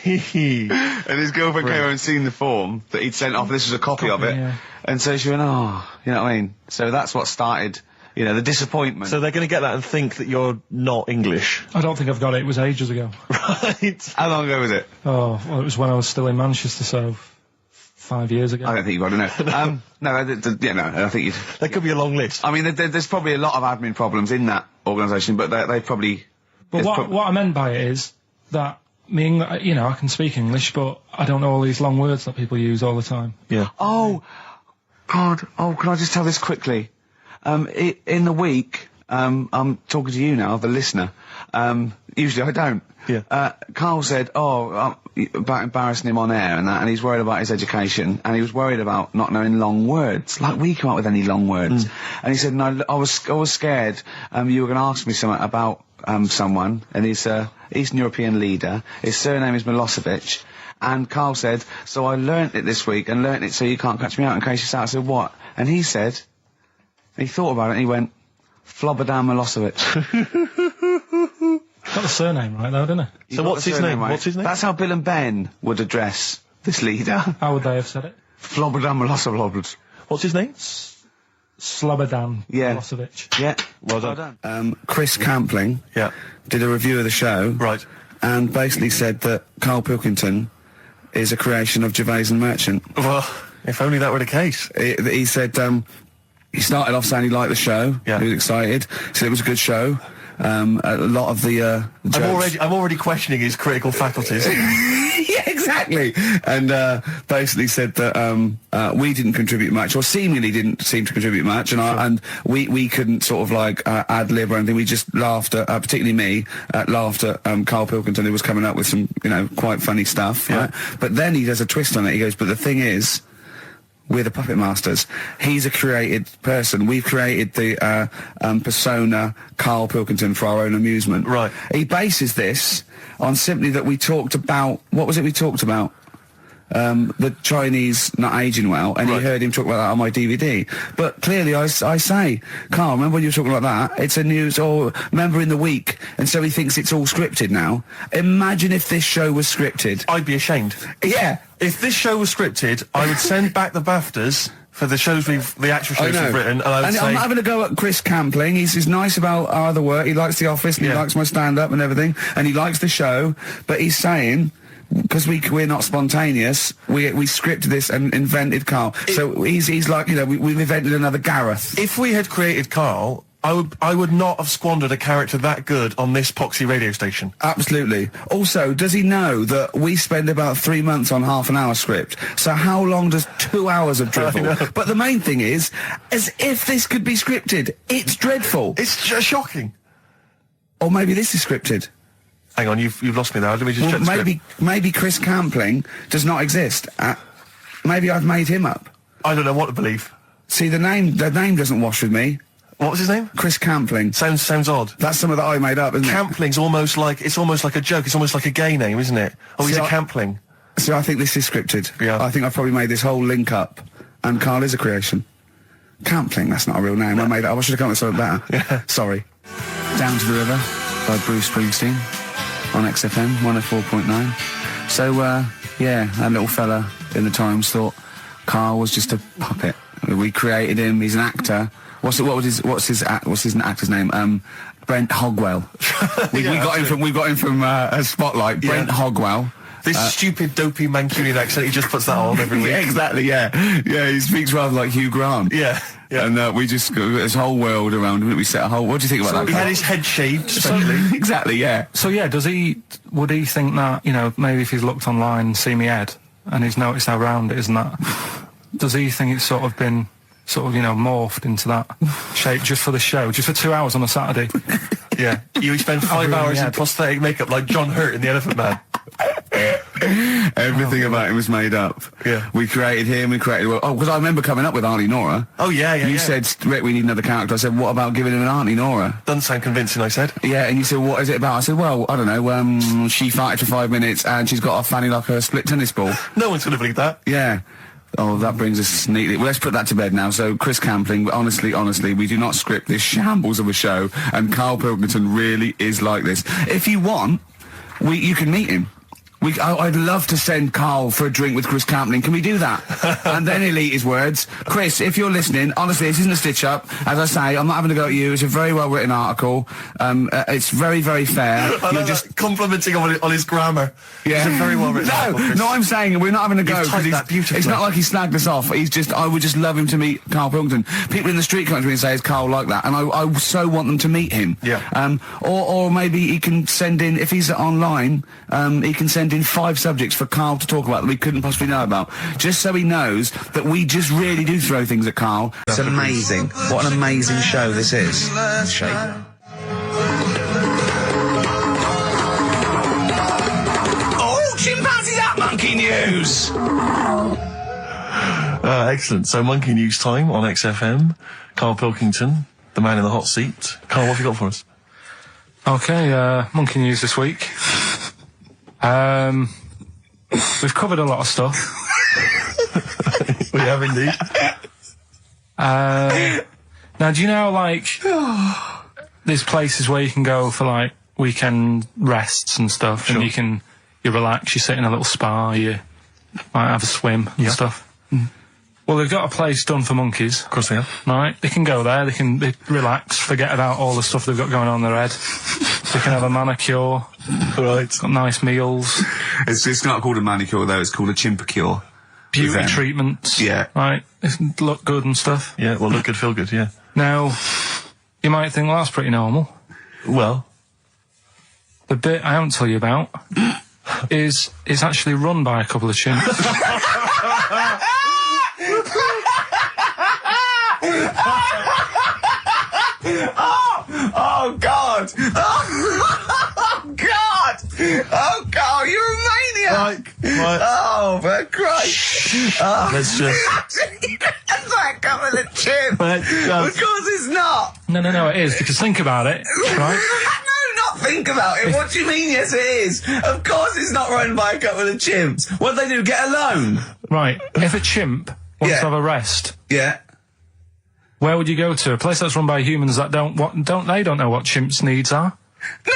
his girlfriend came over and seen the form that he'd sent off. This was a copy of it. Yeah. And so she went, oh, you know what I mean? So that's what started, you know, the disappointment. So they're going to get that and think that you're not English. I don't think I've got it. It was ages ago. Right. How long ago was it? Oh, well, it was when I was still in Manchester, so 5 years ago. I don't think you've got to know. No, I think you'd... There could be a long list. I mean, there's probably a lot of admin problems in that organisation, but they probably... But what I meant by it is that, you know, I can speak English, but I don't know all these long words that people use all the time. Yeah. Oh, God. Oh, can I just tell this quickly? In the week, I'm talking to you now, the listener. Usually I don't. Yeah. Carl said, about embarrassing him on air and that, and he's worried about his education, and he was worried about not knowing long words. Like, we come up with any long words. And he said, no, I was scared, you were going to ask me something about, someone, and he's Eastern European leader. His surname is Milosevic. And Carl said, so I learnt it this week, and learnt it so you can't catch me out in case you start. I said, what? And he said, he thought about it, and he went, Flobodan Milosevic. Got the surname right, though, didn't he? So what's his name? Right? What's his name? That's how Bill and Ben would address this leader. How would they have said it? Flobodan Milosevic. What's his name? Slobodan Milosevic. Yeah. Well done. Chris Campling did a review of the show. Right. And basically said that Karl Pilkington is a creation of Gervais and Merchant. Well, if only that were the case. He said, he started off saying he liked the show. Yeah. He was excited. Said it was a good show. A lot of the jokes... I'm already questioning his critical faculties. Yeah, exactly. And basically said that we didn't contribute much, or seemingly didn't seem to contribute much, and we couldn't sort of like ad lib or anything. We just laughed at, particularly me, laughed at Karl Pilkington, who was coming up with some, you know, quite funny stuff. Yeah. Right? But then he does a twist on it. He goes, but the thing is, we're the puppet masters. He's a created person. We've created the persona Karl Pilkington for our own amusement. Right. He bases this on simply that we talked about... What was it we talked about? The Chinese not aging well, and he heard him talk about that on my DVD. But clearly I say, Carl, remember when you were talking about that? It's a news, or remember in the week, and so he thinks it's all scripted now. Imagine if this show was scripted. I'd be ashamed. Yeah. If this show was scripted, I would send back the BAFTAs for the actual shows we've written, and I would say... I'm having a go at Chris Campling. He's nice about our other work. He likes The Office, and he likes my stand-up and everything, and he likes the show, but he's saying... Because we're not spontaneous, we scripted this and invented Carl. So he's like, you know, we've invented another Gareth. If we had created Carl, I would not have squandered a character that good on this poxy radio station. Absolutely. Also, does he know that we spend about 3 months on half an hour script? So how long does 2 hours of drivel? But the main thing is, as if this could be scripted, it's dreadful. It's shocking. Or maybe this is scripted. Hang on, you've lost me there. Let me just check the script. Maybe Chris Campling does not exist. Maybe I've made him up. I don't know what to believe. See, the name doesn't wash with me. What was his name? Chris Campling. Sounds odd. That's something that I made up, isn't it? Campling's almost like a joke. It's almost like a gay name, isn't it? Oh, he's a Campling. So I think this is scripted. Yeah. I think I've probably made this whole link up, and Carl is a creation. Campling, that's not a real name. No. I made it up. I should have come up with something better. Yeah. Sorry. Down to the River by Bruce Springsteen on XFM 104.9. So, yeah, that little fella in the Times thought Carl was just a puppet. We created him. He's an actor. What's his actor's name? Brent Hogwell. We got him from a Spotlight. Brent Hogwell. This stupid, dopey Mancunian accent, he just puts that on every week. Yeah, exactly, yeah. Yeah, he speaks rather like Hugh Grant. Yeah. And we just got this whole world around him. We set a whole... What do you think about that? He had his head shaved, especially. Exactly, yeah. So yeah, would he think that, you know, maybe if he's looked online and seen me head, and he's noticed how round it is and that, does he think it's sort of been, you know, morphed into that shape just for the show, just for 2 hours on a Saturday? Yeah. You spend 5 hours in prosthetic makeup like John Hurt in The Elephant Man. Everything about him was made up. Yeah. We created him, because I remember coming up with Auntie Nora. Oh, yeah. You said, Rick, we need another character. I said, what about giving him an Auntie Nora? Doesn't sound convincing, I said. Yeah, and you said, what is it about? I said, well, I don't know, she farted for 5 minutes and she's got a fanny like a split tennis ball. No one's gonna believe that. Yeah. Oh, that brings us neatly. Well, let's put that to bed now. So, Chris Campling, honestly, we do not script this shambles of a show, and Karl Pilkington really is like this. If you want, you can meet him. I'd love to send Karl for a drink with Chris Campling. Can we do that? And then he'll eat his words. Chris, if you're listening, honestly, this isn't a stitch-up. As I say, I'm not having a go at you. It's a very well-written article. It's very, very fair. You're just complimenting on his grammar. Yeah. It's a very well-written article, Chris. No, I'm saying we're not having a go. It's not like he snagged us off. I would just love him to meet Karl Pilkington. People in the street come up to me and say, is Karl like that? And I so want them to meet him. Yeah. Or maybe he can send in, if he's online, he can send in 5 subjects for Karl to talk about that we couldn't possibly know about, just so he knows that we just really do throw things at Karl. It's amazing. What an amazing show this is. Shape. Oh, chimpanzees up, monkey news! Excellent. So, Monkey News time on XFM. Karl Pilkington, the man in the hot seat. Karl, what have you got for us? Okay, Monkey News this week. We've covered a lot of stuff. We have indeed. Now, do you know, like, there's places where you can go for, like, weekend rests and stuff, Sure. and you relax, you sit in a little spa, you might have a swim and stuff. Well, they've got a place done for monkeys. Of course they have. Right? They can go there, they relax, forget about all the stuff they've got going on in their head. They can have a manicure. Right. Got nice meals. It's not called a manicure, though. It's called a chimpacure. Beauty treatments. Yeah. Right? They look good and stuff. Yeah, well, look good, feel good, yeah. Now, you might think, well, that's pretty normal. Well. The bit I haven't told you about is it's actually run by a couple of chimps. Oh, God! Oh, God! Oh, God, you're a maniac! Right. Oh, for Christ! Oh. Let's just... That's like a couple of chimps! Let's Of course it's not! No, it is, because think about it, right? No, not think about it. What do you mean, yes, it is? Of course it's not run by a couple of chimps. What do they do, get a loan? Right, if a chimp wants to have a rest, Yeah. where would you go to? A place that's run by humans that don't know what chimps' needs are? No!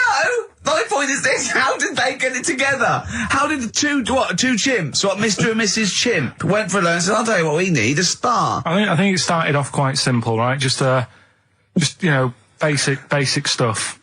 My point is this, how did they get it together? How did two chimps, Mr. and Mrs. Chimp, went for a loan and said, I'll tell you what we need, a spa. I think it started off quite simple, right? Just you know, basic stuff.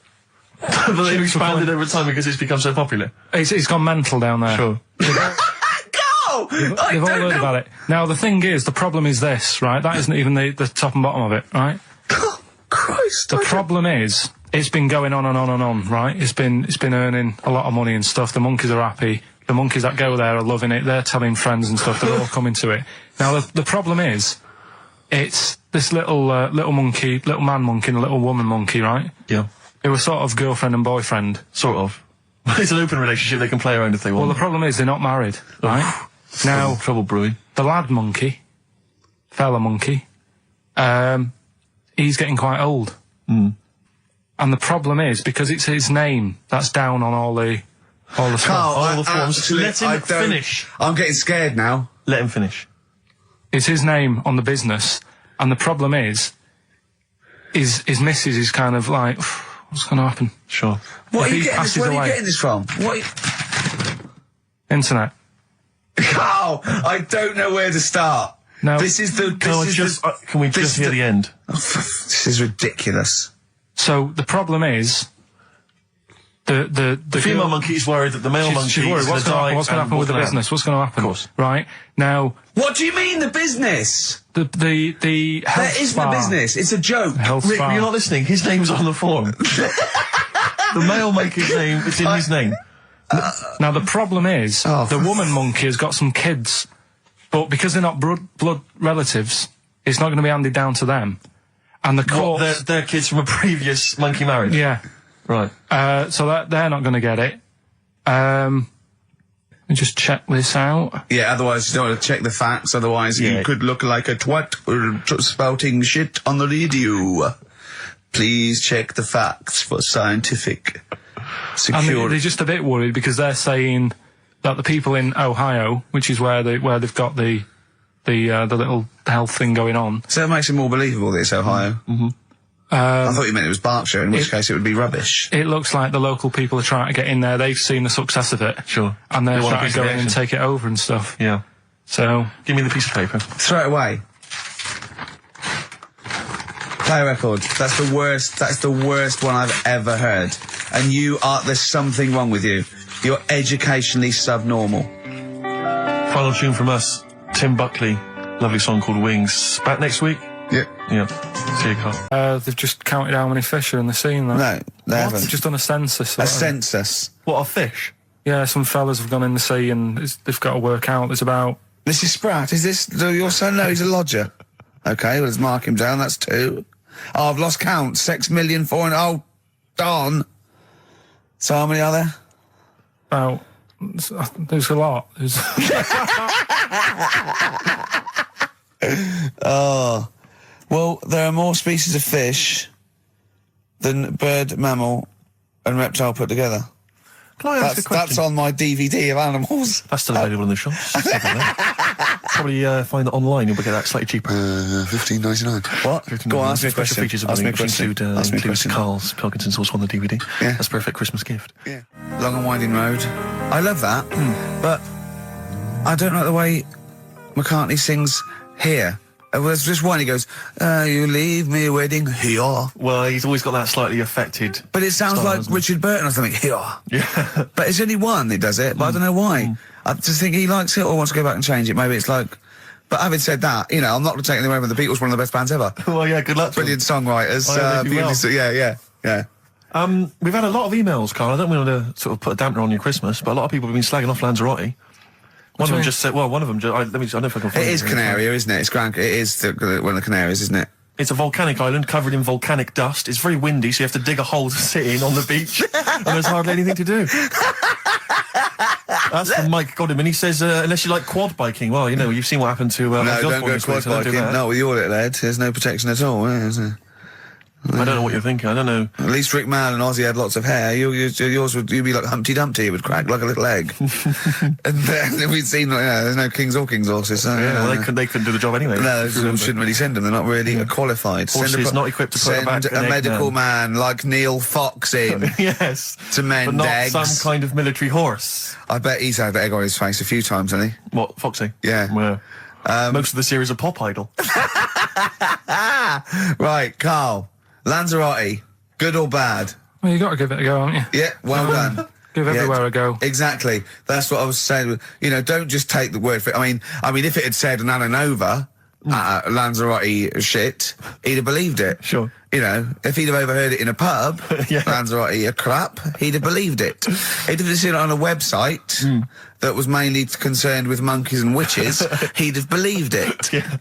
But they've expanded over time because it's become so popular. It's gone mental down there. Sure. Go! They've all heard about it. Now, the thing is, the problem is this, right? That isn't even the top and bottom of it, right? Oh, Christ. The problem is, it's been going on and on and on, right? It's been earning a lot of money and stuff. The monkeys are happy. The monkeys that go there are loving it. They're telling friends and stuff. They're all coming to it. Now, the problem is, it's this little monkey, little man monkey and a little woman monkey, right? Yeah. It was sort of girlfriend and boyfriend. Sort of. It's an open relationship, they can play around if they want. Well, the problem is they're not married, right? Now, trouble brewing. the lad monkey, fella monkey, he's getting quite old. Mm. And the problem is, because it's his name that's down on all the stuff. All the forms. Let him finish. I'm getting scared now. Let him finish. It's his name on the business, and the problem is his missus is kind of like, what's going to happen? Sure. Where If are he you passes away. getting this from? Internet. Carl, I don't know where to start. Now, This is the. Can we just hear the end? This is ridiculous. so the problem is, the female monkey is worried that the male monkey she's worried. is What's going going to to happen with the business? What's going to happen? Of course. Right now, What do you mean the business? the health That isn't spa, a business. It's a joke. health Rick, spa. you're not listening. His name's on the form. The male monkey's name is in his name. Now the problem is, the woman monkey has got some kids, but because they're not blood relatives, it's not going to be handed down to them. And the court, They're kids from a previous monkey marriage. yeah. Right. So that they're not going to get it. Let me just check this out. Yeah, otherwise you don't want to check the facts, otherwise you could look like a twat spouting shit on the radio. Please check the facts for scientific And security. they're just a bit worried because they're saying that the people in Ohio, which is where they've got the little health thing going on. So that makes it more believable that it's Ohio. Mm-hmm. I thought you meant it was Berkshire, in which case it would be rubbish. It looks like the local people are trying to get in there. They've seen the success of it. Sure. And they're They want a trying piece to of go in and action. take it over and stuff. Yeah. So, Give me the piece of paper. Throw it away. Play a record. That's the worst. That's the worst one I've ever heard. And there's something wrong with you. You're educationally subnormal. Final tune from us. Tim Buckley. Lovely song called Wings. Back next week? Yeah. Yeah. See you, Carl. they've just counted how many fish are in the sea and that. No, they haven't. They've just done a census. A census. What, a fish? Yeah, some fellas have gone in the sea and they've got to work out. There's about... Mrs. Spratt, is this your son? No, he's a lodger. Okay, well, let's mark him down. That's 2. Oh, I've lost count. 6 million, 4 and... Oh, darn. So how many are there? About... There's a lot. There's... Oh. Well, there are more species of fish than bird, mammal and reptile put together. Can I ask a question? That's on my DVD of animals. That's still available in the shops. Probably find it online. You'll get that slightly cheaper. $15.99. What? Go on, ask me a Special question. features of Ask the me a which question. include, Ask me a includes question. Karl's Pilkington's also on the DVD. Yeah. That's a perfect Christmas gift. Yeah. Long and Winding Road. I love that, but I don't like the way McCartney sings here. There's just one, he goes, you leave me waiting here. Well, he's always got that slightly affected. But it sounds style, like doesn't it? Richard Burton or something, here. Yeah. But it's only one that does it, but I don't know why. I just think he likes it or wants to go back and change it. Maybe it's like... But having said that, you know, I'm not taking away from the Beatles, one of the best bands ever. Well, yeah, good luck to Brilliant songwriters. Oh, yeah, they do well. Yeah. We've had a lot of emails, Carl. I don't want to sort of put a dampener on your Christmas, but a lot of people have been slagging off Lanzarote. One of them just said, well, one of them just, I don't know if I can find It is Canaria, isn't it? It's It is one of the Canaries, isn't it? It's a volcanic island covered in volcanic dust. It's very windy, so you have to dig a hole to sit in on the beach, and there's hardly anything to do. That's from Mike Godham, he says, unless you like quad biking. Well, you know, you've seen what happened to... No, don't go quad biking. No, with your little head, there's no protection at all, is there? I don't know what you're thinking. I don't know. At least Rick Mann and Ozzy had lots of hair. Yours would you'd be like Humpty Dumpty. It would crack like a little egg. And then we'd seen, there's no kings or kings horses. So, Yeah, well, they couldn't do the job anyway. No, shouldn't really send them. They're not really qualified. Horses not equipped to put send back an a egg medical man. man like Neil Fox in Yes. to mend But not eggs. some kind of military horse. I bet he's had egg on his face a few times, hasn't he? What, Foxy? Yeah. Most of the series are Pop Idol. Right, Carl. Lanzarote, good or bad? Well, you got to give it a go, haven't you? Yeah, well done. Give everywhere a go. Exactly. That's what I was saying. You know, don't just take the word for it. I mean, if it had said an Ananova, Lanzarote shit, he'd have believed it. Sure. You know, if he'd have overheard it in a pub, Yeah. Lanzarote a crap, he'd have believed it. He'd have seen it on a website that was mainly concerned with monkeys and witches, he'd have believed it. Yeah.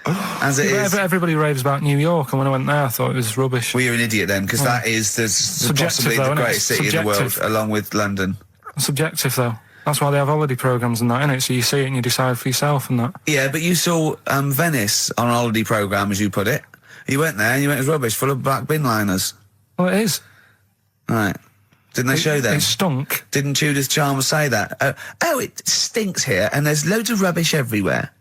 As it is. Everybody raves about New York, and when I went there, I thought it was rubbish. Well, you're an idiot then, because that is possibly though, the isn't it? greatest city in the world, Subjective. along with London. Subjective, though. That's why they have holiday programmes and that, innit? So you see it and you decide for yourself and that. Yeah, but you saw Venice on a holiday programme, as you put it. You went there and you went, it was rubbish, full of black bin liners. Well, it is. Right. Didn't they show them? It stunk. Didn't Judith Chalmers say that? Oh, it stinks here and there's loads of rubbish everywhere.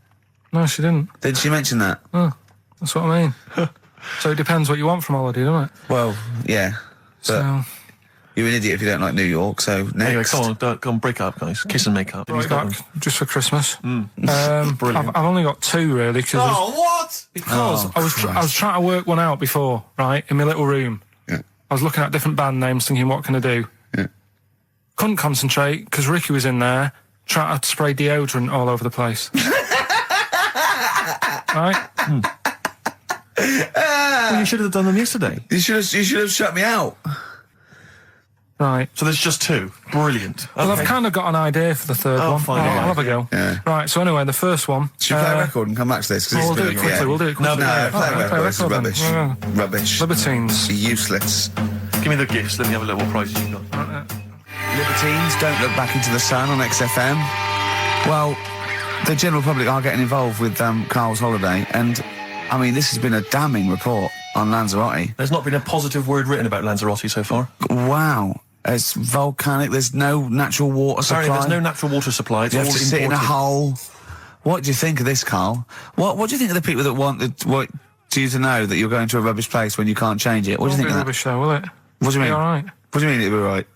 No, she didn't. Did she mention that? Oh, that's what I mean. So it depends what you want from holiday, doesn't it? Well, yeah. But So, You're an idiot if you don't like New York, so next. Anyway, come on, break up, guys. Kiss and make up. Right back, just for Christmas. Brilliant. I've only got 2 really, because what? I was trying to work one out before, right, in my little room. Yeah. I was looking at different band names, thinking, what can I do? Yeah. Couldn't concentrate because Ricky was in there trying to spray deodorant all over the place. Right? Well, you should have done them yesterday. You should have shut me out. Right. So there's just 2. Brilliant. Well, Okay. I've kind of got an idea for the third one. fine, yeah. I'll have a go. Yeah. Right, so anyway, the first one... Should we play a record and come back to this? 'Cause We'll this do is it quickly, we'll do it quickly. No, play a record. This is then. rubbish. Yeah. Rubbish. Libertines. Give Useless. me the gifts, let me have a look what prizes you got. Libertines, Don't Look Back Into the Sun on XFM. Well, the general public are getting involved with Karl's holiday, and, I mean, this has been a damning report on Lanzarote. There's not been a positive word written about Lanzarote so far. Wow. It's volcanic, there's no natural water supply. Apparently there's no natural water supply, it's You all have to sit in a imported. hole. What do you think of this, Karl? What do you think of the people that want you to know that you're going to a rubbish place when you can't change it? What do you think of that? Rubbish though, will it? What do you mean? Be all right. What do you mean it'll be right?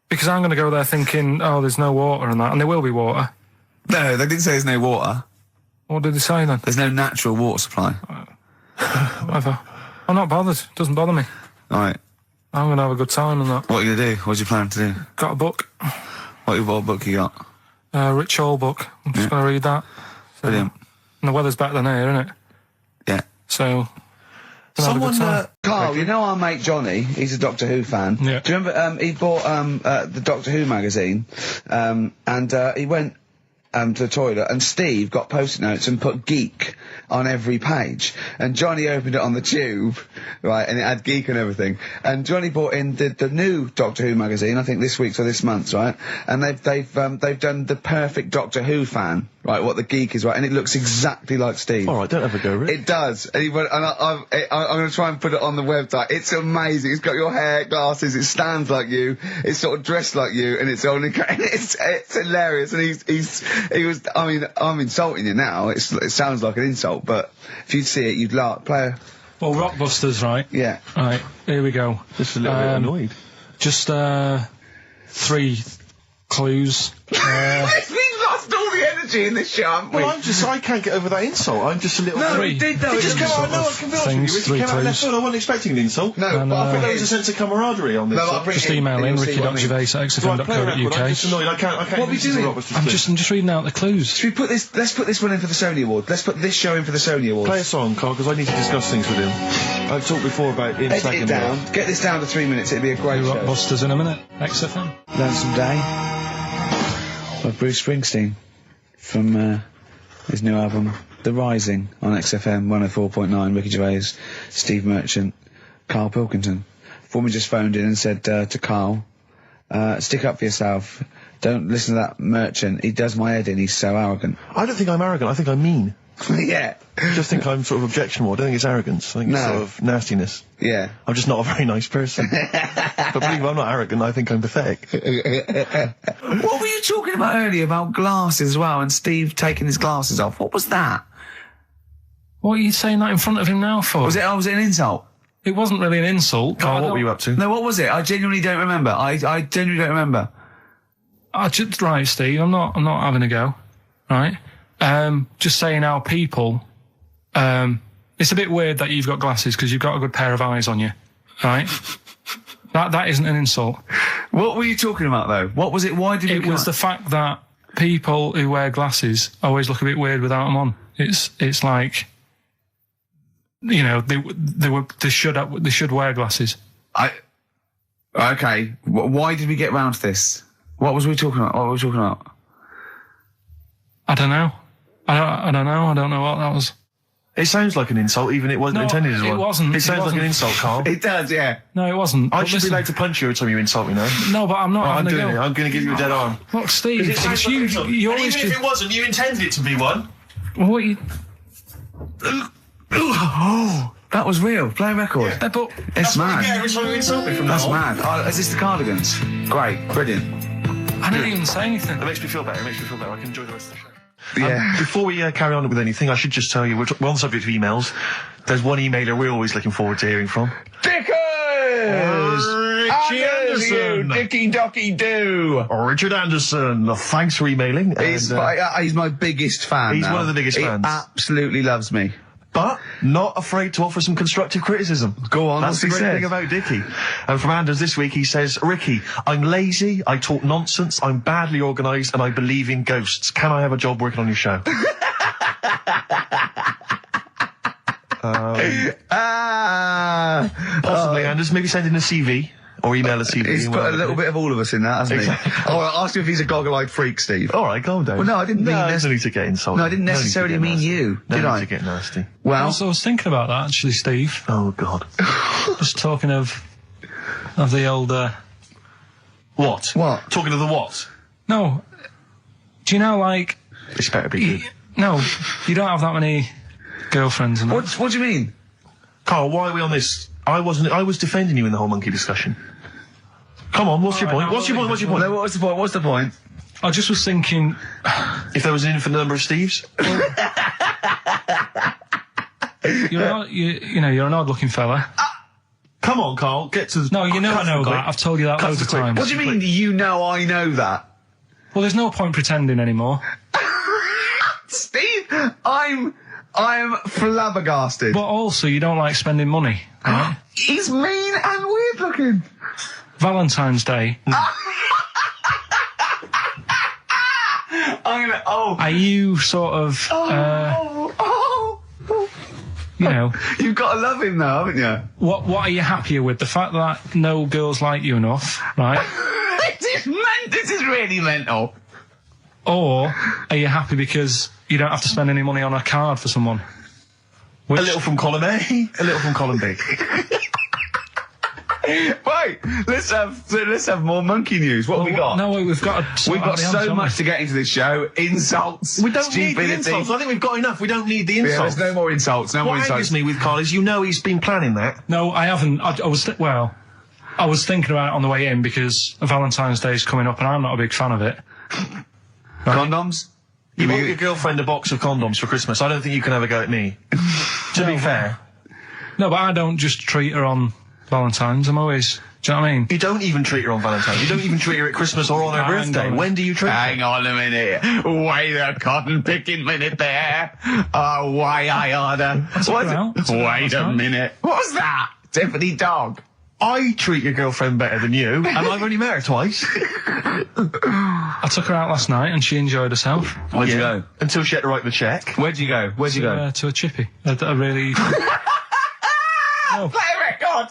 Because I'm going to go there thinking, oh, there's no water and that, and there will be water. No, they didn't say there's no water. What did they say then? There's no natural water supply. Whatever. I'm not bothered. Doesn't bother me. All right. I'm going to have a good time and that. What are you going to do? What's your plan to do? Got a book. What book you got? Rich Hall book. I'm just going to read that. So, Brilliant. and the weather's better than here, isn't it? Yeah. So... Someone, Karl, you know our mate Johnny, he's a Doctor Who fan. Yeah. Do you remember, he bought, the Doctor Who magazine, and he went, to the toilet, and Steve got post-it notes and put geek on every page. And Johnny opened it on the tube, right, and it had geek and everything. And Johnny bought in the new Doctor Who magazine, I think this week's or this month's, right? And they've done the perfect Doctor Who fan, right, what the geek is, right, and it looks exactly like Steve. Alright, don't have a go, Rick. It does. And he went, and I'm going to try and put it on the website. It's amazing. It's got your hair, glasses, it stands like you, it's sort of dressed like you, and it's only, it's hilarious. And he was, I mean, I'm insulting you now. It sounds like an insult, but if you'd see it, you'd laugh. Well, Rockbusters, right? Yeah. Right, here we go. Just a little bit annoyed. Just, 3 clues. We've lost all the energy in this show, haven't we? Well, I can't get over that insult. I'm just a little... No, Three. we did though. It just came out, no, I can be honest with you, Things, it came out 3 left clues. field. I wasn't expecting an insult. No, And, but I I think thought there was a sense of camaraderie on this. No, I'll bring Just it email in, and you'll see what I mean. ricky.gervais@xfm.co.uk. Right, play a record. I'm just annoyed. I can't What are we listen to doing? Robert's I'm play. just reading out the clues. Should we put this, let's put this one in for the Sony Award. Let's put this show in for the Sony Awards. Play a song, Carl, because I need to discuss things with him. I've talked before about him Edit slagging it me down. off. Get this down to 3 minutes. It'd be a great show. Rockbusters in a minute. XFM. Lonesome Day by Bruce Springsteen from his new album The Rising on XFM 104.9. Ricky Gervais, Steve Merchant, Karl Pilkington. Woman just phoned in and said to Karl, stick up for yourself. Don't listen to that Merchant. He does my head in. He's so arrogant. I don't think I'm arrogant. I think I'm mean. Yeah. I just think I'm sort of objectionable. I don't think it's arrogance. I think it's No. sort of nastiness. Yeah. I'm just not a very nice person. But believe me, I'm not arrogant. I think I'm pathetic. What were you talking about earlier about glasses as well, and Steve taking his glasses off? What was that? What are you saying that in front of him now for? Was it an insult? It wasn't really an insult. Carl, what were you up to? No, what was it? I genuinely don't remember. I genuinely don't remember. Right, Steve, I'm not having a go. Right? Just saying how people, it's a bit weird that you've got glasses because you've got a good pair of eyes on you. Right? That isn't an insult. What were you talking about, though? What was it? Why did you... It was the fact that people who wear glasses always look a bit weird without them on. It's like, you know, they should wear glasses. Okay. Why did we get round to this? What was we talking about? What were we talking about? I don't know. I don't know. I don't know what that was. It sounds like an insult, even it wasn't intended as one. It wasn't. It sounds like an insult, Carl. It does, yeah. No, it wasn't. I But should listen, be allowed to punch you every time you insult me now. No, but I'm not I'm having a doing go. it. I'm going to give you a dead arm. Look, Steve, It sounds it's like you. an insult. You And always even if it wasn't, you intended it to be one. What you? That was real. Play a record. Yeah, but It's mad. Yeah, every time you insult me from That's now on. mad. Oh, is this the Cardigans? Great. Brilliant. I didn't even say anything. It makes me feel better. I can enjoy the rest of the show. Yeah. Before we carry on with anything, I should just tell you, we're on the subject of emails. There's one emailer we're always looking forward to hearing from. Dickers! Richie Anderson. Dicky Docky Doo. Richard Anderson. Thanks for emailing. He's my biggest fan. He's now. one of the biggest he fans. Absolutely loves me. But not afraid to offer some constructive criticism. Go on, That's the what's he great said? thing about Dickie. And from Anders this week, he says, Ricky, I'm lazy, I talk nonsense, I'm badly organised, and I believe in ghosts. Can I have a job working on your show? Possibly, Anders. Maybe send in a CV. Or email a CV. He's put a little bit of all of us in that, hasn't Exactly. he? Oh, I'll ask him if he's a goggle-eyed freak, Steve. All right, calm down. Well, no, I didn't mean there's no need to get insulted. No, I didn't necessarily mean you, No did need I? to get nasty. Well, I was thinking about that actually, Steve. Oh, God. Just talking of the old. What? What? Talking of the what? No. Do you know, like? This better be good. No, you don't have that many girlfriends. And that. what do you mean? Carl, why are we on this? I was defending you in the whole monkey discussion. Come on, what's your point? What's your point? What's your point? No, what's the point? What's the point? I just was thinking, If there was an infinite number of Steves? you're an odd-looking fella. Come on, Carl, get to the... No, you know I know that. I've told you that loads of times. What do you mean, you know I know that? Well, there's no point pretending anymore. Steve, I'm flabbergasted. But also, you don't like spending money, right? He's mean and weird looking. Valentine's Day. Are you sort of, you know... You've got to love him now, haven't you? What are you happier with? The fact that no girls like you enough, right? This is really mental. Or are you happy because you don't have to spend any money on a card for someone? A little from column A, a little from column B. Right, let's have more monkey news. What have we got? No, we've got so much to get into this show. Insults. We don't need the stupidity. insults. I think we've got enough. We don't need the Yeah, insults. there's no more insults. No more What insults. angers me with Carl is, you know, he's been planning that. No, I haven't. I was thinking about it on the way in because Valentine's Day is coming up and I'm not a big fan of it. Condoms? You bought your girlfriend a box of condoms for Christmas. I don't think you can have a go at me. To be fair. No, but I don't just treat her on Valentine's. I'm always... Do you know what I mean? You don't even treat her on Valentine's. You don't even treat her at Christmas or on her birthday. When do you treat her? Hang on a minute. Wait a cotton picking minute there. Oh, why I order. Wait a minute. What's that? Tiffany dog. I treat your girlfriend better than you, and I've only met her twice. I took her out last night and she enjoyed herself. Where'd you go? Until she had to write the check. Where'd you go? Where'd you go? To a chippy. A really... No. Play a record!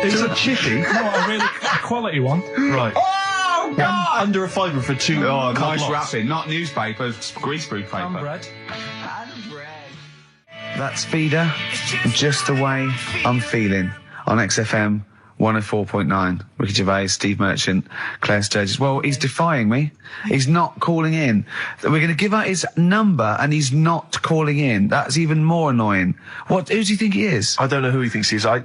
It was a chippy. No, a really quality one. Right. Oh, God! Under a fiver for two. Oh, nice lots. wrapping. Not newspaper, greaseproof paper. And bread. That's Feeder, Just the Way I'm Feeling, on XFM 104.9. Ricky Gervais, Steve Merchant, Claire Sturgis. Well, he's defying me. He's not calling in. We're going to give out his number and he's not calling in. That's even more annoying. Who do you think he is? I don't know who he thinks he is. I'll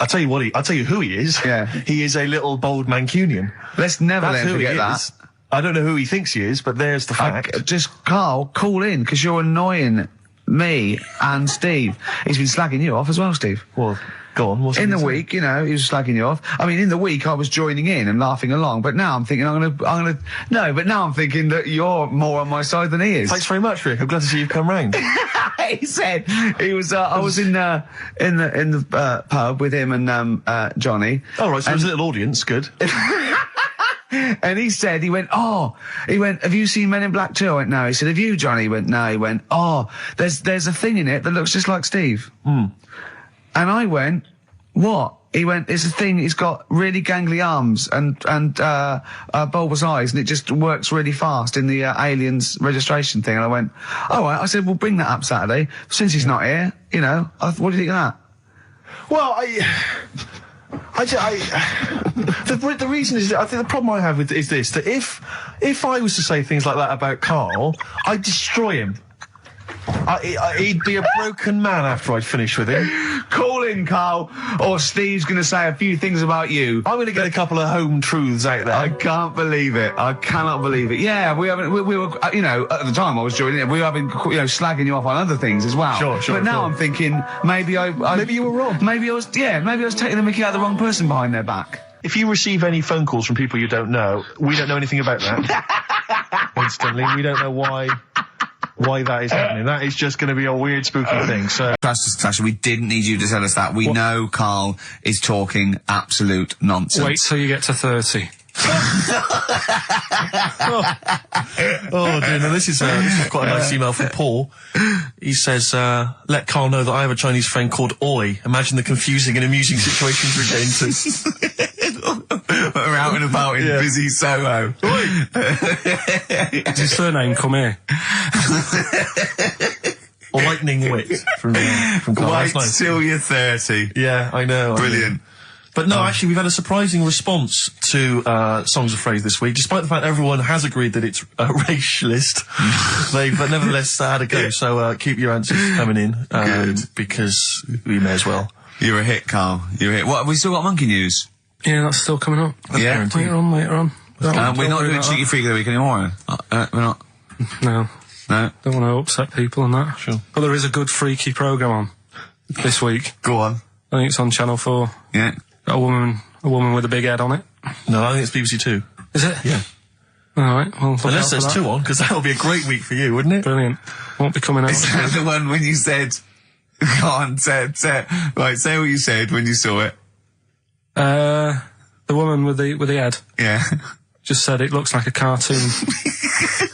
tell you what I'll tell you who he is. Yeah. He is a little bold Mancunian. Let's never That's let him who he forget is. that. I don't know who he thinks he is, but there's the fact. Just, Carl, call in, because you're annoying me and Steve. He's been slagging you off as well, Steve. Well, go on. What's In he the saying? week, you know, he was slagging you off. I mean, in the week, I was joining in and laughing along, but now I'm thinking but now I'm thinking that you're more on my side than he is. Thanks very much, Rick. I'm glad to see you've come round. He said he was. I was in the pub with him and Johnny. All right, so there's a little audience. Good. And he went, have you seen Men in Black 2? I went, no. He said, have you, Johnny? He went, no. He went, there's a thing in it that looks just like Steve. And I went, what? He went, it's a thing, it's got really gangly arms and bulbous eyes, and it just works really fast in the Aliens registration thing. And I went, all right. I said, we'll bring that up Saturday. Since he's not here, you know, what do you think of that? Well, the reason is, I think the problem I have with is this, that if I was to say things like that about Carl, I'd destroy him. He'd be a broken man after I'd finished with him. call in, Carl, or Steve's going to say a few things about you. I'm going to get a couple of home truths out there. I can't believe it. I cannot believe it. Yeah, we were, you know, at the time I was joining it, we were having, you know, slagging you off on other things as well. Sure. But now I'm thinking, maybe maybe you were wrong. Maybe I was taking the mickey out of the wrong person behind their back. If you receive any phone calls from people you don't know, we don't know anything about that. Instantly, we don't know why that is happening. That is just going to be a weird, spooky thing. So, Sasha, we didn't need you to tell us that. We know Carl is talking absolute nonsense. Wait till you get to 30. oh dear, no, this is quite a nice email from Paul. He says, let Carl know that I have a Chinese friend called Oi. Imagine the confusing and amusing situations we get into. We're out and about in busy Soho. Does his surname come here? Or lightning wit from Carl. Wait That's nice. till you're 30. Yeah, I know. Brilliant. But no, actually, we've had a surprising response to Songs of Phrase this week, despite the fact everyone has agreed that it's racialist. They've nevertheless had a go. So keep your answers coming in, because we may as well. You're a hit, Carl. You're a hit. What, have we still got monkey news? Yeah, that's still coming up. Yeah. Later on. We're not doing Cheeky Freak of the Week anymore. We're not. No. No. Don't want to upset people and that. Sure. But there is a good freaky programme on this week. Go on. I think it's on Channel 4. Yeah. Got a woman with a big head on it. No, I think it's BBC Two. Is it? Yeah. Alright, well, look Unless out for there's that. two on, because that would be a great week for you, wouldn't it? Brilliant. Won't be coming out. Is that the one when you said, go on, say what you said when you saw it? The woman with the head Yeah. just said it looks like a cartoon.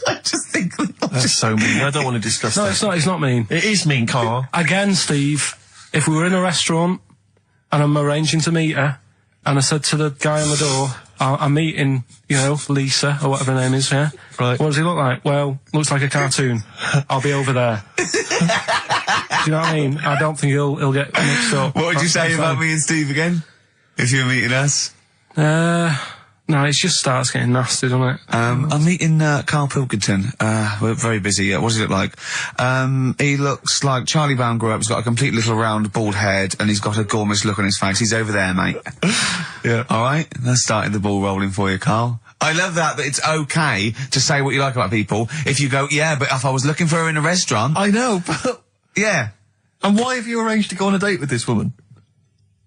I just think That's so mean. I don't want to discuss No, that. it's not mean. It is mean, Carl. Again, Steve, if we were in a restaurant and I'm arranging to meet her, and I said to the guy on the door, I'm meeting, you know, Lisa, or whatever her name is, yeah? Right. What does he look like? Well, looks like a cartoon. I'll be over there. Do you know what I mean? I don't think he'll get mixed up. What would you say about me and Steve again? If you were meeting us? No, it just starts getting nasty, doesn't it? I'm meeting Karl Pilkington. We're very busy. What does he look like? He looks like Charlie Brown grew up. He's got a complete little round bald head, and he's got a gormless look on his face. He's over there, mate. Yeah. All right, that's started the ball rolling for you, Carl. I love that it's okay to say what you like about people. If you go, yeah, but if I was looking for her in a restaurant, I know, but... yeah. And why have you arranged to go on a date with this woman?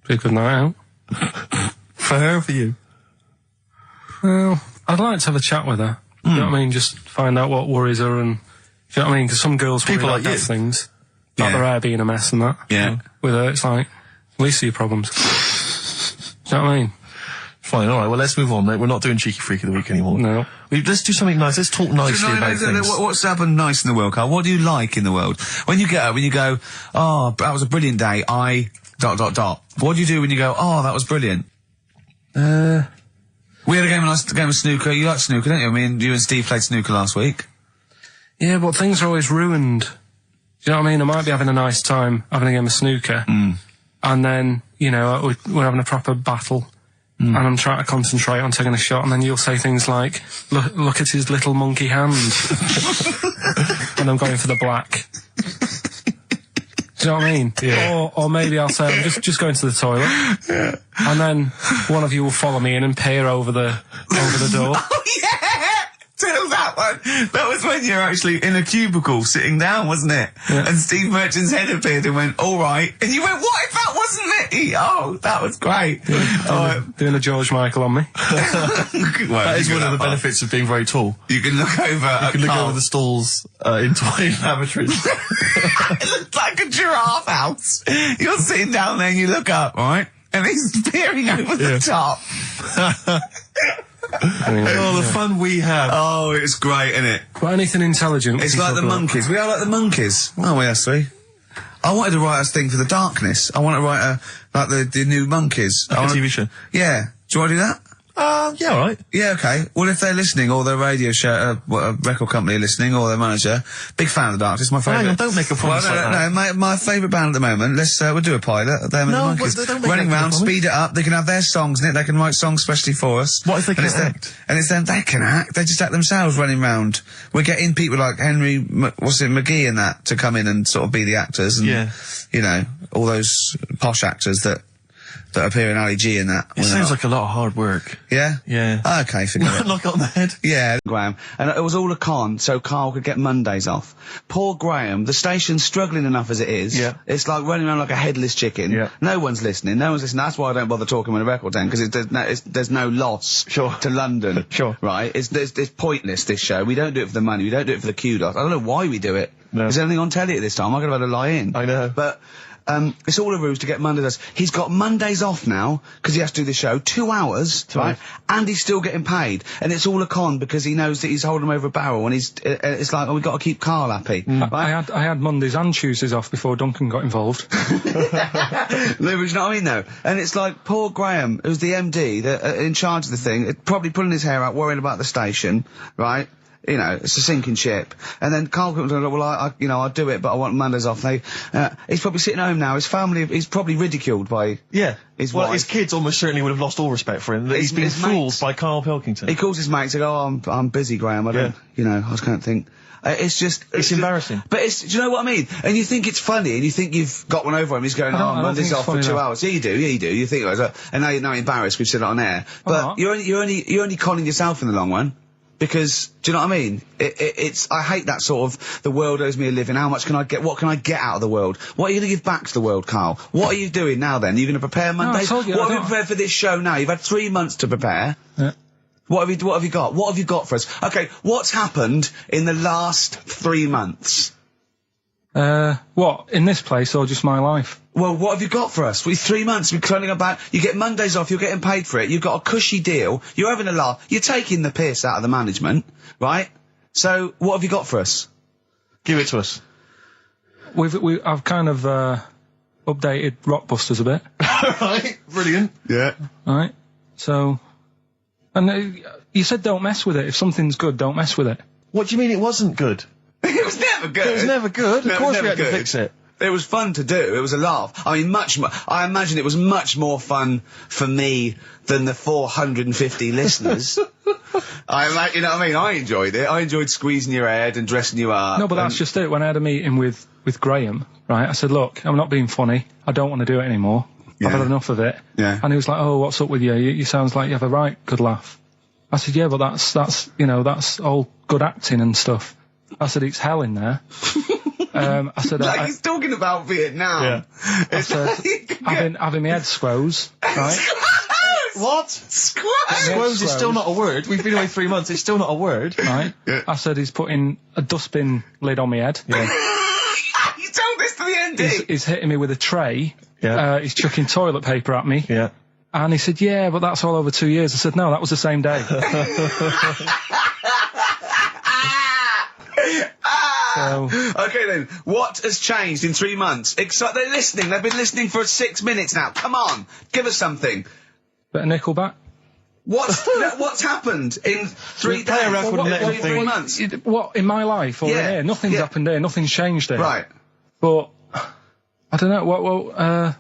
Be a good night out. For her or for you? Well, I'd like to have a chat with her. You know what I mean? Just find out what worries her and... Do you know what I mean? Because some girls People worry like about you. death things. Like Yeah. their hair being a mess and that. Yeah. With her, it's like, at least your problems. Do you know what I mean? Fine, alright, well let's move on, mate. We're not doing Cheeky Freak of the Week anymore. No. Let's do something nice. Let's talk nicely about things. What's happened nice in the world, Carl? What do you like in the world? When you get up, when you go, oh, that was a brilliant day, What do you do when you go, oh, that was brilliant? We had a game of snooker. You like snooker, don't you? I mean, you and Steve played snooker last week. Yeah, but things are always ruined. Do you know what I mean? I might be having a nice time having a game of snooker. And then, you know, we're having a proper battle. And I'm trying to concentrate on taking a shot, and then you'll say things like, look at his little monkey hand. And I'm going for the black. Do you know what I mean? Yeah. Or maybe I'll say, I'm just going to the toilet. Yeah. And then one of you will follow me in and peer over the door. Oh, yeah! Tell that one. That was when you're actually in a cubicle sitting down, wasn't it? Yeah. And Steve Merchant's head appeared and went, all right. And you went, what if that wasn't me? Oh, that was great. Doing a George Michael on me. That is one of the benefits of being very tall. You can look over You can look over the stalls in toy lavatories. It looks like a giraffe house. You're sitting down there and you look up, right? And he's peering over the top. Oh, the fun we have. Oh, it's great, isn't it? But anything intelligent. It's like the monkeys. We are like the monkeys. Oh, we are three. I wanted to write a thing for the darkness. I want to write like the new monkeys. Like a TV show? Yeah. Do you want to do that? Yeah, alright. Yeah, okay. Well, if they're listening, or their radio show, a record company are listening, or their manager, big fan of the Darkness, my favourite. Hang on, don't make a promise like that. No, my favourite band at the moment, we'll do a pilot of them and the Monkeys. But don't make Running that round, promise. speed it up, they can have their songs in it, they can write songs especially for us. What if they And can act? And it's them, they can act, they just act themselves running round. We're getting people like Henry, McGee and that, to come in and sort of be the actors, and, Yeah. you know, all those posh actors that appear in Ali G and that. It sounds like a lot of hard work. Yeah? Yeah. Okay, forget it. Knock it on the head. Yeah. Graham, and it was all a con so Carl could get Mondays off. Poor Graham, the station's struggling enough as it is. Yeah. It's like running around like a headless chicken. Yeah. No one's listening. That's why I don't bother talking on a record then, because there's no loss to London. Sure. Right? It's pointless, this show. We don't do it for the money, we don't do it for the kudos. I don't know why we do it. No. Is there anything on telly at this time? I'm going to have to lie in. I know. But it's all a ruse to get Mondays. He's got Mondays off now because he has to do the show 2 hours, right? And he's still getting paid, and it's all a con because he knows that he's holding him over a barrel, and it's like, oh, we've got to keep Carl happy. Right? I had Mondays and Tuesdays off before Duncan got involved. No, but you know what I mean, though? And it's like, poor Graham, who's the MD, in charge of the thing, probably pulling his hair out, worrying about the station, right? You know, it's a sinking ship. And then Karl Pilkington, well, I'll do it, but I want Mondays off. He's probably sitting home now. His family, he's probably ridiculed by his wife. His kids almost certainly would have lost all respect for him. He's been fooled by Karl Pilkington. He calls his mates and goes, oh, I'm busy, Graham. I don't, I just can't think. It's embarrassing. But do you know what I mean? And you think it's funny, and you think you've got one over him. He's going, Monday's off for 2 hours. Yeah, you do. You think, and now you're embarrassed. We've said it on air. But you're only conning yourself in the long run. Because, do you know what I mean? I hate that sort of, the world owes me a living, how much can I get, what can I get out of the world? What are you going to give back to the world, Carl? What are you doing now then? Are you going to prepare Mondays? What have you prepared for this show now? You've had 3 months to prepare. Yeah. What have you got? What have you got for us? Okay, what's happened in the last 3 months? What? In this place or just my life? Well, what have you got for us? With 3 months, we're turning about, you get Mondays off, you're getting paid for it, you've got a cushy deal, you're having a laugh, you're taking the piss out of the management, right? So, what have you got for us? Give it to us. I've kind of, updated Rockbusters a bit. Right, brilliant. Yeah. Right, so, and you said don't mess with it. If something's good, don't mess with it. What do you mean it wasn't good? It was never good. It was never good. Of course we had to fix it. It was fun to do. It was a laugh. I mean, much more. I imagine it was much more fun for me than the 450 listeners. You know what I mean? I enjoyed it. I enjoyed squeezing your head and dressing you up. No, but that's just it. When I had a meeting with Graham, right, I said, look, I'm not being funny. I don't want to do it anymore. Yeah. I've had enough of it. Yeah. And he was like, oh, what's up with you? You sounds like you have a right good laugh. I said, yeah, but that's all good acting and stuff. I said, it's hell in there. I said, like he's talking about Vietnam. Yeah. I said, having my head squoze, right? What? Squoze is still not a word. We've been away 3 months. It's still not a word. Right? Yeah. I said, he's putting a dustbin lid on my head. Yeah. You told this to the MD. He's hitting me with a tray. Yeah. He's chucking toilet paper at me. Yeah. And he said, yeah, but that's all over 2 years. I said, no, that was the same day. So, okay then, what has changed in 3 months? They're listening, they've been listening for 6 minutes now. Come on, give us something. Bit of Nickelback. What's happened in 3 days? Play a record and let him 3 months? What, in my life or in here? Nothing's happened here, nothing's changed here. Right. But, I don't know,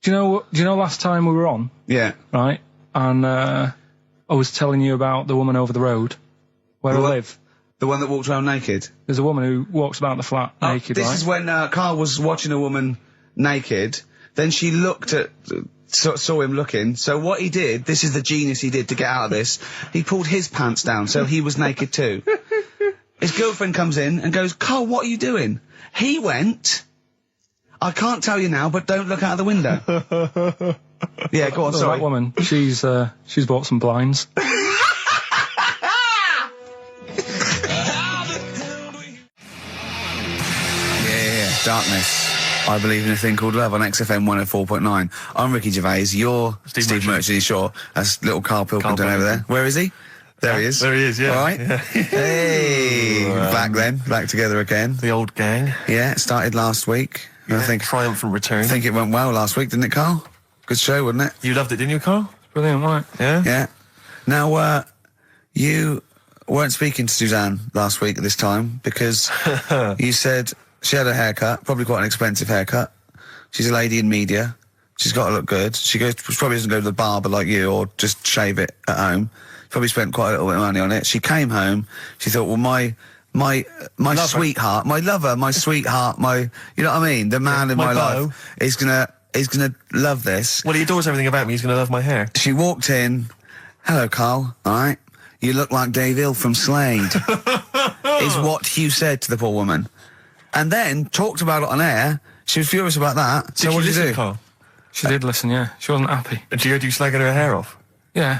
do you know last time we were on? Yeah. Right? And, I was telling you about the woman over the road, where I live. The one that walked around naked? There's a woman who walks about the flat naked, This is when Carl was watching a woman naked, then she looked at, saw him looking, so what he did, this is the genius he did to get out of this, he pulled his pants down, so he was naked too. His girlfriend comes in and goes, Carl, what are you doing? He went, I can't tell you now, but don't look out of the window. Yeah, go on, sorry. That woman, she's bought some blinds. Darkness. I believe in a thing called love on XFM 104.9. I'm Ricky Gervais. You're Steve Merchant. Sure. That's little Karl Pilkington over there. Where is he? There he is. There he is, yeah. All right. Yeah. Hey. Back together again. The old gang. Yeah, it started last week. Yeah, I think triumphant return. I think it went well last week, didn't it, Carl? Good show, wasn't it? You loved it, didn't you, Carl? Brilliant, right? Yeah? Yeah. Now, you weren't speaking to Suzanne last week at this time because you said she had a haircut, probably quite an expensive haircut. She's a lady in media. She's got to look good. She probably doesn't go to the barber like you or just shave it at home. Probably spent quite a little bit of money on it. She came home. She thought, well, my my sweetheart, my lover, my sweetheart, my, you know what I mean? The man in my life is gonna love this. Well, he adores everything about me. He's gonna love my hair. She walked in. Hello, Carl. All right. You look like Dave Hill from Slade. Is what Hugh said to the poor woman. And then talked about it on air. She was furious about that. So what did you do? Carl? She did listen, yeah. She wasn't happy. And she heard you slagging her hair off? Yeah.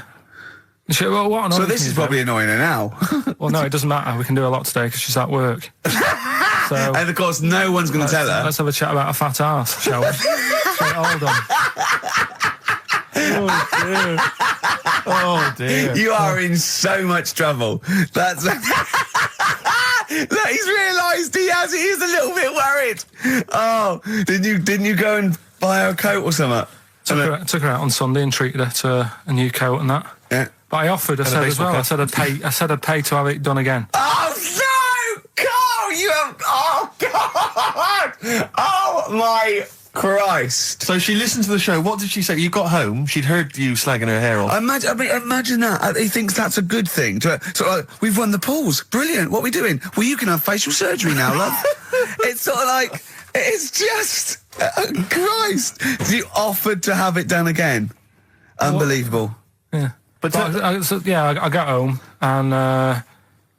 She, well, what So this is probably annoying her now. Well, no, it doesn't matter. We can do a lot today because she's at work. So, and of course, no one's going to tell her. Let's have a chat about a fat arse, shall we? Hold on. Oh dear. You are in so much trouble. That's... Look, he's realised he is a little bit worried. Oh, didn't you go and buy her a coat or something? Took her out on Sunday and treated her to a new coat and that. Yeah. But I offered, I said as well, I said I'd pay to have it done again. Oh no! Carl, you have... Oh God! Oh my Christ! So she listened to the show. What did she say? You got home, she'd heard you slagging her hair off. Imagine that. He thinks that's a good thing. We've won the polls. Brilliant. What are we doing? Well, you can have facial surgery now, love. It's sort of like... It's just... Christ! You offered to have it done again. Unbelievable. Yeah. But I got home and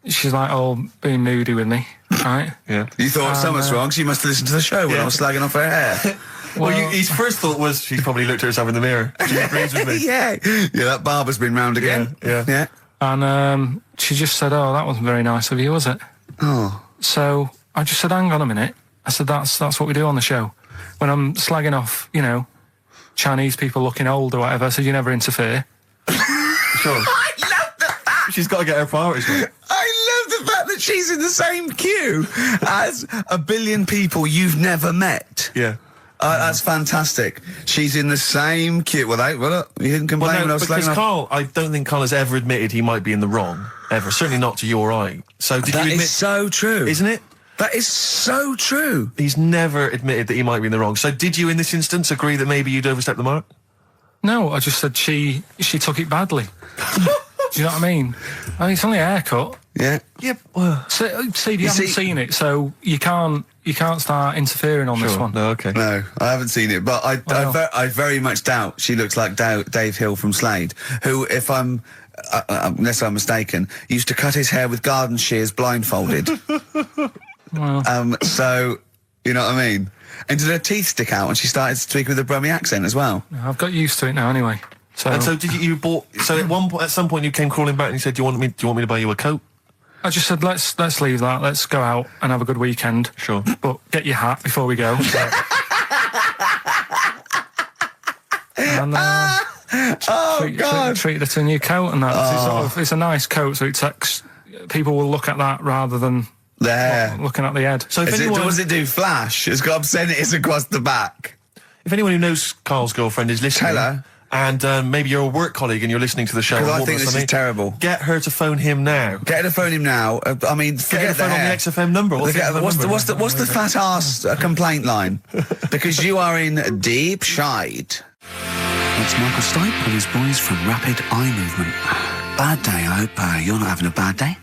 she's like all being moody with me, right? Yeah. You thought something's wrong, so you must have listened to the show when I was slagging off her hair. Well, his first thought was she's probably looked at herself in the mirror. She agrees with me. Yeah, that barber's been round again. Yeah. And she just said, "Oh, that wasn't very nice of you, was it?" Oh. So I just said, "Hang on a minute." I said, "That's what we do on the show. When I'm slagging off, you know, Chinese people looking old or whatever." I said, "You never interfere." Sure. I love the fact. She's got to get her priorities right. I love the fact that she's in the same queue as a billion people you've never met. Yeah. That's fantastic. She's in the same queue. Well, you didn't complain when I was because slagging off. Carl, I don't think Carl has ever admitted he might be in the wrong, ever. Certainly not to your eye. So did you admit... That is so true. Isn't it? That is so true. He's never admitted that he might be in the wrong. So did you, in this instance, agree that maybe you'd overstepped the mark? No, I just said she took it badly. Do you know what I mean? It's only a haircut. Yeah. Yeah. Well, See, you haven't seen it, so you can't start interfering on this one. No, okay. No, I haven't seen it, but I very much doubt she looks like Dave Hill from Slade, who, if I'm, unless I'm mistaken, used to cut his hair with garden shears blindfolded. Well. So, you know what I mean? And did her teeth stick out when she started speaking with a Brummie accent as well? I've got used to it now anyway. So, and so did you bought? So at some point you came crawling back and you said, "Do you want me to buy you a coat?" I just said, let's leave that. Let's go out and have a good weekend. Sure. But get your hat before we go. And treated her to a new coat and that. It's a nice coat, so people will look at that rather than looking at the head. So if anyone, does it do flash? It's got obscenities across the back. If anyone who knows Carl's girlfriend is listening, tell her. And maybe you're a work colleague and you're listening to the show. Because I think this is terrible. Get her to phone him now. Get her to phone him now. I mean, get her to phone on the XFM number. What's the fat ass complaint line? Because you are in deep shite. That's Michael Stipe and his boys from Rapid Eye Movement. Bad day. I hope you're not having a bad day.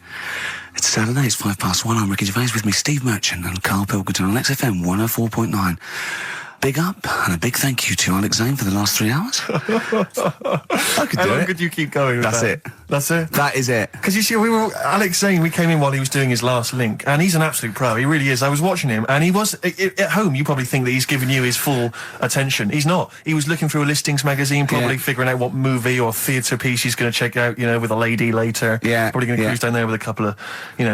It's Saturday. It's 1:05. I'm Ricky Gervais, with me Steve Merchant and Karl Pilkington on XFM 104.9. Big up and a big thank you to Alex Zane for the last 3 hours. I could do it. How long could you keep going with That's that? it. That's it? That is it. Because you see, Alex Zane, we came in while he was doing his last link, and he's an absolute pro. He really is. I was watching him, and he was, at home, you probably think that he's giving you his full attention. He's not. He was looking through a listings magazine, probably figuring out what movie or theatre piece he's going to check out, with a lady later. Yeah. Probably going to cruise down there with a couple of,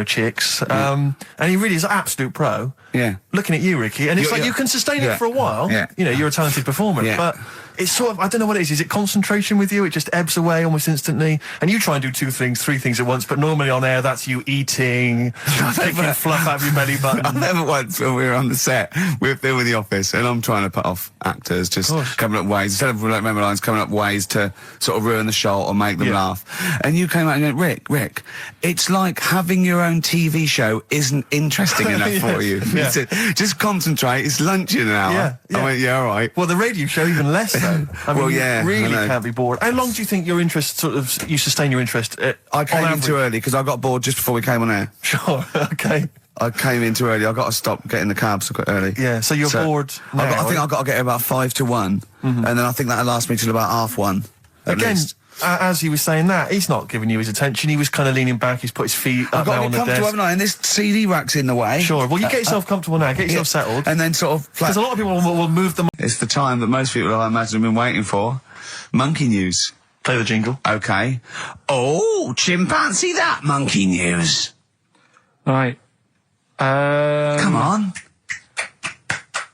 chicks. And he really is an absolute pro. Yeah. Looking at you, Ricky, and it's like you can sustain it for a while. Yeah. You're a talented performer, but it's sort of, I don't know what it is. Is it concentration with you? It just ebbs away almost instantly. And you try and do 2 things, 3 things at once, but normally on air, that's you eating, taking fluff out of your belly button. I remember once when we were on the set, we were filming The Office, and I'm trying to put off actors, just coming up ways, instead of remember lines, coming up ways to sort of ruin the shot or make them laugh. And you came out and went, Rick, it's like having your own TV show isn't interesting enough for you. Yeah. Just concentrate, it's lunch in an hour. Yeah. I went, all right. Well, the radio show, even less so. though. I mean, Well, yeah, you I really know. can't be bored. How long do you think your interest you sustain your interest? I came on in too average? early because I got bored just before we came on air. Sure. Okay. I came in too early. I got to stop getting the cabs quite early. Yeah. So you're bored now. I think I've got to get here about 5 to 1, and then I think that'll last me till about 1:30. At Again, least. as he was saying that, he's not giving you his attention. He was kind of leaning back. He's put his feet I've up got now to on get the comfortable, desk. haven't I? And this CD rack's in the way. Sure. Well, you get yourself comfortable now. Get yourself settled. And then sort of... Because a lot of people will move them. It's the time that most people, I imagine, have been waiting for. Monkey news. Play the jingle. Okay. Oh, chimpanzee that monkey news. Right. Come on.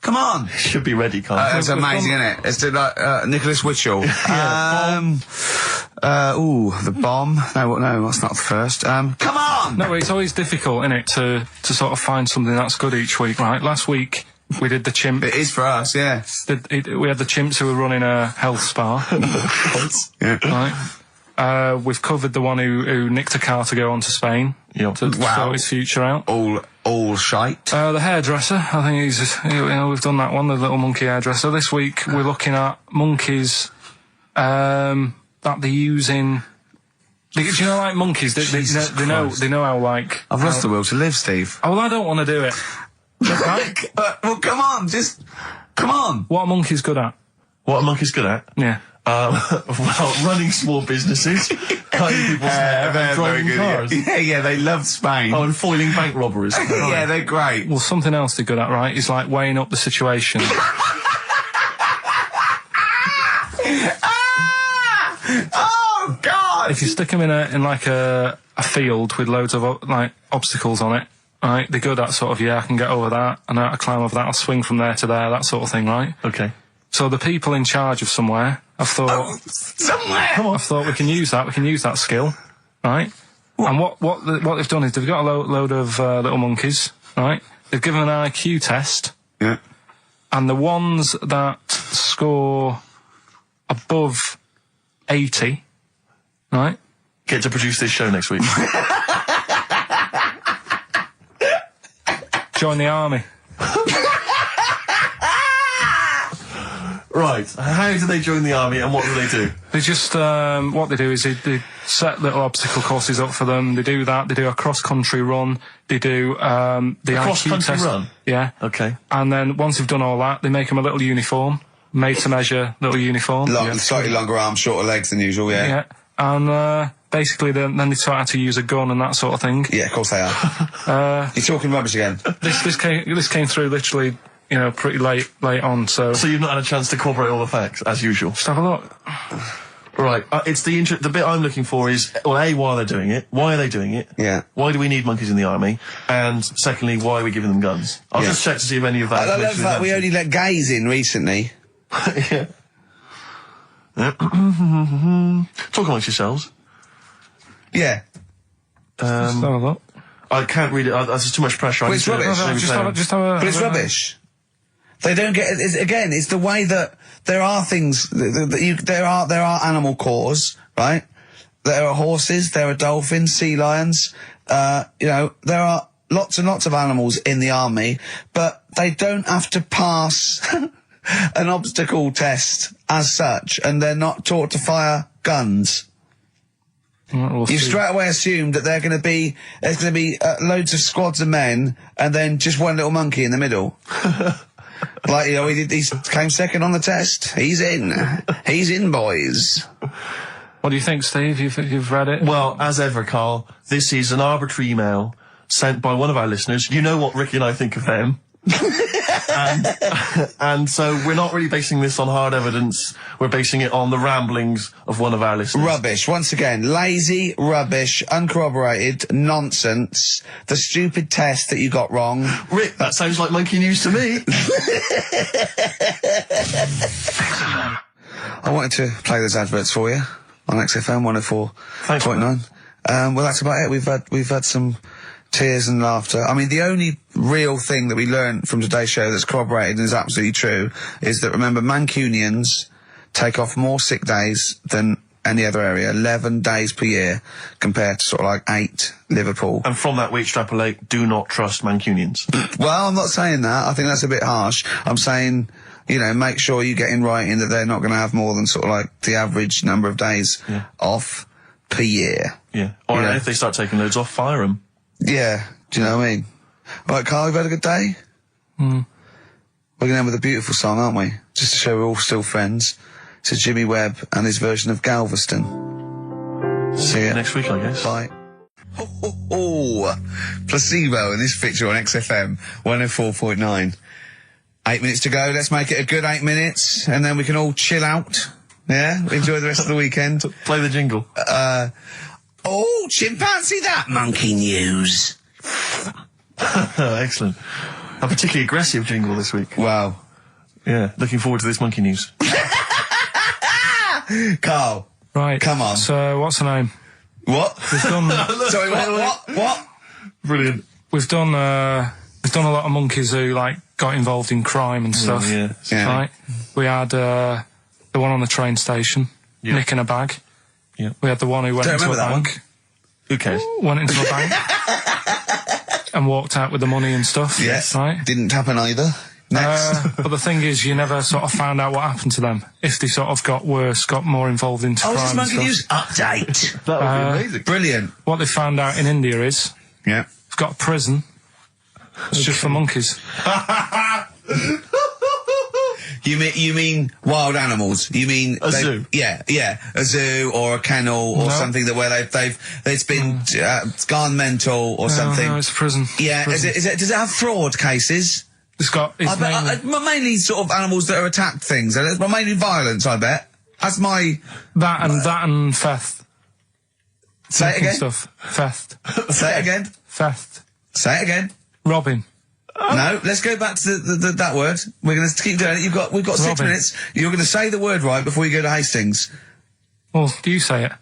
Come on. Should be ready, Carl. That's amazing, isn't it? It's like Nicholas Witchell. The bomb. No, that's not the first. Come on! No, it's always difficult, isn't it, to sort of find something that's good each week, right? Last week, we did the chimp. It is for us, yeah. We had the chimps who were running a health spa. Yeah. Right. We've covered the one who nicked a car to go on to Spain. Yep. To sort his future out. All shite. The hairdresser, I think we've done that one, the little monkey hairdresser. This week, we're looking at monkeys, that they're using... Do you know, like monkeys, they know how, like... I've lost the will to live, Steve. Oh, well, I don't want to do it. Right? Well, come on, come on. What are monkeys good at? What a monkey's good at? Yeah. Well, running small businesses, cutting people's hair, and driving cars. Yeah, they love Spain. Oh, and foiling bank robberies. Yeah, they're great. Well, something else they're good at, right, is like weighing up the situation. Oh, God! If you stick them in like a field with loads of like obstacles on it, right, they're good at sort of, I can get over that, and I climb over that, I'll swing from there to there, that sort of thing, right? Okay. So the people in charge of somewhere, I've thought... somewhere! I've thought we can use that skill, right? And what they've done is they've got a load of little monkeys, right? They've given them an IQ test. Yeah. And the ones that score above 80, right? Get to produce this show next week. Join the army. Right. How do they join the army and what do they do? They just, what they do is they set little obstacle courses up for them. They do that. They do a cross-country run. They do, the IQ cross-country test. run? Yeah. Okay. And then once they've done all that, they make them a little uniform. Made to measure little uniform. Slightly longer arms, shorter legs than usual, yeah. Yeah. And, basically then they taught how to use a gun and that sort of thing. Yeah, of course they are. You're talking rubbish again. This came through literally, pretty late on, so... So you've not had a chance to corroborate all the facts, as usual? Just have a look. Right, it's the bit I'm looking for is, well, A, why are they doing it? Why are they doing it? Yeah. Why do we need monkeys in the army? And secondly, why are we giving them guns? I'll just check to see if any of that... I love that we only let gays in recently. Yeah. Talk amongst yourselves. Yeah. Just have a look. I can't read it. There's too much pressure. Well, it's rubbish. Just have a... But it's rubbish. They don't get it. Again, it's the way that there are things there are animal cores, right? There are horses, there are dolphins, sea lions. There are lots and lots of animals in the army, but they don't have to pass an obstacle test as such, and they're not taught to fire guns. You've straight away assumed that there's going to be loads of squads of men and then just one little monkey in the middle. Like, he came second on the test. He's in, boys. What do you think, Steve? You've read it? Well, as ever, Carl, this is an arbitrary email sent by one of our listeners. You know what Ricky and I think of them. and so we're not really basing this on hard evidence. We're basing it on the ramblings of one of our listeners. Rubbish. Once again, lazy, rubbish, uncorroborated, nonsense. The stupid test that you got wrong. Rick, that sounds like monkey news to me. I wanted to play those adverts for you on XFM 104.9. Well, that's about it. We've had some tears and laughter. I mean, the only real thing that we learned from today's show that's corroborated and is absolutely true is that, remember, Mancunians take off more sick days than any other area, 11 days per year, compared to sort of like 8 Liverpool. And from that we extrapolate, do not trust Mancunians. Well, I'm not saying that. I think that's a bit harsh. I'm saying you know, make sure you get in writing that they're not going to have more than sort of like the average number of days off per year. Yeah. Or if they start taking loads off, fire them. Yeah. Do you know what I mean? Right, Carl, you've had a good day? We're going to end with a beautiful song, aren't we? Just to show we're all still friends. It's Jimmy Webb and his version of Galveston. See you next week, I guess. Bye. Placebo in this picture on XFM 104.9. 8 minutes to go. Let's make it a good 8 minutes, and then we can all chill out. Yeah? Enjoy the rest of the weekend. Play the jingle. Chimpanzee that monkey news. Excellent. A particularly aggressive jingle this week. Wow. Yeah, looking forward to this monkey news. Carl. Right. Come on. So, what's her name? What? We've done... Sorry, what? Brilliant. We've done a lot of monkeys who, like, got involved in crime and stuff. Yeah. Right? We had, the one on the train station, nicking a bag. Yeah. We had the one who went into a bank. Who cares? Went into a bank. And walked out with the money and stuff. Yes. Right? Didn't happen either. Next. But the thing is, you never sort of found out what happened to them. If they sort of got worse, got more involved into crime this and monkey stuff. news update. That would be amazing. Brilliant. What they found out in India is, Yeah. they've got a prison. It's just for monkeys. You mean wild animals? You mean a zoo? Yeah, a zoo or a kennel or something that where it's been gone mental or something. No, it's a prison. Yeah, Prison. Is it? Does it have fraud cases? It's got. It's Mainly sort of animals that are attacked things. Mainly violence, I bet. That's my that and theft. Say it again. Stuff. Theft. Say it again. Theft. Say it again. Robbing. No, let's go back to that word. We're going to keep doing it. We've got 6 minutes. You're going to say the word right before you go to Hastings. Well, do you say it?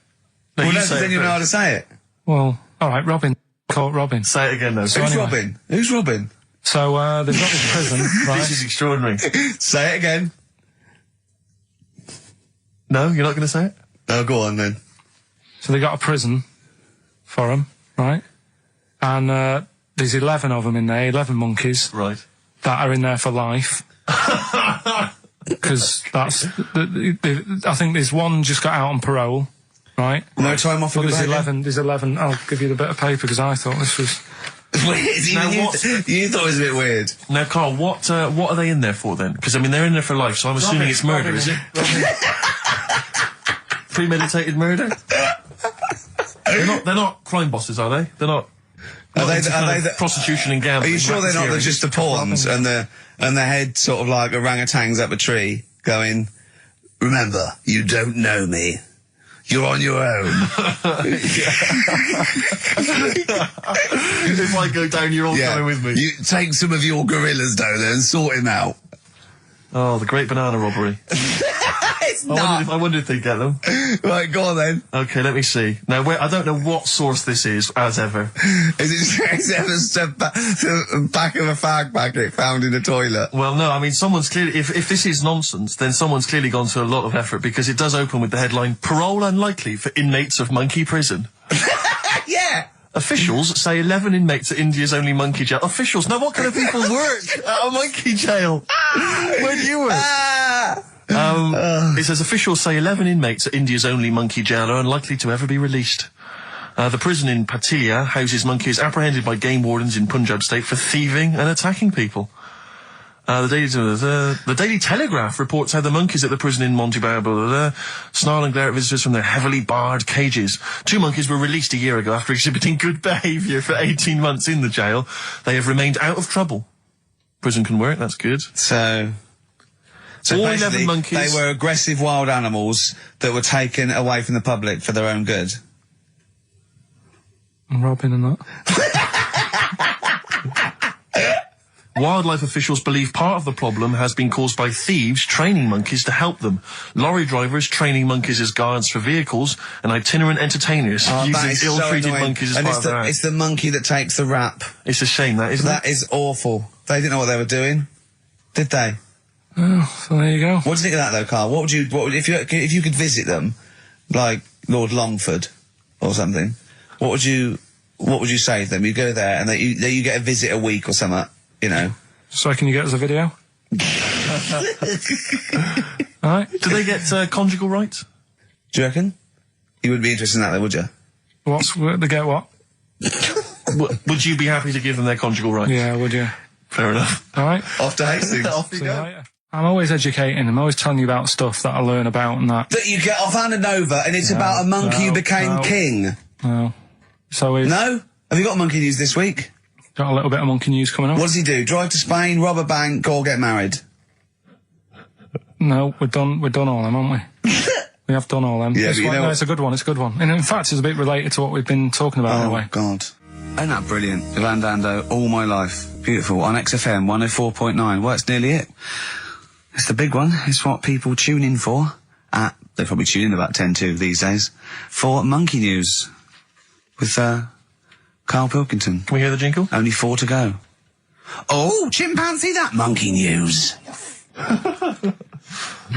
No, well, you no, then you know how to say it. Well, all right, Robin. Caught Robin. Say it again, though. Who's Robin? Who's Robin? So, they've got this prison, right? This is extraordinary. Say it again. No, you're not going to say it? Oh, go on then. So they got a prison for them, right? And, there's 11 of them in there, 11 monkeys. Right. That are in there for life. Because that's... I think there's one just got out on parole, right? No time off for there's behaviour? 11. I'll give you the bit of paper because I thought this was... Weird. You thought it was a bit weird. Now, Carl, what are they in there for then? Because, I mean, they're in there for life, so I'm assuming it's murder, is it? Premeditated murder? They're not crime bosses, are they? They're not... Are they prostitution and gambling? Are you sure they're not just the pawns and the head sort of like orangutans up a tree going, remember, you don't know me. You're on your own. If I go down, you're all coming with me. You take some of your gorillas down there and sort him out. Oh, the great banana robbery. I wonder if they get them. Right, go on then. Okay, let me see. Now, I don't know what source this is, as ever. Is it the back of a fag packet found in a toilet? Well, no, I mean, someone's clearly... If this is nonsense, then someone's clearly gone to a lot of effort, because it does open with the headline, Parole Unlikely for Inmates of Monkey Prison. Yeah! Officials say 11 inmates at India's only monkey jail. Officials? Now, what kind of people work at a monkey jail? Where do you work? It says officials say 11 inmates at India's only monkey jail are unlikely to ever be released. The prison in Patiala houses monkeys apprehended by game wardens in Punjab state for thieving and attacking people. The Daily Telegraph reports how the monkeys at the prison in Montebello snarl and glare at visitors from their heavily barred cages. 2 monkeys were released a year ago after exhibiting good behaviour for 18 months in the jail. They have remained out of trouble. Prison can work, that's good. So all 11 monkeys. They were aggressive wild animals that were taken away from the public for their own good. Robin and that. Wildlife officials believe part of the problem has been caused by thieves training monkeys to help them. Lorry drivers training monkeys as guards for vehicles, and itinerant entertainers using ill-treated monkeys as part of their act. It's the monkey that takes the rap. It's a shame, that, isn't it? That is awful. They didn't know what they were doing, did they? Oh, so there you go. What do you think of that, though, Carl? What would you if you could visit them, like Lord Longford or something? What would you say to them? You go there and you get a visit a week or something. You know. So can you get us a video? All right. Do they get conjugal rights? Do you reckon? You wouldn't be interested in that, though, would you? They get what? Would you be happy to give them their conjugal rights? Yeah, would you? Fair enough. All right. Off to Hastings. Off you See you go. later. I'm always educating. I'm always telling you about stuff that I learn about and that. That you get off-handed over, and it's about a monkey who became king. No. So we've No? Have you got monkey news this week? got a little bit of monkey news coming up. What does he do? Drive to Spain, rob a bank, or get married? No, we've done all them, haven't we? We have done all them. Yeah, This but you one, know no, what- it's a good one. It's a good one. And in fact, it's a bit related to what we've been talking about Oh, anyway. God. Isn't that brilliant? Van Dando, All My Life. Beautiful. On XFM 104.9. Well, that's nearly it. It's the big one. It's what people tune in for. They probably tune in about 10 to these days. For Monkey News. With, Karl Pilkington. Can we hear the jingle? Only 4 to go. Oh, chimpanzee, that Monkey News.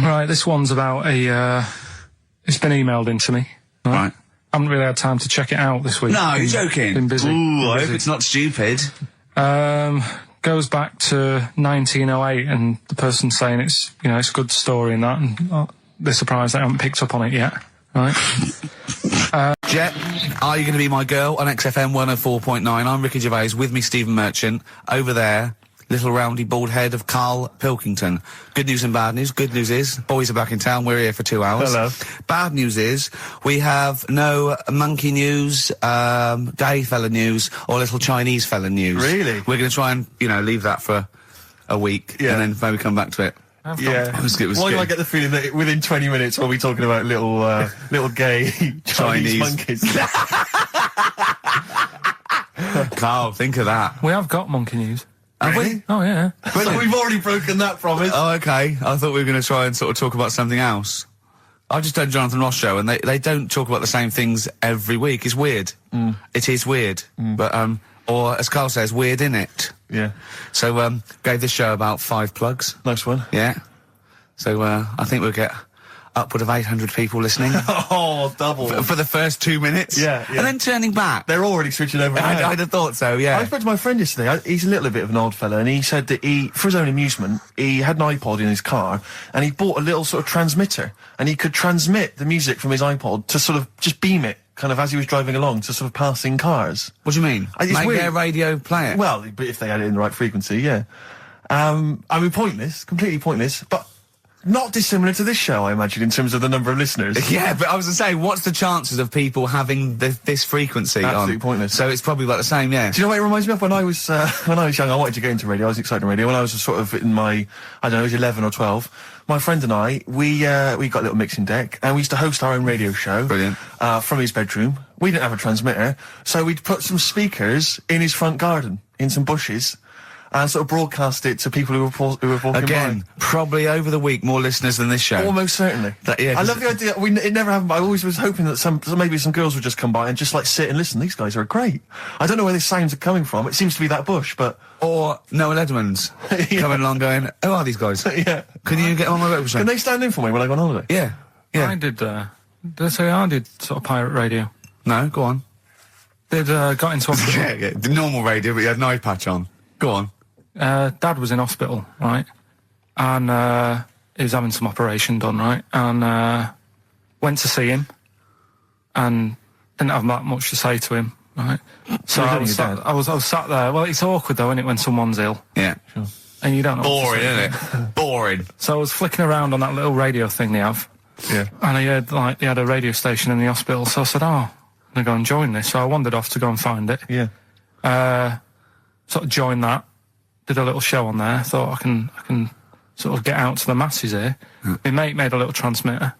Right, this one's about it's been emailed into me. Right. I haven't really had time to check it out this week. No, you're joking. Been busy. Ooh, I hope it's not stupid. Goes back to 1908, and the person's saying it's a good story and that, and they're surprised they haven't picked up on it yet. Right. Jet, are you going to be my girl on XFM 104.9? I'm Ricky Gervais, with me Stephen Merchant. Over there, little roundy bald head of Karl Pilkington. Good news and bad news. Good news is, boys are back in town, we're here for 2 hours. Hello. Bad news is, we have no monkey news, gay fella news, or little Chinese fella news. Really? We're going to try and, leave that for a week, Yeah. and then maybe come back to it. Yeah. It was Why do good. I get the feeling that within 20 minutes we'll be talking about little gay Chinese monkeys? Karl, think of that. We have got monkey news. Have Really? we? Oh yeah. So we've already broken that promise. Oh, okay. I thought we were going to try and sort of talk about something else. I've just done Jonathan Ross show, and they don't talk about the same things every week. It's weird. It is weird. But, or as Karl says, weird innit? Yeah. So, gave this show about 5 plugs. Nice one. Yeah. So, I think we'll get upward of 800 people listening Oh, double. for the first 2 minutes. Yeah. And then turning back. They're already switching over. now. I'd have thought so, I yeah. spoke to my friend yesterday. He's a little bit of an odd fella, and he said that for his own amusement, he had an iPod in his car, and he bought a little sort of transmitter, and he could transmit the music from his iPod to sort of just beam it, kind of as he was driving along, to sort of passing cars. What do you mean? It's Make weird. their radio play it? Well, but if they had it in the right frequency, yeah. I mean, pointless, completely pointless, but not dissimilar to this show, I imagine, in terms of the number of listeners. Yeah, but I was going to say, what's the chances of people having this frequency Absolutely on? pointless. So it's probably about the same, yeah. Do you know what it reminds me of? When I was young, I wanted to get into radio. I was excited in radio. When I was sort of in my, I don't know, I was 11 or 12. My friend and I, we got a little mixing deck, and we used to host our own radio show. Brilliant. From his bedroom. We didn't have a transmitter, so we'd put some speakers in his front garden, in some bushes, and sort of broadcast it to people who were walking Again, by. probably over the week more listeners than this show. Almost certainly. Yeah, I 'cause love the idea. It never happened, but I always was hoping that maybe some girls would just come by and just like sit and listen. These guys are great. I don't know where these sounds are coming from. It seems to be that bush, but Or Noel Edmonds coming along going, who are these guys? yeah. Can you get on my radio show? Can they stand in for me when I go on holiday? Yeah. Yeah. I did. Did I say I did sort of pirate radio? No, go on. Got into hospital. Yeah, the normal radio, but you had an eye patch on. Go on. Dad was in hospital, right? And he was having some operation done, right? And went to see him, and didn't have that much to say to him, right? So was I only was, your sat, dad? I was sat there. Well, it's awkward though, isn't it, when someone's ill Yeah. and you don't know. what to Boring, say. isn't it? Boring. So I was flicking around on that little radio thing they have, Yeah. and I heard they had a radio station in the hospital. So I said, "Oh, I'm gonna go and join this." So I wandered off to go and find it. Yeah. Sort of joined that, did a little show on there. Thought I can sort of get out to the masses here. My mate made a little transmitter,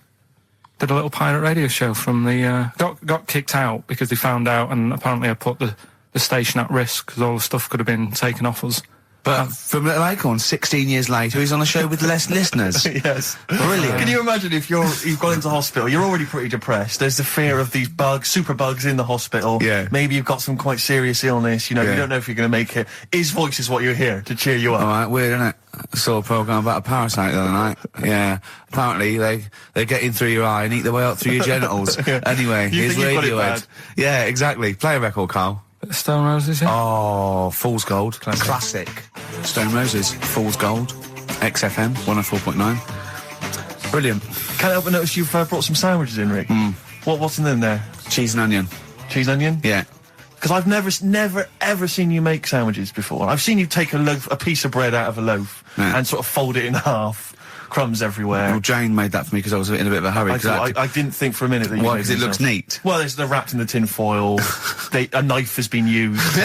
did a little pirate radio show from the got kicked out because they found out, and apparently I put the station at risk because all the stuff could have been taken off us. But from Little Acorn, 16 years later, he's on a show with less listeners. Yes. Brilliant. Can you imagine if you've gone into hospital, you're already pretty depressed, there's the fear of these super bugs in the hospital. Yeah. Maybe you've got some quite serious illness, you know, Yeah. you don't know if you're going to make it. His voice is what you hear to cheer you up. All right, weird, isn't it? I saw a programme about a parasite the other night. Yeah. Apparently, they get in through your eye and eat their way up through your genitals. Anyway, You here's think you've got it Radiohead. bad? Yeah, exactly. Play a record, Carl. Stone Roses, yeah. Oh, Fool's Gold. Classic. Stone Roses, Fool's Gold. XFM 104.9. Brilliant. Can't help but notice you've brought some sandwiches in, Rick. What's in there? Cheese and onion. Cheese and onion? Yeah. Because I've never, ever seen you make sandwiches before. I've seen you take a piece of bread out of a loaf and sort of fold it in half. Crumbs everywhere. Well, Jane made that for me because I was in a bit of a hurry. I didn't think for a minute that you Why? made Because it looks neat. Well, they're wrapped in the tin foil. A knife has been used.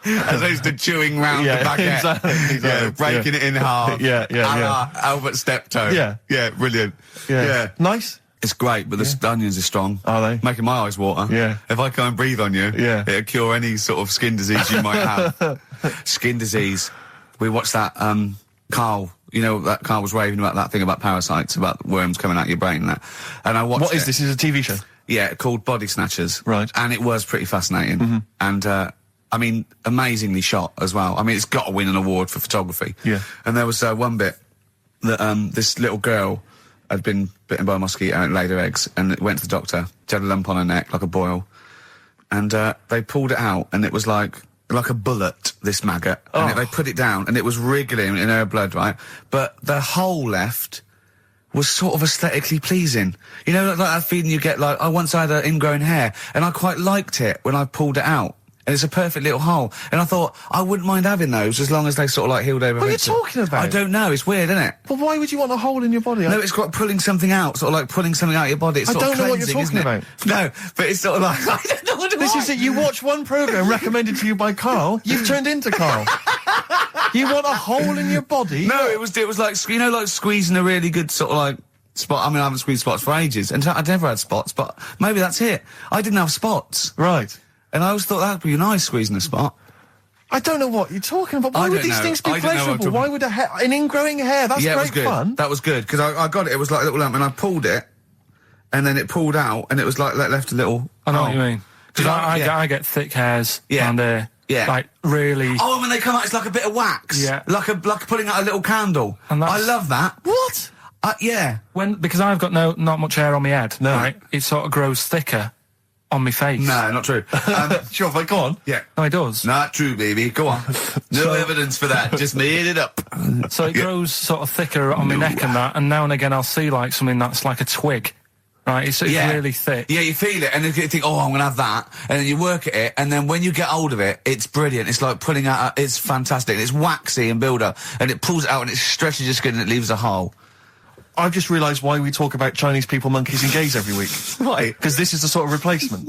As opposed to chewing round the baguette. Exactly. Breaking it in half. Yeah. Albert Steptoe. Yeah, brilliant. Yeah. Nice. It's great, but the onions are strong. Are they? Making my eyes water. Yeah. If I can't breathe on you, it'll cure any sort of skin disease you might have. Skin disease. We watched that, Karl, you know, that Karl was raving about that thing about parasites, about worms coming out your brain and that. And I watched What is this? Is it a TV show? Yeah, called Body Snatchers. Right. And it was pretty fascinating. And, I mean, amazingly shot as well. I mean, it's got to win an award for photography. Yeah. And there was one bit that this little girl had been bitten by a mosquito and it laid her eggs, and it went to the doctor. She had a lump on her neck, like a boil. And they pulled it out, and it was like a bullet, this maggot. And they put it down, and it was wriggling in her blood, right? But the hole left was sort of aesthetically pleasing. You know, like that feeling you get, like, I once had an ingrown hair, and I quite liked it when I pulled it out. And it's a perfect little hole. And I thought, I wouldn't mind having those as long as they sort of like healed over. What are you talking about? I don't know, it's weird, isn't it? But why would you want a hole in your body? No, it's got pulling something out, sort of like pulling something out of your body. It's I sort don't of know what you're cleansing, talking isn't it? No, but it's sort of like, I don't know what This is it, you watch one programme recommended to you by Karl, you've turned into Karl. You want a hole in your body? No, it was like, you know, like squeezing a really good sort of like spot. I mean, I haven't squeezed spots for ages, and I'd never had spots, but maybe that's it. I didn't have spots. Right. And I always thought that'd be nice, squeezing a spot. I don't know what you're talking about. Why would these things be pleasurable? Why would an ingrowing hair? That's great it was good. Fun. That was good, because I got it. It was like a little lump, and I pulled it, and then it pulled out, and it was like left a little. I know what you mean. Because I get thick hairs down there. Yeah. Like, really. Oh, when they come out, it's like a bit of wax. Yeah. Like putting out a little candle. And I love that. What? Yeah. Because I've got not much hair on my head. No. Right? It sort of grows thicker on my face. No, not true. Sure, but go on. Yeah. No, it does. Not true, baby. Go on. No evidence for that. Just made it up. So it grows sort of thicker on my neck and that, and now and again I'll see like something that's like a twig. Right, it's really thick. Yeah, you feel it, and then you think, oh, I'm gonna have that, and then you work at it, and then when you get hold of it, it's brilliant. It's like pulling out, it's fantastic. It's waxy and build up, and it pulls it out, and it stretches your skin, and it leaves a hole. I've just realised why we talk about Chinese people, monkeys and gays every week. Why? Because this is the sort of replacement.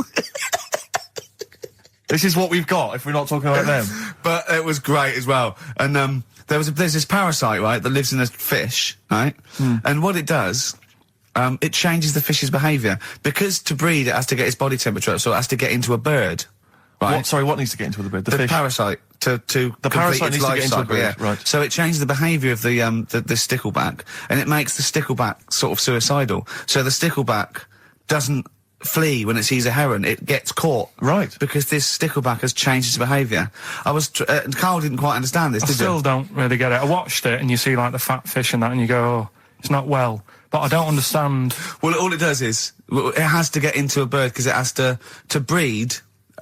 This is what we've got if we're not talking about them. But it was great as well. And there's this parasite, right, that lives in a fish, right? And what it does, it changes the fish's behaviour. Because to breed, it has to get its body temperature up, so it has to get into a bird. Right? What needs to get into the bird? The fish? Parasite. The parasite needs to get into a bird, yeah. right. So it changes the behaviour of the stickleback, and it makes the stickleback sort of suicidal. So the stickleback doesn't flee when it sees a heron, it gets caught. Right. Because this stickleback has changed its behaviour. Karl didn't quite understand this, I still don't really get it. I watched it, and you see like the fat fish and that, and you go, oh, it's not well. But I don't understand. Well, all it does is, it has to get into a bird, because it has to breed,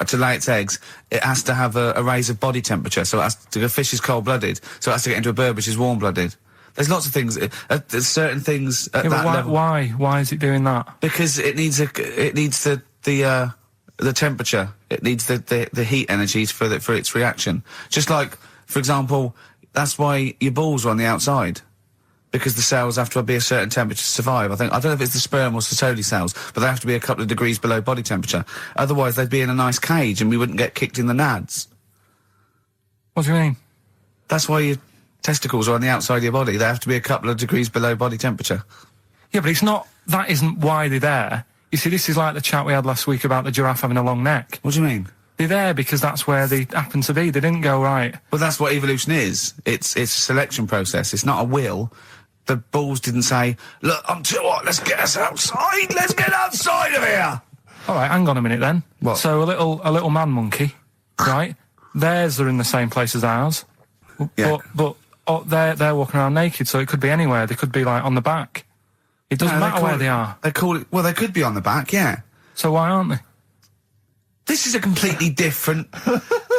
to lay its eggs, it has to have a raise of body temperature. So the fish is cold-blooded, so it has to get into a bird which is warm-blooded. There's lots of things, there's certain things at that level. Why is it doing that? Because it needs the temperature. It needs the heat energies for its reaction. Just like, for example, that's why your balls are on the outside. Because the cells have to be a certain temperature to survive. I don't know if it's the sperm or Sertoli cells, but they have to be a couple of degrees below body temperature. Otherwise, they'd be in a nice cage and we wouldn't get kicked in the nads. What do you mean? That's why your testicles are on the outside of your body. They have to be a couple of degrees below body temperature. Yeah, but that isn't why they're there. You see, this is like the chat we had last week about the giraffe having a long neck. What do you mean? They're there because that's where they happen to be. They didn't go, right. Well, that's what evolution is. It's a selection process. It's not a will. The balls didn't say, look, I'm too hot, let's get us outside, let's get outside of here! Alright, hang on a minute then. What? So a little man monkey, right? Theirs are in the same place as ours. Yeah. But they're walking around naked, so it could be anywhere. They could be, like, on the back. It doesn't matter where they are. They call it, well, they could be on the back, yeah. So why aren't they? This is a completely different...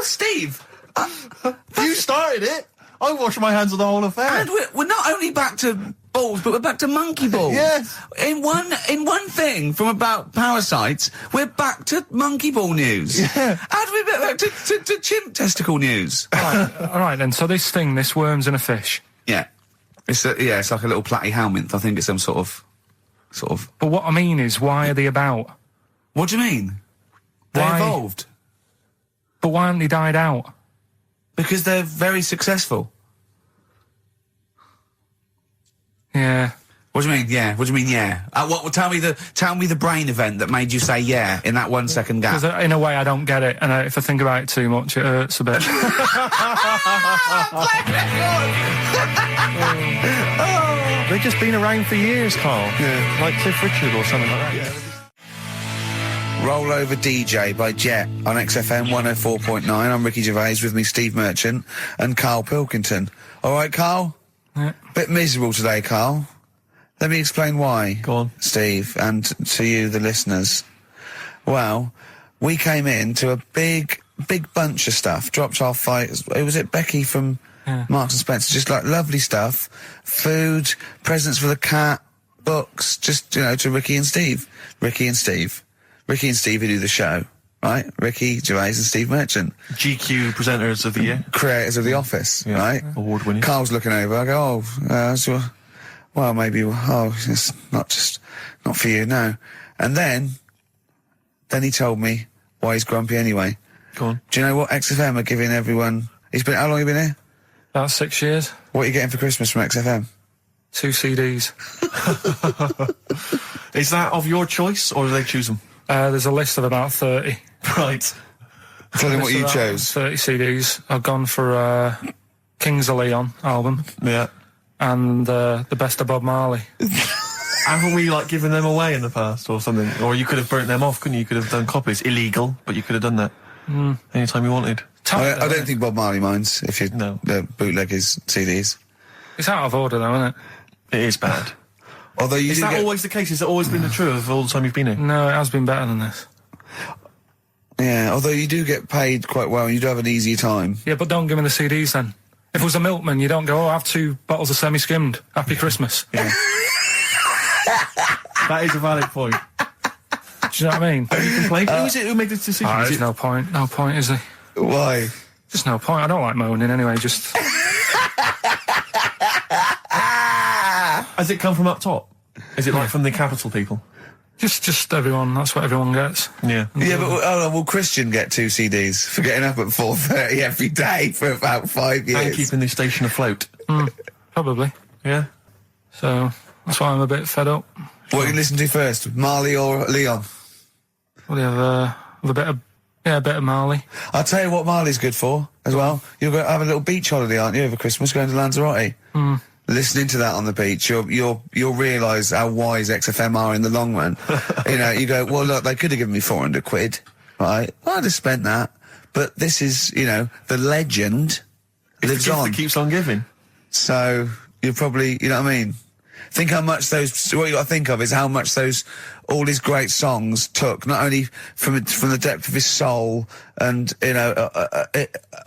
Steve! You started it! I wash my hands of the whole affair. And we're not only back to balls, but we're back to monkey balls. Yes. In one thing from about parasites, we're back to monkey ball news. Yeah. And we're back to chimp testicle news. All right then. So this worms in a fish. Yeah. It's like a little platyhelminth. I think it's some sort of. But what I mean is, why are they about? What do you mean? They Why? evolved. But why haven't they died out? Because they're very successful. Yeah. What do you mean? Yeah. What do you mean? Yeah. Tell me the brain event that made you say yeah in that 1 second gap. Because in a way I don't get it, and if I think about it too much, it hurts a bit. They've just been around for years, Carl. Yeah. Like Cliff Richard or something like that. Yeah. Roll Over DJ by Jet on XFM 104.9. I'm Ricky Gervais, with me Steve Merchant and Karl Pilkington. All right, Karl? Yeah. Bit miserable today, Karl. Let me explain why. Go on. Steve, and to you, the listeners. Well, we came in to a big bunch of stuff. Dropped off, was it Becky from Marks and Spencer? Just like lovely stuff. Food, presents for the cat, books, just, to Ricky and Steve. Ricky and Steve who do the show, right? Ricky Gervais and Steve Merchant. GQ presenters of the year. Creators of The Office, right? Award winning. Carl's looking over, I go, well, maybe, it's not for you, no. And then he told me why he's grumpy anyway. Go on. Do you know what XFM are giving everyone? How long have you been here? About 6 years. What are you getting for Christmas from XFM? 2 CDs. Is that of your choice, or do they choose them? There's a list of about 30. Right. Tell them what you chose. 30 CDs. I've gone for Kings of Leon album. Yeah. And the best of Bob Marley. Haven't we, given them away in the past or something? Or you could have burnt them off, couldn't you? You could have done copies. Illegal, but you could have done that. Anytime you wanted. I don't think Bob Marley minds if you bootleg his CDs. It's out of order, though, isn't it? It is bad. Although is that always the case? Has it always been the truth of all the time you've been here? No, it has been better than this. Yeah, although you do get paid quite well and you do have an easier time. Yeah, but don't give me the CDs then. If it was a milkman, you don't go, I have 2 bottles of semi-skimmed. Happy Christmas. Yeah. That is a valid point. Do you know what I mean? Don't you complain? Who is it who made this decision? There's no point. No point, is there? Why? Just no point. I don't like moaning anyway, just... Has it come from up top? Is it from the capital people? Just everyone. That's what everyone gets. Yeah. Yeah, but will Christian get 2 CDs for getting up at 4:30 every day for about 5 years? And keeping this station afloat. Probably. Yeah. So, that's why I'm a bit fed up. What you listen to first, Marley or Leon? Well, you have a bit of Marley. I'll tell you what Marley's good for, as well. You're going to have a little beach holiday, aren't you, over Christmas, going to Lanzarote? Listening to that on the beach, you'll realise how wise XFM are in the long run. You go, well, look, they could have given me 400 quid, right? I'd have spent that. But this is, the legend lives on. It keeps on giving. So, you're probably, you know what I mean? Think how much what you got to think of is how much all his great songs took, not only from the depth of his soul and,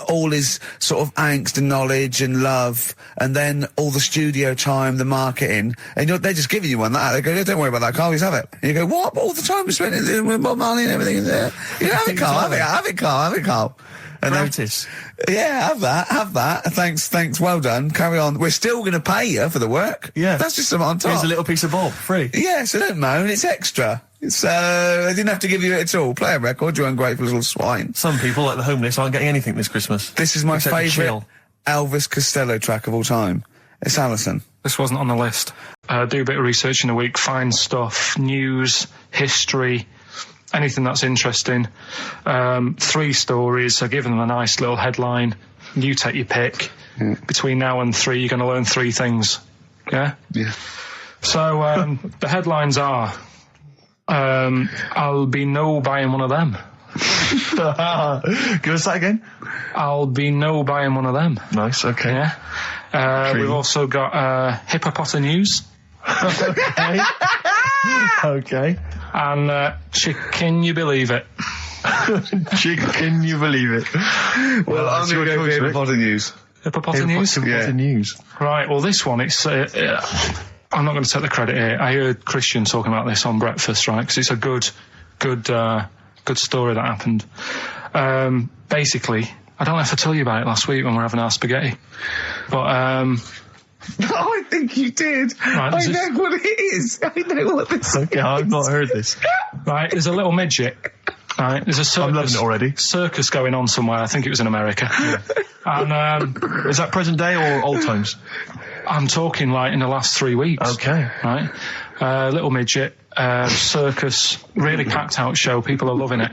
all his sort of angst and knowledge and love, and then all the studio time, the marketing, and they're just giving you one like that. They go, don't worry about that, Carl, just have it. And you go, what? All the time we spent with Bob Marley and everything in there. You know, have it, Carl, have it, Carl. And Practice. Yeah, have that. Thanks, well done. Carry on. We're still going to pay you for the work. Yeah. That's just something on top. Here's a little piece of Bob, free. Yeah, so don't moan, it's extra. So, they didn't have to give you it at all. Play a record, you ungrateful little swine. Some people, like the homeless, aren't getting anything this Christmas. This is my favourite Elvis Costello track of all time. It's Alison. This wasn't on the list. Do a bit of research in a week, find stuff, news, history, anything that's interesting. 3 stories, so give them a nice little headline. You take your pick. Yeah. Between now and 3, you're going to learn 3 things. Yeah? Yeah. So, the headlines are, I'll be no buying one of them. Give us that again. I'll be no buying one of them. Nice, okay. Yeah. We've also got, hippopotamus. Okay. Okay. And, can you believe it? Can you believe it? Well, I'm going to go for hippopotamus. Hippopotamus? News. Right, well, this one, it's... I'm not going to take the credit here. I heard Christian talking about this on breakfast, right? Because it's a good story that happened. Basically, I don't know if I told you about it last week when we were having our spaghetti, but I think you did. Right, I know what it is. I know what this is. Okay, I've not heard this. right, there's a little midget. Right, there's a circus. I'm loving it already. Circus going on somewhere. I think it was in America. And is that present day or old times? I'm talking like in the last 3 weeks. Okay. Right, little midget. Circus, really packed out show. People are loving it.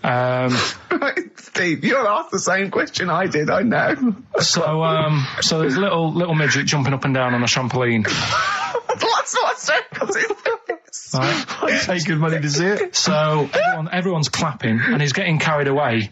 Right, Steve, you'll ask the same question I did. I know. So there's a little midget jumping up and down on a trampoline. That's what circus is. Right. I'd pay good money to see it. So everyone's clapping, and he's getting carried away.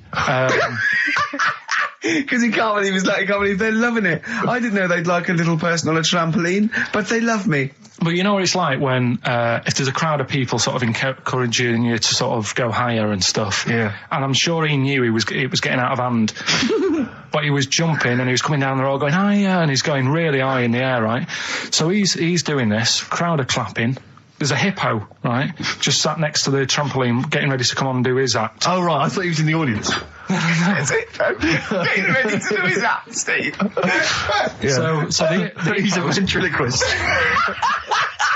Because he can't believe they're loving it. I didn't know they'd like a little person on a trampoline, but they love me. But you know what it's like when, if there's a crowd of people sort of encouraging you to sort of go higher and stuff. Yeah. And I'm sure he knew it was getting out of hand. But he was jumping and he was coming down the road going higher, and he's going really high in the air, right? So he's doing this, crowd are clapping. There's a hippo, right, just sat next to the trampoline, getting ready to come on and do his act. Oh, right, I thought he was in the audience. It's hippo getting ready to do his act, Steve. Yeah. So he's a ventriloquist.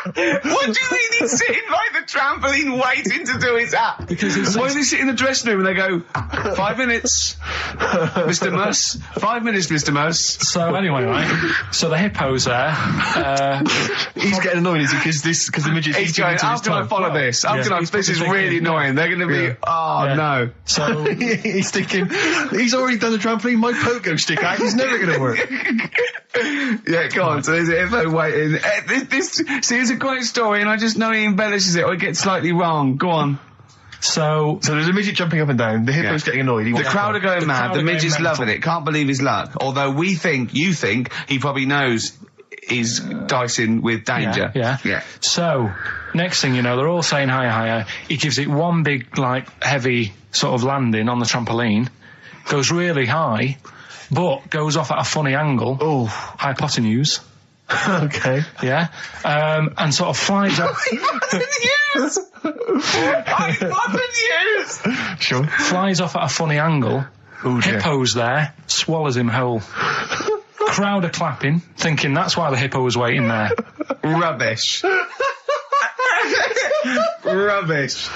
What do you mean he's sitting by the trampoline waiting to do his act? Because why does he sit in the dressing room and they go, 5 minutes, Mr. Mus, 5 minutes, Mr. Mus. So anyway, right, so the hippo's there. He's getting annoyed, is he? Because the midget... He's going, how can I follow this? This is really annoying. They're going to be, no. So he's thinking, he's already done the trampoline, my pogo stick act is never going to work. Yeah, go on. So there's a hippo waiting. See, it's a great story, and I just know he embellishes it or it gets slightly wrong. Go on. So there's a midget jumping up and down. The hippo's getting annoyed. The crowd are going mad. The midget's loving it. Can't believe his luck. Although you think he probably knows he's dicing with danger. Yeah. So next thing you know, they're all saying higher. He gives it one big, like, heavy sort of landing on the trampoline. Goes really high, but goes off at a funny angle. Oh, hypotenuse. Okay. Yeah. And sort of flies up. Hypotenuse! Sure. Flies off at a funny angle. Oh, dear. Hippo's there, swallows him whole. Crowd are clapping, thinking that's why the hippo was waiting there. Rubbish. Rubbish.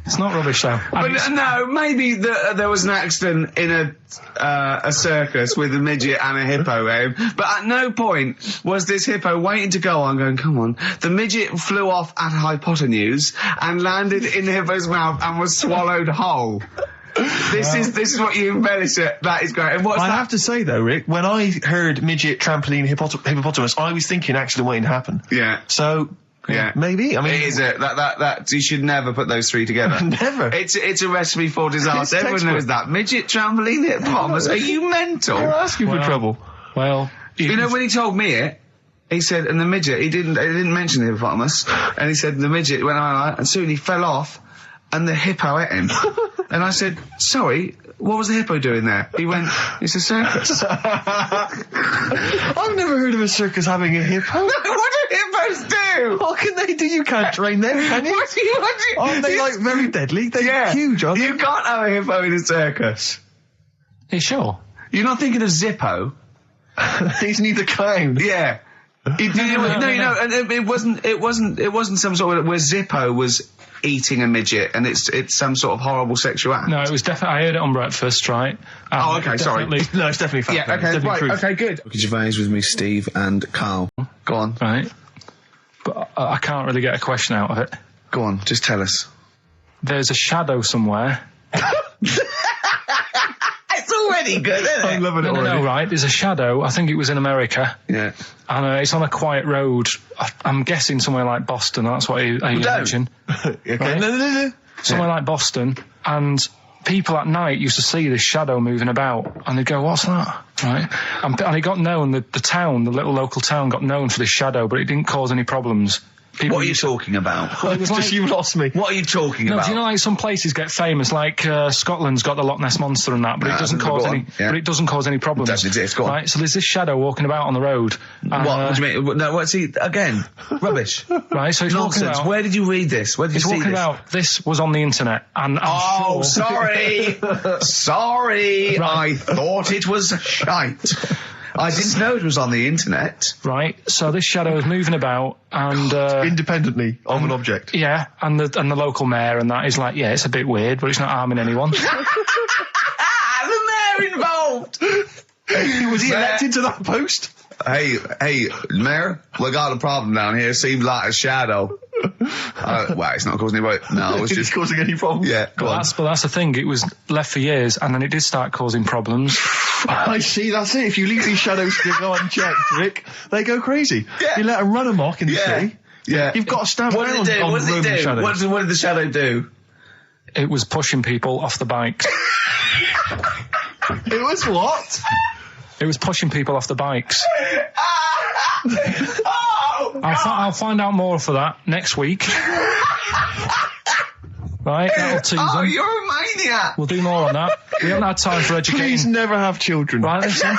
It's not rubbish, though. But no, maybe there was an accident in a circus with a midget and a hippo, but at no point was this hippo waiting to go on, going, come on. The midget flew off at hypotenuse and landed in the hippo's mouth and was swallowed whole. This is what you embellish it. That is great. And what's I that? have to say, though, Rick, when I heard midget, trampoline, hippopotamus, I was thinking accident waiting to happen. Yeah. So... Yeah, maybe. I mean, it is that you should never put those three together. Never. It's a recipe for disaster. Everyone knows that. Midget, trampoline, hippopotamus. Are you mental? You're asking for trouble. Well, you know when he told me it, he said, and the midget. He didn't mention the hippopotamus, and he said the midget went on, and soon he fell off, and the hippo ate him. And I said, sorry. What was the hippo doing there? He went, it's a circus. I've never heard of a circus having a hippo. What do hippos do? What can they do? You can't train them, can you? What do you... Aren't they, like, very deadly? They're huge, aren't they? You can't have a hippo in a circus. Are you sure? You're not thinking of Zippo? He's neither clown. Yeah. No, and it wasn't some sort of where Zippo was eating a midget and it's some sort of horrible sexual act. No, it was definitely. I heard it on breakfast, right? Okay, sorry. No, it's definitely fact. Yeah, okay, right, truth. okay, good. Gervais with me, Steve and Karl. Go on. Right. But I can't really get a question out of it. Go on, just tell us. There's a shadow somewhere. It's already good, isn't it? I'm loving it already. No, right. There's a shadow. I think it was in America. Yeah. And it's on a quiet road. I'm guessing somewhere like Boston. That's what I imagine. Okay. Right? No. Somewhere like Boston. And people at night used to see this shadow moving about. And they'd go, what's that? Right? And it got known, the town, the little local town got known for this shadow, but it didn't cause any problems. people. What are you talking about? It was Just like, you lost me. What are you talking no, about? do you know like some places get famous, like Scotland's got the Loch Ness Monster and that, but it doesn't go cause on, any. yeah. But it doesn't cause any problems. It doesn't exist, go on. Right, so there's this shadow walking about on the road. What do you mean? No, what's he again? Rubbish. Right, so he's walking Nonsense. about. Where did you read this? Where did you He's see walking this? about. This was on the internet, and I'm Oh, sure. sorry. Sorry. I thought it was shite. I didn't know it was on the internet. Right, so this shadow is moving about, and Independently of an object. yeah, and the local mayor and that is like, yeah, it's a bit weird, but it's not harming anyone. The mayor involved. Was he elected to that post? Hey, Mayor, we got a problem down here. Seems like a shadow. Well, it's not causing any. No, it's Is just it causing any problems? yeah. Go on. But that's the thing. It was left for years, and then it did start causing problems. I see, that's it. If you leave these shadows to go unchecked, Rick, they go crazy. Yeah. You let them run amok in the Yeah. city. Yeah. You've got to stand What down did it do? on What did it Roman do? shadows. What did the shadow do? It was pushing people off the bikes. It was what? It was pushing people off the bikes. Oh, I'll find out more for that next week. Right, that'll tease oh, them. you're a maniac. We'll do more on that. We haven't had time for Please educating. never have children. Right, listen.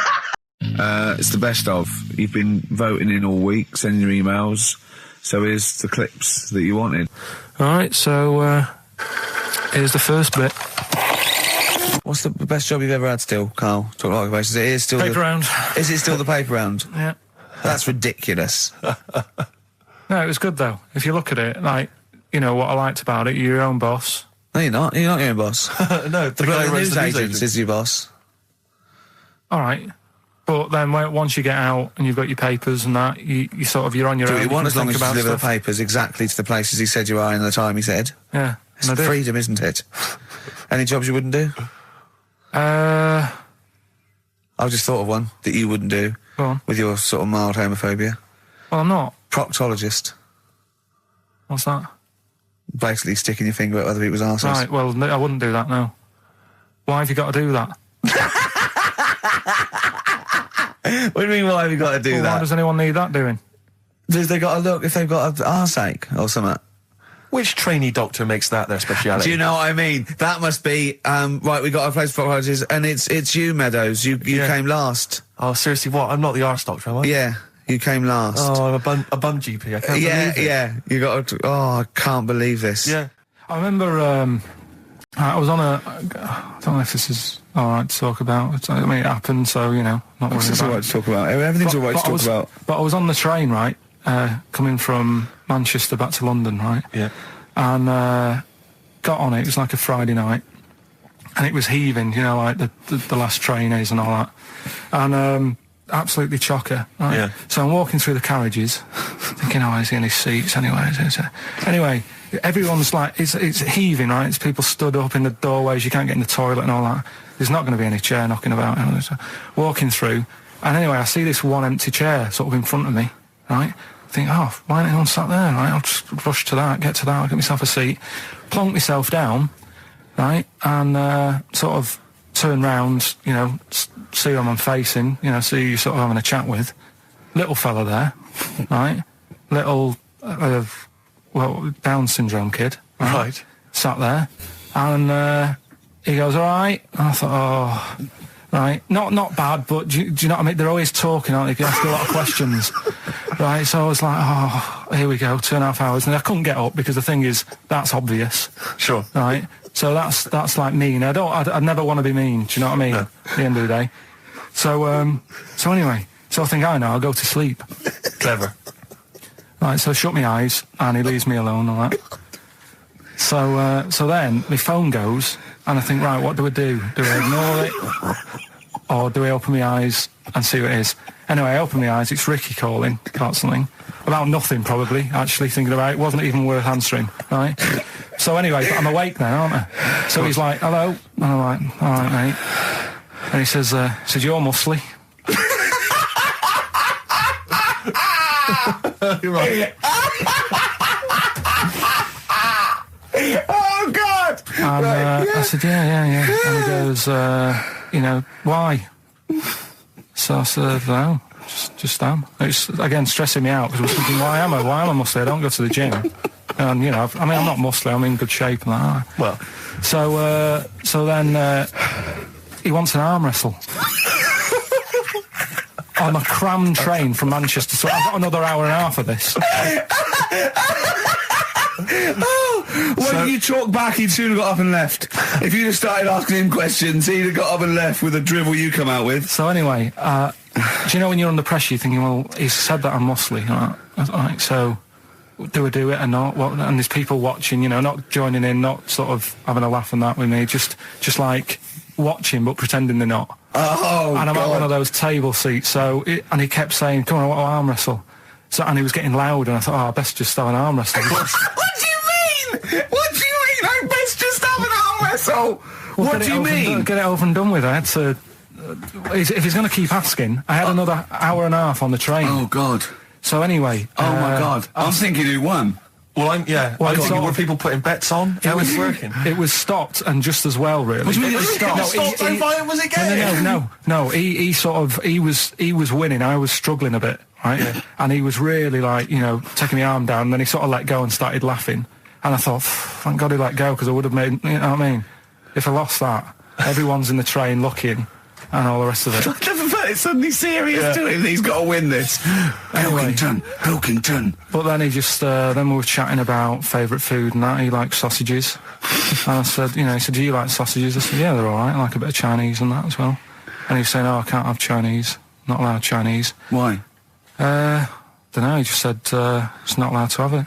It's the best of. You've been voting in all week, sending your emails. So here's the clips that you wanted. Alright, so, here's the first bit. What's the best job you've ever had still, Carl? Talk like about it. Is still Paper round. Is it still the paper round? Yeah. That's ridiculous. No, it was good though. If you look at it, like, you know, what I liked about it, you're your own boss. No, you're not. You're not your own boss. No, the guy The who runs news the news agent is your boss. Alright. But then once you get out and you've got your papers and that, you sort of, you're on your Do own. what you want can as long think as you about deliver the stuff. papers exactly to the places he said you are in the time he said. Yeah. It's And I did. freedom, isn't it? Any jobs you wouldn't do? Go I've just thought of one that you wouldn't do on. with your sort of mild homophobia. Well, I'm not. Proctologist. What's that? Basically sticking your finger at other people's arses. Right, well, no, I wouldn't do that, no. Why have you got to do that? What do you mean, why have you got to do Well, that? why does anyone need that doing? Does they got to look if they've got an arseache or something? Which trainee doctor makes that their speciality? Do you know what I mean? That must be, right, we got a place for proctologists, and it's you, Meadows. You came last. Oh, seriously, what? I'm not the arse doctor, am I? Yeah, you came last. Oh, I'm a bum GP. I can't yeah, believe it. yeah. You got to, I can't believe this. Yeah. I remember, I was on I don't know if this is alright to talk about. I mean, it happened, so, you know, not worried It's about all right to talk about. Everything's all right to talk about. But I was on the train, right, coming from Manchester back to London, right? Yeah. And got on it was like a Friday night, and it was heaving, you know, like the last train is and all that, and absolutely chocker, right? Yeah. So I'm walking through the carriages thinking, oh, is there any seats anyway? Anyway, everyone's like, it's heaving, right? It's people stood up in the doorways, you can't get in the toilet and all that. There's not going to be any chair knocking about, you know, so walking through, and anyway, I see this one empty chair sort of in front of me, right? Think, oh, why ain't anyone sat there, right? I'll just rush to that, get I'll get myself a seat, plonk myself down, right, and sort of turn round, you know, see who I'm facing, you know, see who you're sort of having a chat with. Little fella there, right? Little, Down syndrome kid, Right. Sat there, and he goes, all right. And I thought, oh, right, not bad, but do you know what I mean? They're always talking, aren't they? You ask a lot of questions. Right, so I was like, oh, here we go, 2.5 hours. And I couldn't get up because the thing is, that's obvious. Sure. Right? So that's like mean. I'd never want to be mean, do you know what I mean? No. At the end of the day. So anyway, so I think, I know, I'll go to sleep. Clever. Right, so I shut my eyes, and he leaves me alone and that. So then, my phone goes, and I think, right, what do I do? Do I ignore it? Or do I open my eyes and see what it is? Anyway, I open my eyes, it's Ricky calling about something. About nothing, probably, actually, thinking about it. It wasn't even worth answering, right? So anyway, I'm awake now, aren't I? So he's like, hello? And I'm like, all right, mate. And he says, you're muscly. You're right. Oh, God! And I said, yeah. And he goes, you know, why? So I said, well, just am. It's, again, stressing me out, because I was thinking, why am I muscly? I don't go to the gym. And, you know, I'm not muscly, I'm in good shape and that. Well. So then, he wants an arm wrestle. On a crammed train from Manchester, so I've got another hour and a half of this. When you talk back, he'd soon have got up and left. If you'd have started asking him questions, he'd have got up and left with the drivel you come out with. So anyway, do you know when you're under pressure, you're thinking, well, he's said that I'm muscly, right? So do I do it or not? And there's people watching, you know, not joining in, not sort of having a laugh and that with me, just like watching but pretending they're not. Oh, and I'm at one of those table seats, and he kept saying, come on, I want to arm wrestle. So, and he was getting loud, and I thought, I best just have an arm wrestle. What do you mean? What do you mean? I best just have an arm wrestle? Well, what do you mean? Get it over and done with. I had to... if he's going to keep asking, I had another hour and a half on the train. Oh, God. So anyway... Oh, my God. I'm thinking who won. Well, I'm thinking, were people putting bets on? How was it working? It was stopped, and just as well, really. What do you mean it was stopped? Was it game? No, he was winning, I was struggling a bit, right? Yeah. And he was really, like, you know, taking my arm down, and then he sort of let go and started laughing. And I thought, thank God he let go, because I would have made, you know what I mean? If I lost that, everyone's in the train looking, and all the rest of it. I never felt it suddenly serious to him. He's got to win this. Anyway, Pilkington. But then he just, then we were chatting about favourite food and that. He likes sausages. And I said, you know, he said, do you like sausages? I said, yeah, they're all right. I like a bit of Chinese and that as well. And he was saying, I can't have Chinese. Not allowed Chinese. Why? Don't know. He just said, it's not allowed to have it.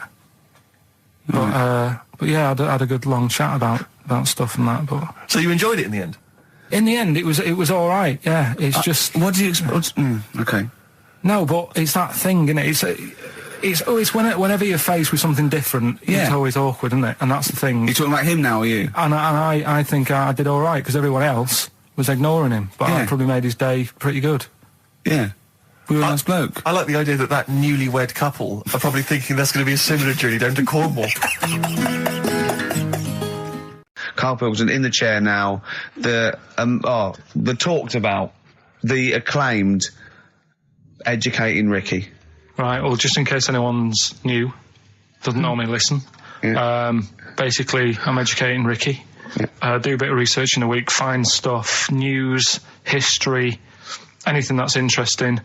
But yeah, I had a good long chat about stuff and that. But so you enjoyed it in the end? In the end, it was all right. Yeah, it's just. What do you expect? Okay. No, but it's that thing, isn't it? It's whenever you're faced with something different, it's always awkward, isn't it? And that's the thing. You're talking about him now, are you? And I think I did all right, because everyone else was ignoring him, but I probably made his day pretty good. Yeah. We were a nice bloke. I like the idea that newlywed couple are probably thinking that's going to be a similar journey down to Cornwall. Karl Pilkington in the chair now. The talked about, the acclaimed Educating Ricky. Right, well, just in case anyone's new, doesn't normally listen. Yeah. Basically, I'm educating Ricky. Yeah. Do a bit of research in a week, find stuff, news, history, anything that's interesting.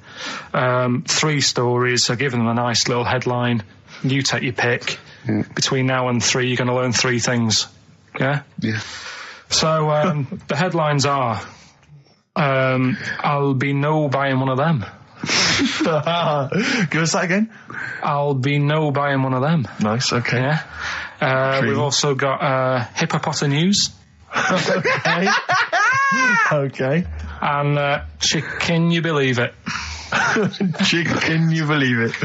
3 stories, I give them a nice little headline. You take your pick. Yeah. Between now and 3, you're going to learn 3 things. Yeah? Yeah. So, the headlines are, I'll be no buying one of them. Give us that again. I'll be no buying one of them. Nice, okay. Yeah. We've also got, hippopotamus. Okay. Okay. And, can you believe it? Can you believe it?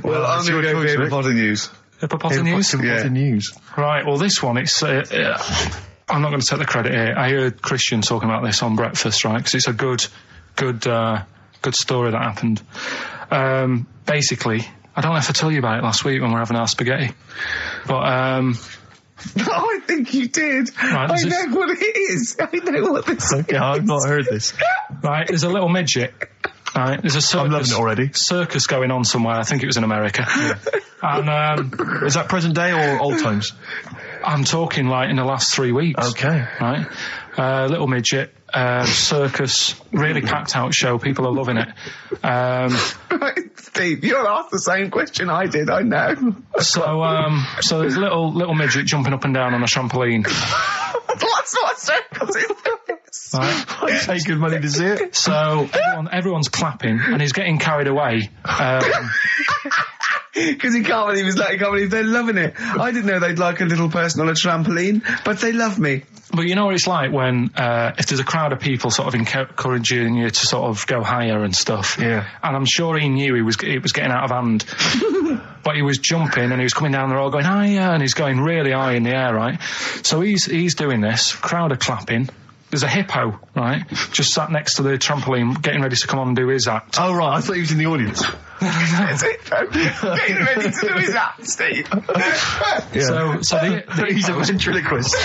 Well, I'm going to go for hippopotamus. Hippopotamus? Right, well, this one, it's... I'm not going to take the credit here. I heard Christian talking about this on breakfast, right? Because it's a good story that happened. Basically, I don't know if I told you about it last week when we were having our spaghetti, but I think you did. Right, I know what it is. I know what this is. Okay, I've not heard this. Right, there's a little midget. Right, there's a circus. I'm loving it already. Circus going on somewhere. I think it was in America. Yeah. And is that present day or old times? I'm talking like in the last 3 weeks. Okay. Right, little midget. Circus, really packed out show. People are loving it. Right, Steve, you'll ask the same question I did. I know. So there's a little midget jumping up and down on a trampoline. That's what circus is. Right. I'd pay good money to see it. So everyone's clapping, and he's getting carried away. Because he can't believe they're loving it. I didn't know they'd like a little person on a trampoline, but they love me. But you know what it's like when, if there's a crowd of people sort of encouraging you to sort of go higher and stuff. Yeah. And I'm sure he knew it was getting out of hand. But he was jumping and he was coming down, they're all going higher, and he's going really high in the air, right? So he's doing this, crowd are clapping. There's a hippo, right, just sat next to the trampoline, getting ready to come on and do his act. Oh, right, I thought he was in the audience. There's a hippo getting ready to do his act, Steve. Yeah. So he's a ventriloquist.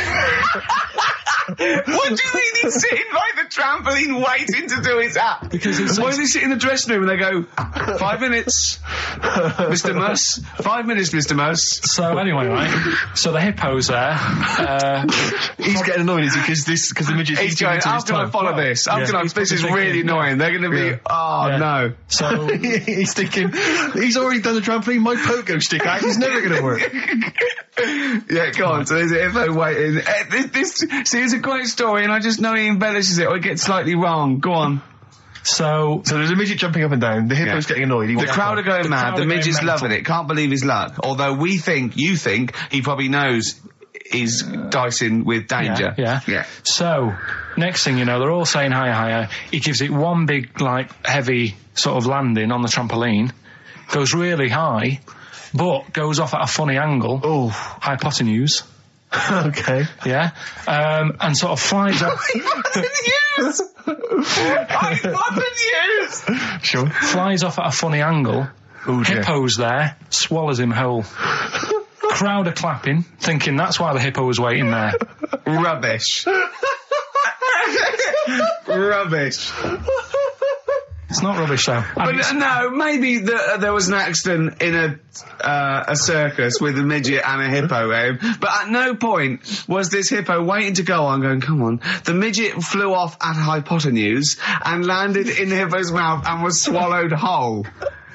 What do you mean he's sitting by the trampoline waiting to do his act? Because why does he sit in the dressing room and they go, 5 minutes, Mr. Muss, 5 minutes, Mr. Muss. So anyway, right? So the hippo's there. He's getting annoyed, is he? Because the midget. He's going, how can I follow this? How can I, this is really annoying. They're going to be, no. So he's thinking, he's already done the trampoline, my pogo stick out, he's never going to work. Yeah, go on. So there's a hippo waiting. See, it's a great story, and I just know he embellishes it or it gets slightly wrong. Go on. So there's a midget jumping up and down. The hippo's getting annoyed. The crowd are going mad. The midget's loving it. Can't believe his luck. Although you think he probably knows he's dicing with danger. Yeah. So next thing you know, they're all saying hiya. He gives it one big, heavy sort of landing on the trampoline. Goes really high, but goes off at a funny angle. Oh, hypotenuse. Okay. Yeah. And sort of flies up. Hypotenuse! Sure. Flies off at a funny angle. Oh, dear. Hippo's there, swallows him whole. Crowd are clapping, thinking that's why the hippo was waiting there. Rubbish. Rubbish. It's not rubbish, though. But no, maybe there was an accident in a circus with a midget and a hippo, but at no point was this hippo waiting to go on, going, come on. The midget flew off at hypotenuse and landed in the hippo's mouth and was swallowed whole.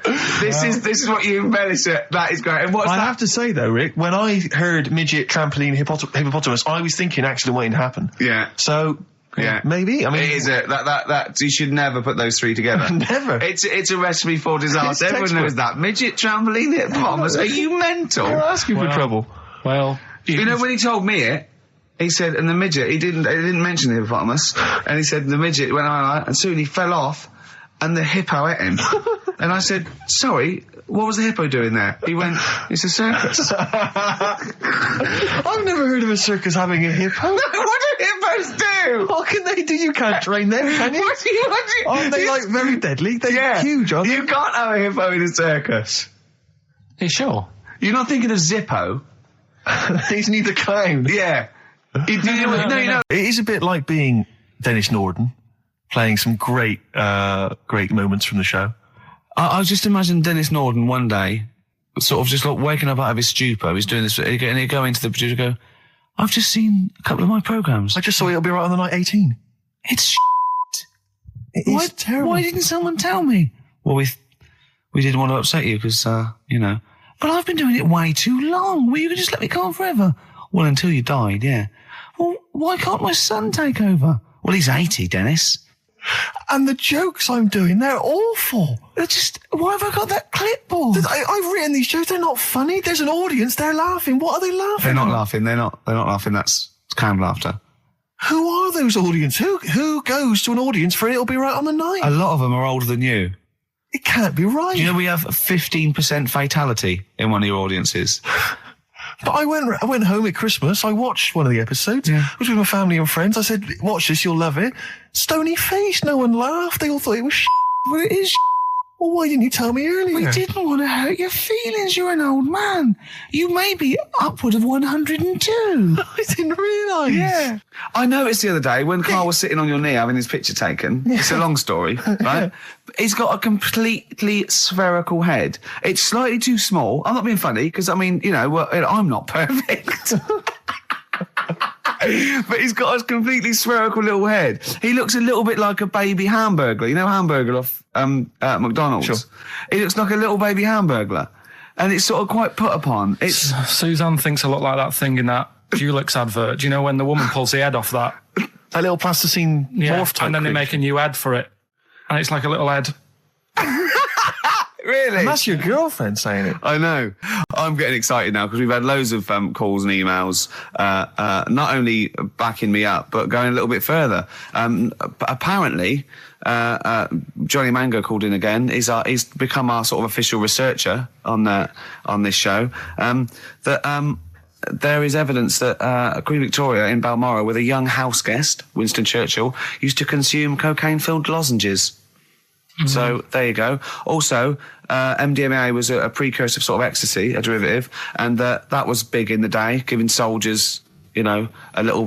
This is what you embellish it. That is great. And what's I that? have to say though, Rick, when I heard midget, trampoline, hippopotamus, I was thinking accident waiting to happen. Yeah. So. Yeah, maybe. I mean, it is that you should never put those three together. Never. It's a recipe for disaster. Everyone knows that. Midget, trampoline, hippopotamus. Are you mental? You're asking for trouble. Well, you know when he told me it, he said, and the midget, he didn't mention the hippopotamus, and he said the midget went on, and soon he fell off, and the hippo ate him. And I said, sorry, what was the hippo doing there? He went, it's a circus. I've never heard of a circus having a hippo. What do hippos do? What can they do? You can't train them, can you? What do you? Aren't they very deadly? They're huge, aren't they? You can't have a hippo in a circus. Are you sure? You're not thinking of Zippo. He's neither clown. Yeah. You know. It is a bit like being Dennis Norden, playing some great moments from the show. I just imagine Dennis Norden one day, sort of just waking up out of his stupor. He's doing this, and he'd go into the producer and go, I've just seen a couple of my programmes. I just saw It'll Be Right on the Night 18. It's shit. It is terrible. Why didn't someone tell me? Well, we didn't want to upset you because, But I've been doing it way too long. Well, you could just let me go on forever. Well, until you died, yeah. Well, why can't my son take over? Well, he's 80, Dennis. And the jokes I'm doing, they're awful. Why have I got that clipboard? I've written these jokes, they're not funny. There's an audience, they're laughing. What are they laughing They're not at? laughing, they're not laughing, that's canned laughter. Who are those audience? Who goes to an audience for It'll Be Right on the Night? A lot of them are older than you. It can't be right. Do you know we have 15% fatality in one of your audiences? But I went home at Christmas, I watched one of the episodes. Yeah. I was with my family and friends. I said, watch this, you'll love it. Stony face, no one laughed. They all thought it was Well, it is Well, why didn't you tell me earlier? We didn't want to hurt your feelings. You're an old man. You may be upward of 102. I didn't realise. Yeah. I noticed the other day when Karl was sitting on your knee having his picture taken. It's a long story, right? He's got a completely spherical head. It's slightly too small. I'm not being funny because, I mean, you know, I'm not perfect. But he's got a completely spherical little head. He looks a little bit like a baby hamburger. You know hamburger off McDonald's? Sure. He looks like a little baby hamburger. And it's sort of quite put upon. It's Suzanne thinks a lot like that thing in that Dulux advert. Do you know when the woman pulls the head off that? That little plasticine morph type and then they make a new ad for it. And it's like a little head. Really? And that's your girlfriend saying it. I know. I'm getting excited now because we've had loads of calls and emails, not only backing me up, but going a little bit further. Apparently, Johnny Mango called in again. He's become our sort of official researcher on this show. There is evidence that Queen Victoria in Balmoral with a young house guest, Winston Churchill, used to consume cocaine-filled lozenges. So there you go. Also, MDMA was a precursor of sort of ecstasy, a derivative, and that was big in the day, giving soldiers, you know, a little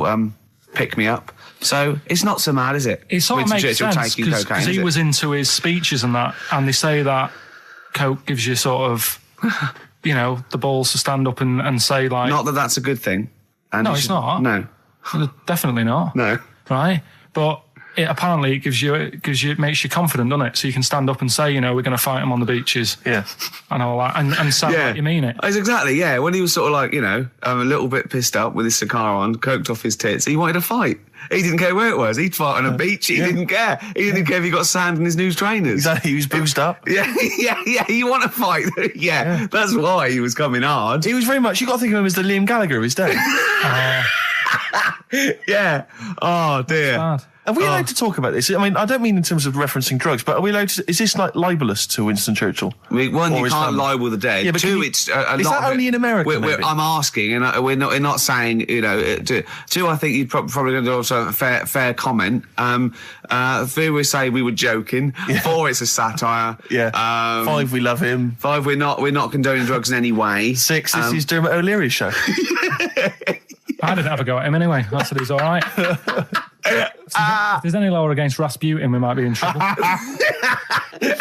pick me up. So it's not so mad, is it? It sort of Winston makes Churchill sense taking cocaine, because is he it? was into his speeches and that, and they say that coke gives you sort of, you know, the balls to stand up and say like. Not that that's a good thing. And No, you it's should- not. No. Definitely not. No. Right, but. Apparently it makes you confident, doesn't it? So you can stand up and say, you know, we're going to fight them on the beaches. Yeah. And all that, and sound like you mean it. It's exactly, yeah. When he was sort of like, you know, a little bit pissed up with his cigar on, coked off his tits, he wanted to fight. He didn't care where it was. He'd fight on a beach. He didn't care. He didn't care if he got sand in his new trainers. Exactly, he was boozed up. Yeah. You want to fight? yeah, that's why he was coming hard. He was very much, you got to think of him as the Liam Gallagher of his day. Yeah. Oh, dear. Bad. Are we allowed to talk about this? I mean, I don't mean in terms of referencing drugs, but are we allowed to? Is this like libelous to Winston Churchill? One, Or you his can't family? libel the dead. Yeah, but Two, can you- it's a is lot that of only it- in America, maybe? I'm asking, and we're not saying, you know. Two, I think you're probably going to do also a fair comment. Three, we say we were joking. Yeah. 4, it's a satire. Yeah. 5, we love him. 5, we're not condoning drugs in any way. 6, this is Dermot O'Leary's show. I didn't have a go at him anyway. I said he's all right. If there's any law against Rasputin, we might be in trouble.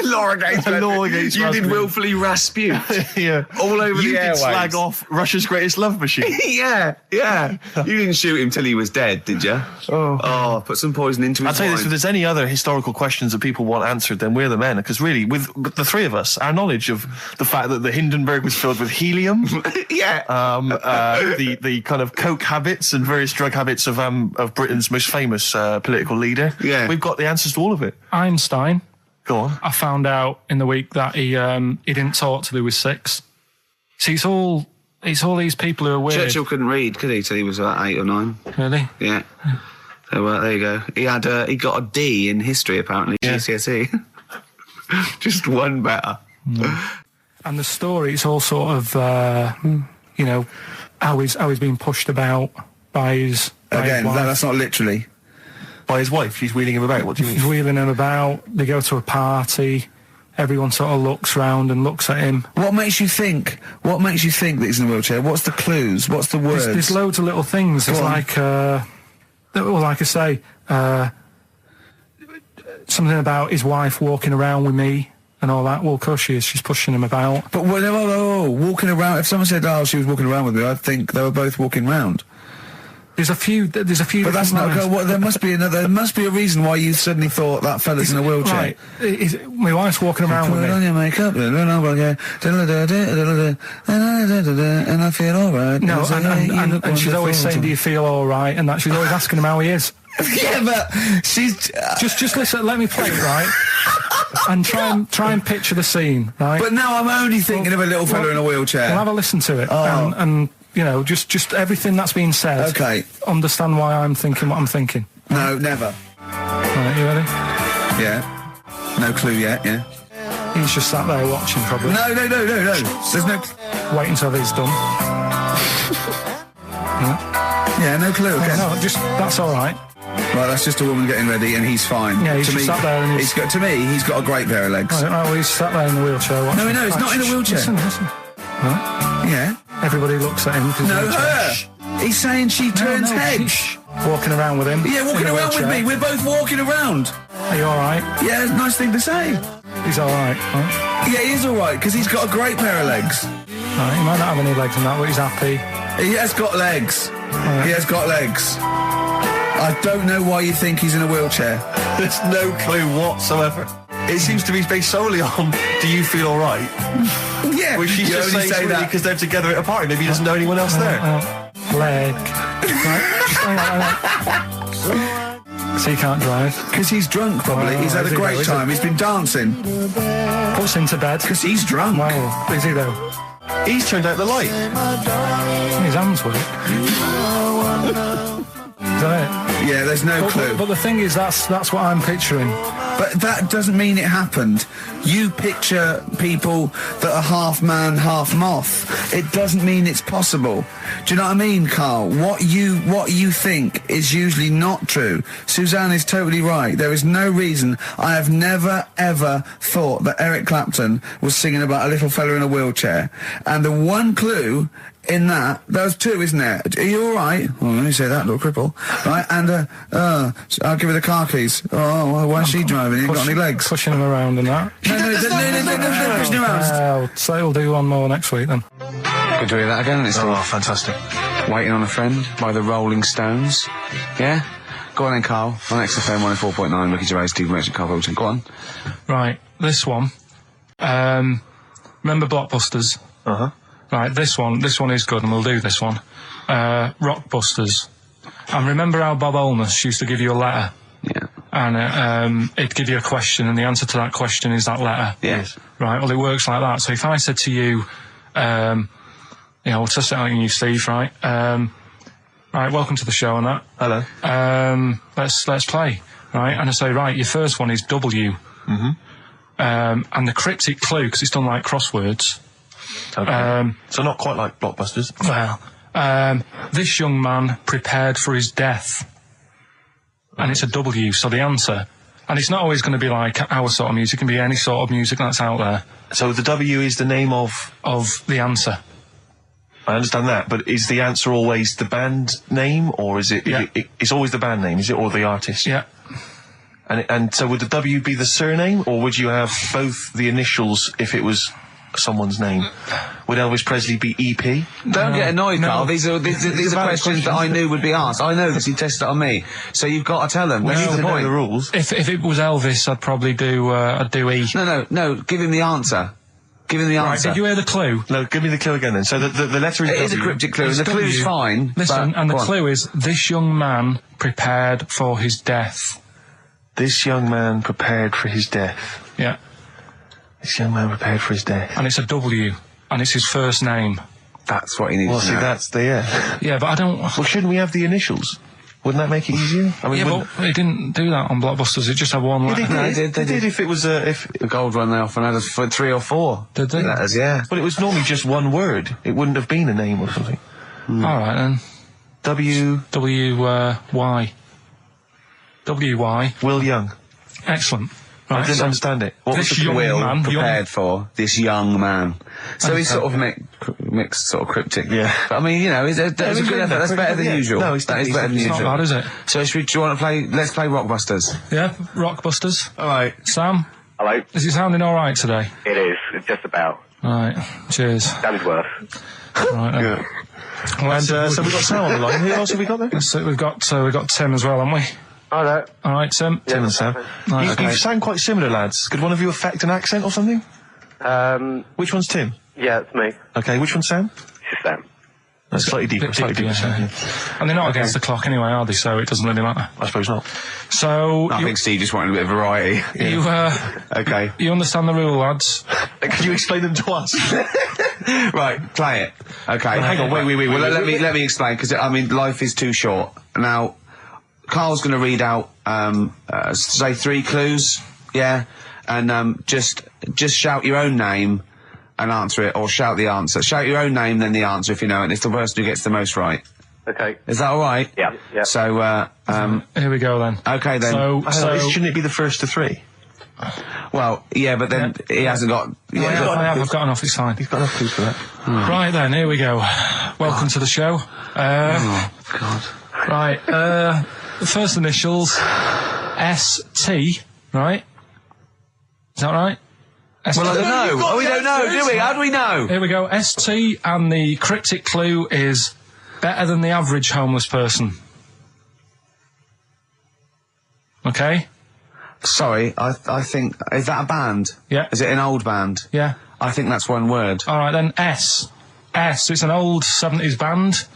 Law against Law against you Rasputin. did willfully Raspute. Yeah. All over You the did airwaves. slag off Russia's greatest love machine. yeah. You didn't shoot him till he was dead, did you? Oh, put some poison into his I'll tell you this, wine. if there's any other historical questions that people want answered, then we're the men. Because really, with the three of us, our knowledge of the fact that the Hindenburg was filled with helium, Yeah. the kind of coke habits and various drug habits of Britain's most famous political leader, Yeah. we've got the answers to all of it. Einstein, Go on. I found out in the week that he didn't talk till he was 6. See, it's all these people who are weird. Churchill couldn't read, could he, till he was about 8 or 9? Really? Yeah. So there you go. He got a D in history apparently. Yeah. GCSE. Just one better. And the story, it's all sort of, you know, how he's been pushed about by his Again, wife. that's not literally. By his wife, she's wheeling him about. What do you mean? He's wheeling him about. They go to a party. Everyone sort of looks round and looks at him. What makes you think that he's in a wheelchair? What's the clues? What's the words? There's loads of little things. It's Go on. like, well, like I say, something about his wife walking around with me and all that. Well, of course she is. She's pushing him about. But walking around. If someone said, "Oh, she was walking around with me," I'd think they were both walking round. There's a few. But that's not. There must be another. There must be a reason why you suddenly thought that fella's in a wheelchair. Right. My wife's walking around with Put on me. your makeup, and I feel alright. No, and she's always saying, "Do you feel all right?" And that she's always asking him how he is. Yeah, but she's. Just listen. Let me play it, right? And try and picture the scene, right? But now I'm only thinking of a little fella in a wheelchair. Well, have a listen to it, Oh. and you know, just everything that's been said. Okay. Understand why I'm thinking what I'm thinking. No, never. Right, you ready? Yeah. No clue yet. Yeah. He's just sat there watching, probably. No. There's no. Wait until he's done. Yeah, no clue. Okay. No, that's all right. Right, that's just a woman getting ready, and he's fine. Yeah, he's to just me, sat there and he's got. To me, he's got a great pair of legs. Right, well, he's sat there in the wheelchair watching. No, it's not in a wheelchair. Listen. Right. Yeah. Everybody looks at him. 'cause No, he's her. He's saying she turns head. Walking around with him. Yeah, walking in a around with wheelchair. me. We're both walking around. Are you all right? Yeah, nice thing to say. He's all right. Right? Yeah, he is all right because he's got a great pair of legs. Right, he might not have any legs and that, but he's happy. He has got legs. Right. He has got legs. I don't know why you think he's in a wheelchair. There's no clue whatsoever. It seems to be based solely on, do you feel all right? Yeah, Which she's you just only saying say that. because they're together at a party. Maybe he doesn't know anyone else there. Leg. Right, just hang on. So he can't drive. Because he's drunk, probably. He's had a is he though, great is he? time. He's been dancing. Puts him to bed. Because he's drunk. Well, is he though? He's turned out the light. His hands work. Is that it? Yeah, there's no clue. But the thing is, that's what I'm picturing. But that doesn't mean it happened. You picture people that are half man, half moth. It doesn't mean it's possible. Do you know what I mean, Carl? What you think is usually not true. Suzanne is totally right. There is no reason. I have never, ever thought that Eric Clapton was singing about a little fella in a wheelchair. And the one clue in that, there's two, isn't there? Are you alright? Well, let me say that, little cripple. Right, and, I'll give her the car keys. Oh, well, why is she driving? He ain't got any legs. Pushing him around and that. No, pushing him around. So we'll do one more next week then. Good to hear that again, isn't it? Oh, fantastic. Waiting on a Friend by the Rolling Stones. Yeah? Go on then, Carl. On XFM 104.9, Ricky Gervais, Steve Merchant, Karl Pilkington. Go on. Right, this one. Remember Blockbusters? Uh-huh. Right, this one is good, and we'll do this one. Rockbusters. And remember how Bob Holness used to give you a letter? Yeah. And it'd give you a question, and the answer to that question is that letter? Yes. Right, well, it works like that. So if I said to you, we'll test it out on you, Steve, right? Right, welcome to the show and that. Hello. Let's play, right? And I say, right, your first one is W. Mm-hmm. And the cryptic clue, because it's done like crosswords. Okay. So not quite like Blockbusters. Well, this young man prepared for his death. And it's a W, so the answer. And it's not always going to be like our sort of music, it can be any sort of music that's out there. So the W is the name of the answer. I understand that, but is the answer always the band name, or is it? Yeah. It's always the band name, is it, or the artist? Yeah. And so would the W be the surname, or would you have both the initials if it was someone's name? Would Elvis Presley be EP? Don't get annoyed, no. Carl. These are questions that I knew would be asked. I know because he tested it on me. So you've got to tell them. We That's need the to know point. the rules. If it was Elvis, I'd probably do E. No. Give him the answer. Give him the Right, answer. did you hear the clue? No, give me the clue again then. So the letter is It W. is a cryptic clue, and It's the clue's W. fine. Listen, but, and the go on. clue is, this young man prepared for his death. This young man prepared for his death. Yeah. This young man prepared for his death. And it's a W. And it's his first name. That's what he needs Well, to see, know. that's the, yeah. Yeah, but I don't... Well, shouldn't we have the initials? Wouldn't that make it easier? I mean, Yeah, wouldn't- but they didn't do that on Blockbusters. It just had one letter. They did if it was if The gold run they often had us for 3 or 4 Did they? letters, yeah. but it was normally just one word. It wouldn't have been a name or something. All right, then. W. W-Y. W-Y. Will Young. Excellent. I Right, didn't so understand it. What was this the young Will man... prepared for this young man. So he's Okay. sort of mixed, sort of cryptic. Yeah. But I mean, you know, that's a good effort. That's better than usual. No, that is better than It's not usual. bad, is it? So do you want to play? Let's play Rockbusters. Yeah, Rockbusters. All right. Sam, Hello. is it sounding all right today? It is. It's just about. Right, cheers. Sounded worse. Right, then. Yeah. Well, And so we've got Sam on the line. Who else have we got there? so we've got Tim as well, haven't we? Hi there. All right, Tim. Tim and Sam. Right, You sound quite similar, lads. Could one of you affect an accent or something? Which one's Tim? Yeah, it's me. Okay, which one's Sam? It's just Sam. That's slightly deeper. Slightly deeper. Sam, yeah. And they're not against the clock anyway, are they? So it doesn't really matter. I suppose not. So I think Steve just wanted a bit of variety. you Okay. you understand the rule, lads? Could you explain them to us? Right, play it. Okay. Hang on, wait. Well, let me explain, because I mean, life is too short. Now, Carl's going to read out, say 3 clues, yeah, and just shout your own name and answer it, or shout the answer. Shout your own name, then the answer if you know it. It's the person who gets the most right. Okay. Is that all right? Yeah. Yeah. So, Here we go then. okay then. So Shouldn't it be the first to 3? Well, yeah, but then he hasn't got. Yeah, I've got enough. It's fine. He's got enough clues for that. Right then, here we go. Welcome to the show. oh God. Right, the first initials, S-T, right? Is that right? Well, I don't know. Oh, we don't know, do we? How do we know? Here we go, S-T, and the cryptic clue is better than the average homeless person. Okay? Sorry, I think, is that a band? Yeah. Is it an old band? Yeah. I think that's one word. Alright then, S. It's an old 70s band.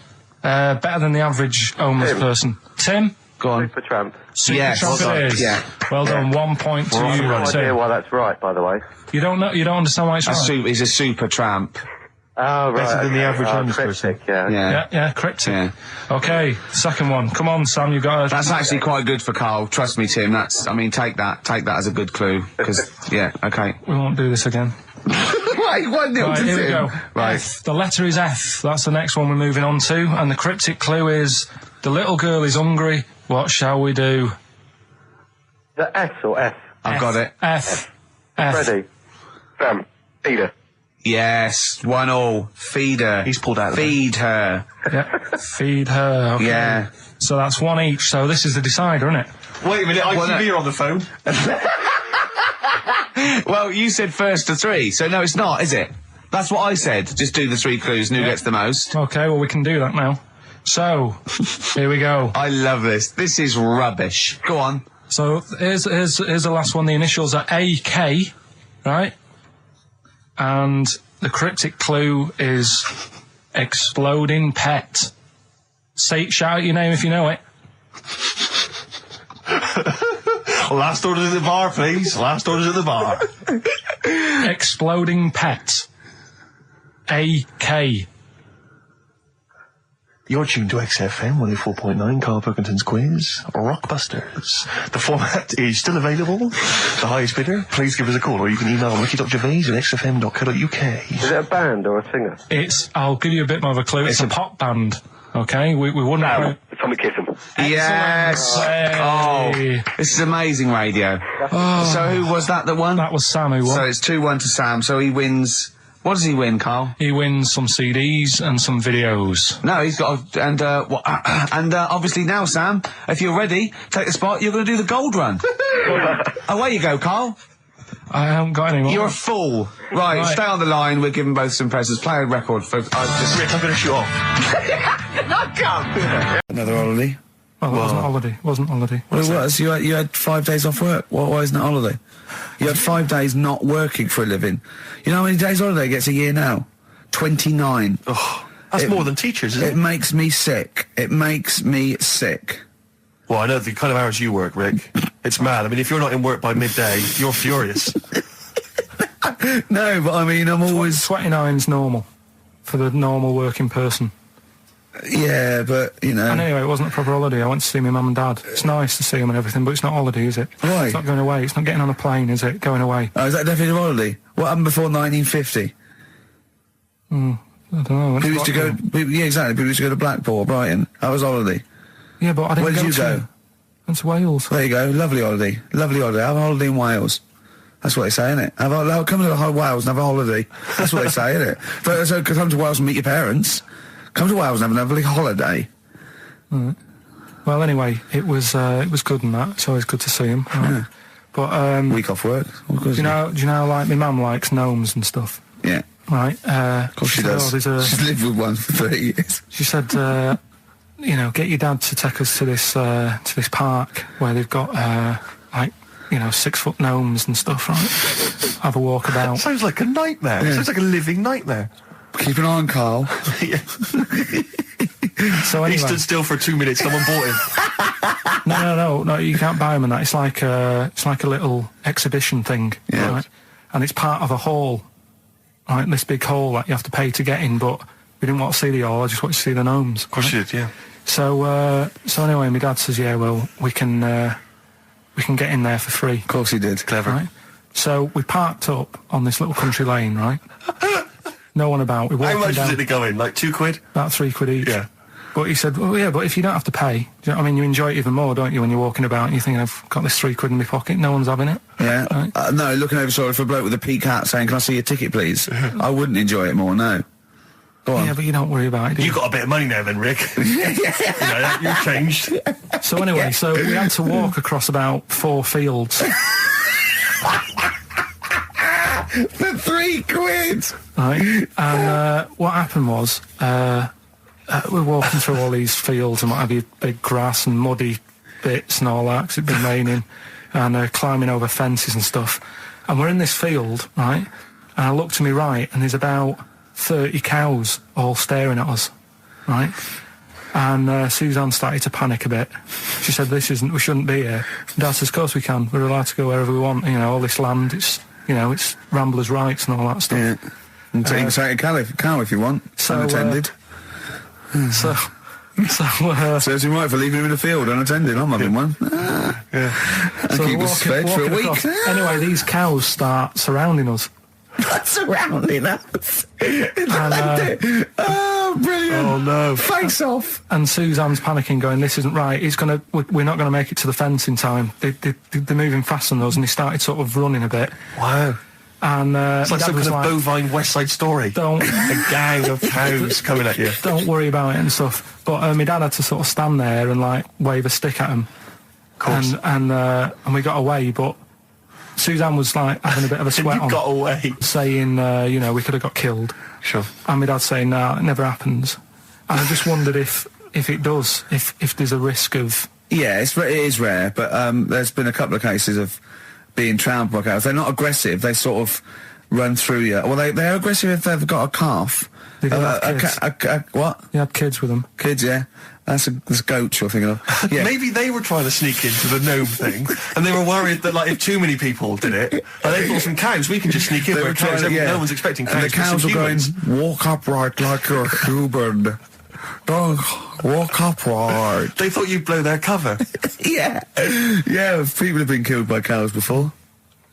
Better than the average homeless person. Tim? Go on. Supertramp. Yes. Supertramp Well it done. is. Yeah. Well done, 1 point to I have you, no idea Tim. why that's right, by the way. You don't understand why it's right? He's a super tramp. Oh, right. Better than the average homeless cryptic, person. yeah. Yeah, cryptic. Yeah. Okay, second one. Come on, Sam, you got it. That's actually quite good for Carl. Trust me, Tim. Take that as a good clue. Because, yeah, okay. We won't do this again. Right, 1-0 Right, to here we Tim. go. Right. F. The letter is F. That's the next one we're moving on to. And the cryptic clue is, the little girl is hungry. What shall we do? The S or F? I've got it. F. F. Freddy. Sam. Peter. Yes, 1-1. Feed her. He's pulled out. Feed her. Yeah, feed her. Okay. Yeah. So that's 1 each. So this is the decider, isn't it? Wait a minute, ITV are on the phone. Well, you said first to 3, so no, it's not, is it? That's what I said. Just do the 3 clues and who gets the most. Okay, well, we can do that now. So, here we go. I love this. This is rubbish. Go on. So, here's the last one. The initials are AK, right? And the cryptic clue is exploding pet. Shout out your name if you know it. Last orders at the bar, please. Last orders at the bar. Exploding pet. AK. You're tuned to XFM 104.9, Karl Pilkington's quiz, Rockbusters. The format is still available. The highest bidder, please give us a call, or you can email ricky.gervais@xfm.co.uk. Is it a band or a singer? I'll give you a bit more of a clue. It's a pop band. Okay, we wouldn't... No, Tommy Kissam. Yes! Hey. Oh, this is amazing radio. So who was that won? That was Sam who won. So it's 2-1 to Sam, so he wins... What does he win, Carl? He wins some CDs and some videos. No, he's got... obviously now, Sam, if you're ready, take the spot, you're going to do the gold run. Away you go, Carl. I haven't got any more. You're a fool. Right, stay on the line. We're giving both some presents. Play a record for... Rick, I'm going to shoot off. Not come! Another holiday. Well, it wasn't holiday. It wasn't holiday. Well, it was. You had 5 days off work. Why isn't it holiday? You had 5 days not working for a living. You know how many days holiday gets a year now? 29. Oh, that's more than teachers, isn't it? It makes me sick. It makes me sick. Well, I know the kind of hours you work, Rick. It's mad. I mean, if you're not in work by midday, you're furious. No, but I mean, I'm always... 29's normal for the normal working person. Yeah, but, you know... And anyway, it wasn't a proper holiday. I went to see my mum and dad. It's nice to see them and everything, but it's not holiday, is it? Why? It's not going away. It's not getting on a plane, is it? Going away. Oh, is that definitely a holiday? What happened before 1950? I don't know. People used to go... Yeah, exactly. People used to go to Blackpool or Brighton. That was holiday. Yeah, but I didn't Where did you go? Went to Wales. There you go. Lovely holiday. Lovely holiday. Have a holiday in Wales. That's what they say, innit? Come to Wales and have a holiday. That's what they say, innit? So come to Wales and meet your parents. Come to Wales and have a lovely holiday. Right. Well, anyway, it was good and that. It's always good to see him. Right? Yeah. But week off work. Do you know like my mum likes gnomes and stuff? Yeah. Right. Of course she does. She's lived with one for 30 years. She said, get your dad to take us to this park where they've got 6-foot gnomes and stuff, right? Have a walk about. Sounds like a nightmare. Yeah. Sounds like a living nightmare. Keep an eye on Carl. So anyway, he stood still for 2 minutes. Someone bought him. No. You can't buy them and that. It's like a little exhibition thing, yeah. Right? And it's part of a hall, right? This big hall that you have to pay to get in. But we didn't want to see the hall. I just wanted to see the gnomes. Of course you did, yeah. So anyway, my dad says, yeah, well, we can get in there for free. Of course he did. Clever. Right? So we parked up on this little country lane, right? No one about. We walked How much down, was it to go in? Like £2? about £3 each. Yeah. But he said, well, yeah, but if you don't have to pay, do you know what I mean? You enjoy it even more, don't you, when you're walking about and you think, I've got this £3 in my pocket, no one's having it. Yeah. Right? No, looking over for a bloke with a peak hat saying, can I see your ticket, please? I wouldn't enjoy it more, no. Go on. Yeah, but you don't worry about it, do you? You got a bit of money now then, Rick. You've changed. So anyway, so we had to walk across about 4 fields. For £3! Right? And what happened was, we're walking through all these fields and what have you, big grass and muddy bits and all that, 'cause it'd been raining, and climbing over fences and stuff. And we're in this field, right? And I look to my right, and there's about 30 cows all staring at us, right? And Suzanne started to panic a bit. She said, we shouldn't be here. And Dad says, of course we can. We're allowed to go wherever we want. You know, all this land, it's ramblers' rights and all that stuff. Yeah. And take a cow if you want. So, unattended. Serves him right for leaving him in the field unattended. I'm having one. Yeah. And keep us fed for a week. Anyway, these cows start surrounding us. Surrounding us. Oh, brilliant. Oh, no. Face off. And Suzanne's panicking, going, this isn't right. We're not going to make it to the fence in time. They're moving fast on us, and he started sort of running a bit. Wow. And It's like Dad some was kind of like, bovine West Side Story. don't A gang of cows coming at you. don't worry about it and stuff. But my dad had to sort of stand there and like wave a stick at him. Of course. And we got away, but Suzanne was like having a bit of a sweat You on, got away. saying, you know, we could have got killed. Sure. And my dad saying, nah, it never happens. And I just wondered if it does, if there's a risk of... Yeah, it is rare, but there's been a couple of cases of being trampled by cows. They're not aggressive. They sort of run through you. Well, they're aggressive if they've got a calf. They don't have kids. What? They had kids with them. Kids, yeah. That's goats you're thinking of. Yeah. Maybe they were trying to sneak into the gnome thing, and they were worried that, like, if too many people did it, they thought some cows, we can just sneak in They where were cows, trying to- no one's expecting cows. And the to be cows some were going, humans. walk upright like you're a human. Don't walk upright. They thought you'd blow their cover. Yeah. Yeah, people have been killed by cows before.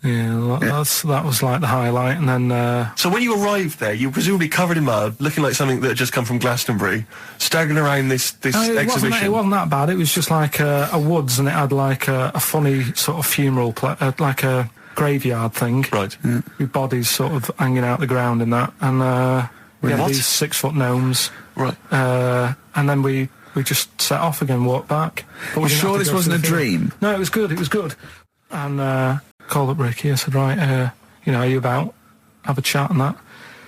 Yeah, that was like the highlight. And then... So when you arrived there, you were presumably covered in mud, looking like something that had just come from Glastonbury, staggering around this exhibition. It wasn't that bad. It was just like a woods, and it had like a funny sort of funeral, like a graveyard thing. Right. With bodies sort of hanging out the ground and that. And we had What? these 6-foot gnomes. Right. And then we just set off again, walked back. But we You didn't sure have to this go wasn't to a the funeral. dream? No, it was good. And called up Ricky. I said, right, you know, are you about? Have a chat and that.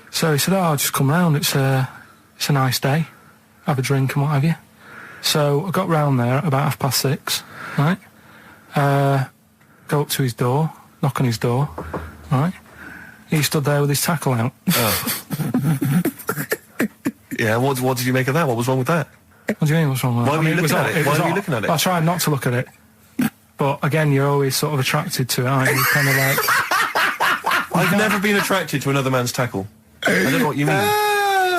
So he said, oh, I'll just come round. It's a nice day. Have a drink and what have you. So I got round there at about 6:30, right? Go up to his door, knock on his door, right? He stood there with his tackle out. Oh. Yeah, what did you make of that? What was wrong with that? What do you mean, what's wrong with that? Why were you looking at it? Why were you looking at it? I tried not to look at it. But again, you're always sort of attracted to it, aren't you? Kind of like... I've never been attracted to another man's tackle. I don't know what you mean.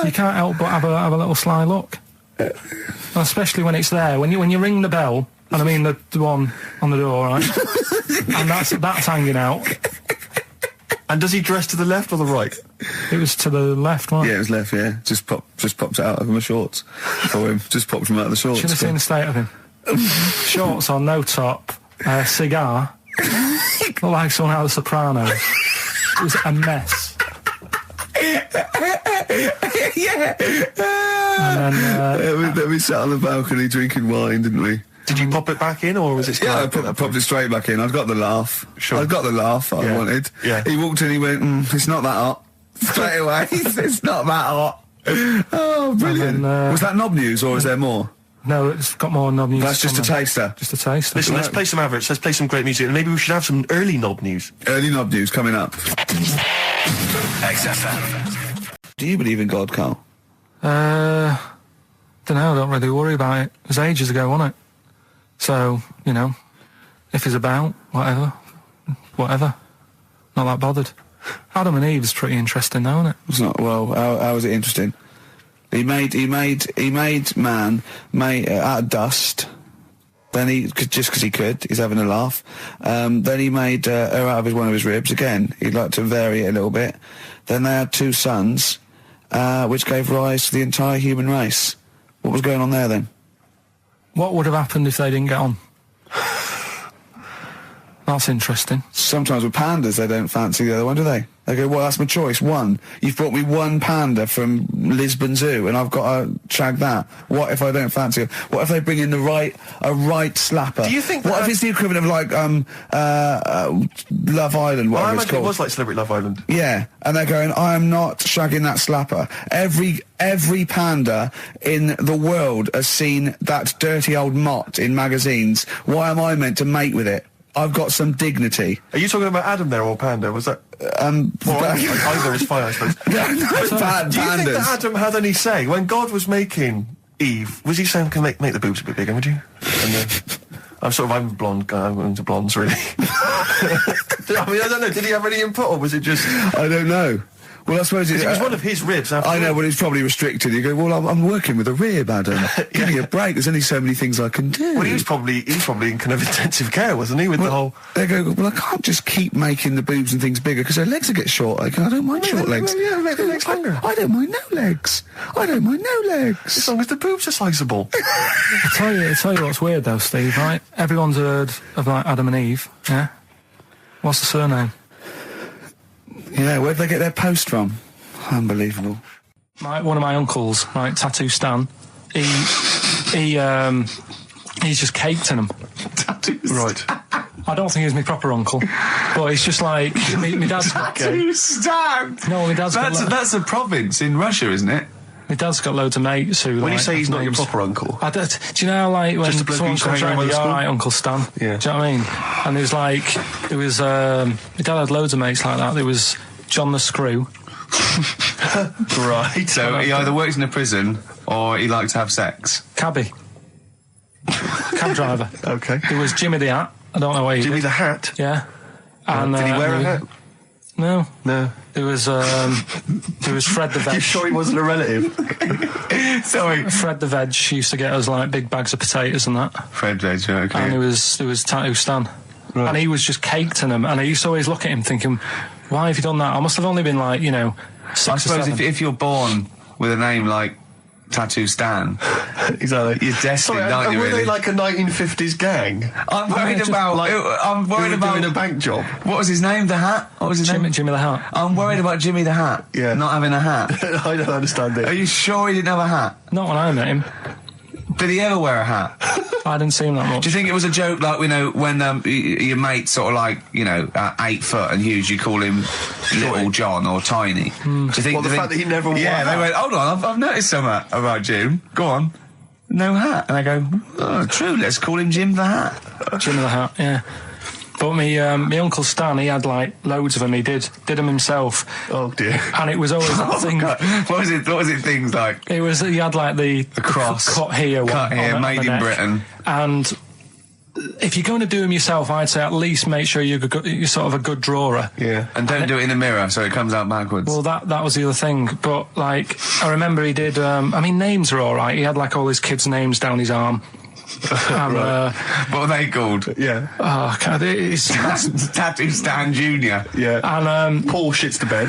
You can't help but have a little sly look. And especially when it's there. When you ring the bell, and I mean the one on the door, right? And that's hanging out. And does he dress to the left or the right? It was to the left, wasn't it? Yeah, it was left, yeah. Just popped it out of my shorts for him. Just popped him out of the shorts. Should have seen the state of him. Shorts on, no top, cigar. Looked like someone out of The Sopranos. It was a mess. Yeah. And then... we sat on the balcony drinking wine, didn't we? Did you pop it back in, or was it still... Yeah, I popped it straight back in. I've got the laugh. Sure. I've got the laugh I Yeah. wanted. Yeah. He walked in, he went, it's not that hot. Straight away. It's not that hot. Oh, brilliant. And then, was that knob news, or is there more? No, it's got more knob news. That's just a taster. Just a taster. Listen, let's play some average. Let's play some great music, and maybe we should have some early knob news. Early knob news coming up. XFM. Do you believe in God, Carl? Don't know, I don't really worry about it. It was ages ago, wasn't it? So, you know, if he's about, whatever. Not that bothered. Adam and Eve is pretty interesting, though, isn't it? It's not, well, how is it interesting? He made man out of dust. Then just because he could, he's having a laugh. Then he made her out of one of his ribs. Again, he'd like to vary it a little bit. Then they had 2 sons, which gave rise to the entire human race. What was going on there then? What would have happened if they didn't get on? That's interesting. Sometimes with pandas, they don't fancy the other one, do they? They go, well, that's my choice, one. You've brought me one panda from Lisbon Zoo, and I've got to shag that. What if I don't fancy it? What if they bring in a right slapper? Do you think What that- if it's the equivalent of, like, Love Island, Well, I whatever it's imagine it called? was like Celebrity Love Island. Yeah, and they're going, I am not shagging that slapper. Every panda in the world has seen that dirty old mott in magazines. Why am I meant to mate with it? I've got some dignity. Are you talking about Adam there, or Panda? Was that... Well, either is fine, I suppose. No, Do you think pandas. that Adam had any say? When God was making Eve, was he saying, can make the boobs a bit bigger, would you? And then... I'm a blonde guy, I'm into blondes, really. I mean, I don't know, did he have any input, or was it just... I don't know. Well, I suppose it was one of his ribs, after I know, all. but it's probably restricted. You go, well, I'm working with a rib, Adam. Give me a break. There's only so many things I can do. Well, he was probably in kind of intensive care, wasn't he, with the whole... They go, well, I can't just keep making the boobs and things bigger because their legs will get shorter. I don't mind short legs. Yeah, make the legs longer. I don't mind no legs. I don't mind no legs. As long as the boobs are sizable. I tell you what's weird though, Steve, right? Everyone's heard of like Adam and Eve, yeah? What's the surname? Yeah, where'd they get their post from? Unbelievable. One of my uncles, right, Tattoo Stan, he's just caked in them. Right. I don't think he's my proper uncle, but he's just like my dad's got. Tattoo Stan! No, my dad's got. That's a province in Russia, isn't it? My dad's got loads of mates who. When you like, say he's not your names. proper uncle, Do you know, like, when Just a bloke someone who used to comes hang around around, with you're the alright, Uncle Stan? Yeah. Do you know what I mean? And my dad had loads of mates like that. There was John the Screw. right? So he either works in a prison or he likes to have sex. Cabbie. Cab driver. Okay. There was Jimmy the Hat. I don't know where he Jimmy did. the Hat. Yeah. And, Did he wear a hat? No. No. There was Fred the Veg. You sure he wasn't a relative? Sorry. Fred the Veg used to get us like big bags of potatoes and that. Fred Veg, okay. And there was Tattoo Stan. Right. And he was just caked in them. And I used to always look at him thinking, why have you done that? I must have only been like, 6 I or suppose 7. if you're born with a name like Tattoo Stan, Exactly. you're destined, aren't you, were really? they like a 1950s gang? I'm worried about... I'm worried Who were about... doing a bank job? What was his name? The Hat? What was his name? Jimmy the Hat. I'm worried about Jimmy the Hat. Yeah. Not having a hat. I don't understand Are it. you sure he didn't have a hat? Not when I met him. Did he ever wear a hat? I didn't see him that much. Do you think it was a joke, like, when your mate's sort of like, 8 foot and huge, you call him Little John or Tiny? Do you think... Well, the fact that he never wore Yeah, a they hat. went, hold on, I've noticed something about Jim. Go on. No hat. And I go, oh, true, let's call him Jim the Hat. Jimmy the Hat, yeah. But my Uncle Stan, he had like loads of them. He did them himself. Oh dear. And it was always that thing. God. What was it things like? He had like the cross. cut here, Cut one here, on made the in neck. Britain. And if you're going to do them yourself, I'd say at least make sure you're sort of a good drawer. Yeah. And don't do it in the mirror so it comes out backwards. Well, that was the other thing. But like, I remember he did. Names are all right. He had like all his kids' names down his arm. And, what are they called? Yeah. Oh, God, it's Tattoo Stan Jr. Yeah. And Paul shits the bed.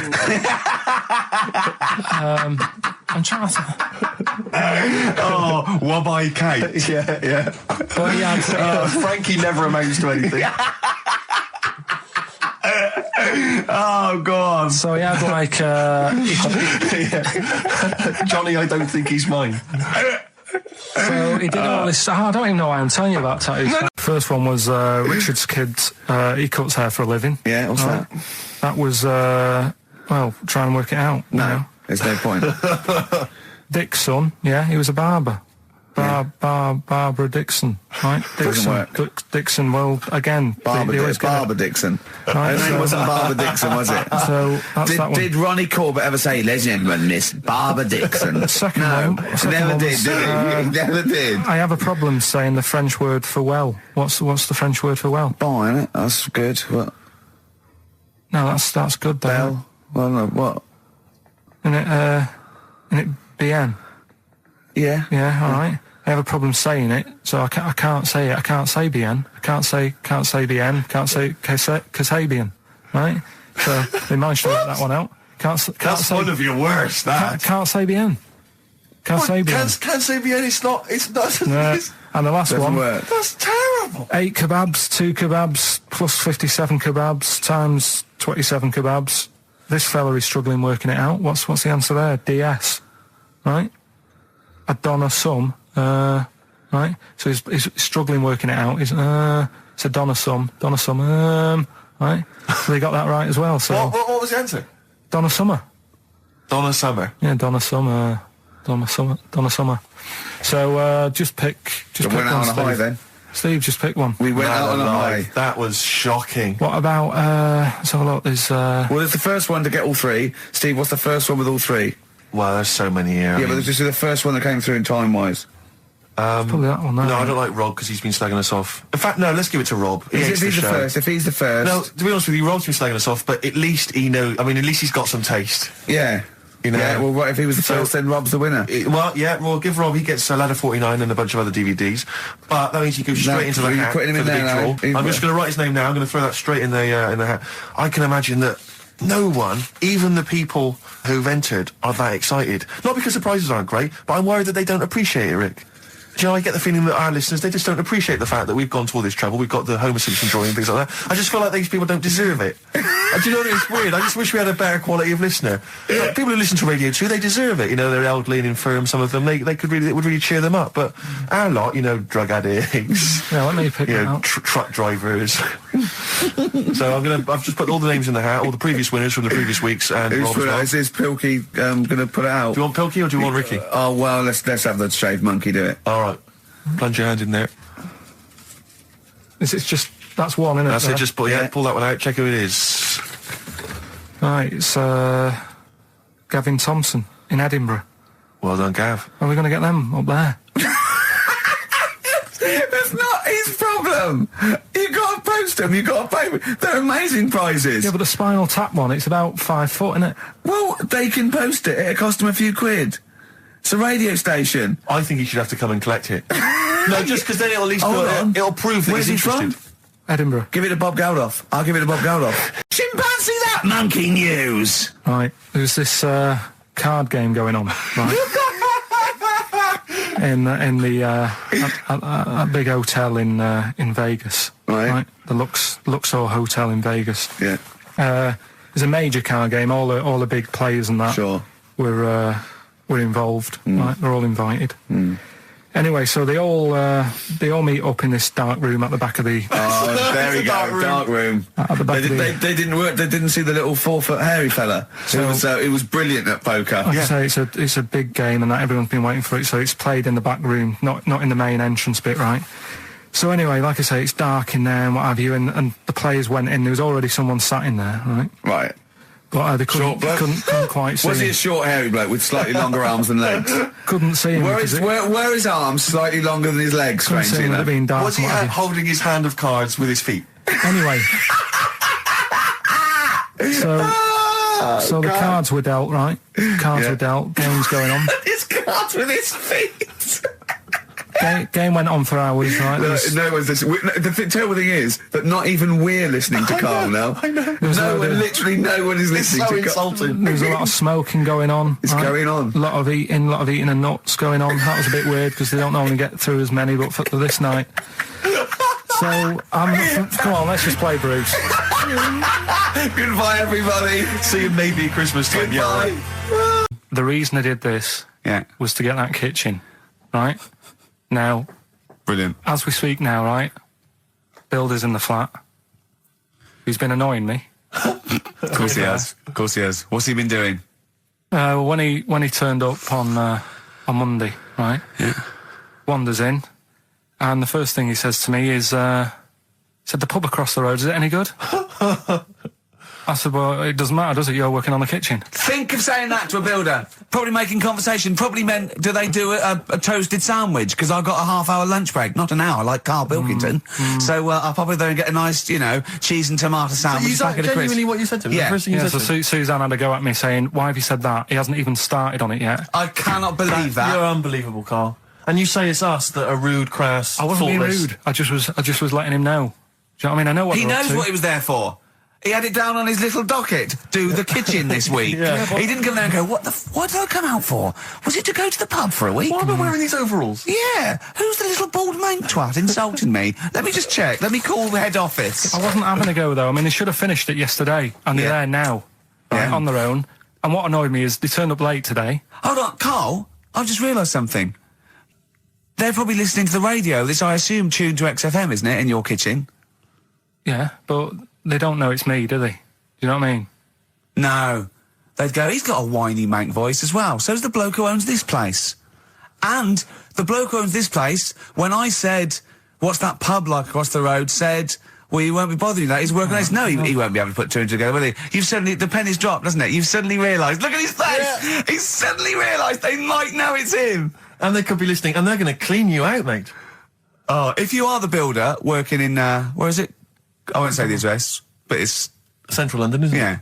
I'm trying to. Oh, Wabbai Kate. yeah. But he had. Frankie never amounts to anything. Oh, God. So he had like. Johnny, I don't think he's mine. So he did all this. I don't even know why I'm telling you about tattoos. First one was Richard's kid. He cuts hair for a living. Yeah, what's that? That was try and work it out. No, there's no point. Dick's son. Yeah, he was a barber. Barbara Dixon, right? Doesn't work. Dixon. Well, again, Barbara Dixon. Right, Her name wasn't Barbara Dixon, was it? So that's that one. Did Ronnie Corbett ever say, "Ladies and gentlemen, Miss Barbara Dixon"? Second No, one. he never did. Did he? He never did. I have a problem saying the French word for well. What's the French word for well? Bon, isn't it? That's good. What? No, that's good though. Bell? Well, no, what? Isn't it bien? Yeah. Yeah, all right. I have a problem saying it, so I can't say it. I can't say bien. I can't say bien. Can't say Kasabian, right? So they managed to work that one out. That's say, one of your worst. That. Can't say bien. Can't say bien. Can't say bien. It's not. No. And the last one. Work. That's terrible. 8 kebabs, 2 kebabs, plus 57 kebabs, times 27 kebabs. This fella is struggling working it out. What's the answer there? DS, right? A Donna sum, right? So he's struggling working it out. It's a Donna sum, right? So they got that right as well. So What was the answer? Donna Summer. Donna Summer. Yeah, Donna Summer. So just pick We went out on a high then. Steve, just pick one. We went out on a high. That was shocking. What about, let's have a look, there's, Well, there's the first one to get all three. Steve, what's the first one with all three? Well, there's so many here. Yeah, but this is the first one that came through in time-wise. probably that one, No, I don't like Rob because he's been slagging us off. In fact, no, let's give it to Rob. He hates If he's the show. first, No, to be honest with you, Rob's been slagging us off, but at least he knows. I mean, at least he's got some taste. Yeah. You know? Yeah, well, what if he was the first, then Rob's the winner? Well, yeah, well, give Rob, he gets a Ladder 49 and a bunch of other DVDs. But that means he goes straight into the you're hat putting him for in the there big now. draw. I'm just going to write his name now. I'm going to throw that straight in the hat. I can imagine that no one, even the people who've entered, are that excited. Not because the prizes aren't great, but I'm worried that they don't appreciate it, Rick. Do you know, I get the feeling that our listeners, they just don't appreciate the fact that we've gone to all this trouble. We've got the Homer Simpson drawing and things like that. I just feel like these people don't deserve it. Do you know what? It's weird. I just wish we had a better quality of listener. Like, people who listen to Radio 2, they deserve it. You know, they're elderly and infirm, some of them. It would really cheer them up. But our lot, you know, drug addicts. Yeah, let me pick it out. Truck drivers. So I've just put all the names in the hat, all the previous winners from the previous weeks, and Who's Rob as put it well. out? Is this Pilky gonna put it out? Do you want Pilky or do you want Ricky? Oh well, let's have the shaved monkey do it. All right. Plunge your hand in there. That's one, isn't it? That's it, just pull that one out, check who it is. Right, it's Gavin Thompson in Edinburgh. Well done, Gav. Are we going to get them up there? That's not his problem. You got to post them. You got to pay them. They're amazing prizes. Yeah, but the Spinal Tap one, it's about 5 foot, isn't it? Well, they can post it. It'll cost them a few quid. It's a radio station. I think he should have to come and collect it. No, just because then it'll at least it'll prove that Where's he's he interested. from? Edinburgh. Give it to Bob Geldof. I'll give it to Bob Geldof. Chimpanzee that monkey news. Right, there's this card game going on, right? in the big hotel in Vegas, right? The Luxor Hotel in Vegas. Yeah. There's a major card game. All the big players and that. Sure. Were involved. Right, they're all invited. Anyway, so they all meet up in this dark room at the back of the. Oh, there we go, dark room. At the back they didn't work. They didn't see the little 4 foot hairy fella. So it was brilliant at poker. Like I say, it's a big game, and that everyone's been waiting for it. So it's played in the back room, not in the main entrance bit, right? So anyway, like I say, it's dark in there and what have you, and the players went in. There was already someone sat in there, right? Right. But they couldn't quite see Was he him. a short, hairy bloke with slightly longer arms than legs? Couldn't see him. Were his arms slightly longer than his legs, Couldn't see strangely him, it'd enough? been dark. Was he and what have you. holding his hand of cards with his feet? Anyway. So the cards were dealt, right? Cards were dealt, game's going on. His cards with his feet! Game went on for hours, right? No one's listening. The terrible thing is that not even we're listening to Carl now. I know. Literally no one is listening so to Carl. insulting. There was a lot of smoking going on. It's going on. A lot of eating and nuts going on. That was a bit weird because they don't normally get through as many, but for this night. So, come on, let's just play Bruce. Goodbye, everybody. See you maybe at Christmas time. Goodbye. Yeah, right. The reason I did this was to get that kitchen, right? Now, Brilliant. as we speak now, right? Builder's in the flat. He's been annoying me. Of course he has. Of course he has. What's he been doing? When he turned up on Monday, right? Yeah. Wanders in, and the first thing he says to me is, he said, "The pub across the road, is it any good?" I said, "Well, it doesn't matter, does it? You're working on the kitchen." Think of saying that to a builder. Probably making conversation. Probably meant, do they do a toasted sandwich? Because I've got a half-hour lunch break, not an hour, like Karl Pilkington. So I'll probably go and get a nice, cheese and tomato sandwich. Is that genuinely what you said to him? Yeah. The first thing you Yeah, said so to him? Suzanne had a go at me saying, "Why have you said that? He hasn't even started on it yet." I cannot believe that. You're unbelievable, Carl. And you say it's us that are rude, crass, I wasn't being thoughtless. rude. I just was letting him know. Do you know what I mean? I know what He they're up knows to. what he was there for. He had it down on his little docket. Do the kitchen this week. He didn't come there and go, what did I come out for? Was it to go to the pub for a week? Why am I wearing these overalls? Yeah. Who's the little bald mank twat insulting me? Let me just check. Let me call the head office. I wasn't having a go though. I mean, they should have finished it yesterday, and they're there now, right, on their own. And what annoyed me is they turned up late today. Hold on, Carl. I've just realised something. They're probably listening to the radio. This, I assume, tuned to XFM, isn't it, in your kitchen? Yeah, but they don't know it's me, do they? Do you know what I mean? No. They'd go, he's got a whiny mank voice as well. So's the bloke who owns this place. And the bloke who owns this place, when I said, what's that pub like across the road, said, well, you won't be bothering that. He's working on this. No, he won't be able to put two and two together, will he? You've suddenly, the penny's dropped, doesn't it? You've suddenly realised. Look at his face! Yeah. He's suddenly realised they might know it's him. And they could be listening, and they're going to clean you out, mate. Oh, if you are the builder working in, where is it? I won't say the address, but it's... Central London, isn't it? Yeah.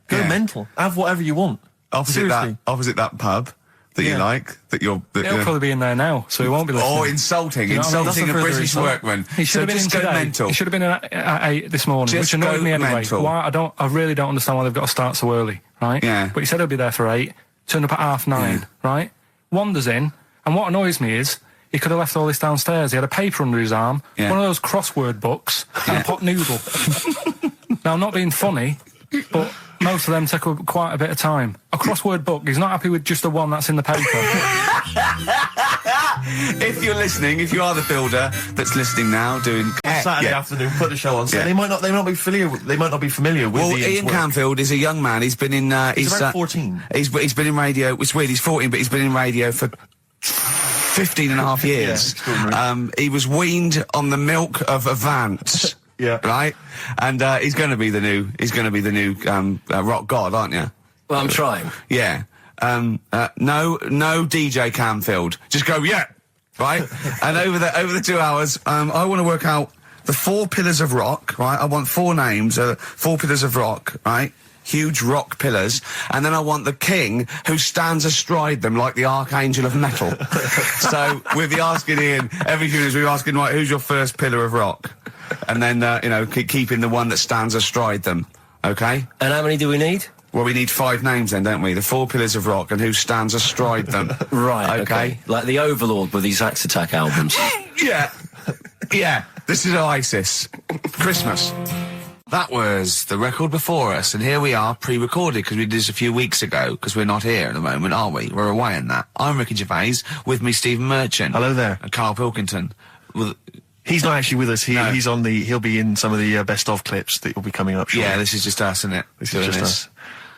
Go mental. Have whatever you want. Opposite that pub that you like, that you're... He'll probably be in there now, so he won't be listening. Oh, insulting You know what I mean? a That's a British workman. He should have been in just go today. mental. He should have been at 8 this morning, Just which annoyed go me anyway. mental. Why? I really don't understand why they've got to start so early, right? Yeah. But he said he'll be there for 8, turned up at 9:30, right? Wanders in, and what annoys me is, He could have left all this downstairs. He had a paper under his arm, Yeah. one of those crossword books, and a pot noodle. Now, I'm not being funny, but most of them take up quite a bit of time. A crossword book, he's not happy with just the one that's in the paper. If you're listening, if you are the builder that's listening now, doing Saturday afternoon, put the show on. So they might not be familiar with Well, Ian's Ian work. Canfield is a young man. He's been in. He's about 14. He's been in radio. It's weird. He's 14, but he's been in radio for 15 and a half years. He was weaned on the milk of Avant. Yeah. Right. And he's going to be the new. He's going to be the new rock god, aren't you? Well, I'm trying. Yeah. No DJ Canfield. Just go, yeah. Right? And over the 2 hours, I want to work out the 4 pillars of rock, right? I want 4 names, 4 pillars of rock, right? Huge rock pillars. And then I want the king who stands astride them like the archangel of metal. So we'll be asking Ian, every few minutes we'll be asking, right, who's your first pillar of rock? And then, keeping the one that stands astride them. Okay? And how many do we need? Well, we need 5 names then, don't we? The 4 pillars of rock and who stands astride them. Right, Okay. Like the Overlord with these Axe Attack albums. Yeah. Yeah. This is Oasis. Christmas. That was the record before us, and here we are, pre-recorded, because we did this a few weeks ago, because we're not here at the moment, are we? We're away in that. I'm Ricky Gervais, with me Stephen Merchant. Hello there. And Karl Pilkington. Well, He's not actually with us. He'll be in some of the best of clips that will be coming up shortly. yeah, this is just us, isn't it? This is just us.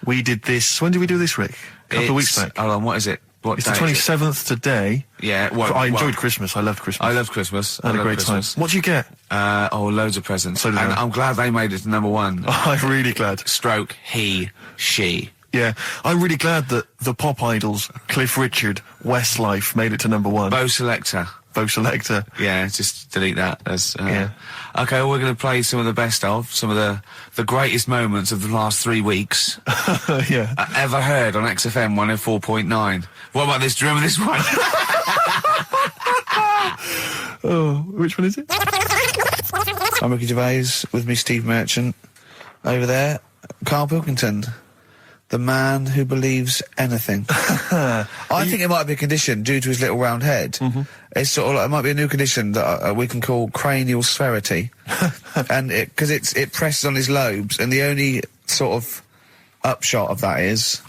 We did this. When did we do this, Rick? A couple of weeks back. Hold on, what is it? What It's day the is it? 27th today. Yeah, well, I enjoyed Christmas. I loved Christmas. I love Christmas. I had a great time. What did you get? Loads of presents. So did and I. I'm glad they made it to number 1. I'm really glad. Stroke, he, she. Yeah, I'm really glad that the pop idols, Cliff Richard, Westlife, made it to number 1. Bo Selector. Bo Selector. Yeah, just delete that. As, Yeah. Okay, well, we're going to play some of the best of, some of the greatest moments of the last 3 weeks Yeah. ever heard on XFM 104.9. What about this? Do you remember this one? Oh, which one is it? I'm Ricky Gervais, with me Steve Merchant. Over there, Karl Pilkington. The man who believes anything. I think it might be a condition due to his little round head. Mm-hmm. It's sort of like, it might be a new condition that we can call cranial spherity, and because it presses on his lobes, and the only sort of upshot of that is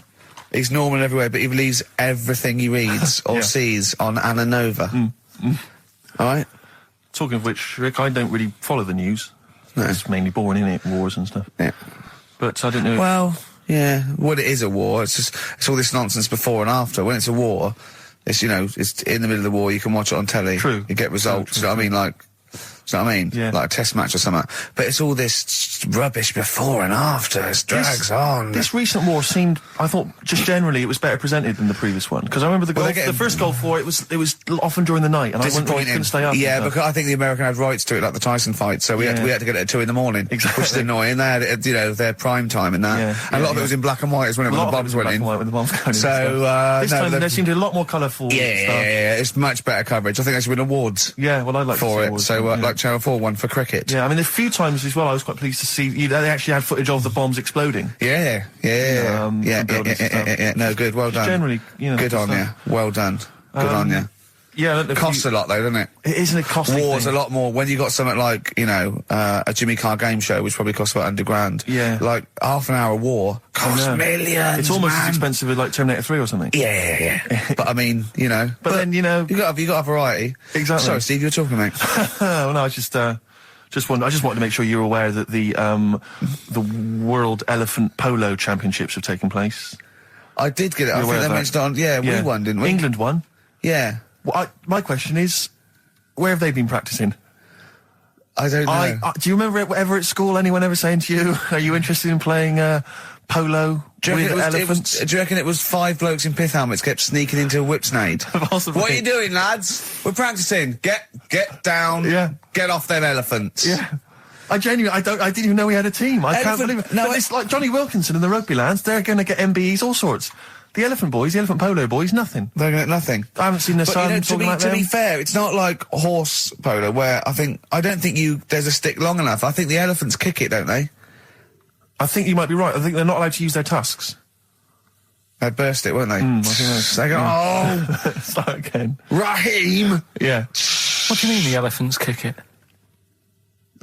he's normal everywhere, but he believes everything he reads or sees on Anna Nova. All right. Talking of which, Rick, I don't really follow the news. No. It's mainly boring, isn't it? Wars and stuff. Yeah. But I don't know. Well, yeah. Well, it is a war. It's all this nonsense before and after. When it's a war, it's it's in the middle of the war. You can watch it on telly. True. You get results. True, You know what I mean? Like, you know what I mean? Yeah. Like a test match or something. But it's all this rubbish before and after. It drags on. This recent war seemed, I thought, just generally, it was better presented than the previous one. Because I remember the first Gulf War, it was often during the night, and I couldn't stay up. Yeah, because I think the American had rights to it, like the Tyson fight, so we had to get it at 2 in the morning. Exactly. Which is annoying. They had it, their prime time in that. Yeah, and a lot of it was in black and white as when the bombs went in. When the bombs went in. So, this time there seemed a lot more colourful stuff. Yeah, it's much better coverage. I think they should win awards. Yeah, well, I'd like for to see it. awards So, yeah. like Channel 4 won for cricket. Yeah, I mean, a few times as well, I was quite pleased to see they actually had footage of the bombs exploding. Yeah. No, good. Well done. Generally, good on you. Well done. Good on you. Yeah, it costs a lot though, doesn't it? Isn't it costly? War's a lot more. When you got something like a Jimmy Carr game show, which probably costs about £100. Yeah, like half an hour of war costs millions. It's almost man. as expensive as like Terminator 3 or something. Yeah. But I mean, But then you got a variety. Exactly. Sorry, Steve, you're talking, mate. Well, no, I just wanted to make sure you're aware that the World Elephant Polo Championships have taken place. I did get it. I think they mentioned it on. Yeah, we won, didn't we? England won. Yeah. Well, my question is, where have they been practicing? I don't know. Do you remember ever at school anyone ever saying to you, "Are you interested in playing polo with elephants?" Do you reckon it was 5 blokes in pith helmets kept sneaking into a whipsnade? Possibly. What are you doing, lads? We're practicing. Get down. Yeah. Get off them elephants. Yeah. I didn't even know we had a team. I can't believe it. No, but it's like Johnny Wilkinson and the rugby lads. They're going to get MBEs, all sorts. The elephant boys, the elephant polo boys, nothing. They're going to get nothing. I haven't seen the sun talking like to them. be fair, it's not like horse polo where I don't think there's a stick long enough. I think the elephants kick it, don't they? I think you might be right. I think they're not allowed to use their tusks. They'd burst it, weren't they? I think They go, oh, start again. Raheem! Yeah. What do you mean the elephants kick it?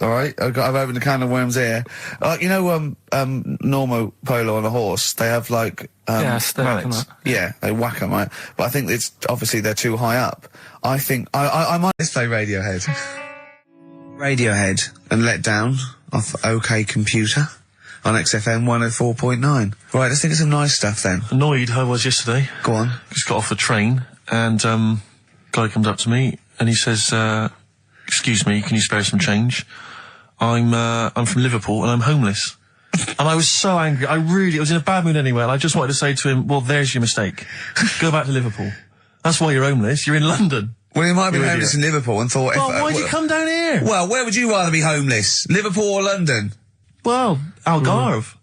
All right, I've opened a can of worms here. You know, Normo Polo on a horse, they have like, yeah, stick and that. yeah, they whack them, right? But I think it's, obviously they're too high up. I think, I might just play Radiohead. Radiohead and Let Down off OK Computer on XFM 104.9. Right, let's think of some nice stuff then. Annoyed I was yesterday. Go on. Just got off the train, and guy comes up to me, and he says, excuse me, can you spare some change? I'm from Liverpool, and I'm homeless. And I was so angry. I was in a bad mood anyway, and I just wanted to say to him, well, there's your mistake. Go back to Liverpool. That's why you're homeless. You're in London. Well, he might have been homeless in Liverpool and thought... Well, why'd you come down here? Well, where would you rather be homeless? Liverpool or London? Well, Algarve.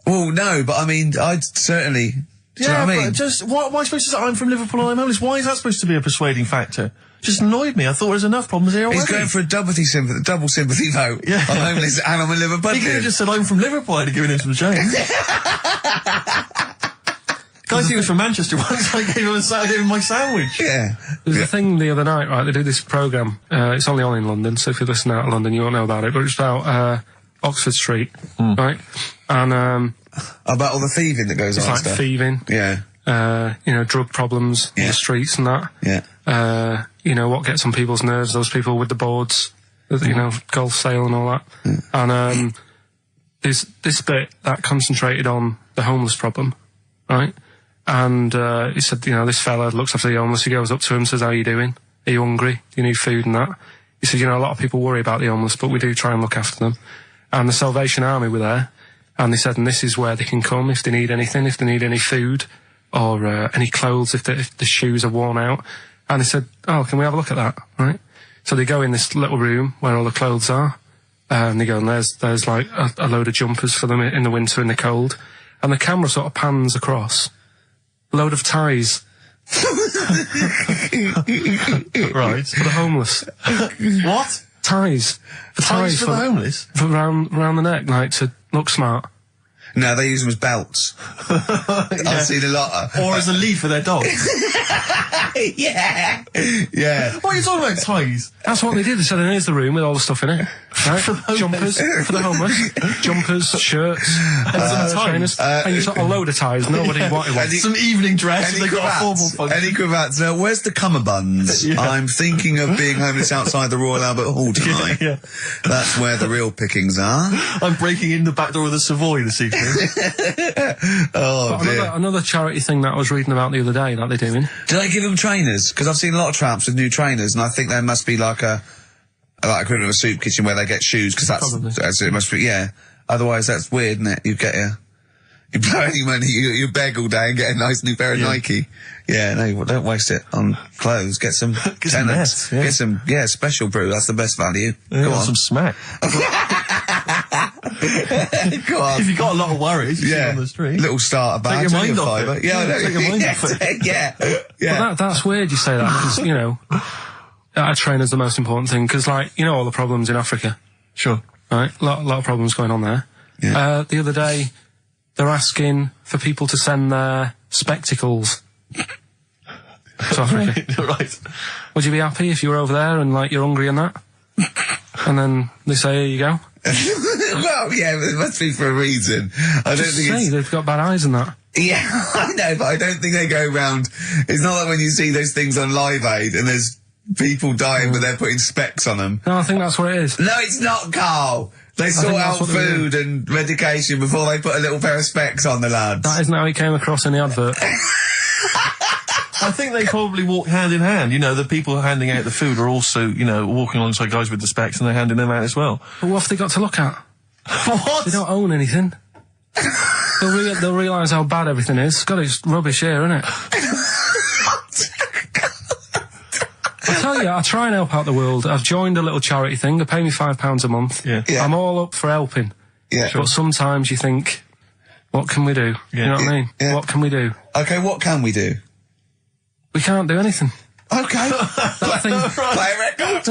Well, no, but I mean, I'd certainly... Do you know what I mean? But just, why am I supposed to say I'm from Liverpool and I'm homeless? Why is that supposed to be a persuading factor? Just annoyed me. I thought there was enough problems here already. He's going for a double sympathy vote. Yeah. I'm homeless and I'm a Liverpoolian. He could have just said I'm from Liverpool. I'd have given him some change. Guy he was from Manchester once. I gave him my sandwich. Yeah. There's a thing the other night, right? They do this programme. It's only on in London, so if you listen out of London, you won't know about it. But it's about Oxford Street, right? And about all the thieving that goes on. It's like thieving. Yeah. You know, drug problems in the streets and that. Yeah. You know, what gets on people's nerves, those people with the boards, you know, golf sale and all that. And there's this bit that concentrated on the homeless problem, right? And he said, you know, this fella looks after the homeless. He goes up to him, says, how are you doing? Are you hungry? Do you need food and that? He said, you know, a lot of people worry about the homeless, but we do try and look after them. And the Salvation Army were there, and they said, and this is where they can come if they need anything, if they need any food or any clothes, if the shoes are worn out. And they said, oh, can we have a look at that, right? So they go in this little room where all the clothes are, and they go, and there's like a load of jumpers for them in the winter in the cold. And the camera sort of pans across. Load of ties. Right. For the homeless. What? Ties. Ties for the homeless? For round the neck, like, to look smart. No, they use them as belts. I've seen a lot of... Or as a lead for their dog. Yeah. Yeah. What are you talking about, ties? That's what they did. They said, and here's the room with all the stuff in it. Right? Jumpers for the homeless. Jumpers, shirts, trainers. And you got a load of ties. Nobody wanted one. Some evening dress. Any They got a formal function. Any cravats? Where's the cummerbunds? Yeah. I'm thinking of being homeless outside the Royal Albert Hall tonight. Yeah. That's where the real pickings are. I'm breaking in the back door of the Savoy this evening. Oh, dear. Another charity thing that I was reading about the other day that they're doing. Do they give them trainers? Because I've seen a lot of tramps with new trainers, and I think there must be like a equivalent of a soup kitchen where they get shoes, because that's it must be, yeah. Otherwise, that's weird, isn't it? You blow any money, you beg all day and get a nice new pair of Nike. Yeah, no, don't waste it on clothes. Get some tenants. Get some, special brew. That's the best value. Go on. Some smack. Go on. If you got a lot of worries, you see on the street. Little starter bag. Take your mind off it. Yeah, I know. Take your mind off it. Yeah. But that's weird you say that, because, you know, a trainer's the most important thing, because, like, you know all the problems in Africa. Sure. Right? A lot of problems going on there. Yeah. The other day, they're asking for people to send their spectacles to Africa. Right. Would you be happy if you were over there and, like, you're hungry and that? And then they say, here you go. Well, yeah, but it must be for a reason. I don't think they've got bad eyes and that. Yeah, I know, but I don't think they go round. It's not like when you see those things on Live Aid and there's people dying but they're putting specs on them. No, I think that's what it is. No, it's not, Carl. They sort out food and medication before they put a little pair of specs on the lads. That isn't how he came across in the advert. I think they probably walk hand in hand. You know, the people handing out the food are also, you know, walking alongside guys with the specs, and they're handing them out as well. But what have they got to look at? What? They don't own anything. They'll realise how bad everything is. God, it's rubbish here, isn't it? I tell you, I try and help out the world. I've joined a little charity thing. They pay me £5 a month. Yeah. I'm all up for helping. Yeah. But sometimes you think, what can we do? Yeah. You know what I mean? Yeah. What can we do? Okay, what can we do? We can't do anything. Okay. That thing. Play a record.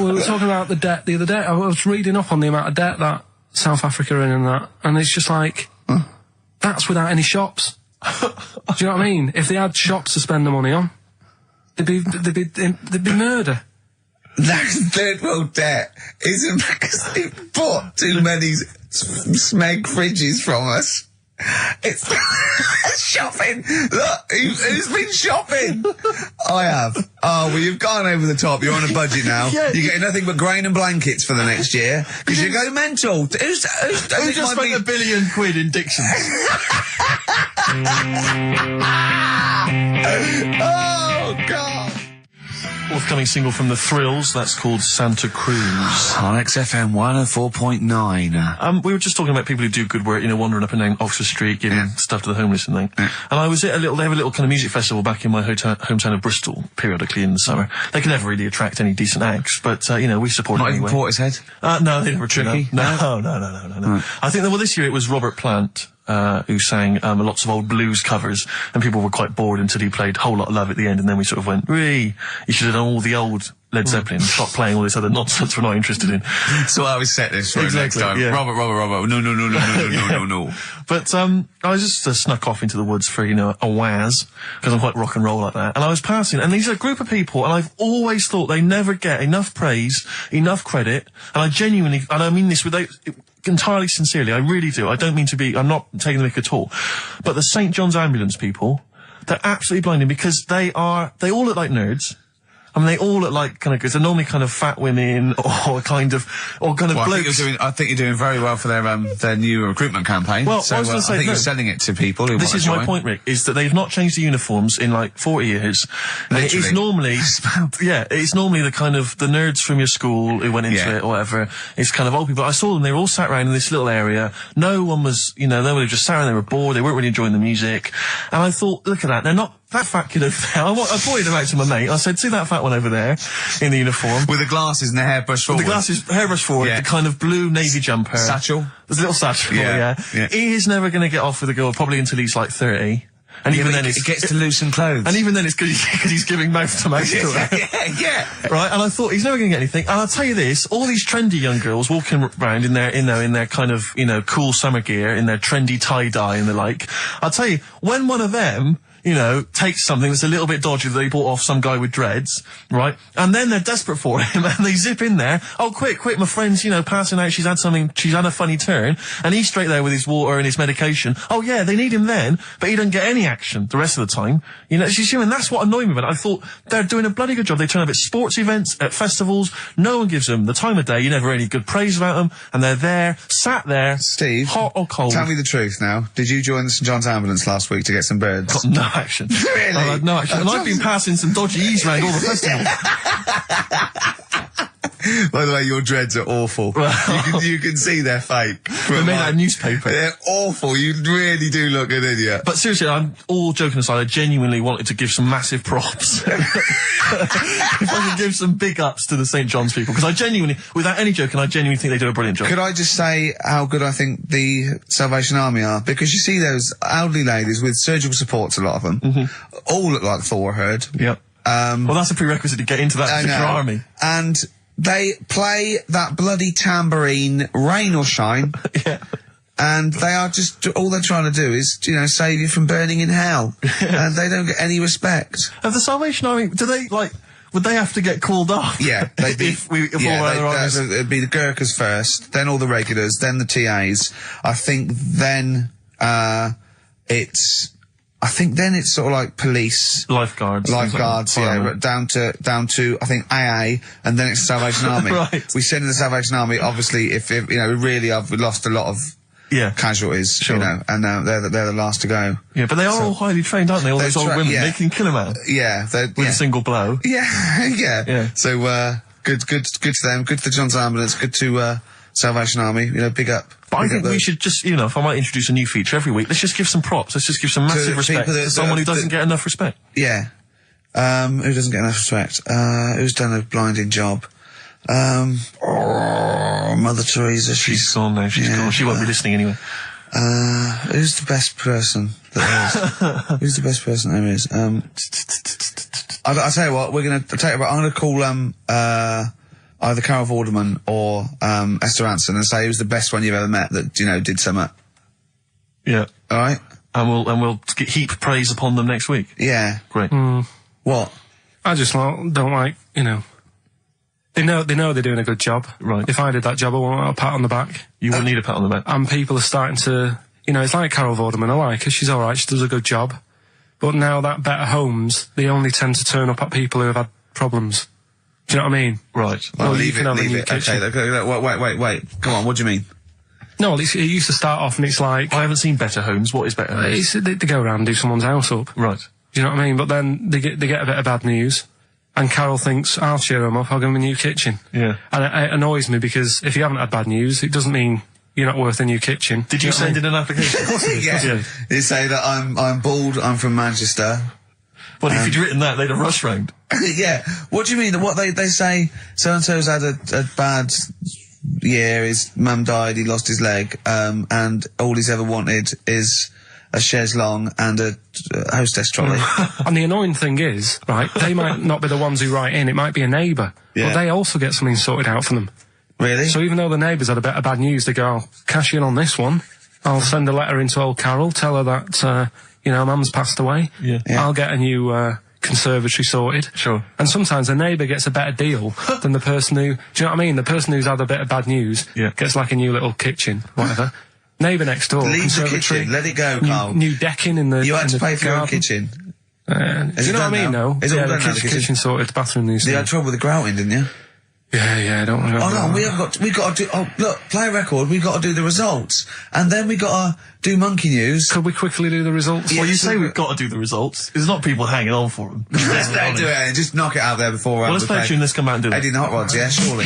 We were talking about the debt the other day. I was reading up on the amount of debt that South Africa are in and that, and it's just like, That's without any shops. Do you know what I mean? If they had shops to spend the money on, there'd be murder. That's third world debt isn't because they bought too many smeg fridges from us. It's shopping. Look, who's been shopping? I have. Oh, well, you've gone over the top. You're on a budget now. Yeah, you're getting nothing but grain and blankets for the next year because you go mental. Who just spent £1 billion in Dixon's? Oh, God. Forthcoming single from The Thrills, that's called Santa Cruz. On XFM 104.9. We were just talking about people who do good work, wandering up and down Oxford Street, giving stuff to the homeless and thing. And I was at they have a little kind of music festival back in my hometown of Bristol, periodically in the summer. They can never really attract any decent acts, but, we support it anyway. Not even Portishead? No, they never Tricky? No. Right. I think that, this year it was Robert Plant, who sang lots of old blues covers, and people were quite bored until he played Whole Lot of Love at the end, and then we sort of went, you should have done all the old Led Zeppelin, stop playing all this other nonsense we're not interested in. So I always set this for exactly, next time. Yeah. Robert, no. But I was just snuck off into the woods for, a whiz, because I'm quite rock and roll like that, and I was passing, and these are a group of people, and I've always thought they never get enough praise, enough credit, and I genuinely, and I mean this without... entirely sincerely, I really do. I don't mean to be, I'm not taking the mick at all. But the St. John's Ambulance people, they're absolutely blinding because they all look like nerds. I mean, they all look like because they're normally kind of fat women or kind of blokes. I think you're doing very well for their new recruitment campaign. Well, so I was going to say, I think you're selling it to people who want to join. This is my point, Rick, is that they've not changed the uniforms in 40 years. Literally. It's normally, it's normally the kind of the nerds from your school who went into it or whatever. It's kind of old people. I saw them, they were all sat around in this little area. No one was, nobody just sat around, they were bored, they weren't really enjoying the music. And I thought, look at that, they're not that fat kid over there. I pointed them out to my mate. I said, see that fat one over there in the uniform? With the glasses and the hairbrush forward. With the glasses, hairbrush forward, the kind of blue navy jumper. Satchel. There's a little satchel, yeah. He is never going to get off with a girl probably until he's 30. And even then it gets to loosen clothes. And even then it's because he's giving mouth to mouth to her. Yeah. Right, and I thought, he's never going to get anything. And I'll tell you this, all these trendy young girls walking around in their kind of, cool summer gear, in their trendy tie-dye and the like, I'll tell you, when one of them... takes something that's a little bit dodgy that they bought off some guy with dreads, right? And then they're desperate for him and they zip in there. Oh, quick, my friend's, passing out, she's had a funny turn. And he's straight there with his water and his medication. Oh yeah, they need him then, but he doesn't get any action the rest of the time. And that's what annoyed me about it. I thought, they're doing a bloody good job. They turn up at sports events, at festivals. No one gives them the time of day. You never hear any good praise about them. And they're there, sat there. Steve. Hot or cold. Tell me the truth now. Did you join the St. John's Ambulance last week to get some birds? Got no action. Really? I had no action. And I've been passing some dodgy E's around all the festivals. By the way, your dreads are awful. You can see they're fake. They're made out of newspaper. They're awful. You really do look an idiot. But seriously, I'm all joking aside, I genuinely wanted to give some massive props. If I could give some big ups to the St. John's people, because I genuinely, without any joking, I genuinely think they do a brilliant job. Could I just say how good I think the Salvation Army are? Because you see those elderly ladies with surgical supports, a lot of them, all look like Thor Herd. Yep. Well, that's a prerequisite to get into that particular army. And they play that bloody tambourine, rain or shine. And they are just, all they're trying to do is, save you from burning in hell. And they don't get any respect. Of the Salvation Army, do they, would they have to get called off? Yeah, they'd be, it'd be the Gurkhas first, then all the regulars, then the TAs. I think then it's sort of like police, lifeguards, yeah, down to I think AA, and then it's Salvation Army. Right. We send in the Salvation Army. Obviously, if we really have lost a lot of casualties, and they're the last to go. Yeah, but they are all highly trained, aren't they? All those old women, they can kill them out. Yeah, with a single blow. Yeah. So good to them. Good to the John's Ambulance. Good to Salvation Army. Big up. But I think we should just, if I might introduce a new feature every week, let's just give some props. Let's just give some massive respect to someone who doesn't get enough respect. Yeah. Who doesn't get enough respect? Who's done a blinding job? Mother Teresa. She's gone now. She's gone. She won't be listening anyway. Who's the best person there is? Who's the best person there is? I'll tell you what, I'm gonna call, either Carol Vorderman or Esther Anson and say who's the best one you've ever met that, did something. Yeah. All right. And we'll heap praise upon them next week. Yeah. Great. What? I just don't like, you know. They know they're doing a good job. Right. If I did that job, I want a pat on the back. You wouldn't need a pat on the back. And people are starting to, you know, it's like Carol Vorderman. I like her. She's all right. She does a good job. But now that Better Homes, they only tend to turn up at people who have had problems. Do you know what I mean? Right. Well, you leave can have a it. new Okay, kitchen. wait. Come on, what do you mean? No, well, it used to start off and it's like... I haven't seen Better Homes. What is Better Homes? They go around and do someone's house up. Right. Do you know what I mean? But then they get a bit of bad news. And Carol thinks, I'll cheer them up, I'll give them a new kitchen. Yeah. And it annoys me because if you haven't had bad news, it doesn't mean you're not worth a new kitchen. Did you send in an application? Yeah. You say that I'm bald, I'm from Manchester. Well, if you'd written that, they'd have rushed round. Yeah. What do you mean? What they say, so-and-so's had a bad year, his mum died, he lost his leg, and all he's ever wanted is a chaise longue and a hostess trolley. And the annoying thing is, right, they might not be the ones who write in, it might be a neighbour. Yeah. But they also get something sorted out for them. Really? So even though the neighbours had a bit of bad news, they go, I'll cash in on this one. I'll send a letter into old Carol, tell her that, you know, Mum's passed away. Yeah. I'll get a new, conservatory sorted. Sure. And sometimes the neighbour gets a better deal than the person who, do you know what I mean? The person who's had a bit of bad news gets like a new little kitchen, whatever. Neighbour next door, Leave the conservatory. kitchen, let it go, Carl. New decking in the You had in to the pay for your own garden. kitchen. Do Is you it know what I done mean, now? though? Is it all Yeah, done the now, the kitchen? kitchen sorted, the bathroom needs You had trouble with the grouting, didn't you? Yeah, don't worry. Oh no, we got to do, look, play a record, we got to do the results. And then we got to do monkey news. Could we quickly do the results? Well, you say we've got to do the results. There's not people hanging on for them. Let's don't do it, just knock it out there before Well, let's play a tune, let's come out and do it. Eddie and the Hot Rods, yeah, surely.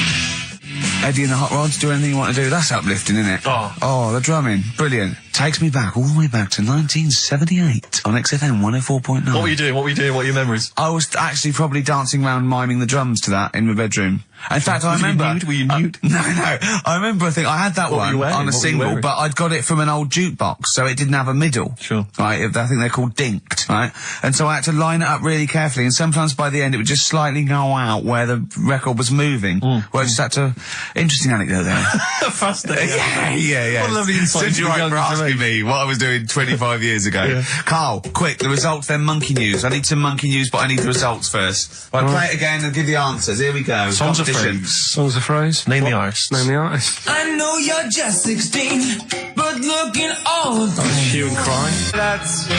Eddie and the Hot Rods, do anything you want to do. That's uplifting, isn't it? Oh, the drumming. Brilliant. Takes me back, all the way back to 1978 on XFM 104.9. What were you doing? What are your memories? I was actually probably dancing around miming the drums to that in my bedroom. In fact, I remember... Were you nude? No. I remember, I think I had that one on a single, but I'd got it from an old jukebox, so it didn't have a middle. Sure. Right, I think they're called dinked, right? And so I had to line it up really carefully, and sometimes by the end it would just slightly go out where the record was moving. Where I just had to... Interesting anecdote there. Fascinating. Yeah. What a lovely insight. Since you're right for asking me what I was doing 25 years ago. Yeah. Carl, quick, the results, then monkey news. I need some monkey news, but I need the results first. Right, play it again and give the answers. Here we go. Songs of Competition. phrase. Songs of phrase? Name the artists. Name the artist. I know you're just 16, but looking old. Hue and Cry. That's... Who's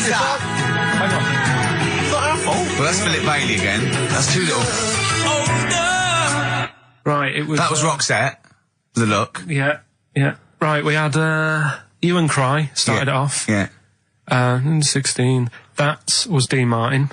that? Hang on. It's not our fault. Well, that's Philip Bailey again. That's too little. Right, it was... That was Roxette. The look. Yeah. Right, we had, Hue and Cry started it off. Yeah. 16. That was Dean Martin.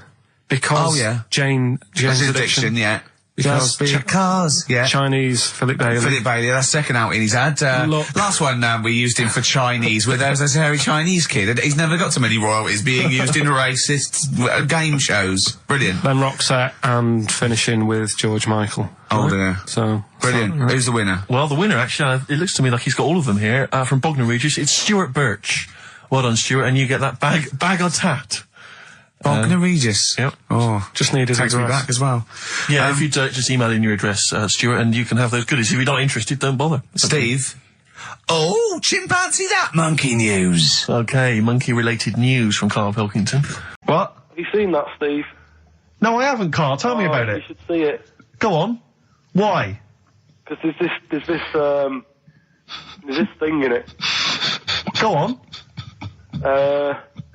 Because Jane's Addiction. Yeah. Because Cars, yeah. Chinese Philip Bailey. Philip Bailey, that's second outing he's had. Last one, we used him for Chinese, where there was a hairy Chinese kid. He's never got so many royalties being used in racist game shows. Brilliant. Then Roxette and finishing with George Michael. Oh dear. So. Brilliant. Who's the winner? Well, the winner, actually, it looks to me like he's got all of them here, from Bognor Regis. It's Stuart Birch. Well done, Stuart, and you get that bag of tat. Bognor Regis. Yep. Oh, just need his takes address. me back as well. Yeah, if you just email in your address, Stuart, and you can have those goodies. If you're not interested, don't bother. Steve. Oh, chimpanzee that monkey news. Okay, monkey-related news from Karl Pilkington. What? Have you seen that, Steve? No, I haven't, Karl. Tell me about it. You should see it. Go on. Why? Because there's this thing in it. Go on.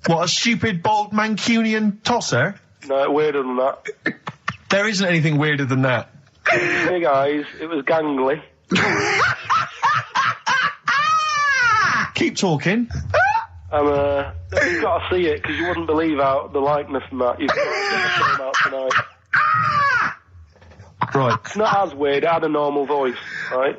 What, a stupid, bald Mancunian tosser? No, weirder than that. There isn't anything weirder than that. Big eyes, it was gangly. Keep talking. You've got to see it, because you wouldn't believe how the likeness and that. You've got to get the film out tonight. Right. It's not as weird, it had a normal voice, right?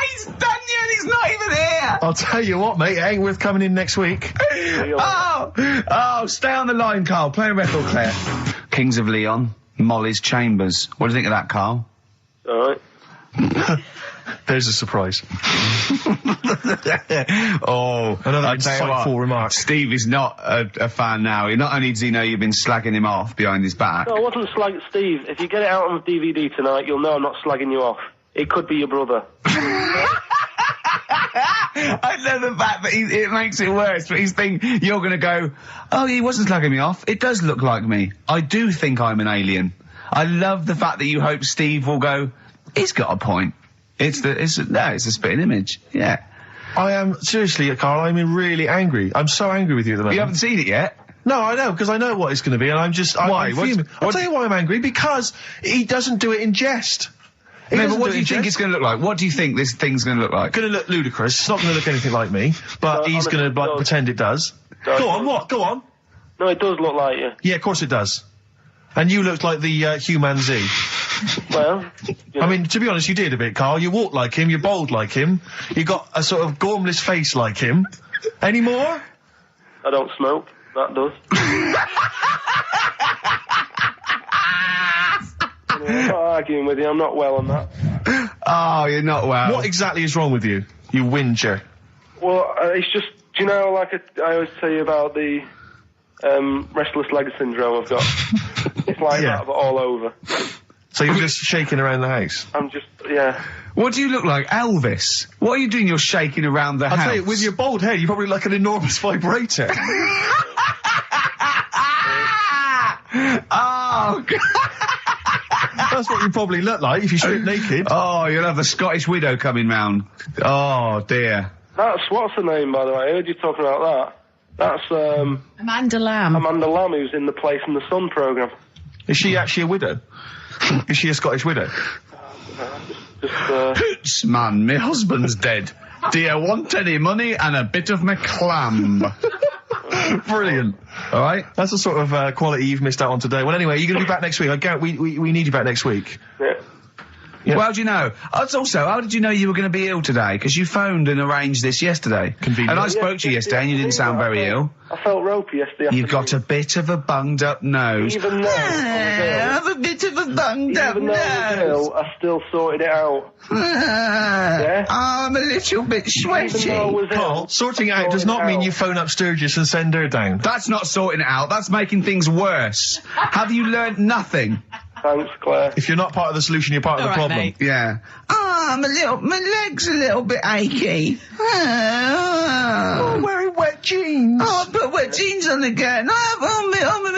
He's done yet, he's not even here! I'll tell you what, mate, it ain't worth coming in next week. Stay on the line, Carl. Play a record, Claire. Kings of Leon, Molly's Chambers. What do you think of that, Carl? Alright. There's a surprise. Another insightful remark. Steve is not a fan now. Not only does he know you've been slagging him off behind his back. No, I wasn't slagging Steve. If you get it out on DVD tonight, you'll know I'm not slagging you off. It could be your brother. I love the fact that it makes it worse, but you're going to go, oh, he wasn't slagging me off. It does look like me. I do think I'm an alien. I love the fact that you hope Steve will go, he's got a point. It's a spitting image. Yeah. I am, seriously, Carl, I'm really angry. I'm so angry with you at the moment. You haven't seen it yet? No, I know, because I know what it's going to be, and I'm fuming. I'll tell you why I'm angry, because he doesn't do it in jest. No, but what do you think it's going to look like? What do you think this thing's going to look like? Going to look ludicrous. It's not going to look anything like me, but he's going to pretend it does. Go on, what? Go on. No, it does look like you. Yeah, of course it does. And you looked like the Human Z. Well, I mean, to be honest, you did a bit, Carl. You walk like him, you're bold like him, you got a sort of gormless face like him. Any more? I don't smoke. That does. I'm not arguing with you. I'm not well on that. Oh, you're not well. What exactly is wrong with you? You whinger. Well, it's just, do you know, like I always tell you about the restless leg syndrome I've got. It's like that, but all over. So you're just shaking around the house? I'm just, yeah. What do you look like, Elvis? What are you doing? You're shaking around the house. I'll tell you, with your bald head, you probably look like an enormous vibrator. Oh, God. That's what you probably look like if you strip naked. Oh, you'll have the Scottish widow coming round. Oh, dear. That's, what's her name, by the way? I heard you talking about that. That's, Amanda Lamb. Amanda Lamb, who's in the Place in the Sun programme. Is she actually a widow? Is she a Scottish widow? Hoots, man, my husband's dead. Do you want any money and a bit of my clam? Brilliant. All right. That's the sort of quality you've missed out on today. Well, anyway, you're going to be back next week. We need you back next week. Yeah. Yeah. Well, how do you know? Also, how did you know you were going to be ill today? Because you phoned and arranged this yesterday. Convenient. And I spoke to you yesterday and you didn't sound very ill. I felt ropey yesterday. You've got a bit of a bunged up nose. Even though I have a bit of a bunged up Even though I was nose. ill, I still sorted it out. Yeah? I'm a little bit sweaty. Even though I was Paul, ill, sorting it out does not mean you phone up Sturgis and send her down. That's not sorting it out. That's making things worse. Have you learnt nothing? Thanks, Claire. If you're not part of the solution, you're part of the problem. Mate. Yeah. My leg's a little bit achy. Oh, wearing wet jeans. Oh, I put wet jeans on again. My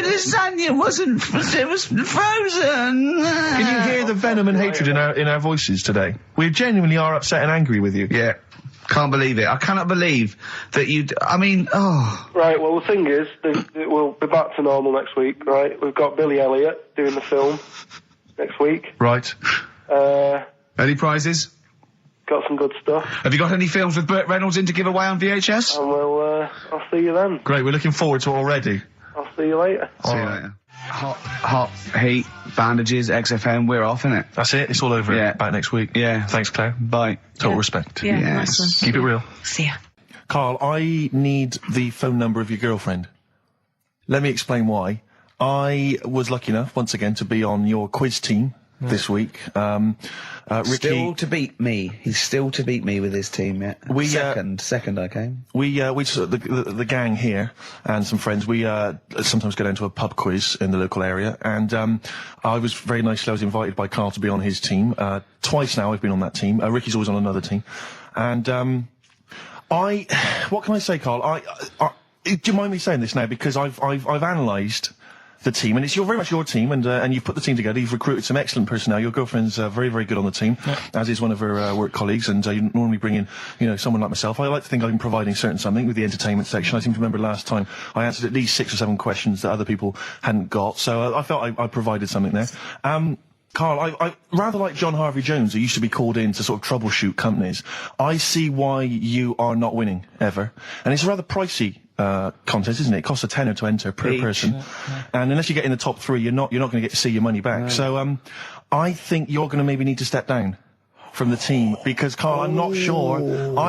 lasagna it was frozen. Can you hear the venom and hatred in our voices today? We genuinely are upset and angry with you. Yeah. Can't believe it. I cannot believe that Right, well, the thing is, we'll be back to normal next week, right? We've got Billy Elliot doing the film next week. Right. Any prizes? Got some good stuff. Have you got any films with Burt Reynolds in to give away on VHS? And I'll see you then. Great, we're looking forward to it already. I'll see you later. See you later. Hot heat, bandages, XFM, we're off, innit? That's it, it's all over. Yeah. Back next week. Yeah. Thanks, Claire. Bye. Total respect. Yeah, Yes. nice one. Keep it real. See ya. Carl, I need the phone number of your girlfriend. Let me explain why. I was lucky enough, once again, to be on your quiz team this week. Ricky... Still to beat me. He's still to beat me with his team, yeah. Second I came. The gang here and some friends, we sometimes go down to a pub quiz in the local area, and I was invited by Carl to be on his team. Twice now I've been on that team. Ricky's always on another team. And what can I say, Carl? Do you mind me saying this now? Because I've analysed the team, and it's very much your team, and you've put the team together. You've recruited some excellent personnel. Your girlfriend's very, very good on the team, as is one of her work colleagues. And you normally bring in, someone like myself. I like to think I'm providing something with the entertainment section. I seem to remember last time I answered at least 6 or 7 questions that other people hadn't got. So I felt I provided something there. Carl, I rather like John Harvey Jones, who used to be called in to sort of troubleshoot companies. I see why you are not winning ever, and it's a rather pricey contest, isn't it? It costs a tenner to enter per person, and unless you get in the top 3, you're not going to get to see your money back. No. So I think you're going to maybe need to step down from the team, because Carl, I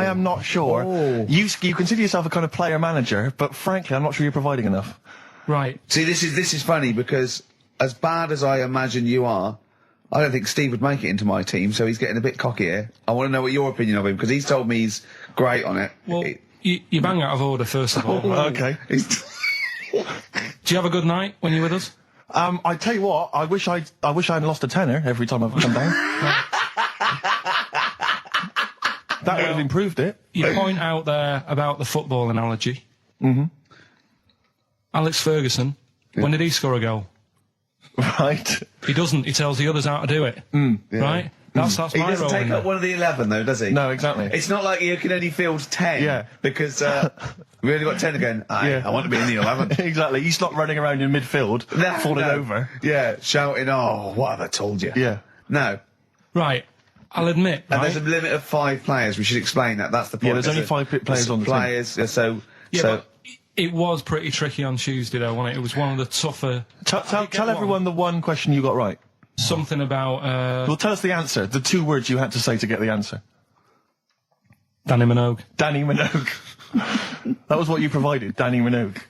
am not sure. You consider yourself a kind of player manager, but frankly, I'm not sure you're providing enough. Right. See, this is funny, because as bad as I imagine you are, I don't think Steve would make it into my team, so he's getting a bit cocky here. I want to know what your opinion of him, because he's told me he's great on it. Well, you bang out of order, first of all. Okay. Do you have a good night when you're with us? I tell you what, I wish I'd lost a tenner every time I've come down. That would have improved it. You point out there about the football analogy. Mm-hmm. Alex Ferguson, when did he score a goal? Right. He doesn't. He tells the others how to do it. Right? That's He my doesn't role take in up there. one of the 11, though, does he? No, exactly. It's not like you can only field 10. Yeah. Because we only got 10 again. I want to be in the 11. Exactly. He's not running around in midfield, falling over. Yeah, shouting, oh, what have I told you? Yeah. No. Right. I'll admit, And right? there's a limit of 5 players. We should explain that. That's the point. Yeah, there's only 5 players on the team. players, so... Yeah, so but it was pretty tricky on Tuesday, though, wasn't it? It was one of the tougher... Tell everyone the one question you got right. Something about... Well, tell us the answer. The 2 words you had to say to get the answer. Danny Minogue. Danny Minogue. That was what you provided, Danny Minogue.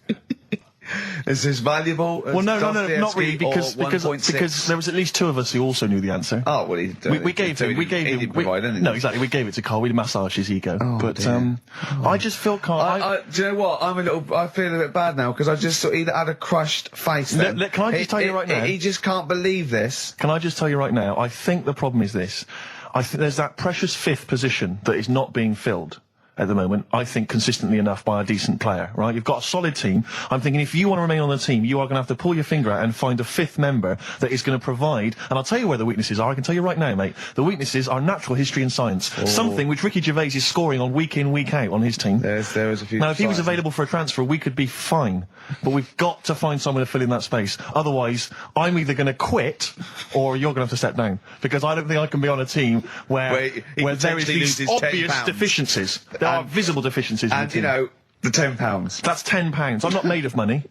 is this valuable? Well, no, not really, because there was at least 2 of us who also knew the answer. Oh, well, we gave him. No, exactly. We gave it to Carl. We massaged his ego. Oh, but dear. I just feel Carl. do you know what? I feel a bit bad now because I just sort of had a crushed face. Then. Can I just tell you right now? He just can't believe this. Can I just tell you right now? I think the problem is this. I think there's that precious 5th position that is not being filled at the moment, I think, consistently enough by a decent player, right? You've got a solid team. I'm thinking if you want to remain on the team, you are going to have to pull your finger out and find a 5th member that is going to provide, and I'll tell you where the weaknesses are. I can tell you right now, mate. The weaknesses are natural history and science. Something which Ricky Gervais is scoring on week in, week out on his team. There is a few... Now, if he was available for a transfer, we could be fine. But we've got to find someone to fill in that space. Otherwise, I'm either going to quit, or you're going to have to step down. Because I don't think I can be on a team where there is these obvious deficiencies. There are visible deficiencies. And, you know, the £10. That's £10. I'm not made of money.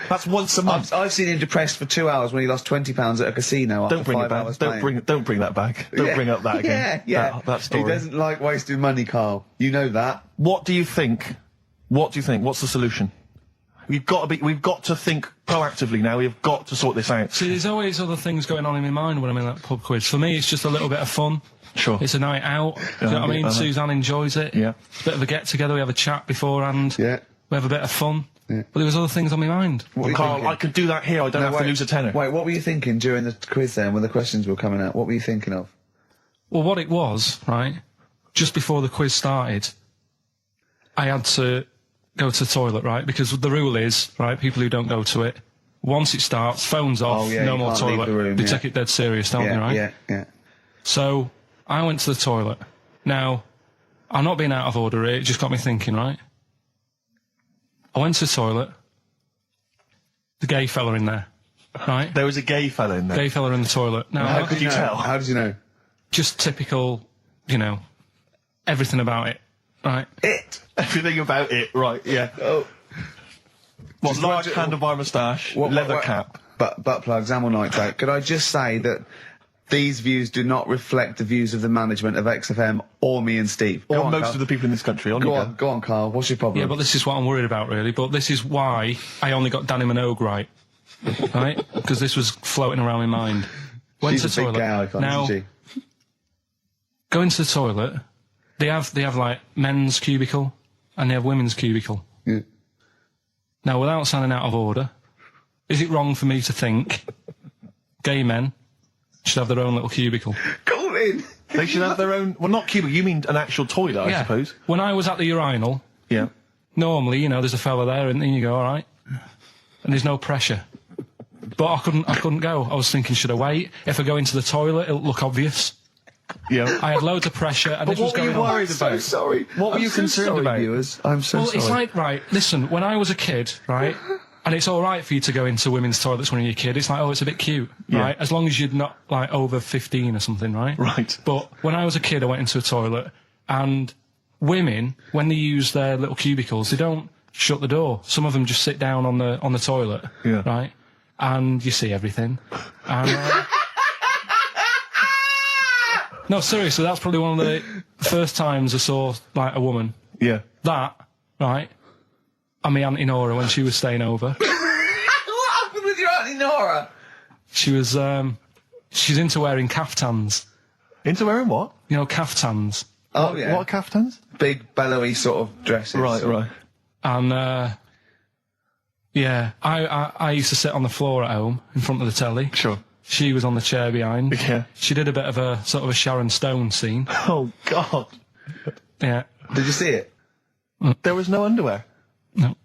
That's once a month. I've seen him depressed for 2 hours when he lost £20 at a casino after 5 hours playing. Don't bring that back. Don't bring up that again. Yeah. That story. He doesn't like wasting money, Carl. You know that. What do you think? What's the solution? We've got to think proactively now. We've got to sort this out. See, there's always other things going on in my mind when I'm in that pub quiz. For me, it's just a little bit of fun. Sure. It's a night out. Do you know what I mean? Suzanne enjoys it. Yeah. Bit of a get-together. We have a chat beforehand. Yeah. We have a bit of fun. Yeah. But there was other things on my mind. Well, Carl, I could do that here. I don't have to lose a tenner. Wait, what were you thinking during the quiz then, when the questions were coming out? What were you thinking of? Well, what it was, right, just before the quiz started, I had to go to the toilet, right? Because the rule is, right, people who don't go to it, once it starts, phones off, no more toilet. They take it dead serious, don't they, right? Yeah. So, I went to the toilet. Now, I'm not being out of order here, it just got me thinking, right? I went to the toilet. The gay fella in there, right? There was a gay fella in there. Gay fella in the toilet. Now, how could you tell? How did you know? Just typical, you know, everything about it, right? Everything about it, right, yeah. Oh. What, large handlebar moustache, leather cap. Butt plugs, amyl nitrate. Could I just say that these views do not reflect the views of the management of XFM or me and Steve. Or most of the people in this country. Go on, Carl. What's your problem? Yeah, but this is what I'm worried about, really. But this is why I only got Danny Minogue right. Right? Because this was floating around my mind. Went She's to the a big toilet. gay icon, now, isn't she? Going to the toilet, they have like men's cubicle and they have women's cubicle. Yeah. Now, without sounding out of order, is it wrong for me to think gay men should have their own little cubicle? Call in! They should have their own... Well, not cubicle, you mean an actual toilet, I suppose. When I was at the urinal, yeah, normally, you know, there's a fella there and then you go, all right, and there's no pressure. But I couldn't go. I was thinking, should I wait? If I go into the toilet, it'll look obvious. Yeah. I had loads of pressure and but this was going on. What were you worried about? I'm so sorry. What were you concerned about? Viewers? I'm so sorry. It's like, right, listen, when I was a kid, right, and it's all right for you to go into women's toilets when you're a kid. It's like, oh, it's a bit cute, right? As long as you're not, like, over 15 or something, right? Right. But when I was a kid, I went into a toilet, and women, when they use their little cubicles, they don't shut the door. Some of them just sit down on the toilet, right? And you see everything. And, no, seriously, that's probably one of the first times I saw, like, a woman. Yeah. That, right? And my Auntie Nora when she was staying over. What happened with your Auntie Nora? She was, she's into wearing caftans. Into wearing what? You know, caftans. Oh, yeah. What are caftans? Big, bellowy sort of dresses. Right. And, yeah, I used to sit on the floor at home in front of the telly. Sure. She was on the chair behind. Yeah. She did a bit of a sort of a Sharon Stone scene. Oh, God. Yeah. Did you see it? There was no underwear. No.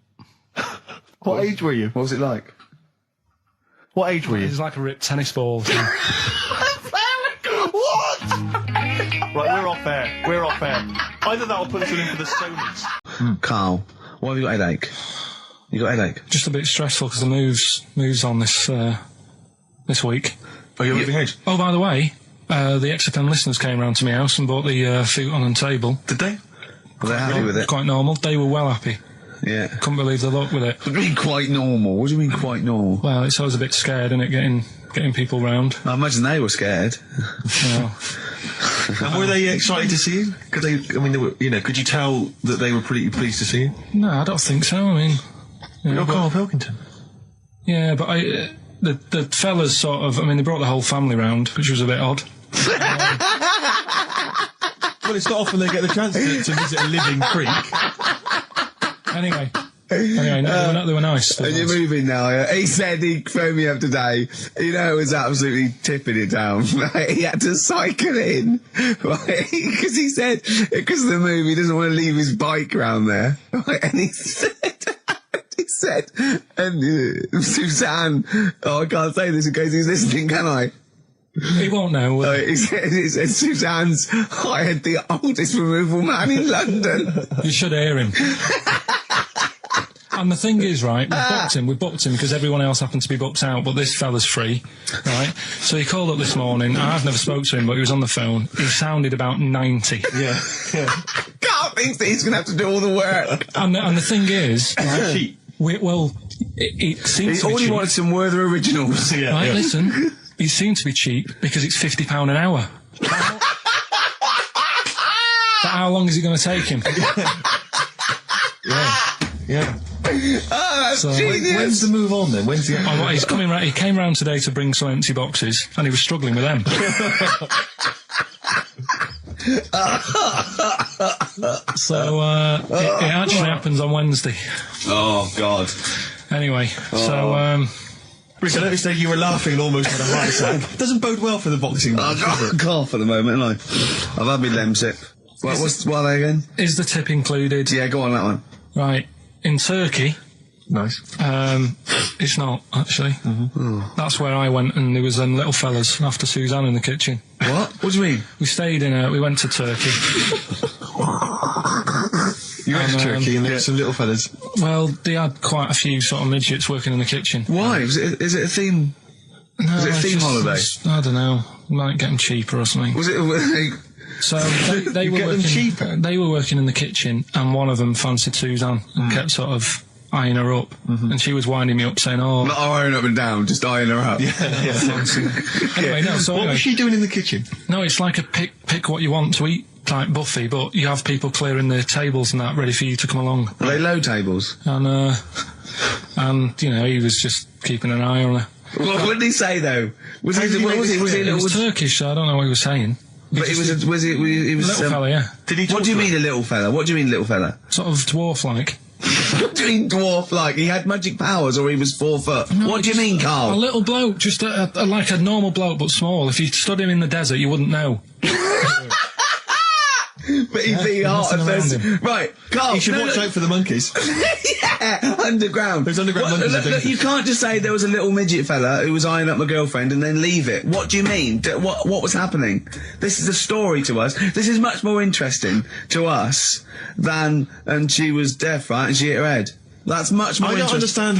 What age were you? What was it like? What age were you? It was like a ripped tennis ball. What? Right, we're off air. We're off air. Either that or put us in for the Stonys. Carl, why have you got a headache? You got a headache? Just a bit stressful because the moves on this week. Are you moving house? Oh, by the way, the XFM listeners came round to my house and bought the futon and table. Did they? Were they happy with it? Quite normal. They were well happy. Yeah. Couldn't believe the luck with it. What do you mean quite normal? What do you mean quite normal? Well, it's always a bit scared, isn't it, getting people round. I imagine they were scared. Well, And were they excited to see you? Could they? I mean, they were, could you tell that they were pretty pleased to see you? no, I don't think so. I mean, You're but- Karl Pilkington. yeah, but the fellas sort of, I mean, they brought the whole family round, which was a bit odd. Well, it's not often they get the chance to visit a living creek. Anyway, no, they were nice. They And were you're nice. moving now, yeah? He said he phoned me up today. It was absolutely tipping it down. Right? He had to cycle in. Right? Because he said, because of the move, he doesn't want to leave his bike round there. Right? And he said, and Suzanne, I can't say this in case he's listening, can I? He won't know. He said Suzanne's hired the oldest removal man in London. You should hear him. And the thing is, right, we booked him because everyone else happened to be booked out, but this fella's free, right? So he called up this morning. I've never spoke to him, but he was on the phone. He sounded about 90. Yeah. Carl thinks that he's going to have to do all the work. And the thing is, right, Cheap. it seems He to be only cheap. wanted some Werther originals. Yeah. Right, yeah. listen, it seems to be cheap because it's £50 an hour. But how long is it going to take him? Yeah. Oh, that's So- genius. When's the move on then? When's the? Oh, well, he's coming round. He came round today to bring some empty boxes, and he was struggling with them. So it actually happens on Wednesday. Oh, God. Anyway, so Rick, I noticed that you were laughing and almost had a heart attack. Doesn't bode well for the boxing match, does it? Cough at the moment, haven't I? I've had my Lemsip. What are they again? is the tip included? Yeah, go on that one. Right, in Turkey, Nice. it's not actually. That's where I went, and there was them little fellas after Suzanne in the kitchen. What? What do you mean? We went to Turkey. You went to And, Turkey and there were some little fellas. Well, they had quite a few sort of midgets working in the kitchen. Why? Is it a theme? No, Was it a it's theme holiday? I don't know. Might get them cheaper or something. Was it? So they You were get them working. cheaper? They were working in the kitchen, and one of them fancied Suzanne and kept sort of eyeing her up, and she was winding me up saying, "Oh, Not iron up and down, just eyeing her up. anyway, no." So What anyway, was she doing in the kitchen? no, it's like a pick what you want to eat type buffet, but you have people clearing the tables and that ready for you to come along, Are they low tables? and he was just keeping an eye on her. What did he say though? Was How he? did you What make was this he? Was he? clear? It was Turkish, so I don't know what he was saying. But he was. He was. Little fella, yeah, Did he talk What do you to mean her? a little fella? What do you mean little fella? sort of dwarf-like. What do you mean dwarf like? He had magic powers or he was 4 foot? No, What do you mean, A Carl? little bloke, just like a normal bloke, but small. If you stood him in the desert, you wouldn't know. But he'd be hot nothing at around first. him. Right, Carl. You should watch out for the monkeys. Yeah, underground. Those underground monkeys are look, dangerous. you can't just say there was a little midget fella who was eyeing up my girlfriend and then leave it. What do you mean? What was happening? This is a story to us. This is much more interesting to us than, and she was deaf, right, and she hit her head. That's much more I don't interesting. understand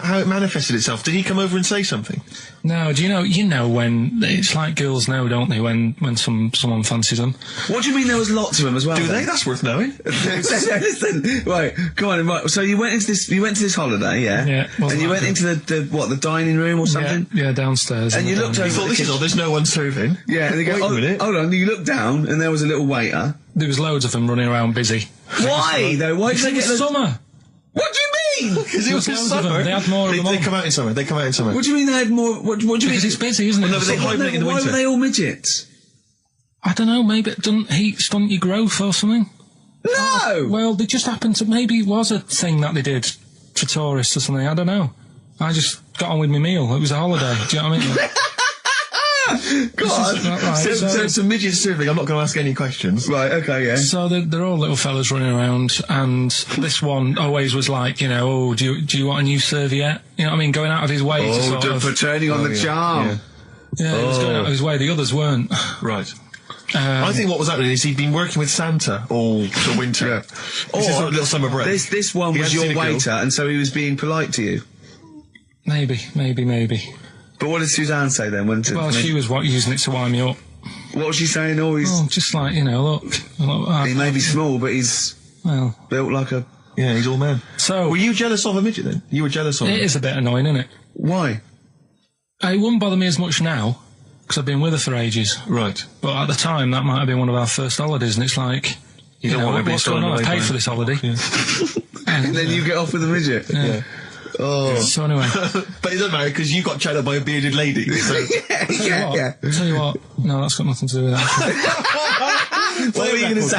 how it manifested itself. Did he come over and say something? No, do you know when it's like girls know, don't they? When someone fancies them. What do you mean there was lots of them as well? Do then? they? That's worth knowing. Listen, right, come on, right. So you went into this holiday, yeah? Yeah, well, and you went like into the dining room or something? Yeah, downstairs. And in you the looked dining over Thought the this is kitchen. all. There's no one serving. Yeah, and they go, Wait a minute. hold on, you looked down and there was a little waiter. room. There was loads of them running around busy. Why, though? Why did Because they it get was the... summer. What do you mean? Because it was Loads of summer. them. They had more of them They on. come out in summer. They come out in summer. What do you mean they had more... What do you mean? Because it's busy, isn't it? Well, no, but they Summer. hibernate in the Why winter. were they all midgets? I don't know, maybe it doesn't heat stunt your growth or something. No! Well, they just happened to, maybe it was a thing that they did for tourists or something, I don't know. I just got on with my meal. It was a holiday, do you know what I mean? So midget surfing, I'm not going to ask any questions. Right, okay, yeah. So they're all little fellas running around, and this one always was like, you know, oh, do you want a new serviette? You know what I mean? Going out of his way to sort of... for turning on the charm. Yeah, he was going out of his way. The others weren't. Right. I think what was happening is he'd been working with Santa all the winter. Yeah. This is like a little summer break. This one He was hadn't your seen a girl. waiter, and so he was being polite to you. Maybe. But what did Suzanne say then? Well, she was using it to wind me up. What was she saying? Oh, he's... Oh, just like, you know, look. He may be small, but he's built like a... Yeah, he's all man. So... Were you jealous of a midget then? You were jealous of him? It is a bit annoying, isn't it? Why? It wouldn't bother me as much now, because I've been with her for ages. Right. But at the time, that might have been one of our first holidays, and it's like... You don't know, want to be what's going on? I paid for this holiday. Yeah. And then you get off with a midget. Yeah. Oh. So anyway. But it doesn't matter, because you got chatted by a bearded lady. So. yeah. Tell you what, no, that's got nothing to do with that. What were you going to say?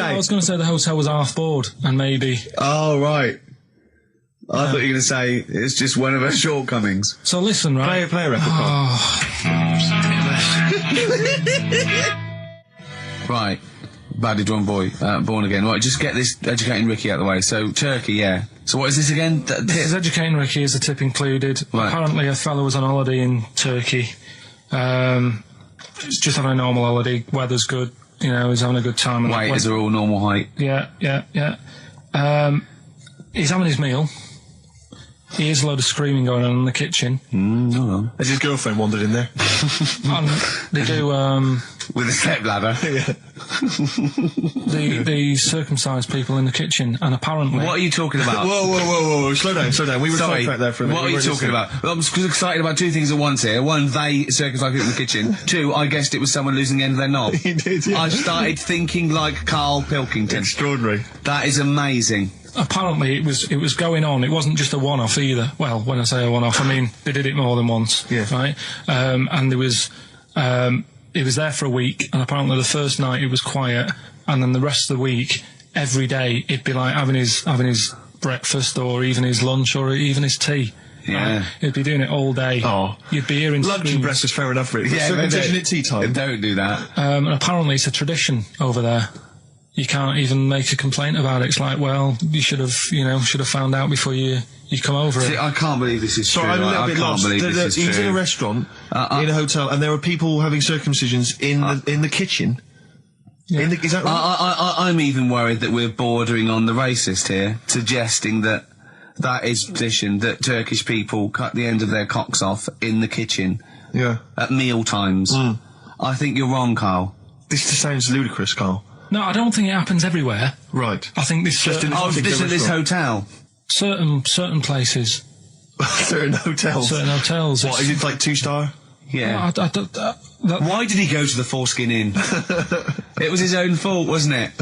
I was going to say the hotel was half board, and maybe... Oh, right. I thought you were going to say it's just one of her shortcomings. So listen, right? Play a record. Right. Badly drawn boy, born again. Right, just get this educating Ricky out of the way. So, Turkey, yeah. So what is this again? This is educating Ricky. Is the tip included? Right. Apparently a fellow was on holiday in Turkey. He's just having a normal holiday. Weather's good. You know, he's having a good time. And Waiters are all normal height. Yeah. He's having his meal. He hears a load of screaming going on in the kitchen. Hold on. Has his girlfriend wandered in there? And they do, With a step ladder. Yeah. the circumcised people in the kitchen, and apparently... What are you talking about? Whoa. Slow down. We were Sorry, sidetracked there for a minute. what are you talking about? Well, I'm excited about two things at once here. One, they circumcised people in the kitchen. Two, I guessed it was someone losing the end of their knob. He did, yeah. I started thinking like Karl Pilkington. Extraordinary. That is amazing. Apparently it was going on. It wasn't just a one-off either. Well, when I say a one-off, I mean they did it more than once. Yeah. Right? And there was... He was there for a week, and apparently the first night it was quiet, and then the rest of the week, every day, it'd be like having his breakfast, or even his lunch, or even his tea. Yeah. Right? He'd be doing it all day. Oh. You'd be hearing Lunch and screams. breakfast, fair enough, really. Yeah, Circumcision at tea time. Don't do that. And apparently it's a tradition over there. You can't even make a complaint about it. It's like, well, you should have found out before you come over See, it. I can't believe this is So true. I'm a little I bit can't lost. believe this is He was in a true. restaurant, in a hotel, and there were people having circumcisions in the kitchen. Yeah. Is that right? I'm even worried that we're bordering on the racist here, suggesting that is tradition, that Turkish people cut the end of their cocks off in the kitchen Yeah. at meal times. I think you're wrong, Carl. This just sounds ludicrous, Carl. No, I don't think it happens everywhere. Right. I think this Just in Oh, particular this at this restaurant. hotel. certain places, Certain hotels. certain hotels. What, is it like 2-star? Yeah. Why did he go to the Foreskin Inn? It was his own fault, wasn't it?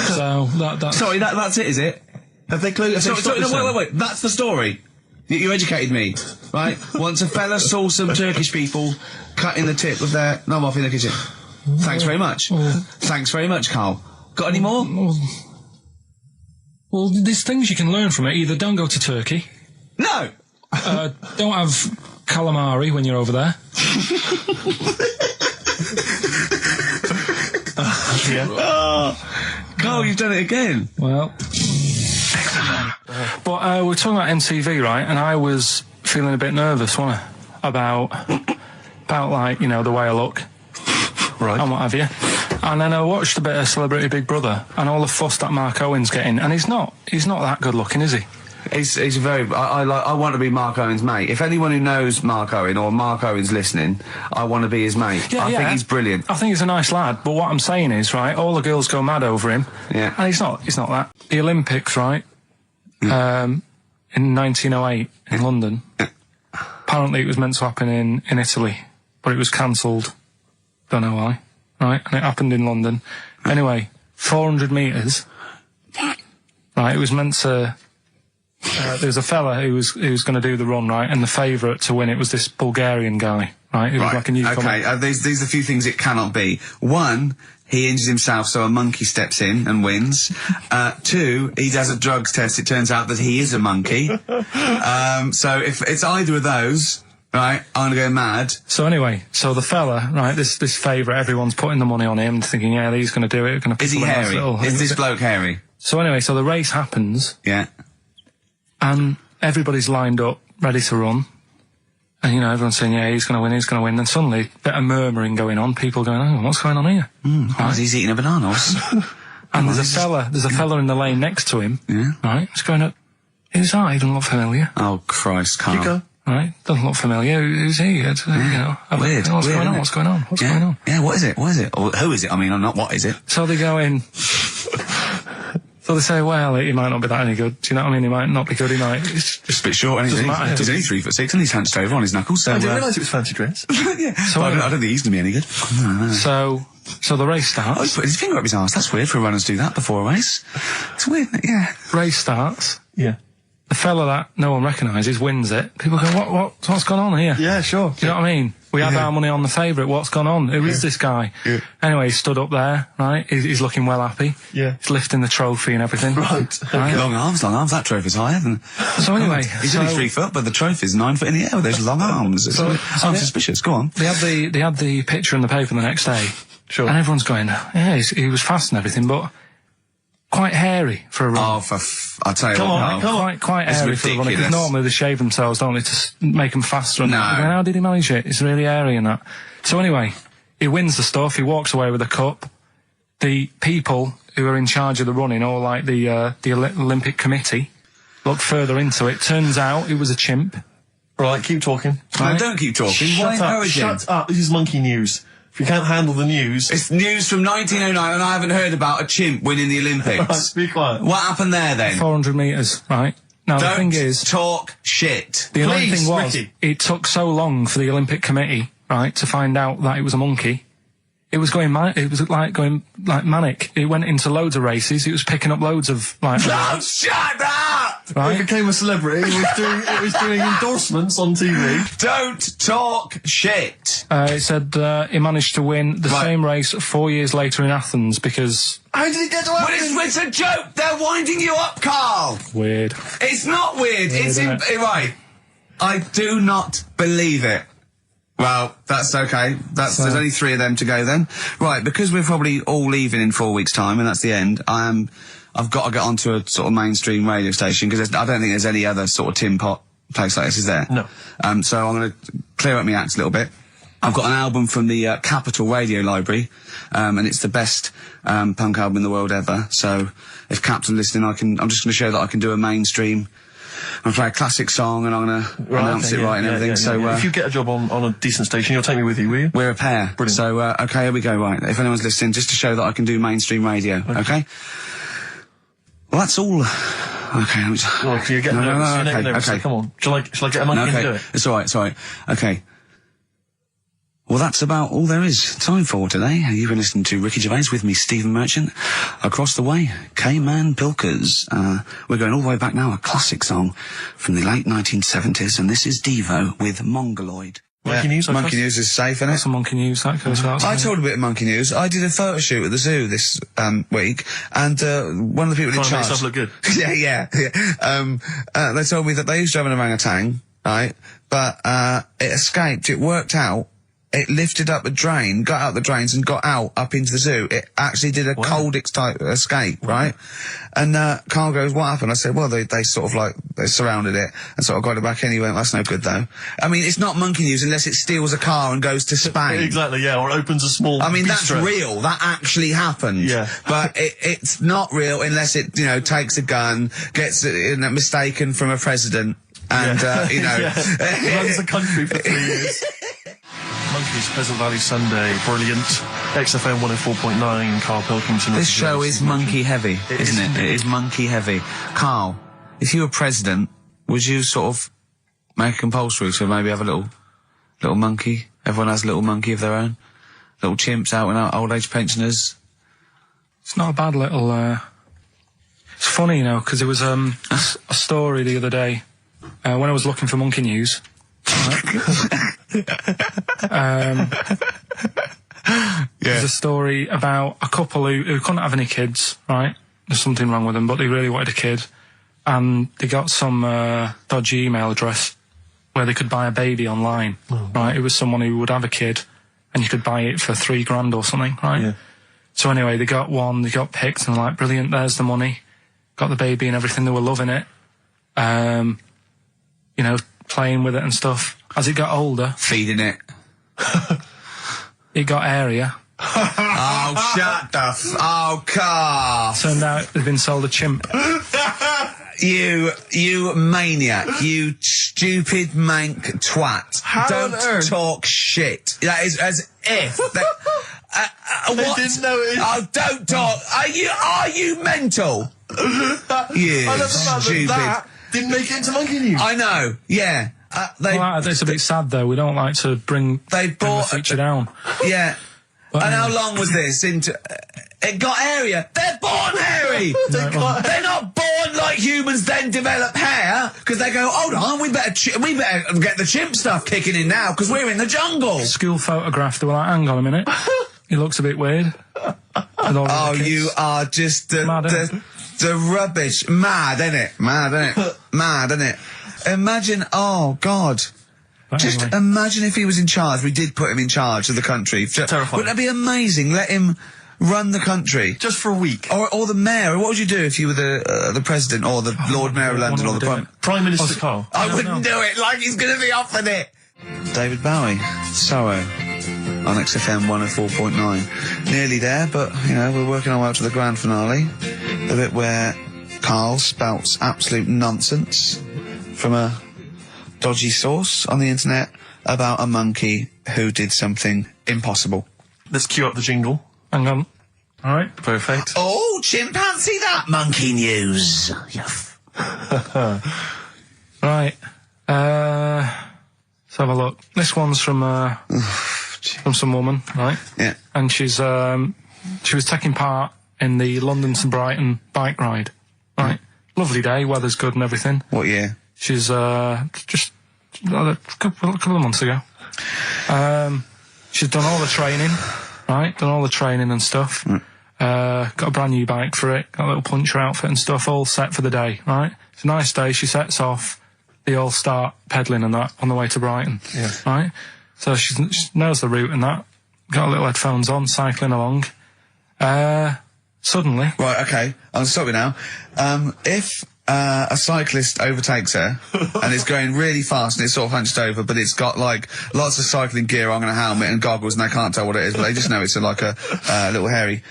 So that's Sorry, that's it, is it? Have they closed? No, wait. That's the story. You educated me, right? Once a fella saw some Turkish people cutting the tip of their knob off in the kitchen. Thanks very much. Thanks very much, Carl. Got any more? Well, there's things you can learn from it. Either don't go to Turkey. No! Don't have calamari when you're over there. Carl, you've done it again. Well... But we're talking about MTV, right? And I was feeling a bit nervous, wasn't I? About like, you know, the way I look. Right. And what have you. And then I watched a bit of Celebrity Big Brother and all the fuss that Mark Owen's getting. And he's not that good looking, is he? He's very. I want to be Mark Owen's mate. If anyone who knows Mark Owen or Mark Owen's listening, I want to be his mate. I think he's brilliant. I think he's a nice lad. But what I'm saying is, right, all the girls go mad over him. Yeah. And he's not that. The Olympics, right? In 1908 in London. Apparently it was meant to happen in Italy, but it was cancelled. Don't know why. Right? And it happened in London. Anyway, 400 metres. Right, it was meant to... there was a fella who was going to do the run, right, and the favourite to win it was this Bulgarian guy, right? Who was like a newcomer. Okay, these are a few things it cannot be. One, he injures himself, so a monkey steps in and wins. Two, he does a drugs test. It turns out that he is a monkey. So if it's either of those, Right, I'm gonna go mad. So anyway, so the fella, right, this favourite, everyone's putting the money on him, thinking, yeah, he's going to do it. Is he hairy? Is this bloke hairy? So anyway, so the race happens. Yeah. And everybody's lined up, ready to run. And, you know, everyone's saying, yeah, he's going to win, he's going to win. Then suddenly, a bit of murmuring going on, people going, oh, what's going on here? Right. He's eating a banana. And there's a fella in the lane next to him. Yeah. Right, he's going up, who's that? He doesn't look familiar. Oh, Christ, Carl. You go. Right, doesn't look familiar. Who's he? You know, Weird. What's going on? What's going on? What's going on? Yeah, what is it? What is it? Or who is it? I mean, not what is it? So they go in. So they say, well, he might not be that any good. Do you know what I mean? He might not be good. He might. It's just a bit short, isn't he? Matter. He's only 3'6", and he's hunched over on his knuckles. So, I didn't realise it was fancy dress. Yeah. So I don't think he's going to be any good. No. So the race starts. Oh, he's put his finger up his arse. That's weird for runners to do that before a race. It's weird, isn't it? Yeah. Race starts. Yeah. The fella that no one recognises wins it. People go, what's gone on here? Yeah, sure. Do you know what I mean? We had our money on the favourite. What's gone on? Who is this guy? Yeah. Anyway, he stood up there, right? He's looking well happy. Yeah. He's lifting the trophy and everything. Right. Right? Long arms. That trophy's higher than... So anyway... He's only 3 foot, but the trophy's 9 foot in the air with those long arms. I'm suspicious. Go on. They had the picture in the paper the next day. Sure. And everyone's going, yeah, he was fast and everything, but quite hairy for a run. Oh, I'll tell you what. Quite hairy for a run. Because normally they shave themselves, don't they, to make them faster. And how did he manage it? It's really hairy and that. So anyway, he wins the stuff. He walks away with a cup. The people who are in charge of the running, or like the Olympic Committee, look further into it. Turns out it was a chimp. Right, keep talking. No, don't keep talking. Shut up. This is monkey news. If you can't handle the news... It's news from 1909 and I haven't heard about a chimp winning the Olympics. Right, be quiet. What happened there then? 400 metres, right? Now the thing is... talk shit. The only thing was, it took so long for the Olympic Committee, right, to find out that it was a monkey. It was going going manic. It went into loads of races. It was picking up loads of shut up! Right? It became a celebrity. It was doing endorsements on TV. Don't talk shit. It said he managed to win the same race 4 years later in Athens because... How did he get to Athens? Well, it's a joke. They're winding you up, Carl. Weird. It's not weird. Right. I do not believe it. Well, that's okay. There's only 3 of them to go then. Right, because we're probably all leaving in 4 weeks' time, and that's the end, I've got to get onto a sort of mainstream radio station, because I don't think there's any other sort of tin pot place like this, is there? No. So I'm going to clear up my act a little bit. I've got an album from the Capital Radio Library, and it's the best punk album in the world ever. So if Cap's listening, I'm just going to show that I can do a mainstream... I'm going to play a classic song and I'm going to announce it right and everything. So if you get a job on a decent station, you'll take me with you, will you? We're a pair. Brilliant. So, okay, here we go, right. If anyone's listening, just to show that I can do mainstream radio, okay? Well, that's all. Okay, I'm just... Oh, you're getting nervous. Okay. Come on. Shall I get a monkey and do it? It's alright. Okay. Well, that's about all there is time for today. You've been listening to Ricky Gervais with me, Stephen Merchant. Across the way, K-Man Pilkers. We're going all the way back now, a classic song from the late 1970s, and this is Devo with Mongoloid. Monkey news, Monkey news is safe, isn't it? That's a monkey news, that goes out. I told a bit of monkey news. I did a photo shoot at the zoo this week, and one of the people in charge... Trying to make stuff look good. Yeah. They told me that they used to have an orangutan, right? But it escaped. It worked out. It lifted up a drain, got out the drains and got out up into the zoo. It actually did a Coldix type escape, right? And Carl goes, what happened? I said, well, they sort of they surrounded it and sort of got it back in. He went, that's no good though. I mean, it's not monkey news unless it steals a car and goes to Spain. Exactly, yeah, or opens a small I mean, bistro. That's real. That actually happened. Yeah. But it's not real unless it, takes a gun, gets mistaken from a president and, runs the country for 3 years. Monkeys, Pleasant Valley Sunday, brilliant. XFM 104.9, Karl Pilkington. This show is monkey heavy, isn't it? It is monkey heavy. Carl, if you were president, would you sort of make it compulsory to maybe have a little monkey? Everyone has a little monkey of their own? Little chimps out and out, old age pensioners? It's not a bad little, It's funny, because there was a story the other day, when I was looking for monkey news. There's a story about a couple who couldn't have any kids, right? There's something wrong with them, but they really wanted a kid. And they got some dodgy email address where they could buy a baby online, right? It was someone who would have a kid, and you could buy it for $3,000 or something, right? Yeah. So anyway, they got one, they got picked, and they're like, brilliant, there's the money. Got the baby and everything, they were loving it. You know, playing with it and stuff. As it got older... Feeding it. It got airier. Oh, shut the oh, Carl. Turned out they'd been sold a chimp. You maniac, you stupid mank twat. How on Don't earth? talk shit. That is as if... what? didn't know it. Oh, don't talk. Are you mental? You I love the fact stupid. that didn't make it into Monkey News. I know, yeah. It's a bit sad, though. We don't like to bring the feature down. Yeah. But and anyway. how long was this into... it got hairier. They're born hairy. They're not born like humans then develop hair, because they go, hold on, we better get the chimp stuff kicking in now, because we're in the jungle. School photograph, they were like, hang on a minute. He looks a bit weird. Oh, you are just the rubbish. Mad, innit? Mad, innit? Mad, innit? Imagine, oh, God. But Just anyway. imagine if he was in charge. We did put him in charge of the country. Terrifying. Wouldn't that be amazing? Let him run the country. Just for a week. Or the mayor. What would you do if you were the president or the Lord Mayor of London or the Prime Minister Carl. I wouldn't do it like he's going to be offered it. David Bowie, Sorrow, on XFM 104.9. Nearly there, but, you know, we're working our way up to the grand finale. The bit where Carl spouts absolute nonsense from a dodgy source on the internet about a monkey who did something impossible. Let's cue up the jingle. Hang on. All right. Perfect. Oh, chimpanzee that monkey news. Right. Let's have a look. This one's from some woman, right? Yeah. And she was taking part in the London to Brighton bike ride, right? Lovely day, weather's good and everything. What year? She's just a couple of months ago. She's done all the training, right? Done all the training and stuff. Got a brand new bike for it. Got a little puncher outfit and stuff, all set for the day, right? It's a nice day. She sets off. They all start pedalling and that on the way to Brighton, right? So she knows the route and that. Got her little headphones on, cycling along. Suddenly, right, okay, I'll stop you now. If a cyclist overtakes her and is going really fast and it's sort of hunched over, but it's got like lots of cycling gear on and a helmet and goggles, and they can't tell what it is, but they just know it's like a little hairy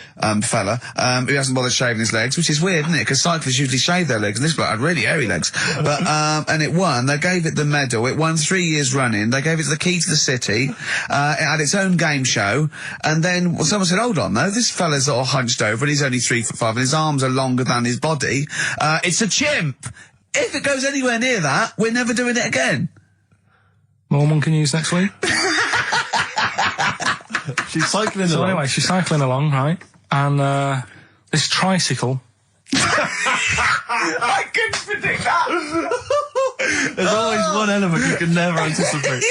fella who hasn't bothered shaving his legs, which is weird, isn't it? Because cyclists usually shave their legs, and this bloke had really hairy legs. But and it won. They gave it the medal. It won 3 years running. They gave it the key to the city. It had its own game show, and then someone said, "Hold on, though, this fella's all hunched over, and he's only 3'5", and his arms are longer than his body. It's a chimp. If it goes anywhere near that, we're never doing it again." more monkey news next week. She's cycling So along. anyway, she's cycling along, right? And this tricycle. I couldn't predict that. There's always one element you can never anticipate.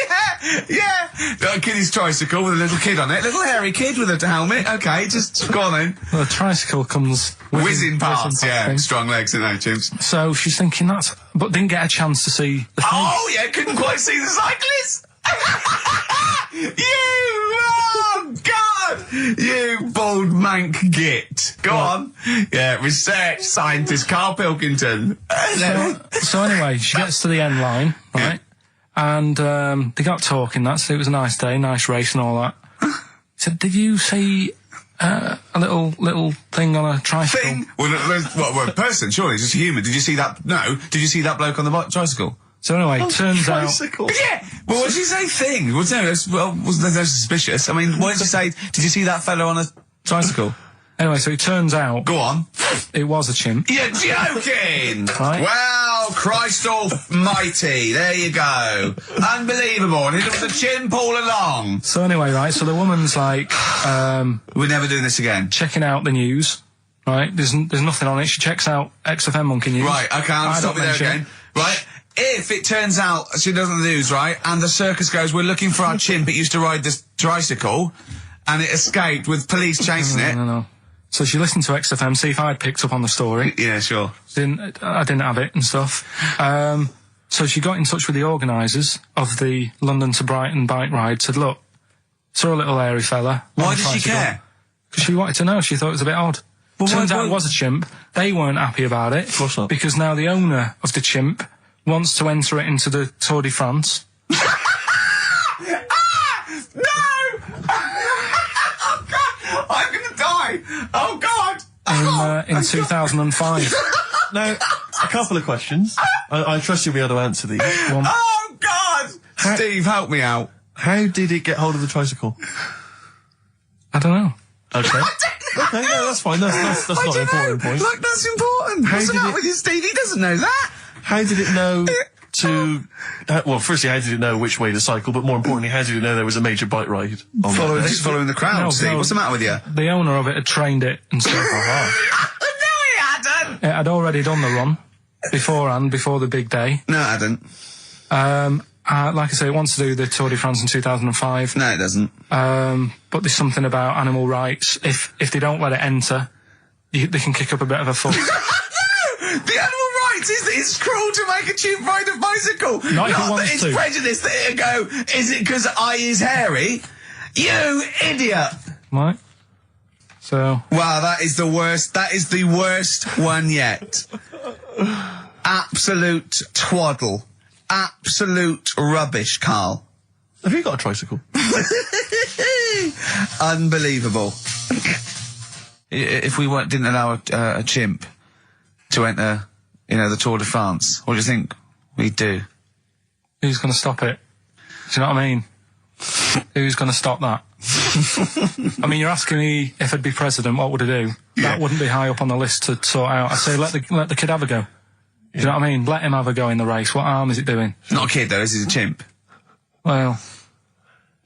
Yeah. Got a kiddie's tricycle with a little kid on it. Little hairy kid with a helmet. Okay, just go on then. The tricycle comes Whizzing past, yeah. thing. Strong legs, isn't they, chimps? So she's thinking but didn't get a chance to see the thing. Oh, yeah, couldn't quite see the cyclist. Oh, God! You bald mank git. Go on. Yeah, research scientist Karl Pilkington. So anyway, she gets to the end line, right? And they got talking, so it was a nice day, nice race and all that. He said, "Did you see a little thing on a tricycle?" Thing? Well, a person, surely, just a human. Did you see that? No. Did you see that bloke on the tricycle? So anyway, turns out... Yeah! Well, what did you say, thing? Well, no, wasn't no suspicious. I mean, what did you say? Did you see that fellow on a tricycle? Anyway, so it turns out... Go on. It was a chimp. You're joking! Right. Well, Christ almighty, there you go. Unbelievable, and it was a chimp all along. So anyway, right, so the woman's like... We're never doing this again. Checking out the news, right? There's nothing on it. She checks out XFM Monkey News. Right, okay, I'll stop you there again. Right? If it turns out she does on the news, right, and the circus goes, "We're looking for our chimp, it used to ride this tricycle," and it escaped with police chasing it. No. So she listened to XFM, see if I'd picked up on the story. Yeah, sure. I didn't have it and stuff. So she got in touch with the organisers of the London to Brighton bike ride, said, look, saw a little hairy fella. Why did she care? Because she wanted to know. She thought it was a bit odd. Well, Turns why- out it was a chimp. They weren't happy about it. Of course not. Because now the owner of the chimp wants to enter it into the Tour de France. No! Oh, God! I'm gonna die! Oh, God! In 2005. Now, a couple of questions. I trust you'll be able to answer these. Oh, God! Steve, help me out. How did it get hold of the tricycle? I don't know. Okay. Okay, no, that's fine. That's not an important point. Look, that's important. How What's the did matter it- with you, Steve? He doesn't know that. How did it know to... well, firstly, how did it know which way to cycle? But more importantly, how did it know there was a major bike ride? On that day? Following the crowd, No, Steve. no. What's the matter with you? The owner of it had trained it and stuff. No, he hadn't. It had already done the run beforehand, before the big day. No, it hadn't. Like I say, it wants to do the Tour de France in 2005. No, it doesn't. But there's something about animal rights. If they don't let it enter, they can kick up a bit of a fuss. No! The animal rights is that it's cruel to make a chimp ride a bicycle. Not if it that wants it's to. prejudice that it'll go, is it because I is hairy? You idiot! Right? So... Wow, that is the worst. That is the worst one yet. Absolute twaddle. Absolute rubbish, Carl. Have you got a tricycle? Unbelievable. If we didn't allow a chimp to enter, the Tour de France, what do you think we'd do? Who's going to stop it? Do you know what I mean? Who's going to stop that? I mean, you're asking me if I'd be president, what would I do? That wouldn't be high up on the list to sort out. I'd say let the kid have a go. Do you know what I mean? Let him have a go in the race. What harm is it doing? It's not a kid, though. This is a chimp. Well,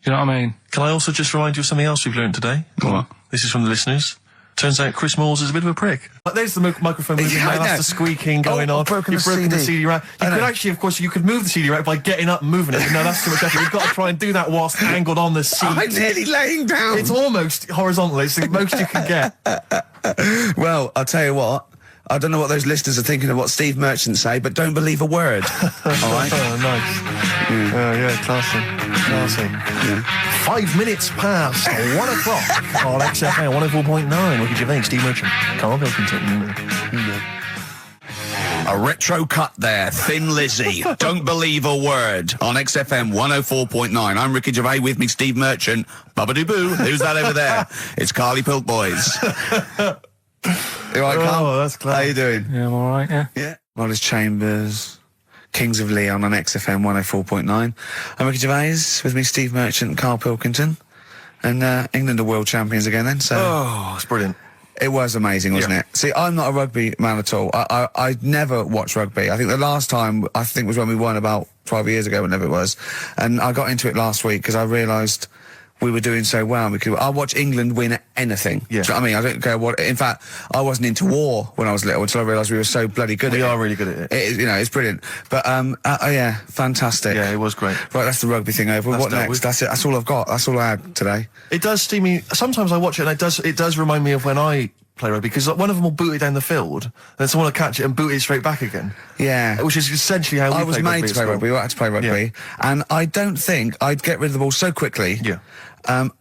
do you know what I mean? Can I also just remind you of something else we've learned today? What? This is from the listeners. Turns out Chris Moores is a bit of a prick. There's the microphone moving Yeah, I now, that's know. the squeaking going Oh, on. I've broken You've the broken the CD. CD rack. You I could know. actually, of course, you could move the CD rack by getting up and moving it. No, that's too much effort. You've got to try and do that whilst angled on the seat. I'm nearly laying down. It's almost horizontal. It's the most you can get. Well, I'll tell you what. I don't know what those listeners are thinking of what Steve Merchant say, but don't believe a word. All right? Oh, nice. Yeah, classy. Yeah. 5 minutes past 1 o'clock on XFM 104.9. Look at Gervais, Steve Merchant, Karl Pilkington. A retro cut there, Thin Lizzy. Don't believe a word on XFM 104.9. I'm Ricky Gervais, with me Steve Merchant. Bubba-doo-boo. Who's that over there? It's Carly Pilk Boys. You all right, Carl? Oh, that's clever. How you doing? Yeah, I'm all right, yeah. Yeah. Wallace Chambers, Kings of Leon on XFM 104.9. I'm Ricky Gervais, with me Steve Merchant and Karl Pilkington. And England are world champions again then, so... Oh, it's brilliant. It was amazing, wasn't it? See, I'm not a rugby man at all. I never watched rugby. I think the last time, was when we won about 12 years ago, whenever it was. And I got into it last week because I realised we were doing so well. I'll watch England win anything. Yeah. Do you know what I mean? I don't care what... In fact, I wasn't into war when I was little until I realised we were so bloody good We at it. are really good at it. It is, it's brilliant. But, yeah, fantastic. Yeah, it was great. Right, that's the rugby thing over. That's What dealt next? with. That's it. That's all I've got. That's all I had today. It does steam me. Sometimes I watch it and it does remind me of when I play rugby, because one of them will boot it down the field, and then someone will catch it and boot it straight back again. Yeah. Which is essentially how we I was play made rugby to at play school. rugby. I had to play rugby. Yeah. And I don't think I'd get rid of the ball so quickly. Yeah.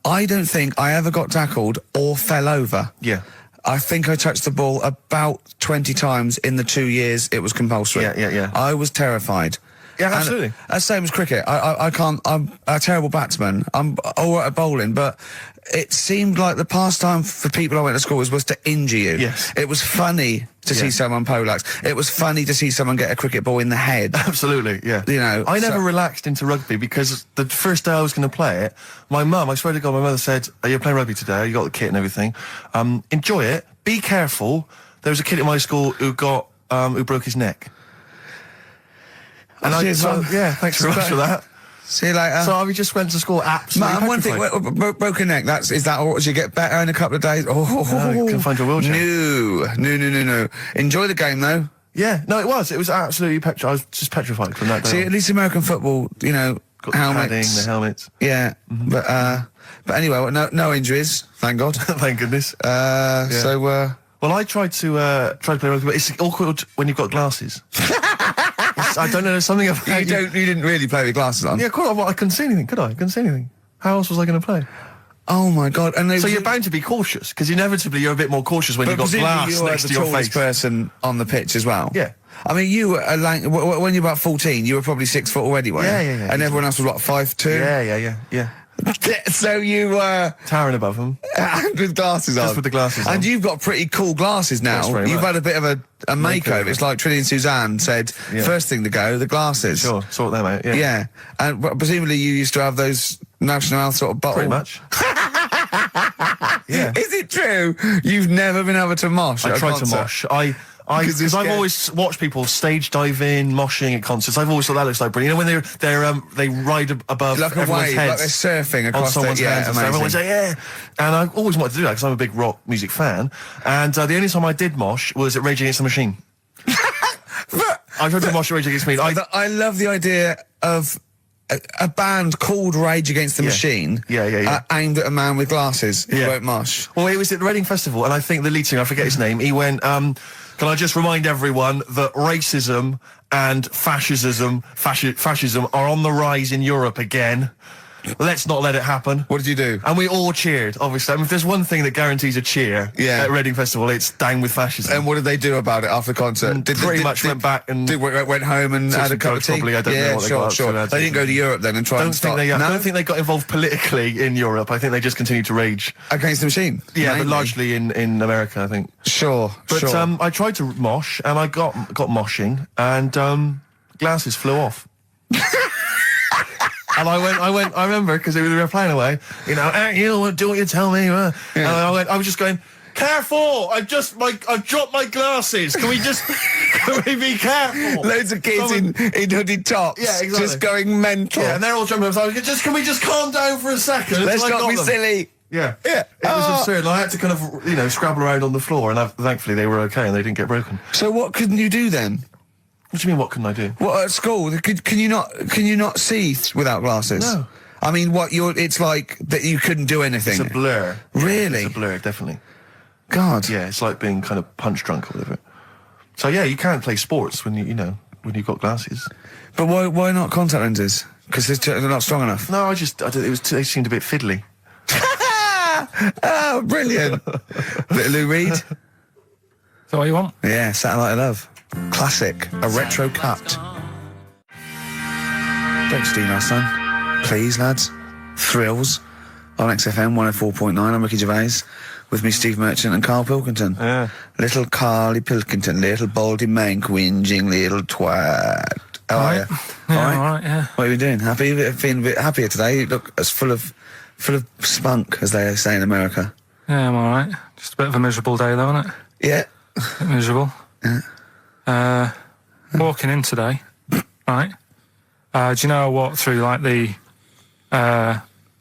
I don't think I ever got tackled or fell over. Yeah. I think I touched the ball about 20 times in the 2 years it was compulsory. Yeah. I was terrified. Yeah, absolutely. And same as cricket. I can't. I'm a terrible batsman. I'm all right at bowling, but it seemed like the pastime for people I went to school was to injure you. Yes. It was funny to see someone poleaxe. It was funny to see someone get a cricket ball in the head. Absolutely, yeah. I never relaxed into rugby because the first day I was going to play it, my mum, I swear to God, my mother said, "Are you playing rugby today? You got the kit and everything. Enjoy it. Be careful." There was a kid at my school who broke his neck. And cheers, Mum. thanks very much for that. See you later. So I just went to school absolutely Man, one thing, broken neck, is that all? Did you get better in a couple of days? Can find your wheelchair. No. Enjoy the game, though. Yeah, no, it was absolutely I was just petrified from that day. See, at least American football, got helmets. the helmets. Yeah, but anyway, no injuries, thank God. Thank goodness. So, well, I tried to play rugby, but it's awkward when you've got glasses. I don't know, there's something about You didn't really play with glasses on? Yeah, of course, I couldn't see anything, could I? I couldn't see anything. How else was I going to play? Oh my God! And so you're bound to be cautious, because inevitably you're a bit more cautious when you've got glass next to your face. You were the tallest person on the pitch as well. Yeah. I mean, you were when you were about 14, you were probably 6 foot already, weren't you? Yeah. And everyone else was what, 5'2"? Yeah. So you were towering above them, and with glasses on. Just with the glasses on. And you've got pretty cool glasses now. You've had a bit of a makeover. It's like Trinity and Suzanne said. First thing to go, the glasses. Sure, sort them out. Yeah. And presumably you used to have those National Health sort of bottle. Pretty much. Yeah. Is it true you've never been able to mosh? I tried to mosh. Because I've always watched people stage dive in, moshing at concerts. I've always thought that looks like brilliant. You know, when they ride above like a everyone's wave, heads, like they're surfing across someone's heads. And everyone's like, yeah. And I always wanted to do that because I'm a big rock music fan. And the only time I did mosh was at Rage Against the Machine. I tried to mosh at Rage Against the Machine. I love the idea of a band called Rage Against the Machine. Aimed at a man with glasses who won't mosh. Well, it was at the Reading Festival, and I think the lead singer, I forget his name, he went, can I just remind everyone that racism and fascism are on the rise in Europe again. Let's not let it happen. What did you do? And we all cheered, obviously. I mean, if there's one thing that guarantees a cheer at Reading Festival, it's down with fascism. And what did they do about it after the concert? Pretty much went back and... went home and had a cup of tea? Probably, I don't know what they got up to. They didn't go to Europe then and try and start... I don't think they got involved politically in Europe. I think they just continued to rage. Against the Machine? Yeah, but largely in America, I think. Sure. I tried to mosh, and I got moshing, and glasses flew off. And I remember, because we were playing away, you know, do what you tell me. And I was just going, careful! I've dropped my glasses. Can we be careful? Loads of kids in hooded tops. Yeah, exactly. Just going mental. Yeah, and they're all jumping up. So can we just calm down for a second? Let's not be silly. Yeah. It was absurd. And I had to kind of, scrabble around on the floor, and thankfully they were okay and they didn't get broken. So what couldn't you do then? What do you mean, what couldn't I do? What, at school? Can you not see without glasses? No. I mean, it's like that you couldn't do anything. It's a blur. Really? It's a blur, definitely. God. Yeah, it's like being kind of punch drunk or whatever. So yeah, you can't play sports when you've got glasses. But why not contact lenses? Because they're not strong enough. No, they seemed a bit fiddly. Oh, brilliant. Bit of Lou Reed. Is that what you want? Yeah, Satellite of Love. Classic. A retro cut. Don't steal our son. Please, lads. Thrills. On XFM 104.9, I'm Ricky Gervais. With me, Steve Merchant and Karl Pilkington. Yeah. Little Carly Pilkington, little baldy mank, whinging little twat. How are you? Yeah, all right, yeah. What are you doing? Happy? Feeling a bit happier today? You look as full of spunk, as they say in America. Yeah, I'm all right. Just a bit of a miserable day, though, isn't it? Yeah. A bit miserable. Yeah. Walking in today, right? Do you know I walked through, like, the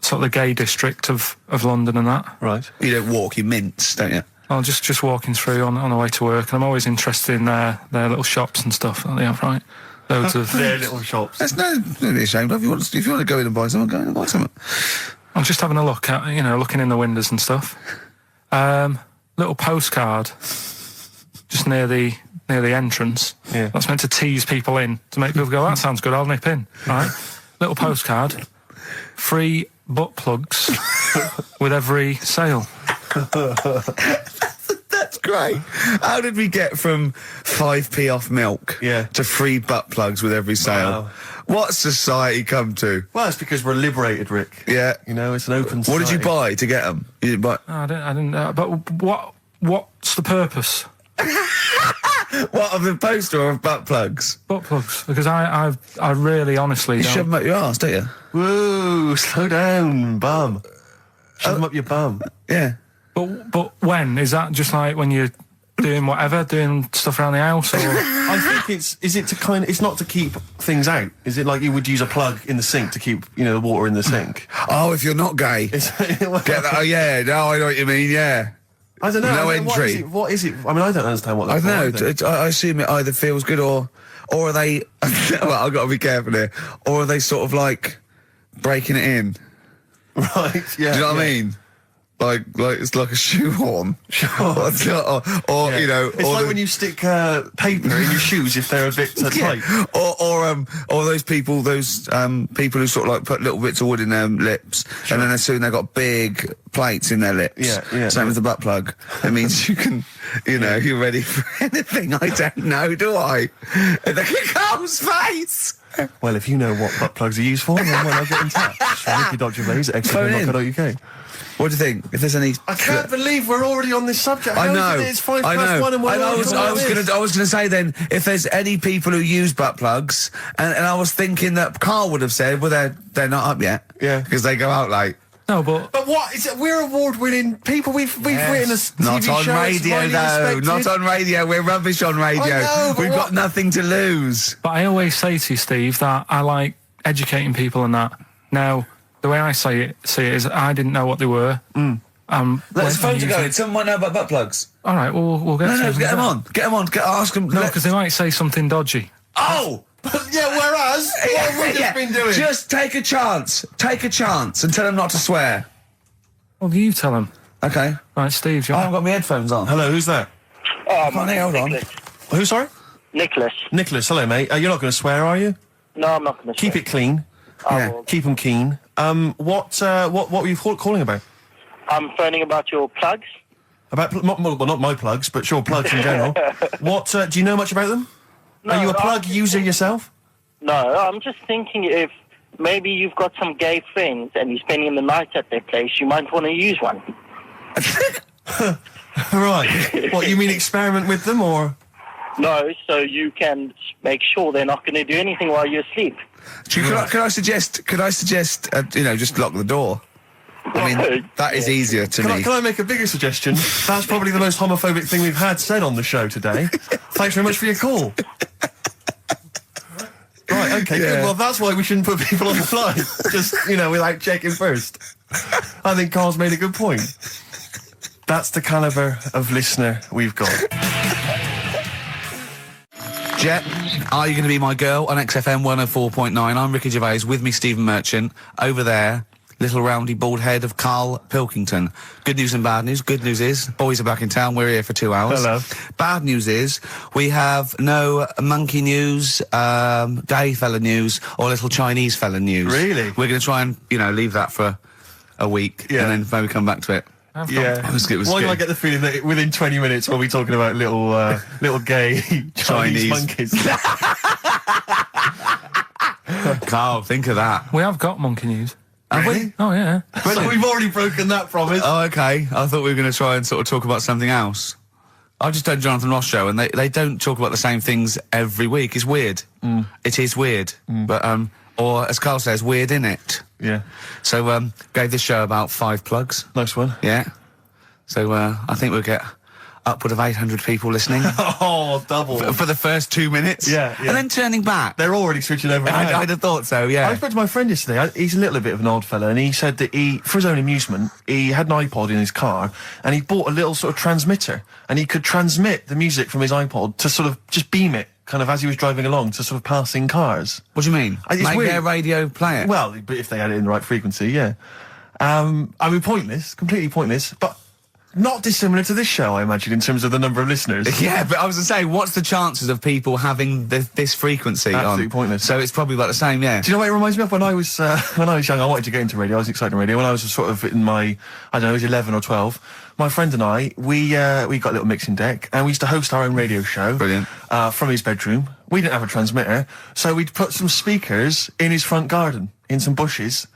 sort of the gay district of London and that? Right. You don't walk, you mince, don't you? I'm just walking through on the way to work, and I'm always interested in their little shops and stuff that they have, right? Loads of their little shops. That's no be ashamed of. If you want to go in and buy something, go in and buy something. I'm just having a look at, looking in the windows and stuff. Little postcard just near the entrance. Yeah. That's meant to tease people in, to make people go, that sounds good, I'll nip in. Right? Little postcard. Free butt plugs with every sale. That's great. How did we get from 5p off milk to free butt plugs with every sale? Wow. What society come to? Well, it's because we're liberated, Rick. Yeah. It's an open society. What did you buy to get them? You didn't buy... No, I didn't. But what's the purpose? What, of the poster or of butt plugs? Butt plugs. Because I really honestly You don't... shove them up your arse, don't you? Whoa, slow down, bum. Shove them up your bum. Yeah. But when? Is that just like when you're doing whatever, doing stuff around the house, or...? I think it's not to keep things out. Is it like you would use a plug in the sink to keep, the water in the sink? Oh, if you're not gay. Get that? Oh, yeah. No, I know what you mean, yeah. I don't know. No entry. What is it? I mean, I don't understand what that's I don't know. I assume it either feels good or are they... well, I've got to be careful here. Or are they sort of like breaking it in? Right, yeah. Do you know what I mean? like it's like a shoehorn, or you know, it's like when you stick paper in your shoes if they're a bit tight. Or those people who sort of like put little bits of wood in their lips, and then as soon they've got big plates in their lips. Yeah. Same as the butt plug. It means you can, you know, you're ready for anything. I don't know, do I? And look at Carl's face. Well, if you know what butt plugs are used for, then why not get in touch? Ricky.Gervais at XFM.co.uk. What do you think? If there's any... I can't believe we're already on this subject. I know. It's 1:05 and we're I was gonna say then, if there's any people who use butt plugs, and I was thinking that Carl would have said, well, they're not up yet. Yeah. Because they go out late. No, but what? We're award-winning people. We've written a TV Not on show. radio, though. Not on radio. We're rubbish on radio. I know, but We've got nothing to lose. But I always say to you, Steve, that I like educating people and that. Now, the way I see it is I didn't know what they were. Let's phone to go. Someone know about butt plugs. All right, we'll get. No, get them on. Get them on. Ask them. No, because they might say something dodgy. Oh. Yeah, whereas, what have we just been doing? Just take a chance. Take a chance and tell them not to swear. Well, you tell them. Okay. Right, Steve, I haven't got my headphones on. Hello, who's that? Hold on. Who, sorry? Nicholas. Nicholas, hello, mate. You're not going to swear, are you? No, I'm not going to Keep it clean. Yeah. Keep them keen. What were you calling about? I'm phoning about your plugs. About, not my plugs, but your plugs in general. What, do you know much about them? No, Are you a plug user yourself? No, I'm just thinking if maybe you've got some gay friends and you're spending the night at their place, you might want to use one. Right. What, you mean experiment with them, or...? No, so you can make sure they're not going to do anything while you're asleep. Could I suggest, just lock the door? I mean, that is easier to me. Can I make a bigger suggestion? That's probably the most homophobic thing we've had said on the show today. Thanks very much for your call. Right, okay, good. Well, that's why we shouldn't put people on the fly. Just, without checking first. I think Carl's made a good point. That's the calibre of listener we've got. Jet, are you going to be my girl on XFM 104.9? I'm Ricky Gervais, with me Stephen Merchant. Over there, little roundy bald head of Karl Pilkington. Good news and bad news. Good news is, boys are back in town, we're here for 2 hours. Hello. Bad news is, we have no monkey news, gay fella news, or little Chinese fella news. Really? We're going to try and, leave that for a week, and then maybe come back to it. Yeah. Why do I get the feeling that within 20 minutes we'll be talking about little gay Chinese monkeys? Carl, think of that. We have got monkey news. Have we? Oh, yeah. So we've already broken that promise. Oh, okay. I thought we were going to try and sort of talk about something else. I've just done Jonathan Ross show, and they don't talk about the same things every week. It's weird. It is weird. But, or as Carl says, weird innit? Yeah. So, gave this show about 5 plugs. Nice one. Yeah. So, I think we'll get upward of 800 people listening. Oh, double. For the first 2 minutes. Yeah. And then turning back. They're already switching over. I'd have thought so, yeah. I spoke to my friend yesterday. He's a little bit of an odd fella, and he said that for his own amusement, he had an iPod in his car, and he bought a little sort of transmitter, and he could transmit the music from his iPod to sort of just beam it, kind of as he was driving along, to sort of passing cars. What do you mean? Make their radio play it? Well, but if they had it in the right frequency, yeah. I mean, pointless, completely pointless, but not dissimilar to this show, I imagine, in terms of the number of listeners. Yeah, but I was going to say, what's the chances of people having this frequency Absolutely pointless. So it's probably about the same, yeah. Do you know what it reminds me of? When I was young, I wanted to get into radio. I was excited in radio. When I was sort of in my, I don't know, I was 11 or 12, my friend and I, we got a little mixing deck, and we used to host our own radio show. Brilliant. From his bedroom. We didn't have a transmitter, so we'd put some speakers in his front garden, in some bushes,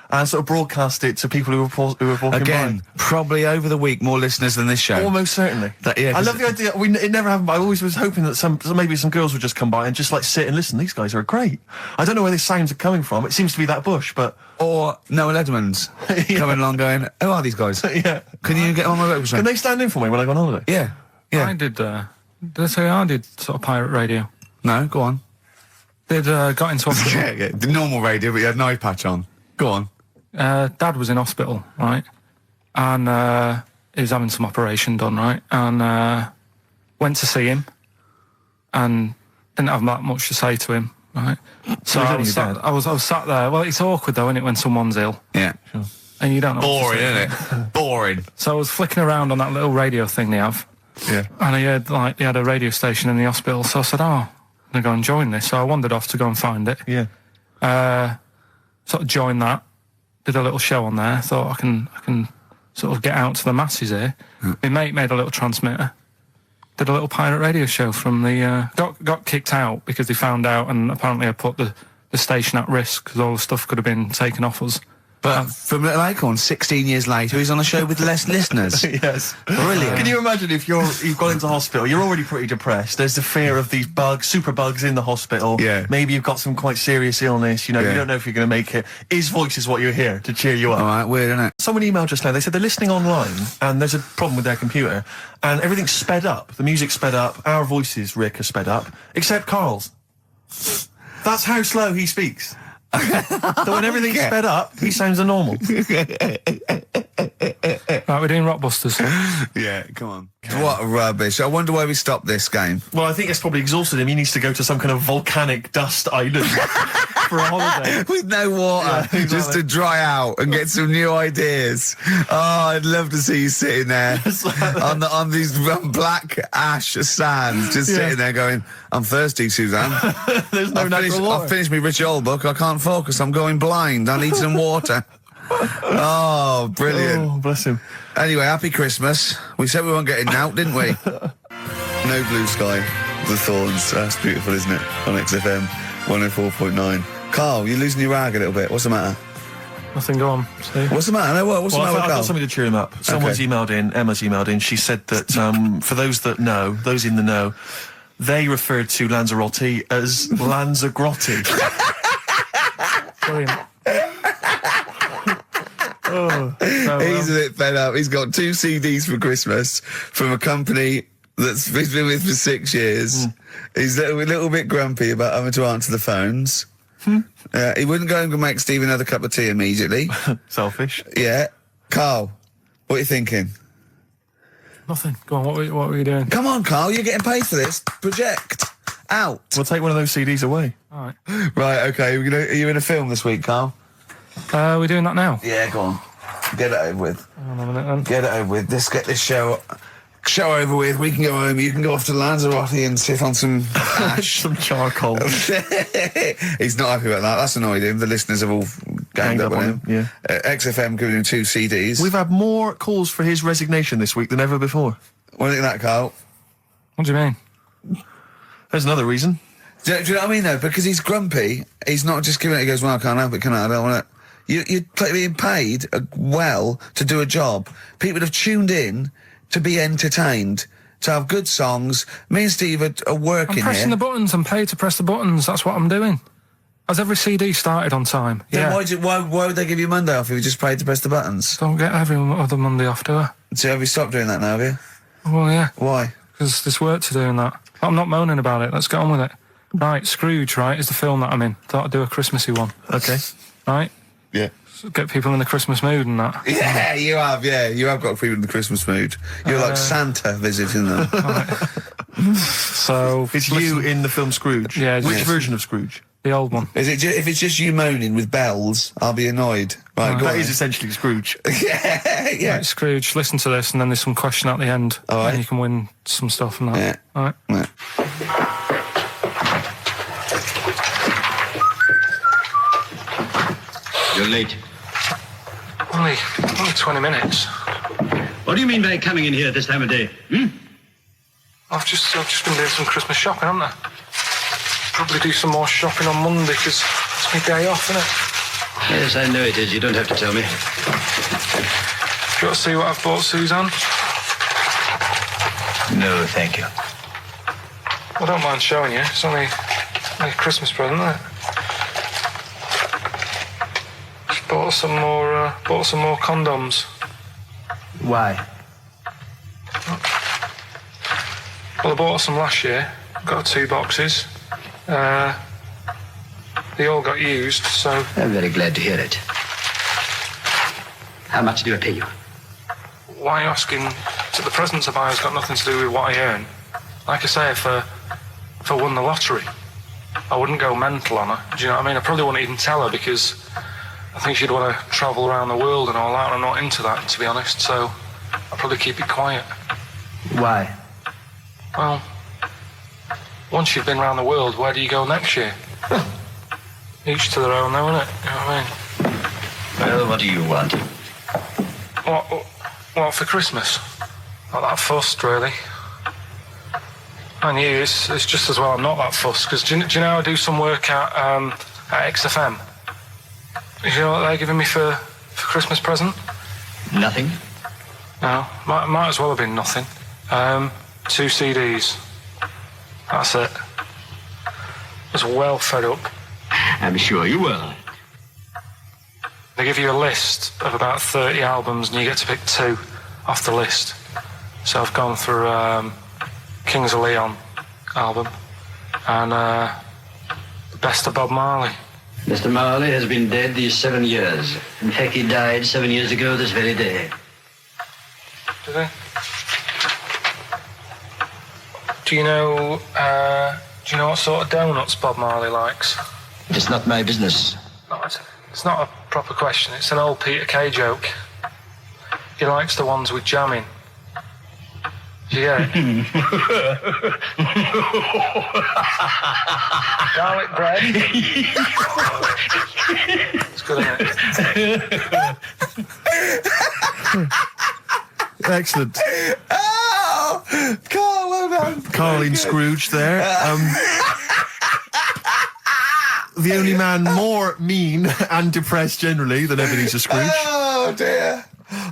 and sort of broadcast it to people who were walking Again, by. probably over the week more listeners than this show. Almost certainly. I love the idea. It never happened, but I always was hoping that maybe some girls would just come by and just like sit and listen. These guys are great. I don't know where these sounds are coming from. It seems to be that bush, but... Or Noah Ledman's coming along going, who are these guys? Yeah. Can you get on my website? Can they stand in for me when I go on holiday? Yeah. Yeah. I did I say I did sort of pirate radio? No, go on. Got into hospital. yeah, the normal radio, but you had an eye patch on. Go on. Dad was in hospital, right? And he was having some operation done, right? And went to see him and didn't have that much to say to him, right? So I was sat there. Well, it's awkward though, isn't it, when someone's ill? Yeah. Sure. and you don't know. Boring, isn't it? Boring. So I was flicking around on that little radio thing they have. Yeah. And I heard, like, they had a radio station in the hospital, so I said, I'm going to go and join this. So I wandered off to go and find it. Yeah. Sort of joined that, did a little show on there, thought I can sort of get out to the masses here. My mate made a little transmitter, did a little pirate radio show from the, got kicked out because they found out, and apparently I put the station at risk because all the stuff could have been taken off us. But from Little Acorn, 16 years later, he's on a show with less listeners. Yes. Brilliant. Can you imagine if you've gone into hospital, you're already pretty depressed, there's the fear of these bugs, super bugs in the hospital. Yeah. Maybe you've got some quite serious illness, you know, you don't know if you're going to make it. His voice is what you hear to cheer you up. All right, weird, isn't it? Someone emailed just now, they said they're listening online and there's a problem with their computer and everything's sped up. The music's sped up, our voices, Rick, are sped up, except Carl's. That's how slow he speaks. So when everything's sped up, he sounds normal. Right, we're doing Rockbusters. Yeah, come on. What rubbish. I wonder why we stopped this game. Well, I think it's probably exhausted him. He needs to go to some kind of volcanic dust island for a holiday. With no water, just to dry out and get some new ideas. Oh, I'd love to see you sitting there on these black ash sands, just sitting there going, I'm thirsty, Suzanne. There's no natural water. I've finished my Rich Old book. I can't focus. I'm going blind. I need some water. Oh, brilliant. Oh, bless him. Anyway, happy Christmas. We said we weren't getting out, didn't we? No Blue Sky, The Thorns. That's beautiful, isn't it? On XFM 104.9. Carl, you're losing your rag a little bit. What's the matter? Nothing, go on. See? What's the matter? No, what? What's the matter with I've Carl? got something to cheer him up. Someone's emailed in, Emma's emailed in, she said that, for those that know, those in the know, they referred to Lanzarote as Lanzagrotte. Brilliant. He's a bit fed up. He's got 2 CDs for Christmas from a company that's he's been with for 6 years. He's a little bit grumpy about having to answer the phones. He wouldn't go and make Steve another cup of tea immediately. Selfish. Yeah. Carl, what are you thinking? Nothing. Go on, what were you doing? Come on, Carl, you're getting paid for this. Project. Out. We'll take one of those CDs away. All right. Right, okay. Are you in a film this week, Carl? We're doing that now. Yeah, go on. Get it over with. Hang on a minute then. Get it over with. Let's get this show over with. We can go home. You can go off to Lanzarote and sit on some ash. Some charcoal. He's not happy about that. That's annoyed him. The listeners have all ganged up on him. Yeah. XFM giving him 2 CDs. We've had more calls for his resignation this week than ever before. What do you think of that, Carl? What do you mean? There's another reason. Do you know what I mean, though? Because he's grumpy. He's not just giving it. He goes, well, I can't help it, can I? I don't want it. You're being paid well to do a job. People have tuned in to be entertained, to have good songs. Me and Steve are working I'm pressing here. the buttons. I'm paid to press the buttons. That's what I'm doing. Has every CD started on time? Then Yeah. why would they give you Monday off if you just paid to press the buttons? Don't get every other Monday off, do I? So have you stopped doing that now, have you? Well, yeah. Why? Because there's work to do in that. I'm not moaning about it. Let's get on with it. Right, Scrooge, right, is the film that I'm in. Thought I'd do a Christmassy one. Okay. Right? Yeah. So get people in the Christmas mood and that. Yeah, you have. Yeah, you have got people in the Christmas mood. You're like Santa visiting them. So It's you in the film Scrooge. Yeah. Which version of Scrooge? The old one. Is it? If it's just you moaning with bells, I'll be annoyed. Right, go That on. is essentially Scrooge. yeah. Right, Scrooge, listen to this, and then there's some question at the end. All right. And you can win some stuff and that. Yeah. All right. Yeah. You're late. Only 20 minutes. What do you mean by coming in here this time of day? I've just been doing some Christmas shopping, haven't I? Probably do some more shopping on Monday, because it's my day off, isn't it? Yes, I know it is. You don't have to tell me. Got to see what I've bought, Suzanne? No, thank you. I don't mind showing you. It's only a Christmas present, isn't it? Just bought some more condoms. Why? Well, I bought some last year. Got 2 boxes. They all got used, so... I'm very glad to hear it. How much do I pay you? Why are you asking? So the presents I buy has got nothing to do with what I earn. Like I say, if I won the lottery, I wouldn't go mental on her. Do you know what I mean? I probably wouldn't even tell her, because I think she'd want to travel around the world and all that, and I'm not into that, to be honest, so I'll probably keep it quiet. Why? Well, once you've been around the world, where do you go next year? Each to their own, though, innit? You know what I mean? Well, what do you want? What for Christmas? Not that fussed, really. And you, it's just as well I'm not that fussed, because do you know I do some work at XFM? Do you know what they're giving me for Christmas present? Nothing. No, might as well have been nothing. 2 CDs. That's it. I was well fed up. I'm sure you will. They give you a list of about 30 albums and you get to pick 2 off the list. So I've gone through Kings of Leon album and the best of Bob Marley. Mr. Marley has been dead these 7 years. In fact, he died 7 years ago this very day. Did they? Do you know what sort of donuts Bob Marley likes? It's not my business. No, it's not a proper question. It's an old Peter Kay joke. He likes the ones with jam in. Do you get it? Garlic bread. It's good, isn't it? Excellent. Oh! Carl, well done. Carling Scrooge there. The only man more mean and depressed generally than Ebenezer Scrooge. Oh, dear.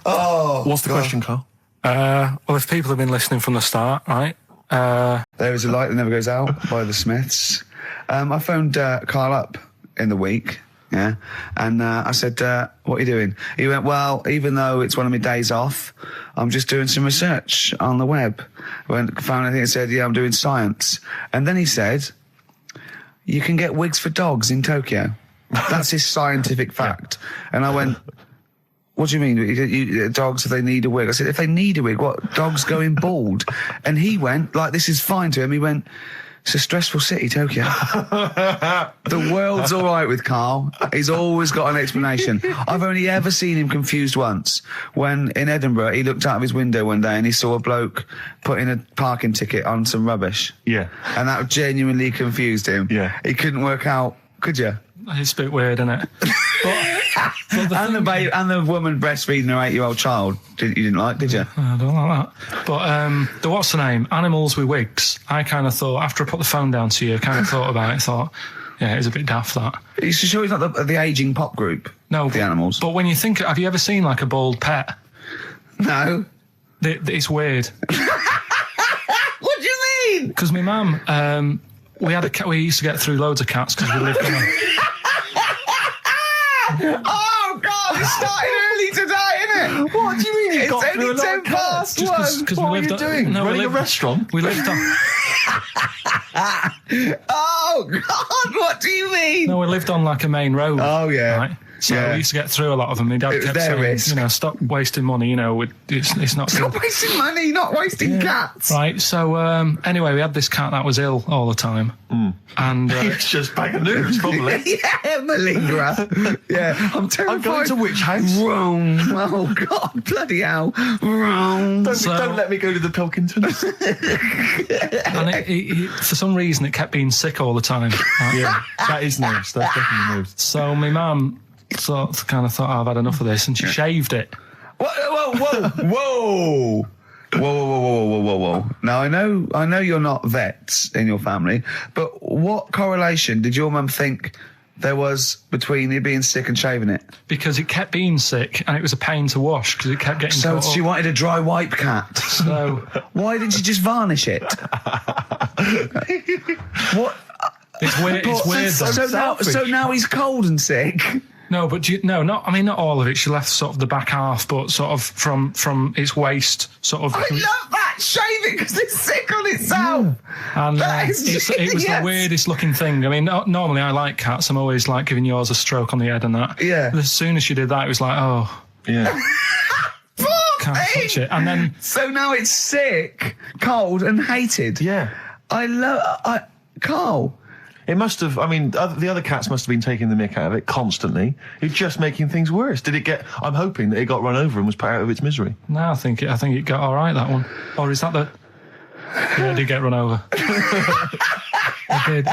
Oh. What's the question, Carl? Well, if people have been listening from the start, right? There Is a Light That Never Goes Out by the Smiths. I phoned Carl up in the week, yeah, and I said, what are you doing? He went, well, even though it's one of my days off, I'm just doing some research on the web. Found anything and said, yeah, I'm doing science. And then he said, you can get wigs for dogs in Tokyo. That's his scientific fact. And I went, what do you mean? Dogs, if they need a wig? I said, if they need a wig, what? Dogs going bald? And he went, like, this is fine to him. He went, it's a stressful city, Tokyo. The world's all right with Carl. He's always got an explanation. I've only ever seen him confused once. When in Edinburgh, he looked out of his window one day and he saw a bloke putting a parking ticket on some rubbish. Yeah. And that genuinely confused him. Yeah. He couldn't work out, could you? It's a bit weird, isn't it? And the woman breastfeeding her 8-year-old child, you didn't like, did you? I don't like that. But the what's the name? Animals with wigs. I kind of thought, after I put the phone down to you, I kind of thought about it, thought, yeah, it's a bit daft, that. Are you sure he's not the ageing pop group? No. The Animals? But when you think, have you ever seen, like, a bald pet? No. It's weird. What do you mean? Because my mum, we had a cat, we used to get through loads of cats because we lived on a... Oh, God, it started early today, innit? What do you mean you got through a lot of cats? Just because what we are lived you doing? No, Running a restaurant? We lived on... Oh, God, what do you mean? No, we lived on, like, a main road. Oh, yeah. Right? So Yeah. we used to get through a lot of them. My dad kept their saying, risk. you know, stop wasting money, you know, it's not Stop good. wasting money, not wasting cats. Right, so anyway, we had this cat that was ill all the time. And It's just bag of news, probably. Yeah, malingerer. Yeah, I'm terrified. I'm going to which house? Rome. Oh, God, bloody hell. Rome. Don't let me go to the Pilkingtons. and it, for some reason, it kept being sick all the time. Right? Yeah, that is news. That's definitely news. So my mum kind of thought, oh, I've had enough of this, and she shaved it. Whoa. Whoa. Now, I know you're not vets in your family, but what correlation did your mum think there was between you being sick and shaving it? Because it kept being sick, and it was a pain to wash, because it kept getting So caught she up. wanted a dry wipe cat. So Why didn't you just varnish it? What? it's weird. It's weird. Though. So now he's cold and sick. No, but not all of it. She left sort of the back half, but sort of from its waist, sort of. I love that. Shave it because it's sick on itself. And That is it was the genius. weirdest looking thing. I mean, normally I like cats. I'm always like giving yours a stroke on the head and that. Yeah. But as soon as she did that, it was like, oh, Yeah. can't touch it. And then So now it's sick, cold, and hated. Yeah. Carl. It must have, I mean, the other cats must have been taking the mick out of it constantly. It's just making things worse. Did it get, I'm hoping that it got run over and was put out of its misery. No, I think it got all right, that one. Or is that the... Yeah, it did get run over. It did.